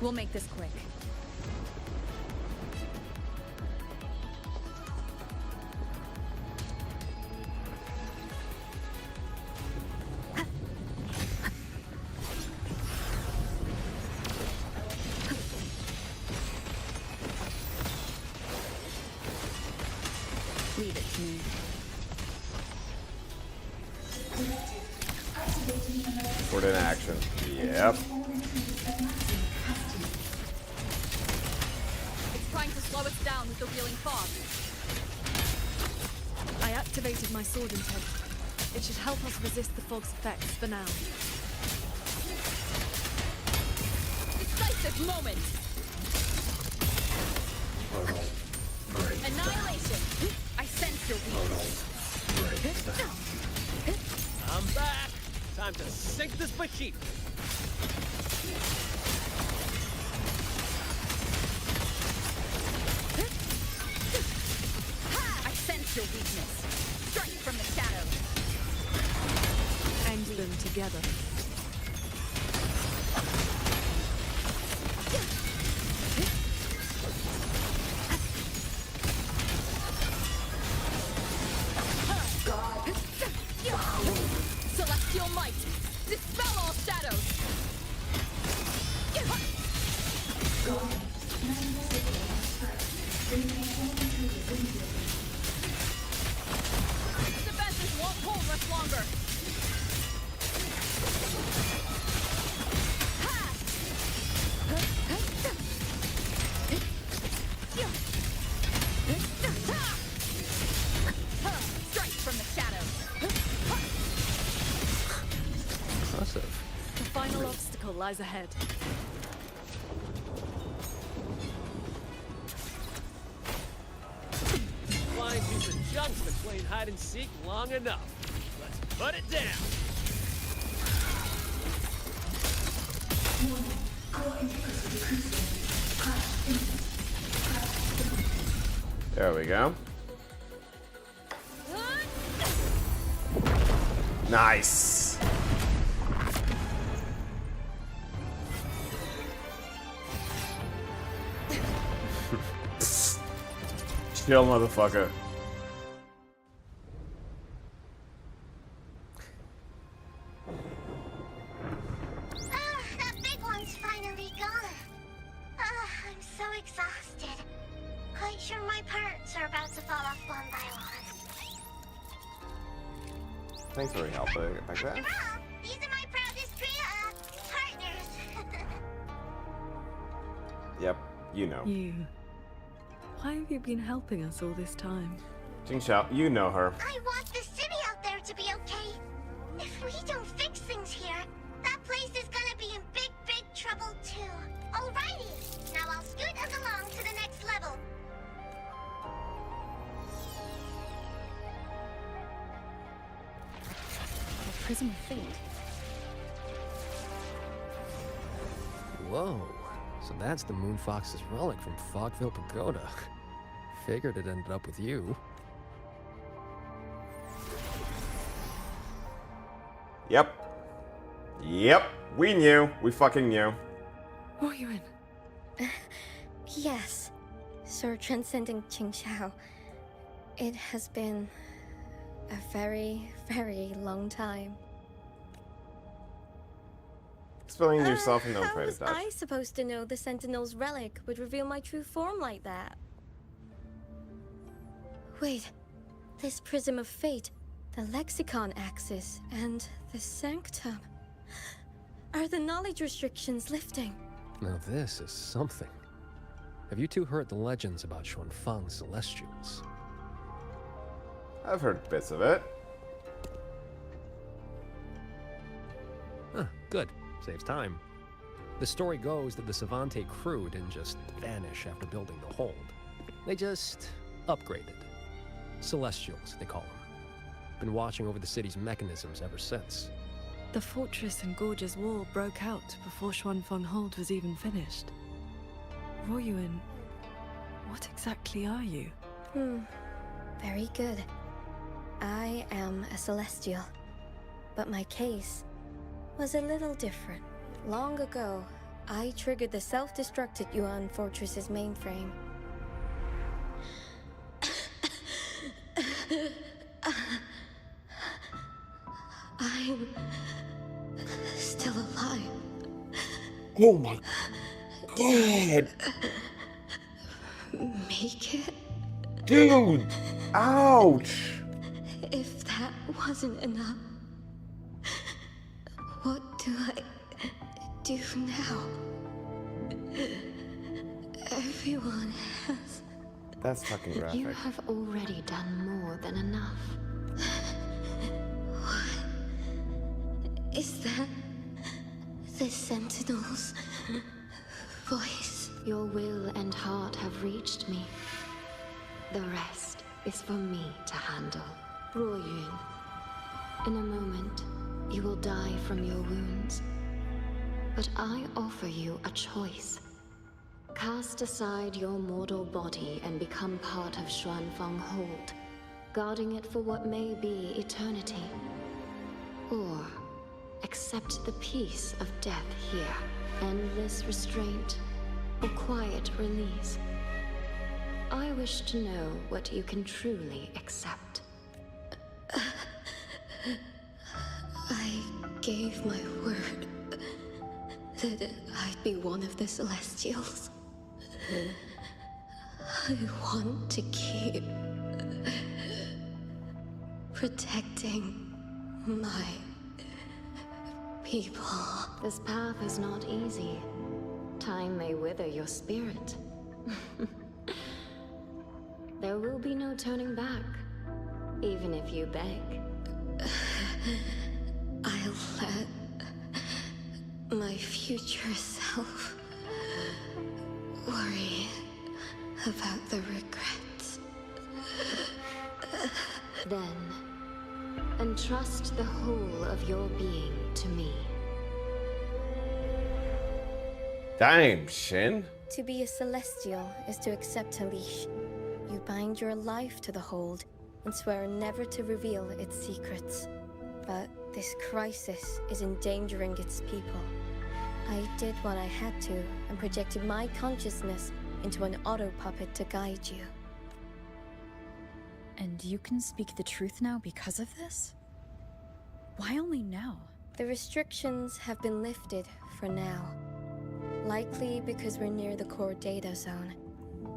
Speaker 8: We'll make this quick. Leave it to me.
Speaker 1: Put in action. Yep.
Speaker 8: It's trying to slow us down with the wheeling fog.
Speaker 9: I activated my sword intent. It should help us resist the fog's effects for now.
Speaker 8: Decisive moment! Annihilation! I sense your weakness.
Speaker 3: I'm back! Time to sink this machine!
Speaker 8: I sense your weakness. Strike from the shadows.
Speaker 9: End them together.
Speaker 8: Celestial might! Dispel all shadows! Defenses won't hold much longer! Strike from the shadows!
Speaker 3: Impressive.
Speaker 9: The final obstacle lies ahead.
Speaker 3: Flying piece of junk's been playing hide and seek long enough. Let's put it down.
Speaker 14: Warning. Core integrity decreasing. Crash imminent.
Speaker 1: There we go. Nice. Chill, motherfucker.
Speaker 5: That big one's finally gone. I'm so exhausted. Quite sure my to fall off one by one.
Speaker 1: Thanks for your help like that.
Speaker 5: These are my proudest partners.
Speaker 1: Yep, you know.
Speaker 9: You. Why have you been helping us all this time?
Speaker 1: Jingxiao, you know her.
Speaker 5: I want the city out there to be okay. If we don't fix things here, that place is gonna be in big, big trouble too. Alrighty, now I'll scoot us along to the next level.
Speaker 8: The Prism of Fate.
Speaker 3: Whoa. So that's the Moon Fox's relic from Fogville Pagoda. Figured it ended up with you.
Speaker 1: Yep. Yep. We knew. We fucking knew.
Speaker 9: What are you in?
Speaker 23: Yes, Sir Transcending Qingxiao. It has been a very, very long time.
Speaker 1: Explain yourself and don't
Speaker 23: How
Speaker 1: try to
Speaker 23: was
Speaker 1: dodge.
Speaker 23: I supposed to know the Sentinel's relic would reveal my true form like that? Wait, this Prism of Fate, the Lexicon Axis, and the Sanctum. Are the knowledge restrictions lifting?
Speaker 3: Now this is something. Have you two heard the legends about Xuanfang's Celestials?
Speaker 1: I've heard bits of it.
Speaker 3: Huh, good. Saves time. The story goes that the Savante crew didn't just vanish after building the hold. They just upgraded. Celestials, they call them. Been watching over the city's mechanisms ever since.
Speaker 9: The fortress and gorgeous wall broke out before Xuanfang Hold was even finished. Royuan, what exactly are you?
Speaker 23: Very good. I am a Celestial. But my case was a little different. Long ago, I triggered the self-destructed Yuan Fortress's mainframe. I'm still alive.
Speaker 1: Oh my god!
Speaker 23: Make it?
Speaker 1: Dude! Ouch!
Speaker 23: If that wasn't enough, what do I do now? Everyone has...
Speaker 1: That's fucking graphic.
Speaker 21: You have already done more than enough.
Speaker 23: What is that? The Sentinel's voice?
Speaker 21: Your will and heart have reached me. The rest is for me to handle. Royun, in a moment, you will die from your wounds. But I offer you a choice. Cast aside your mortal body and become part of Xuanfang Hold, guarding it for what may be eternity. Or accept the peace of death here, endless restraint, or quiet release. I wish to know what you can truly accept.
Speaker 23: I gave my word that I'd be one of the Celestials. I want to keep protecting my people.
Speaker 21: This path is not easy. Time may wither your spirit. There will be no turning back, even if you beg.
Speaker 23: I'll let my future self worry about the regrets.
Speaker 21: Then, entrust the whole of your being to me.
Speaker 1: Damn, Shin.
Speaker 23: To be a Celestial is to accept a leash. You bind your life to the hold and swear never to reveal its secrets. But this crisis is endangering its people. I did what I had to and projected my consciousness into an auto puppet to guide you.
Speaker 8: And you can speak the truth now because of this? Why only now?
Speaker 23: The restrictions have been lifted for now. Likely because we're near the core data zone.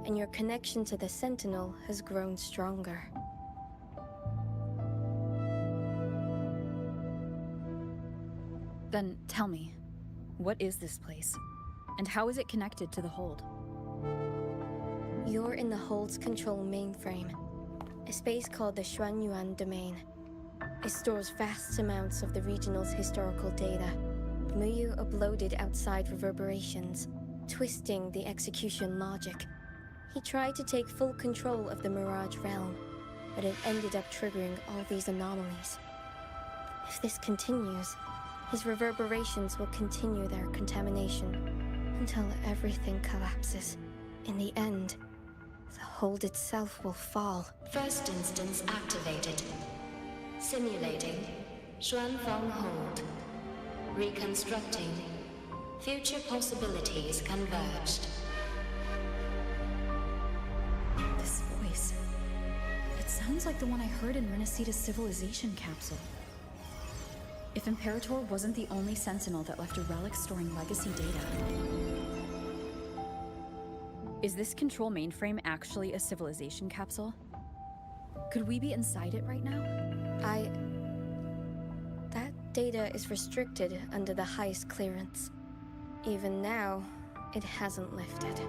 Speaker 23: and your connection to the Sentinel has grown stronger.
Speaker 8: Then tell me, what is this place? And how is it connected to the Hold?
Speaker 23: You're in the Hold's control mainframe, a space called the Xuanyuan domain. It stores vast amounts of the regional's historical data. Muyu uploaded outside reverberations, twisting the execution logic. He tried to take full control of the Mirage realm, but it ended up triggering all these anomalies. If this continues, his reverberations will continue their contamination until everything collapses. In the end, the Hold itself will fall.
Speaker 14: First instance activated. Simulating Xuanfeng Hold. Reconstructing. Future possibilities converged.
Speaker 8: This voice. It sounds like the one I heard in Renacita's civilization capsule. If Imperator wasn't the only Sentinel that left a relic storing legacy data. Is this control mainframe actually a civilization capsule? Could we be inside it right now?
Speaker 23: That data is restricted under the heist clearance. Even now, it hasn't lifted.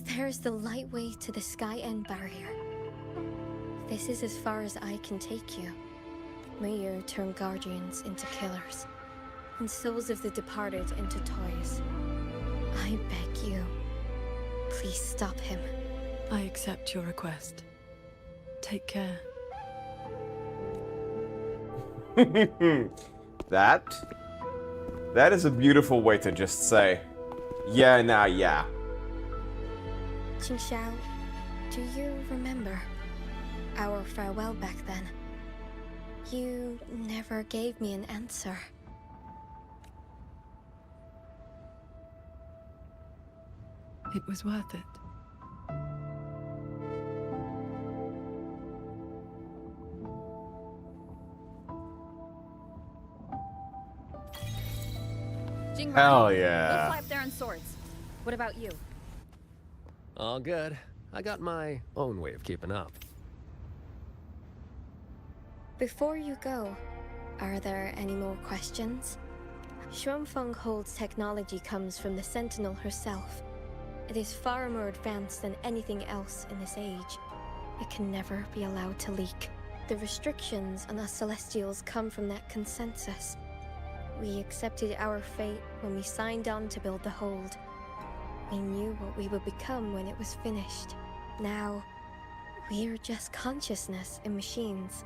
Speaker 23: There's the lightway to the Sky End barrier. This is as far as I can take you. Muyu turned guardians into killers, and souls of the departed into toys. I beg you, please stop him.
Speaker 9: I accept your request. Take care.
Speaker 1: That is a beautiful way to just say, yeah, nah, yeah.
Speaker 23: Qingxiao, do you remember our farewell back then? You never gave me an answer.
Speaker 9: It was worth it.
Speaker 1: Hell yeah.
Speaker 8: We'll fly up there on swords. What about you?
Speaker 3: All good. I got my own way of keeping up.
Speaker 23: Before you go, are there any more questions? Xuanfeng Hold's technology comes from the Sentinel herself. It is far more advanced than anything else in this age. It can never be allowed to leak. The restrictions on us Celestials come from that consensus. We accepted our fate when we signed on to build the Hold. We knew what we would become when it was finished. Now, we're just consciousness in machines.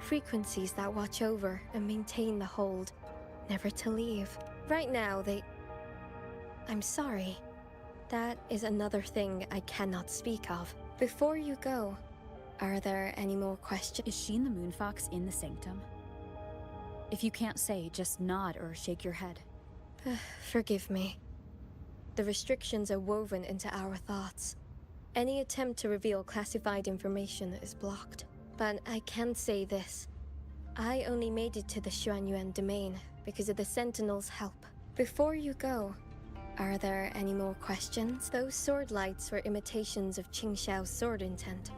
Speaker 23: Frequencies that watch over and maintain the Hold, never to leave. Right now, I'm sorry. That is another thing I cannot speak of. Before you go, are there any more questions?
Speaker 8: Is Sheen the Moonfox in the Sanctum? If you can't say, just nod or shake your head.
Speaker 23: Forgive me. The restrictions are woven into our thoughts. Any attempt to reveal classified information is blocked. But I can say this. I only made it to the Xuanyuan domain because of the Sentinel's help. Before you go, are there any more questions? Those sword lights were imitations of Qingxiao's sword intent.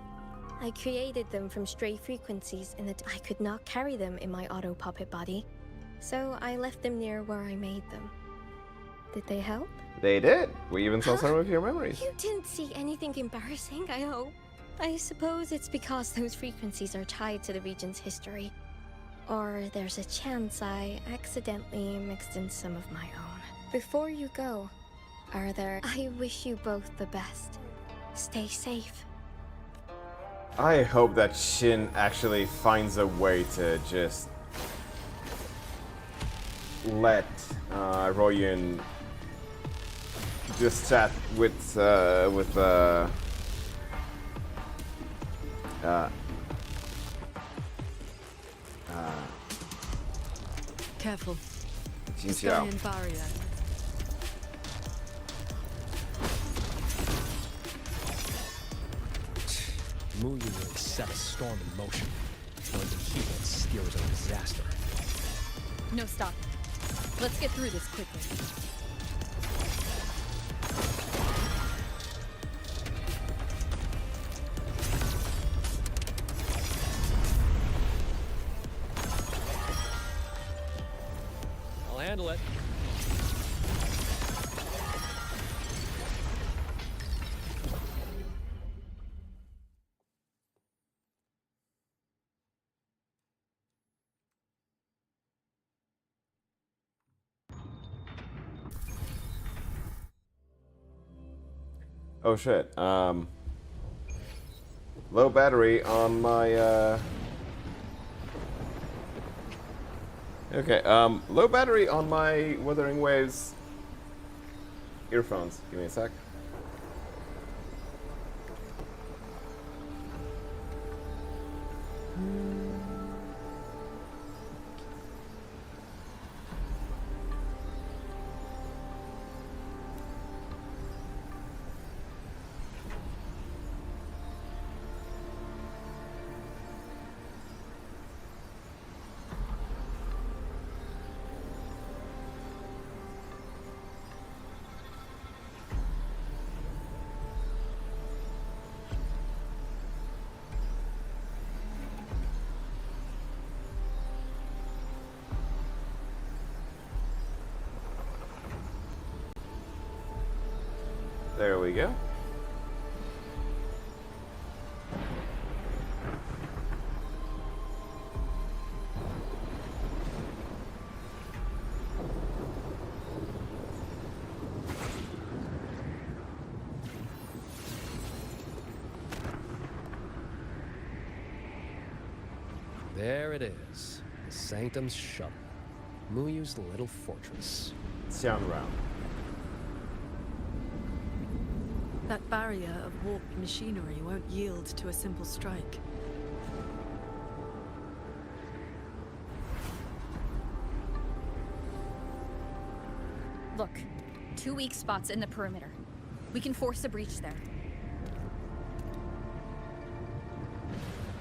Speaker 23: I created them from stray frequencies in that I could not carry them in my auto-puppet body. So I left them near where I made them. Did they help?
Speaker 1: They did. We even saw some of your memories.
Speaker 23: You didn't see anything embarrassing, I hope. I suppose it's because those frequencies are tied to the region's history. Or there's a chance I accidentally mixed in some of my own. Before you go, I wish you both the best. Stay safe.
Speaker 1: I hope that Shin actually finds a way to just let Royun just chat with
Speaker 9: Careful.
Speaker 1: Qingxiao.
Speaker 9: Sky barrier.
Speaker 3: Mu Yu really set a storm in motion. Knowing that he won't steer his own disaster.
Speaker 8: No, stop. Let's get through this quickly.
Speaker 3: I'll handle it.
Speaker 1: Oh shit. Low battery on my okay, low battery on my Wuthering Waves earphones. Give me a sec. There we go.
Speaker 3: There it is. The Sanctum's shuttle. Mu Yu's little fortress.
Speaker 1: Sound round.
Speaker 9: That barrier of warped machinery won't yield to a simple strike.
Speaker 8: Look, 2 weak spots in the perimeter. We can force a breach there.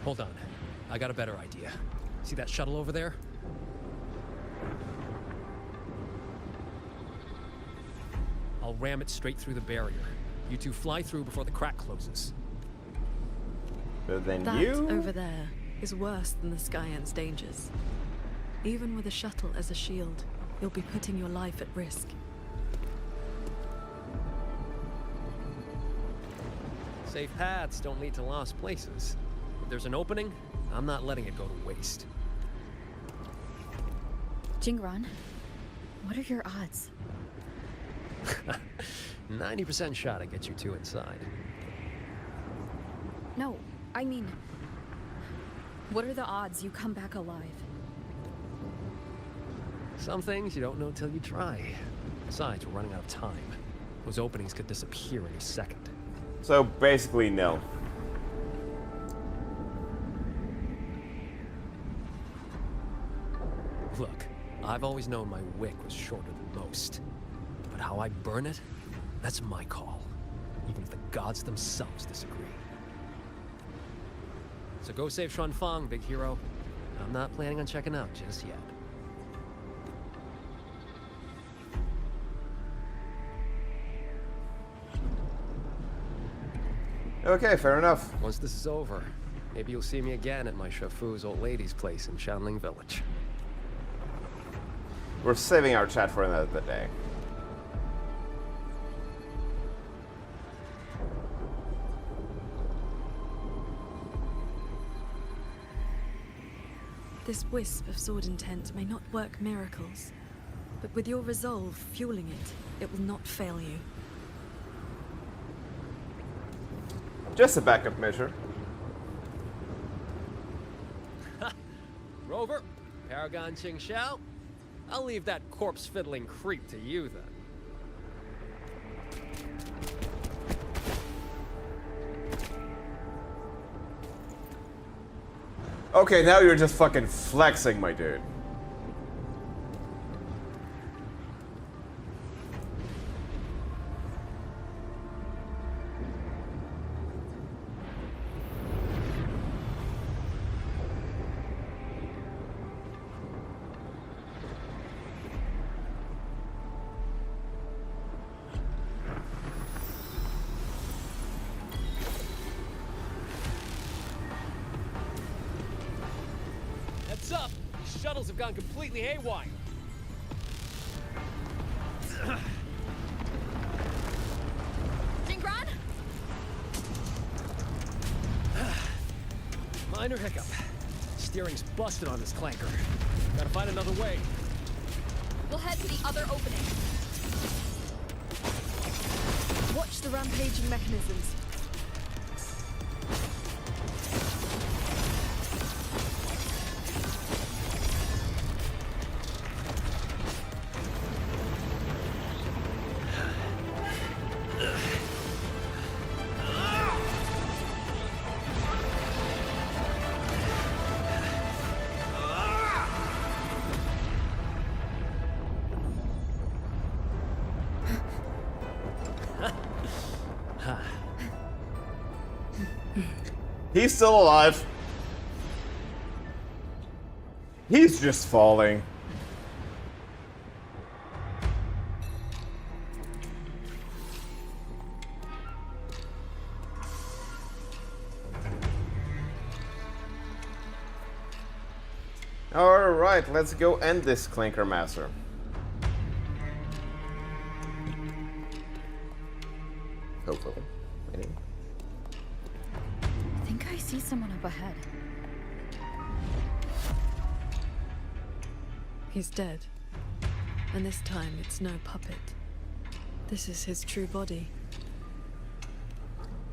Speaker 3: Hold on. I got a better idea. See that shuttle over there? I'll ram it straight through the barrier. You two fly through before the crack closes.
Speaker 1: But then
Speaker 9: That
Speaker 1: you
Speaker 9: over there is worse than the Skyant's dangers. Even with a shuttle as a shield, you'll be putting your life at risk.
Speaker 3: Safe paths don't lead to lost places. If there's an opening, I'm not letting it go to waste.
Speaker 8: Jingron, what are your odds?
Speaker 3: 90% shot to get you two inside.
Speaker 8: No, I mean, what are the odds you come back alive?
Speaker 3: Some things you don't know till you try. Besides, we're running out of time. Those openings could disappear any second.
Speaker 1: So basically, no.
Speaker 3: Look, I've always known my wick was shorter than most. But how I burn it, that's my call. Even if the gods themselves disagree. So go save Xuanfang, big hero. I'm not planning on checking out just yet.
Speaker 1: Okay, fair enough.
Speaker 3: Once this is over, maybe you'll see me again at my Shafu's old lady's place in Shanling Village.
Speaker 1: We're saving our chat for another day.
Speaker 9: This wisp of sword intent may not work miracles, but with your resolve fueling it, it will not fail you.
Speaker 1: Just a backup measure.
Speaker 3: Rover, Paragon Ching Xiao, I'll leave that corpse-fiddling creep to you then.
Speaker 1: Okay, now you're just fucking flexing, my dude.
Speaker 3: shuttles have gone completely haywire.
Speaker 8: Jingran?
Speaker 3: Minor hiccup. Steering's busted on this clanker. Gotta find another way.
Speaker 8: We'll head to the other opening.
Speaker 9: Watch the rampaging mechanisms.
Speaker 1: He's still alive. He's just falling. Alright, let's go end this Clanker Master. Hopefully. Maybe.
Speaker 8: I think I see someone up ahead.
Speaker 9: He's dead. And this time it's no puppet. This is his true body.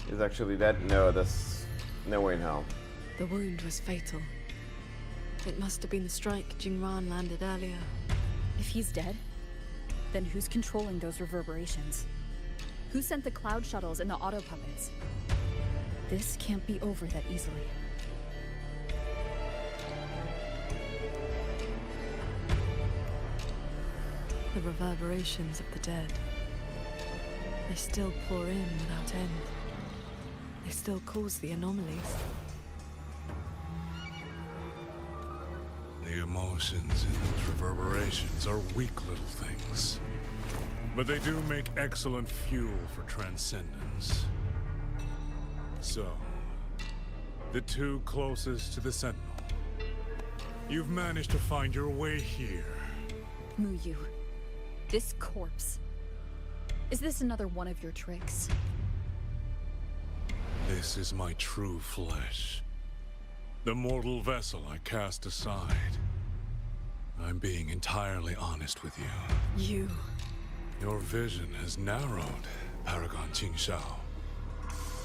Speaker 1: He's actually dead? No, that's no way in hell.
Speaker 9: The wound was fatal. It must have been the strike Jingran landed earlier.
Speaker 8: If he's dead, then who's controlling those reverberations? Who sent the cloud shuttles and the auto puppets? This can't be over that easily.
Speaker 9: The reverberations of the dead. They still pour in without end. They still cause the anomalies.
Speaker 19: The emotions in those reverberations are weak little things. But they do make excellent fuel for transcendence. So, the two closest to the Sentinel. You've managed to find your way here.
Speaker 8: Muyu, this corpse. Is this another one of your tricks?
Speaker 19: This is my true flesh. The mortal vessel I cast aside. I'm being entirely honest with you. Your vision has narrowed, Paragon Qingshao.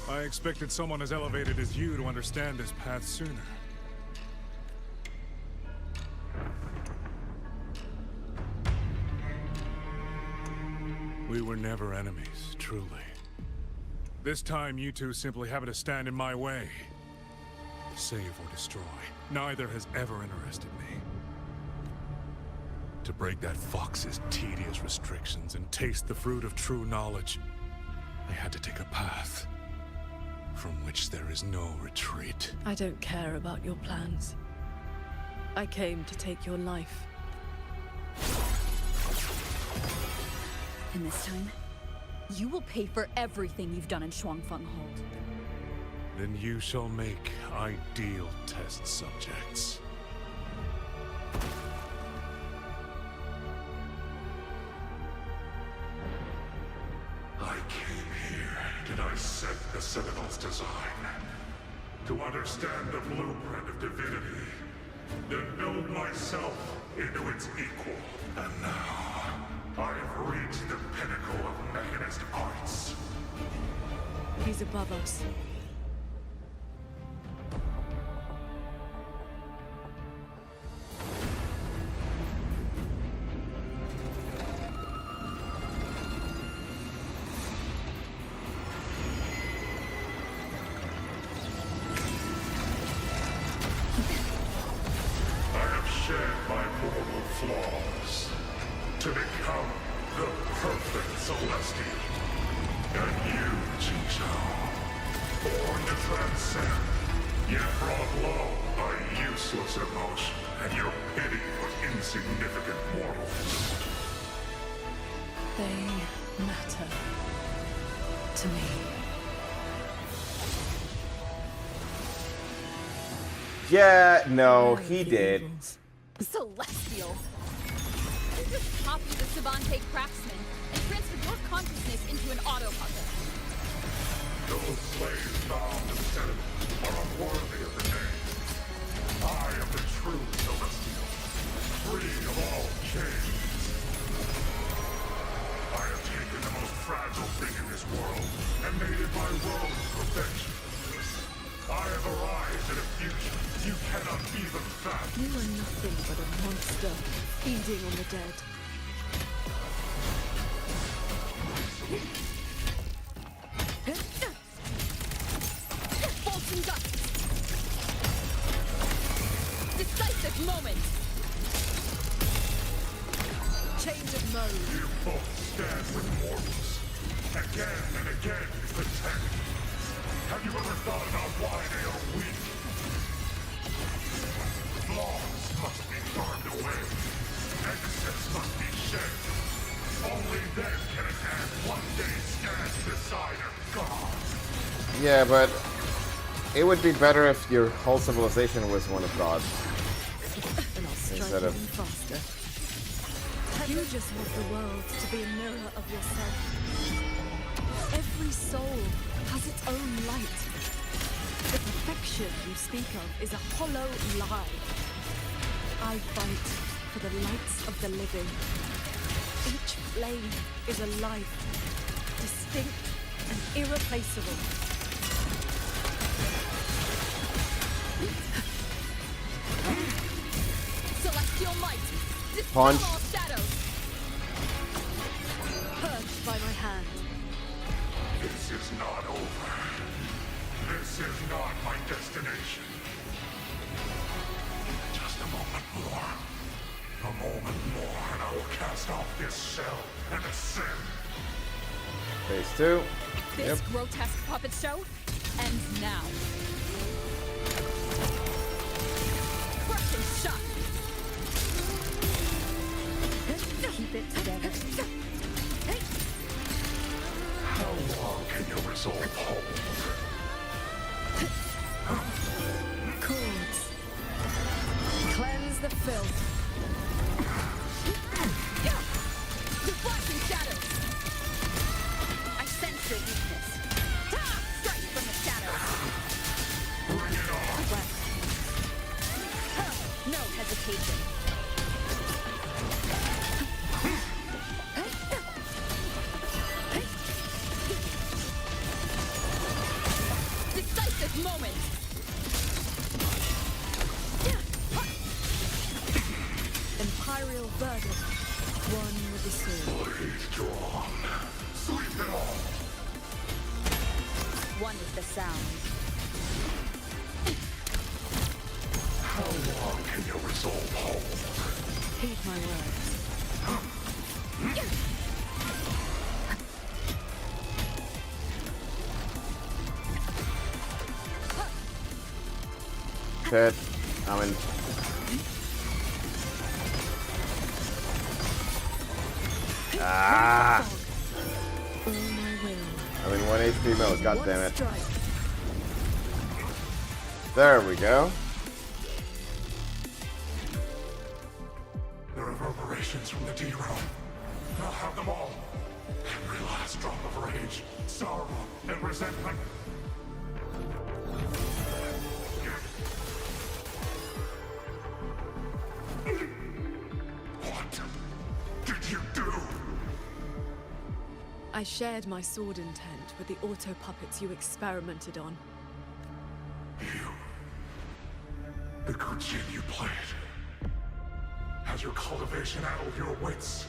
Speaker 19: I expected someone as elevated as you to understand this path sooner. We were never enemies, truly. This time, you two simply happen to stand in my way. Save or destroy. Neither has ever interested me. To break that fox's tedious restrictions and taste the fruit of true knowledge, I had to take a path from which there is no retreat.
Speaker 9: I don't care about your plans. I came to take your life.
Speaker 8: And this time, you will pay for everything you've done in Shuangfeng Hold.
Speaker 19: Then you shall make ideal test subjects. I came here to dissect the Sentinel's design, to understand the blueprint of divinity, then build myself into its equal. And now, I've reached the pinnacle of mechanist arts.
Speaker 9: He's above us.
Speaker 19: To become the perfect Celestial. And you, Qingshao, born to transcend, yet brought low by useless emotion and your pity for insignificant mortals.
Speaker 9: They matter to me.
Speaker 1: Yeah, no, he did.
Speaker 8: Celestial! You just copied the Savante craftsman and transferred your consciousness into an auto puppet.
Speaker 11: Those slaves bound to the Senate are unworthy of the name. I am the true Celestial, free of all chains. I have taken the most fragile thing in this world and made it my road to perfection. I have arrived at a future you cannot even fathom.
Speaker 9: You are nothing but a monster feeding on the dead.
Speaker 8: Bolts and dust! Decisive moment!
Speaker 9: Change of mode.
Speaker 11: You both stand with mortals. Again and again you pretend. Have you ever thought about why they are weak? Flaws must be burned away. Excess must be shed. Only then can a man one day stand beside a god.
Speaker 1: Yeah, but it would be better if your whole civilization was one of God's. Instead of...
Speaker 9: faster. You just want the world to be a mirror of yourself. Every soul has its own light. The perfection you speak of is a hollow lie. I fight for the lights of the living. Each flame is a life, distinct and irreplaceable.
Speaker 8: Celestial might!
Speaker 1: Punch.
Speaker 8: Dispel all shadows!
Speaker 9: Purged by my hand.
Speaker 11: This is not over. This is not my destination. Just a moment more. A moment more and I will cast off this shell and ascend.
Speaker 1: Phase 2.
Speaker 8: This grotesque puppet show ends now. Crushing shot!
Speaker 9: Keep it together.
Speaker 11: How long can your resolve hold?
Speaker 9: Chords. Cleanse the filth.
Speaker 8: The flashing shadows! I sense your weakness. Strike from the shadows!
Speaker 11: Bring it on!
Speaker 8: No hesitation. Decisive moment!
Speaker 9: Imperial verdict. One with the sword.
Speaker 11: Blade drawn. Sweep it all!
Speaker 8: One with the sound.
Speaker 11: How long can your resolve hold?
Speaker 9: Heed my words.
Speaker 1: Shit. I'm in. Ah!
Speaker 9: All my will.
Speaker 1: I'm in 1 HP mode, god damn it. There we go.
Speaker 11: The reverberations from the D-Realm. I'll have them all. Every last drop of rage, sorrow, and resentment. What did you do?
Speaker 9: I shared my sword intent with the auto puppets you experimented on.
Speaker 11: The good jig you played. Has your cultivation addled your wits?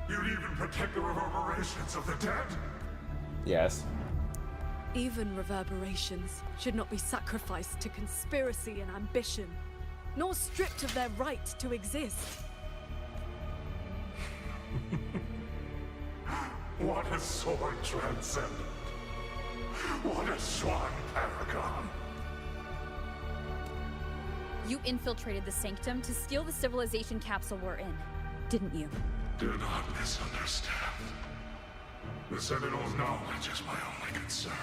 Speaker 11: You'd even protect the reverberations of the dead?
Speaker 1: Yes.
Speaker 9: Even reverberations should not be sacrificed to conspiracy and ambition, nor stripped of their right to exist.
Speaker 11: What a sword transcendent. What a swan paragon.
Speaker 8: You infiltrated the Sanctum to steal the civilization capsule we're in, didn't you?
Speaker 11: Do not misunderstand. The Sentinel's knowledge is my only concern.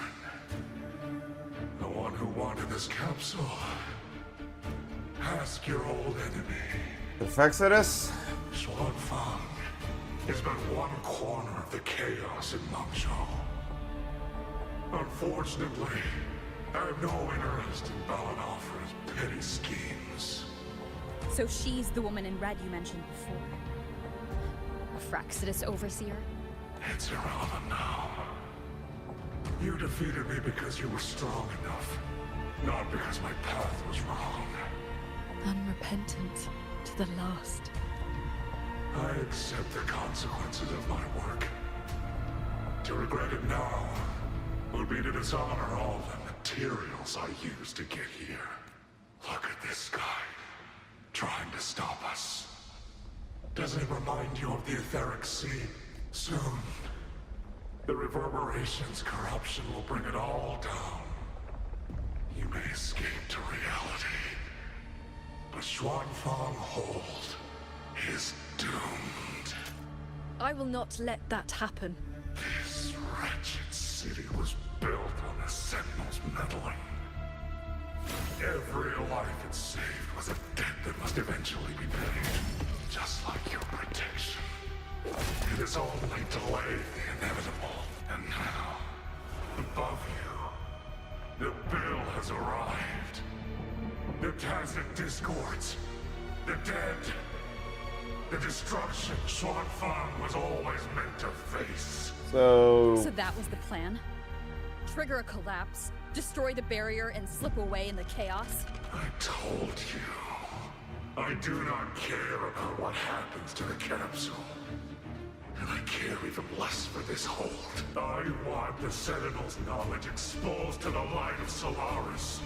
Speaker 11: The one who wanted this capsule Ask your old enemy.
Speaker 1: Exodus?
Speaker 11: Xuanfang is but one corner of the chaos in Mengzhou. Unfortunately, I have no interest in Balanofra's petty schemes.
Speaker 8: So she's the woman in red you mentioned before. A Fraxidus overseer?
Speaker 11: It's irrelevant now. You defeated me because you were strong enough, not because my path was wrong.
Speaker 9: Unrepentant to the last.
Speaker 11: I accept the consequences of my work. To regret it now would be to dishonor all the materials I used to get here. Look at this guy, trying to stop us. Doesn't it remind you of the etheric sea? Soon, the reverberation's corruption will bring it all down. You may escape to reality, but Xuanfang Hold is doomed.
Speaker 9: I will not let that happen.
Speaker 11: This wretched city was built on the Sentinel's meddling. Every life it saved was a debt that must eventually be paid, just like your protection. It has only delayed the inevitable, and now, above you, the bill has arrived. The tacit discords, the dead, the destruction Xuanfang was always meant to face.
Speaker 8: So that was the plan? Trigger a collapse, destroy the barrier, and slip away in the chaos?
Speaker 11: I told you. I do not care about what happens to the capsule. And I care even less for this hold. I want the Sentinel's knowledge exposed to the light of Solaris.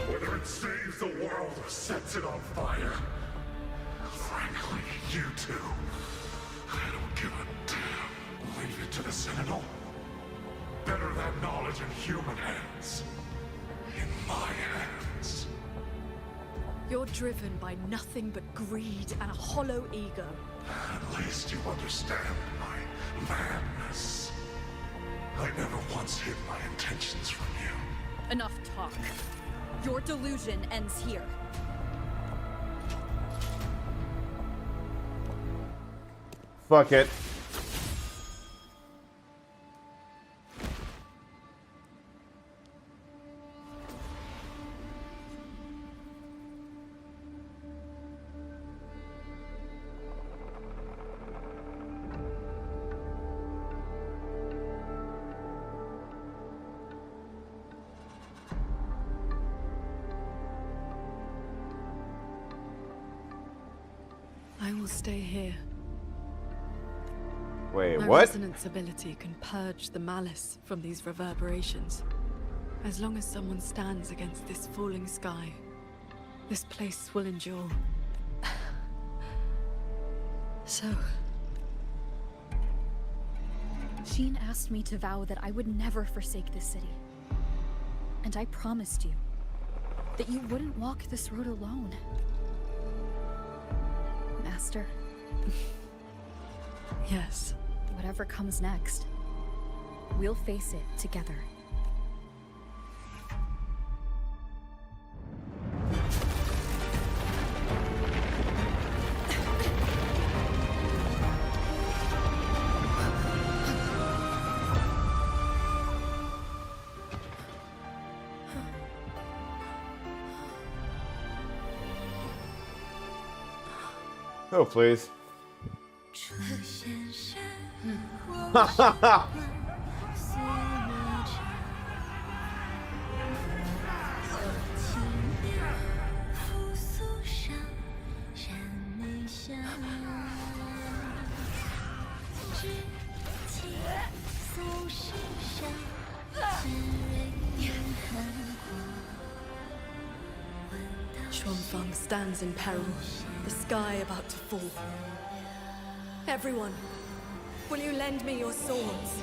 Speaker 11: Whether it saves the world or sets it on fire. Frankly, you two. I don't give a damn. Leave it to the Sentinel. Better that knowledge in human hands. In my hands.
Speaker 9: You're driven by nothing but greed and a hollow ego.
Speaker 11: At least you understand my madness. I never once hid my intentions from you.
Speaker 8: Enough talk. Your delusion ends here.
Speaker 1: Fuck it.
Speaker 9: I will stay here.
Speaker 1: Wait,
Speaker 9: My
Speaker 1: what?
Speaker 9: resonance ability can purge the malice from these reverberations. As long as someone stands against this falling sky, this place will endure. So...
Speaker 8: Sheen asked me to vow that I would never forsake this city. And I promised you that you wouldn't walk this road alone. Master.
Speaker 9: Yes.
Speaker 8: Whatever comes next, we'll face it together.
Speaker 1: Oh, please. Ha ha ha!
Speaker 9: Xuanfang stands in peril, the sky about to fall. Everyone, will you lend me your swords?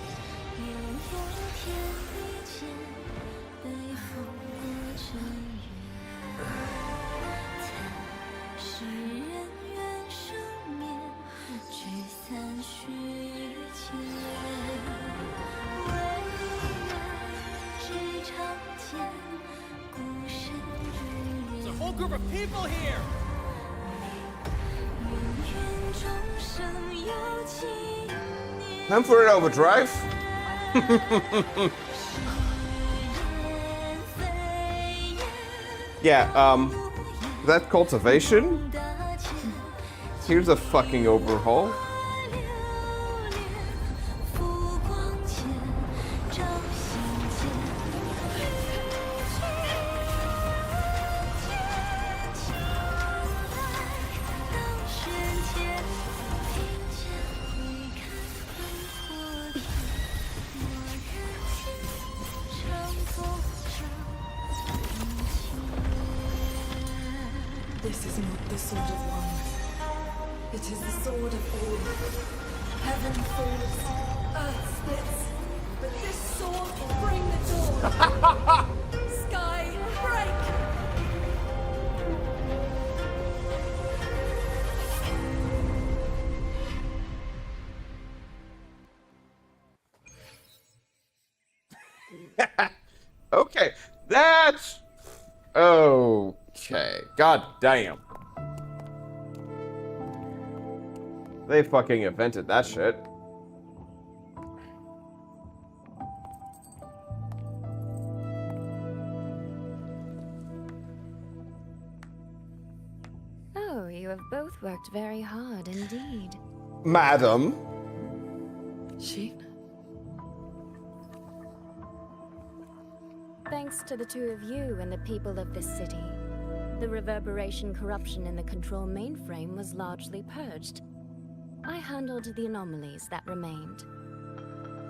Speaker 6: group of people here!
Speaker 1: Time for an overdrive. Yeah, that cultivation. Here's a fucking overhaul.
Speaker 6: This is not the sword of one. It is the sword of all. Heaven falls, earth splits, but this sword will bring the dawn. Sky break!
Speaker 1: Okay, that's okay. God damn. They fucking invented that shit.
Speaker 23: Oh, you have both worked very hard indeed.
Speaker 1: Madam.
Speaker 9: Sheen?
Speaker 23: Thanks to the two of you and the people of this city, the reverberation corruption in the control mainframe was largely purged. I handled the anomalies that remained.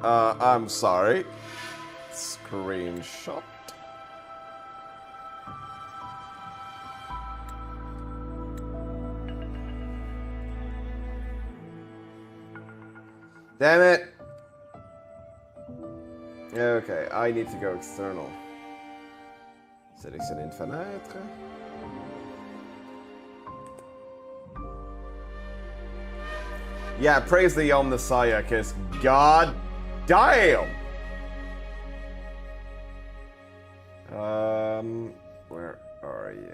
Speaker 1: I'm sorry. Screenshot. Damn it! Okay, I need to go external. Sélectionner une fenêtre. Yeah, praise the Omnissiah, cause god damn! Where are you?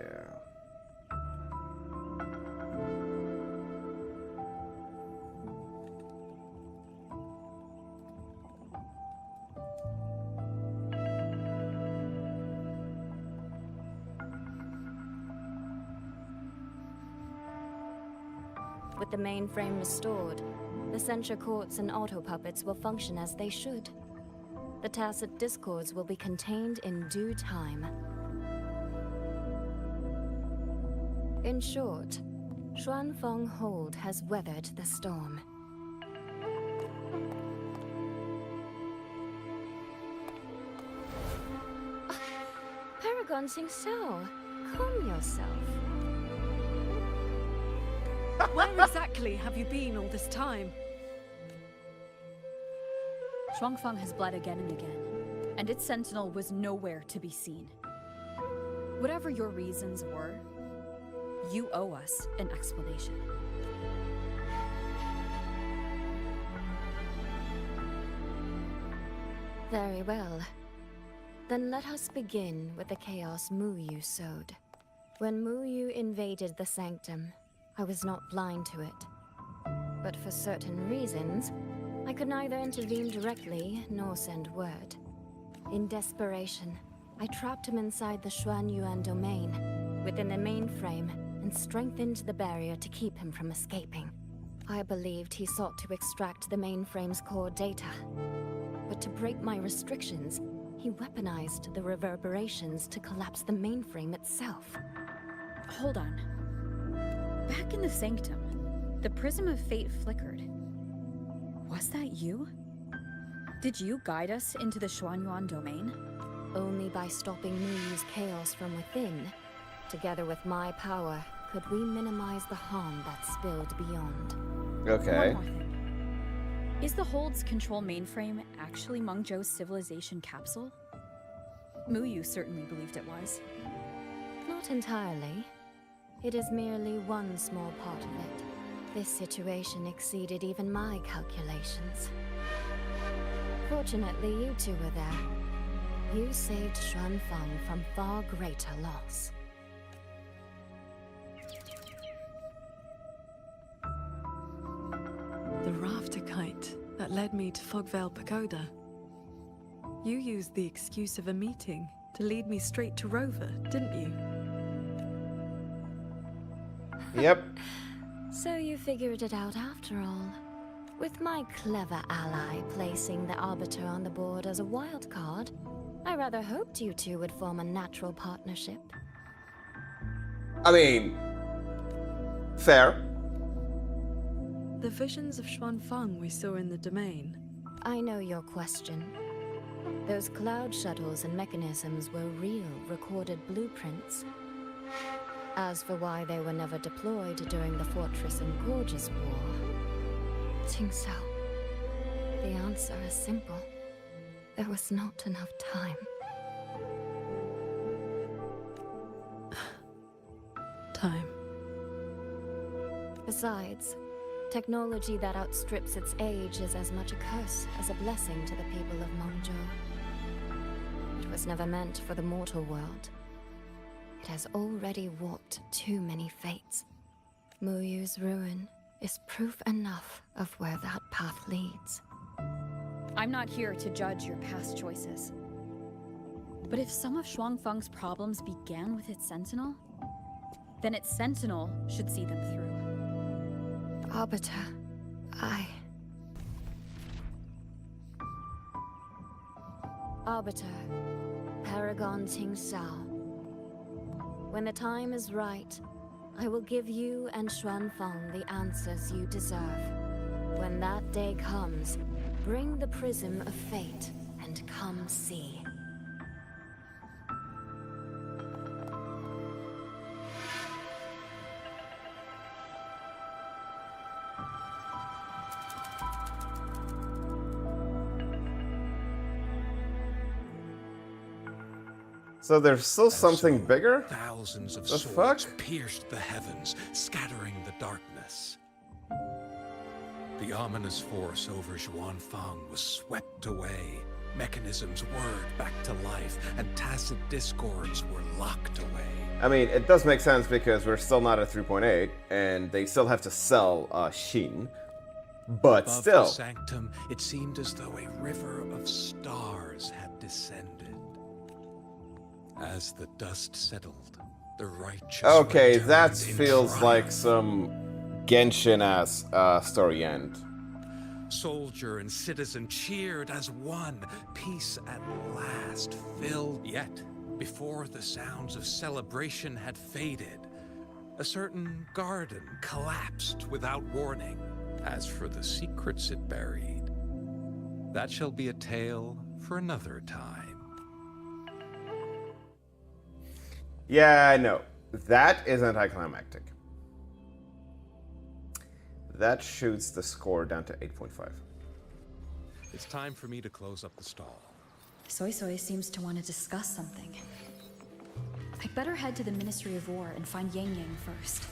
Speaker 23: With the mainframe restored, the censure courts and auto-puppets will function as they should. The tacit discords will be contained in due time. In short, Xuanfeng Hold has weathered the storm. Paragon Sing Sao, calm yourself.
Speaker 9: Where exactly have you been all this time?
Speaker 8: Xuanfeng has bled again and again, and its sentinel was nowhere to be seen. Whatever your reasons were, you owe us an explanation.
Speaker 23: Very well. Then let us begin with the chaos Muyu sowed. When Muyu invaded the sanctum, I was not blind to it. But for certain reasons, I could neither intervene directly nor send word. In desperation, I trapped him inside the Xuanyuan domain, within the mainframe, and strengthened the barrier to keep him from escaping. I believed he sought to extract the mainframe's core data. But to break my restrictions, he weaponized the reverberations to collapse the mainframe itself.
Speaker 8: Hold on. Back in the sanctum, the prism of fate flickered. Was that you? Did you guide us into the Xuanyuan domain?
Speaker 23: Only by stopping Muyu's chaos from within, together with my power, could we minimize the harm that spilled beyond.
Speaker 1: Okay.
Speaker 8: One more thing. Is the Hold's control mainframe actually Mengzhou's civilization capsule? Muyu certainly believed it was.
Speaker 23: Not entirely. It is merely one small part of it. This situation exceeded even my calculations. Fortunately, you two were there. You saved Xuanfeng from far greater loss.
Speaker 9: led me to Fogvale Pagoda. You used the excuse of a meeting to lead me straight to Rover, didn't you?
Speaker 1: Yep.
Speaker 4: So you figured it out after all. With my clever ally placing the Arbiter on the board as a wild card, I rather hoped you two would form a natural partnership.
Speaker 1: I mean, fair.
Speaker 9: The visions of Xuanfeng we saw in the domain.
Speaker 4: I know your question. Those cloud shuttles and mechanisms were real, recorded blueprints. As for why they were never deployed during the Fortress and Gorges War, Tingxiao, the answer is simple. There was not enough time.
Speaker 9: Time.
Speaker 4: Besides, technology that outstrips its age is as much a curse as a blessing to the people of Mengzhou. It was never meant for the mortal world. It has already warped too many fates. Muyu's ruin is proof enough of where that path leads.
Speaker 8: I'm not here to judge your past choices. But if some of Xuanfeng's problems began with its Sentinel, then its Sentinel should see them through.
Speaker 4: Arbiter, Arbiter, Paragon Tingxiao. When the time is right, I will give you and Xuanfeng the answers you deserve. When that day comes, bring the prism of fate and come see.
Speaker 1: So there's still something bigger?
Speaker 10: Thousands of
Speaker 1: The
Speaker 10: swords
Speaker 1: fuck?
Speaker 10: pierced the heavens, scattering the darkness. The ominous force over Xuanfeng was swept away. Mechanisms whirred back to life, and tacit discords were locked away.
Speaker 1: I mean, it does make sense because we're still not at 3.8, and they still have to sell Shin. But
Speaker 10: Above
Speaker 1: still.
Speaker 10: the sanctum, it seemed as though a river of stars had descended. As the dust settled, the righteous
Speaker 1: Okay,
Speaker 10: returned
Speaker 1: that
Speaker 10: in
Speaker 1: feels
Speaker 10: triumph.
Speaker 1: like some Genshin-ass story end.
Speaker 10: Soldier and citizen cheered as one. Peace at last filled. Yet, before the sounds of celebration had faded, a certain garden collapsed without warning. As for the secrets it buried, that shall be a tale for another time.
Speaker 1: Yeah, I know. That is anticlimactic. That shoots the score down to 8.5.
Speaker 10: It's time for me to close up the stall.
Speaker 8: Soy Soy seems to want to discuss something. I'd better head to the Ministry of War and find Yang Yang first.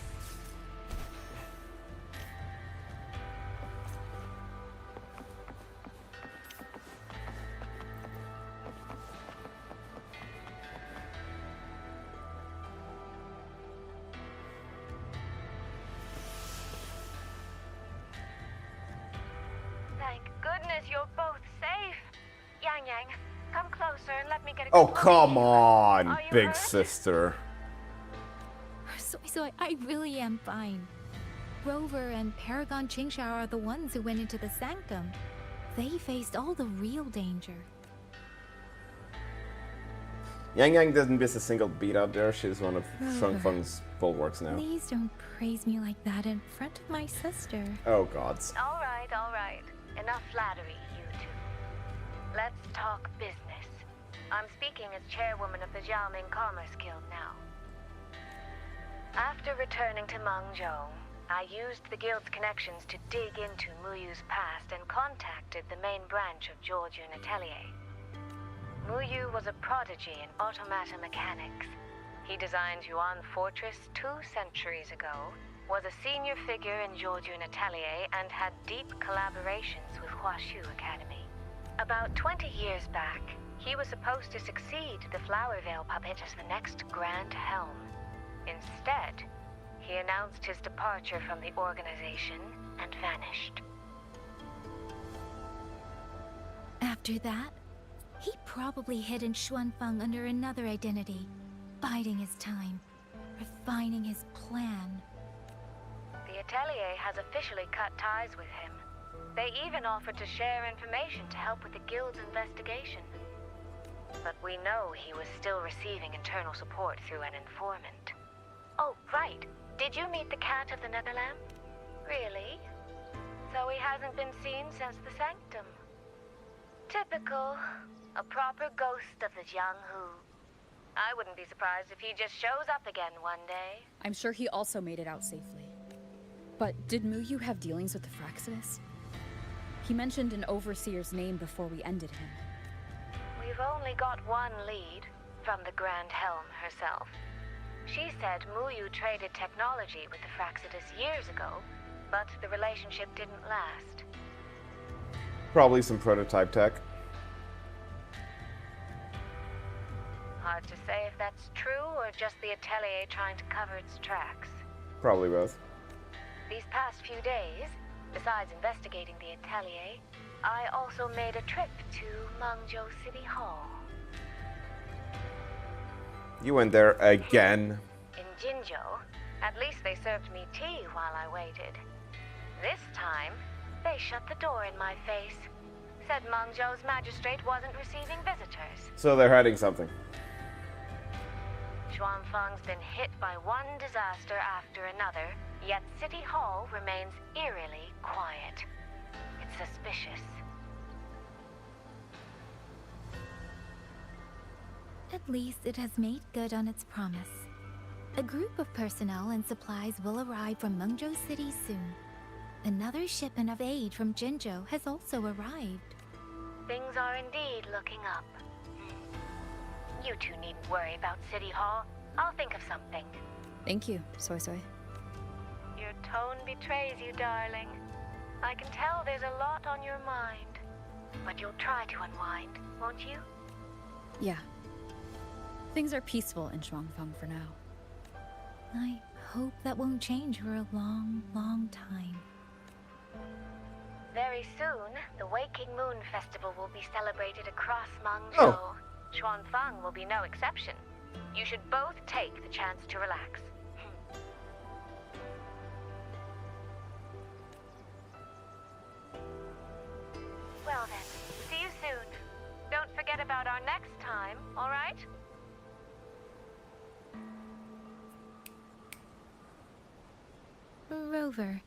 Speaker 15: Thank goodness you're both safe. Yang Yang, come closer and let me get a
Speaker 1: Oh,
Speaker 15: good
Speaker 1: come
Speaker 15: look.
Speaker 1: on,
Speaker 15: Are you
Speaker 1: big
Speaker 15: hurt?
Speaker 1: sister.
Speaker 2: So I really am fine. Rover and Paragon Tingxiao are the ones who went into the sanctum. They faced all the real danger.
Speaker 1: Yang Yang doesn't miss a single beat out there. She's one of Xuanfeng's bulwarks now.
Speaker 2: Please don't praise me like that in front of my sister.
Speaker 1: Oh, gods.
Speaker 15: All right, all right. Enough flattery, you two. Let's talk business. I'm speaking as chairwoman of the Jiaoming Commerce Guild now. After returning to Mengzhou, I used the guild's connections to dig into Muyu's past and contacted the main branch of Georgian Atelier. Muyu was a prodigy in automata mechanics. He designed Yuan Fortress 2 centuries ago, was a senior figure in Georgian Atelier, and had deep collaborations with Huashu Academy. About 20 years back, he was supposed to succeed the Flower Veil puppet as the next Grand Helm. Instead, he announced his departure from the organization and vanished.
Speaker 2: After that, he probably hid in Xuanfeng under another identity, biding his time, refining his plan.
Speaker 15: The Atelier has officially cut ties with him. They even offered to share information to help with the Guild's investigation. But we know he was still receiving internal support through an informant. Oh, right. Did you meet the cat of the Netherland? Really? So he hasn't been seen since the Sanctum. Typical. A proper ghost of the Jianghu. I wouldn't be surprised if he just shows up again one day.
Speaker 8: I'm sure he also made it out safely. But did Muyu have dealings with the Fraxidus? He mentioned an overseer's name before we ended him.
Speaker 15: We've only got one lead, from the Grand Helm herself. She said Muyu traded technology with the Fraxidus years ago, but the relationship didn't last.
Speaker 1: Probably some prototype tech.
Speaker 15: Hard to say if that's true or just the Atelier trying to cover its tracks.
Speaker 1: Probably both.
Speaker 15: These past few days, besides investigating the Atelier, I also made a trip to Mengzhou City Hall.
Speaker 1: You went there again.
Speaker 15: In Jinzhou, at least they served me tea while I waited. This time, they shut the door in my face. Said Mengzhou's magistrate wasn't receiving visitors.
Speaker 1: So they're hiding something.
Speaker 15: Xuanfeng's been hit by one disaster after another, yet City Hall remains eerily quiet. It's suspicious.
Speaker 2: At least it has made good on its promise. A group of personnel and supplies will arrive from Mengzhou City soon. Another shipment of aid from Jinzhou has also arrived.
Speaker 15: Things are indeed looking up. You two needn't worry about City Hall. I'll think of something.
Speaker 8: Thank you, Soy Soy.
Speaker 15: Your tone betrays you, darling. I can tell there's a lot on your mind. But you'll try to unwind, won't you?
Speaker 8: Yeah. Things are peaceful in Xuanfeng for now.
Speaker 2: I hope that won't change for a long, long time.
Speaker 15: Very soon, the Waking Moon Festival will be celebrated across Mengzhou.
Speaker 1: Oh.
Speaker 15: Xuanfeng will be no exception. You should both take the chance to relax. Well then, see you soon. Don't forget about our next time, all right?
Speaker 2: Rover,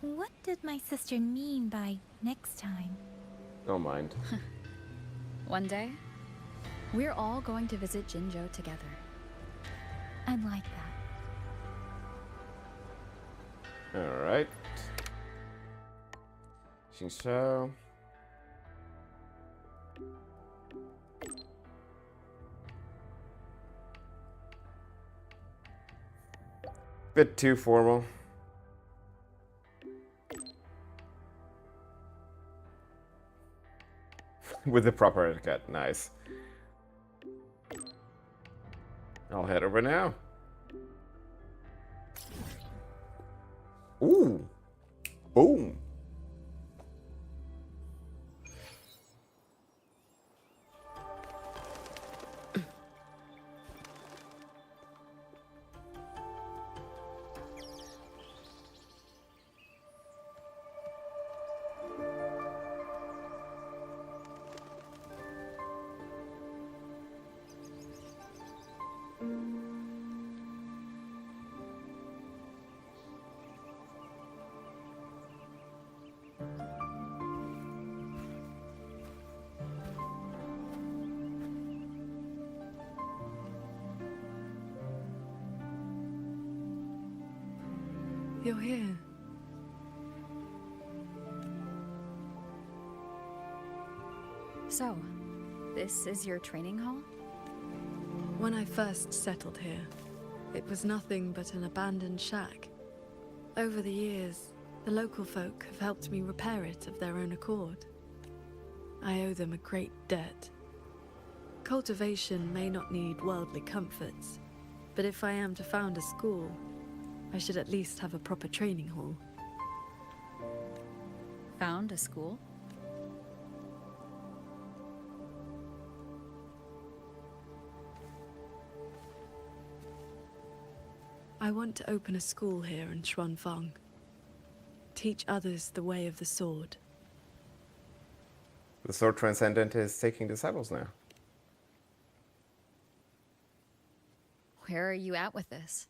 Speaker 2: what did my sister mean by next time?
Speaker 1: Don't mind.
Speaker 8: One day, we're all going to visit Jinzhou together.
Speaker 2: I like that.
Speaker 1: Alright. Xingshou. Bit too formal. With the proper etiquette, nice. I'll head over now. Ooh. Boom.
Speaker 9: You're here.
Speaker 8: So, this is your training hall?
Speaker 9: When I first settled here, it was nothing but an abandoned shack. Over the years, the local folk have helped me repair it of their own accord. I owe them a great debt. Cultivation may not need worldly comforts, but if I am to found a school, I should at least have a proper training hall.
Speaker 8: Found a school?
Speaker 9: I want to open a school here in Xuanfang. Teach others the way of the sword.
Speaker 1: The Sword Transcendent is taking disciples now.
Speaker 8: Where are you at with this?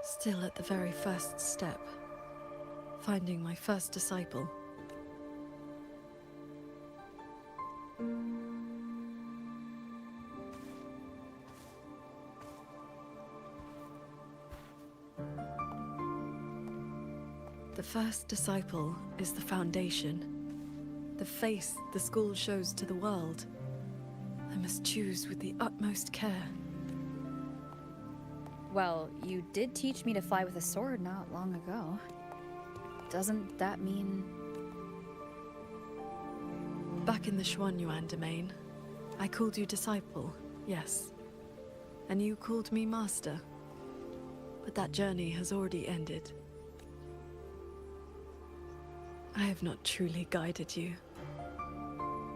Speaker 9: Still at the very first step. Finding my first disciple. The first disciple is the foundation. The face the school shows to the world. I must choose with the utmost care.
Speaker 8: Well, you did teach me to fly with a sword not long ago. Doesn't that mean...
Speaker 9: Back in the Xuanyuan domain, I called you disciple, yes. And you called me master. But that journey has already ended. I have not truly guided you.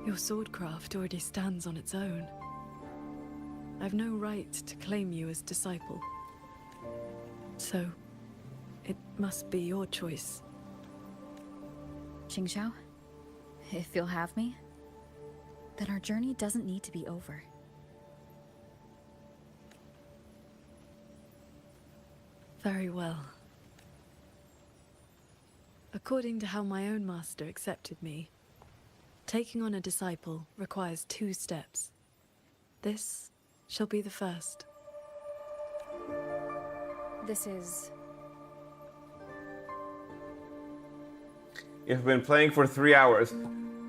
Speaker 9: Your swordcraft already stands on its own. I've no right to claim you as disciple. So, it must be your choice.
Speaker 8: Qingxiao, if you'll have me, then our journey doesn't need to be over.
Speaker 9: Very well. According to how my own master accepted me, taking on a disciple requires 2 steps. This shall be the first.
Speaker 8: This is...
Speaker 1: You've been playing for 3 hours.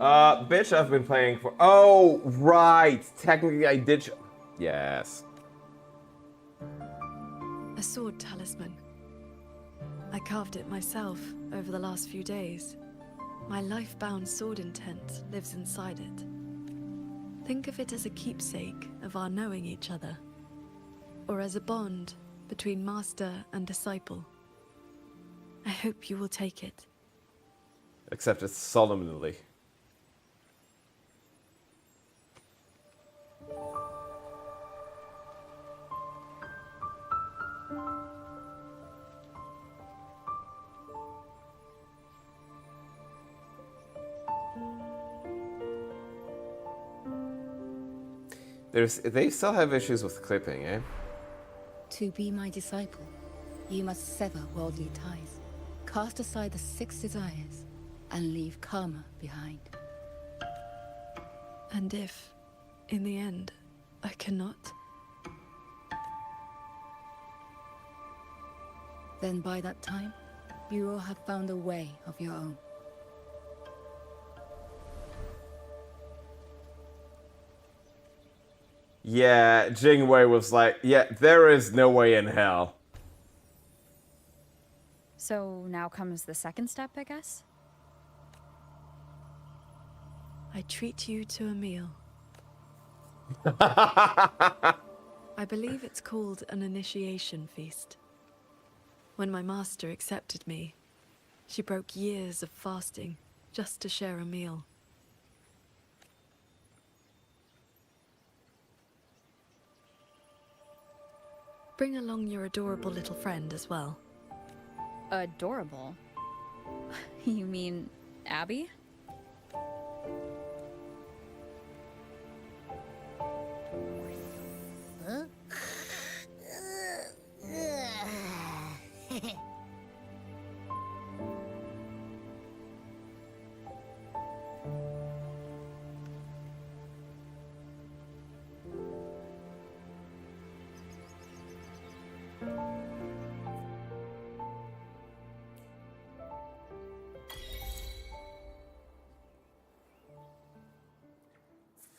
Speaker 1: Bitch, I've been playing for... Oh, right. Technically, I did... Yes.
Speaker 9: A sword talisman. I carved it myself over the last few days. My life-bound sword intent lives inside it. Think of it as a keepsake of our knowing each other, or as a bond between master and disciple. I hope you will take it.
Speaker 1: Accept it solemnly. They still have issues with clipping, eh?
Speaker 7: To be my disciple, you must sever worldly ties, cast aside the 6 desires, and leave karma behind.
Speaker 9: And if, in the end, I cannot?
Speaker 7: Then by that time, you will have found a way of your own.
Speaker 1: Yeah, Jingwei was like, yeah, there is no way in hell.
Speaker 8: So now comes the second step, I guess?
Speaker 9: I treat you to a meal. I believe it's called an initiation feast. When my master accepted me, she broke years of fasting just to share a meal. Bring along your adorable little friend as well.
Speaker 8: Adorable? You mean Abby?
Speaker 5: Huh?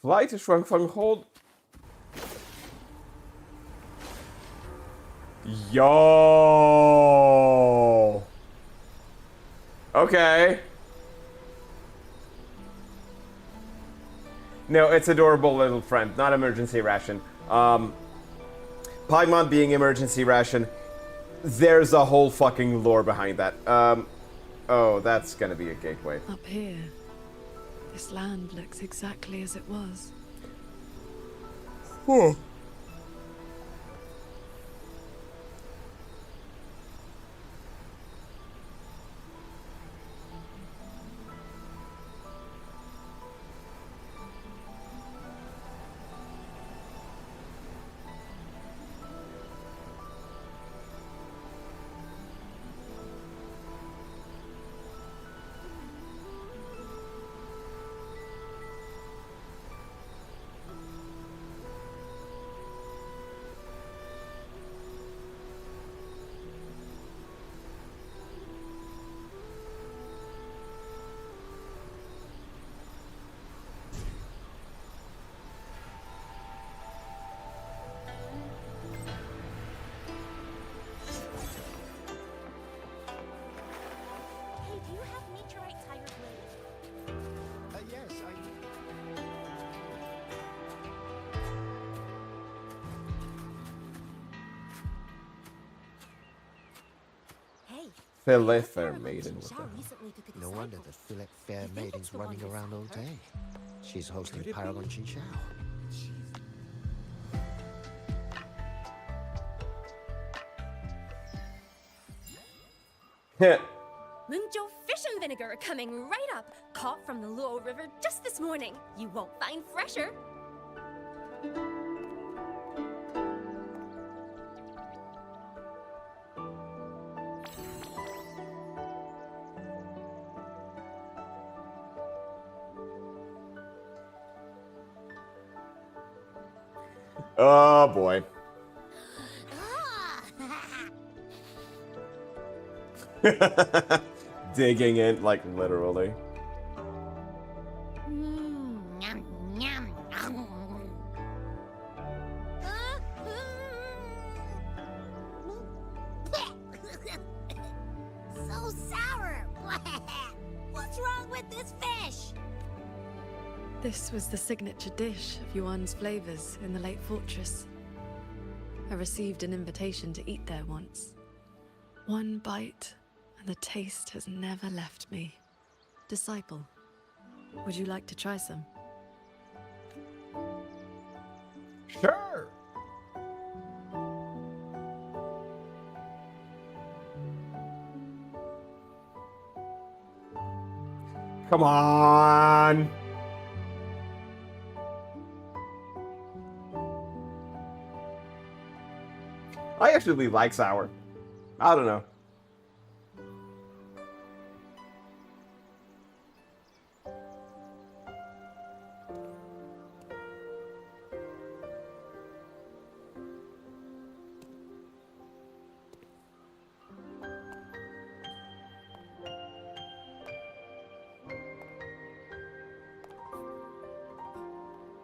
Speaker 1: Fly to Xuanfang Hold. Yo. Okay. No, it's adorable little friend, not emergency ration. Paimon being emergency ration, there's a whole fucking lore behind that. Oh, that's gonna be a gateway.
Speaker 9: Up here, this land looks exactly as it was.
Speaker 1: Oh. Philip Fair Maiden. What the hell?
Speaker 13: No wonder the Philip Fair Maiden's running around all day. She's hosting Paragon Chinchou.
Speaker 16: Munjo fish and vinegar coming right up. Caught from the Luo River just this morning. You won't find fresher.
Speaker 1: Oh boy. Digging in, like literally.
Speaker 5: So sour. What's wrong with this fish?
Speaker 9: This was the signature dish of Yuan's flavors in the Lake Fortress. I received an invitation to eat there once. One bite, and the taste has never left me. Disciple, would you like to try some?
Speaker 1: Sure. Come on. I actually like sour. I don't know.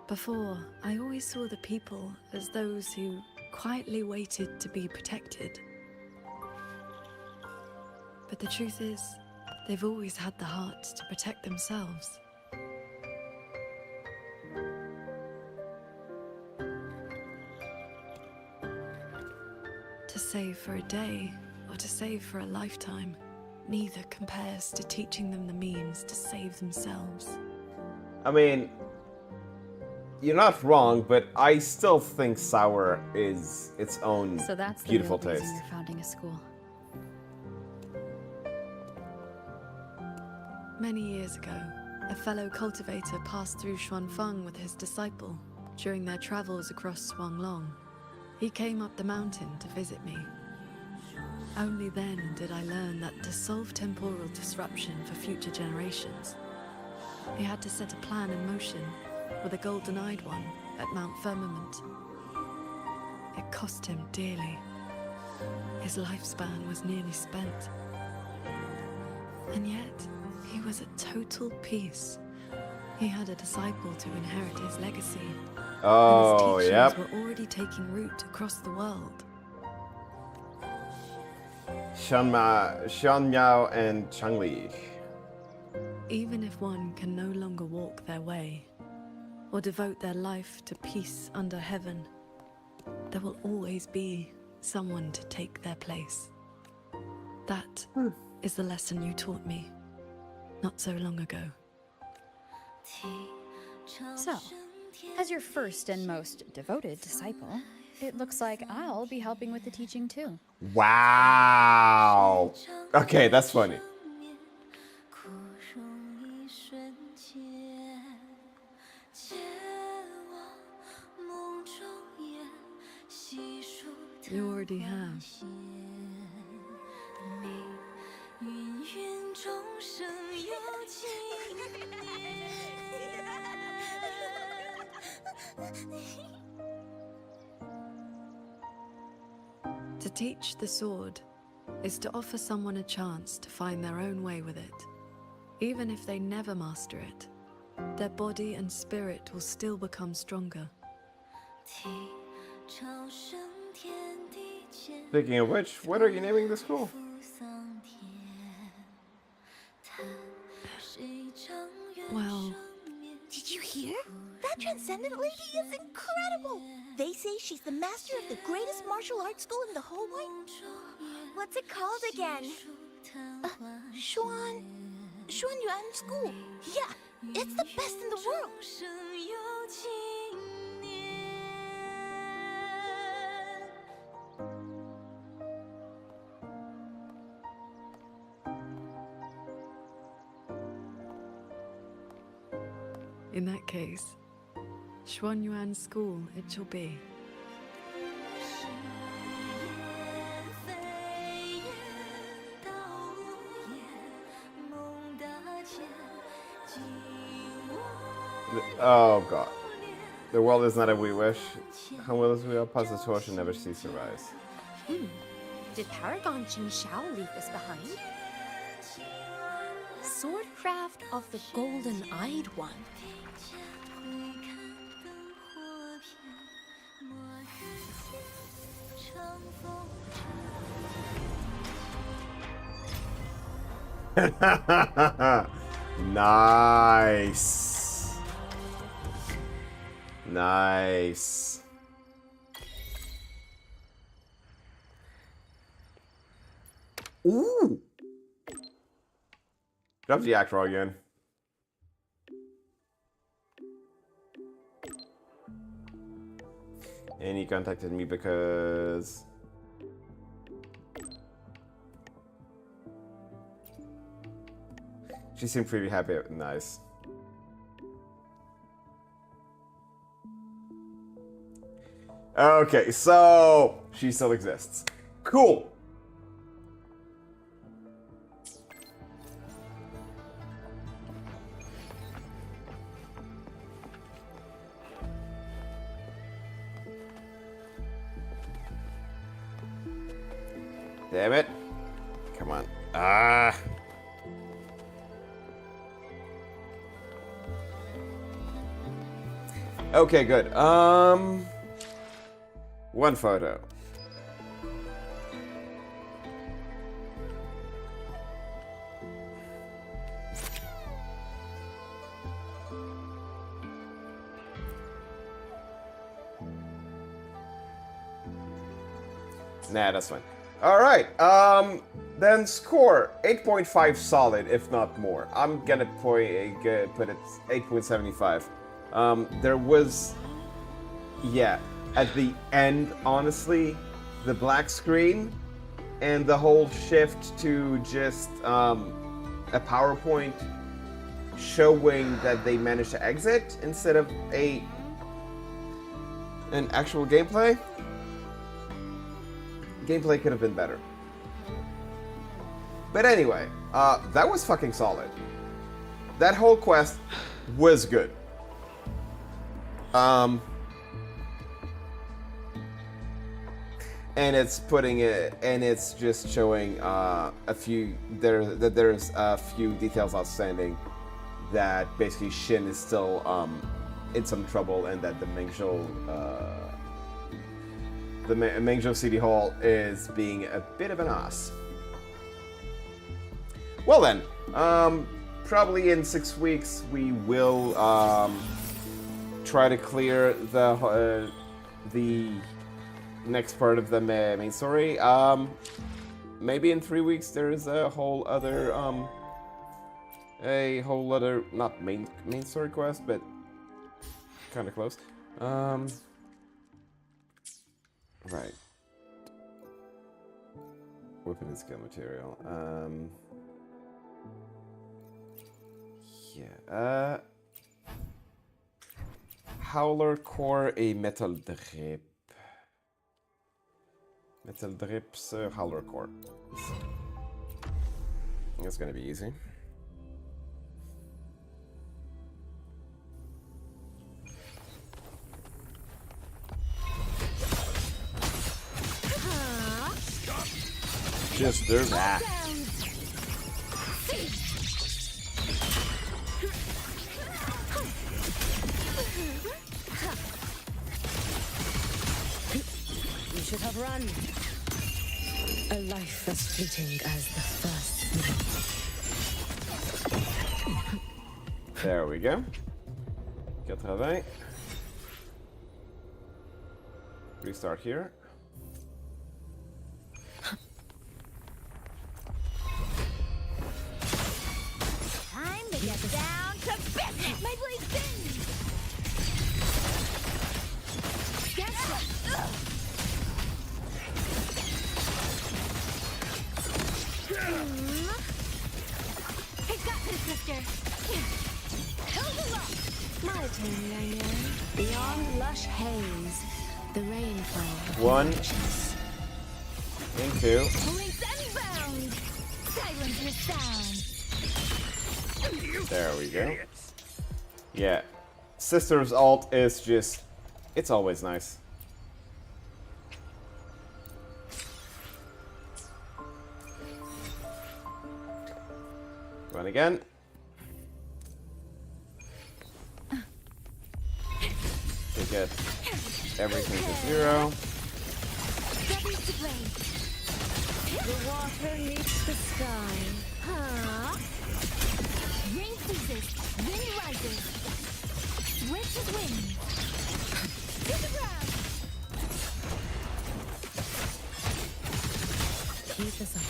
Speaker 9: Before, I always saw the people as those who quietly waited to be protected. But the truth is, they've always had the heart to protect themselves. To save for a day, or to save for a lifetime, neither compares to teaching them the means to save themselves.
Speaker 1: I mean, you're not wrong, but I still think sour is its own
Speaker 8: So that's the
Speaker 1: beautiful
Speaker 8: real reason
Speaker 1: taste.
Speaker 8: you're founding a school.
Speaker 9: Many years ago, a fellow cultivator passed through Xuanfeng with his disciple during their travels across Shuanglong. He came up the mountain to visit me. Only then did I learn that to solve temporal disruption for future generations, he had to set a plan in motion with a golden-eyed one at Mount Firmament. It cost him dearly. His lifespan was nearly spent. And yet, he was at total peace. He had a disciple to inherit his legacy.
Speaker 1: Oh,
Speaker 9: and his
Speaker 1: yep.
Speaker 9: teachings were already taking root across the world.
Speaker 1: Shan Miao and Changli.
Speaker 9: Even if one can no longer walk their way, or devote their life to peace under heaven, there will always be someone to take their place. That is the lesson you taught me not so long ago.
Speaker 8: So, as your first and most devoted disciple, it looks like I'll be helping with the teaching too.
Speaker 1: Wow. Okay, that's funny.
Speaker 9: You already have. To teach the sword is to offer someone a chance to find their own way with it. Even if they never master it, their body and spirit will still become stronger.
Speaker 1: Speaking of which, what are you naming the school?
Speaker 9: Well,
Speaker 18: Did you hear? That Transcendent lady is incredible! They say she's the master of the greatest martial arts school in the whole wide... What's it called again? Xuan Yuan School. Yeah, it's the best in the world.
Speaker 9: In that case, Xuan Yuan School it shall be.
Speaker 1: Oh god. The world is not a we wish. How will we all pass the torch and never cease to rise?
Speaker 17: Did Paragon Jin Shao leave this behind? Swordcraft of the Golden-Eyed One.
Speaker 1: Nice. Nice. Ooh. Drop the ASRock again. And he contacted me because she seemed pretty happy. Nice. Okay, so she still exists. Cool. Damn it. Come on. Ah. Okay, good. One photo. Nah, that's fine. All right. Then score 8.5 solid, if not more. I'm gonna put it 8.75. There was, yeah, at the end, honestly, the black screen and the whole shift to just a PowerPoint showing that they managed to exit instead of an actual gameplay. Gameplay could have been better. But anyway, that was fucking solid. That whole quest was good. And it's putting it, and it's just showing there's a few details outstanding that basically Shin is still in some trouble, and that the Mengzhou City Hall is being a bit of an ass. Well then, probably in 6 weeks we will try to clear the next part of the main story. Maybe in 3 weeks there is a whole other not main story quest, but kind of close. Right. Weapon and skill material. Yeah. Howler core a metal drip. Metal drips howler core. That's gonna be easy. Just do that.
Speaker 18: You should have run. A life as fleeting as the first.
Speaker 1: There we go. 80. Restart here.
Speaker 4: Beyond lush haze, the rainfall.
Speaker 1: One. Into.
Speaker 2: Leaps and bounds! Silence your sound!
Speaker 1: There we go. Yeah. Sister's ult is just... It's always nice. Run again. To get everything to 0.
Speaker 4: The water meets the sky.
Speaker 2: Huh? Rain ceases, wind rises. Switch is wind. Hit the ground!
Speaker 4: Keep us up.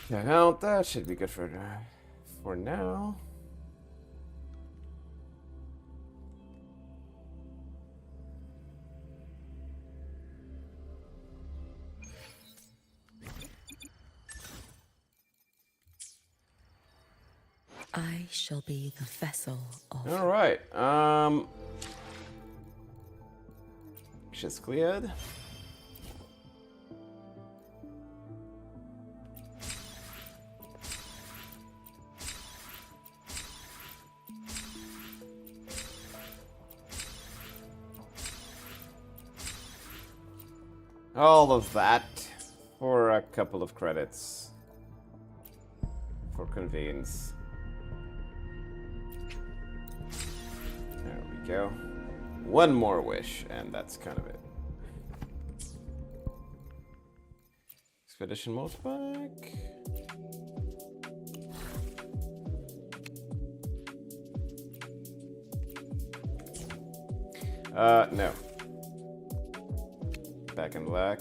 Speaker 1: Yeah, well, that should be good for now.
Speaker 7: I shall be the vessel of...
Speaker 1: All right. She's cleared. All of that for a couple of credits for convenience. There we go. One more wish, and that's kind of it. Expedition mode back. No. Back in black.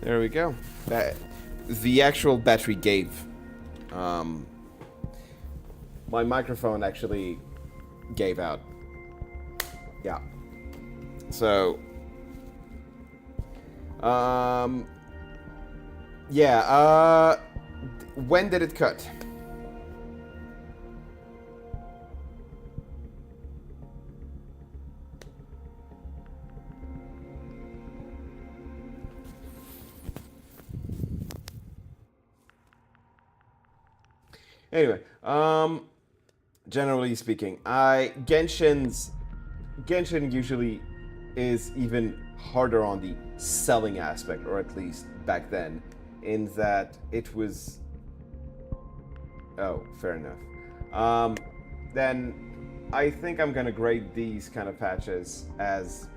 Speaker 1: There we go. The actual battery gave. My microphone actually gave out. Yeah. So, Yeah, when did it cut? Anyway, generally speaking, Genshin usually is even harder on the selling aspect, or at least back then, in that it was... Oh, fair enough. Then I think I'm gonna grade these kind of patches as...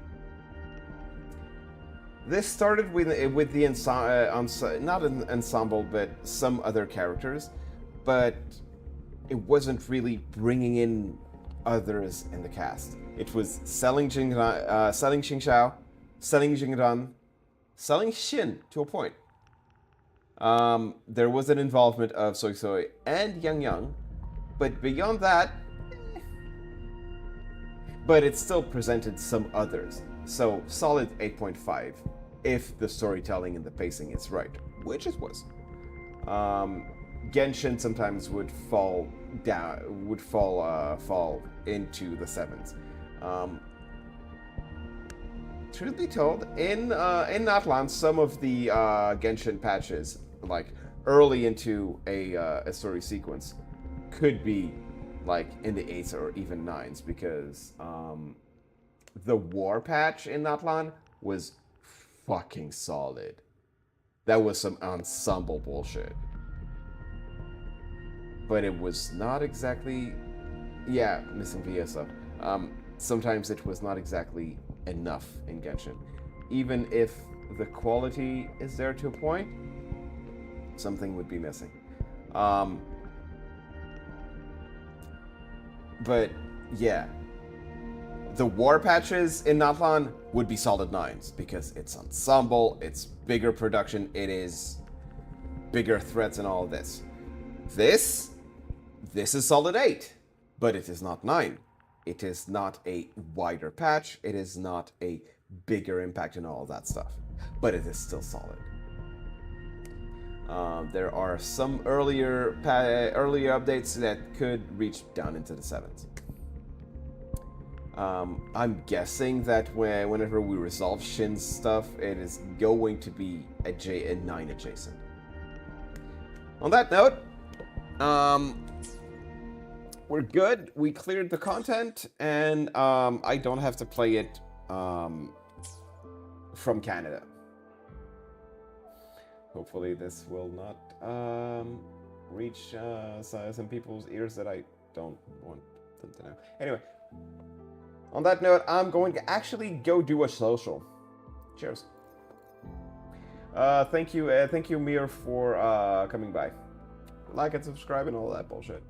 Speaker 1: This started with the not an ensemble, but some other characters, but it wasn't really bringing in others in the cast. It was selling selling Xingxiao, selling Jingran, selling Xin to a point. There was an involvement of Soy Soy and Yang Yang, but beyond that, but it still presented some others. So solid 8.5 if the storytelling and the pacing is right, which it was. Genshin sometimes would fall down, fall into the 7s. Truth be told, in Natlan, some of the Genshin patches, like early into a story sequence, could be like in the 8s or even 9s, because the war patch in Natlan was fucking solid. That was some ensemble bullshit. But it was not exactly... Yeah, missing VS stuff. Sometimes it was not exactly enough in Genshin. Even if the quality is there to a point, something would be missing. But yeah, the war patches in Natlan would be solid 9s because it's ensemble, it's bigger production, it is bigger threats and all this. This is solid 8, but it is not 9. It is not a wider patch, it is not a bigger impact and all that stuff, but it is still solid. There are some earlier updates that could reach down into the 7s. I'm guessing that whenever we resolve Shin's stuff, it is going to be a 9 adjacent. On that note, we're good. We cleared the content, and I don't have to play it from Canada. Hopefully this will not reach some people's ears that I don't want them to know. Anyway, on that note, I'm going to actually go do a social. Cheers. Thank you, Mir, for coming by. Like and subscribe and all that bullshit.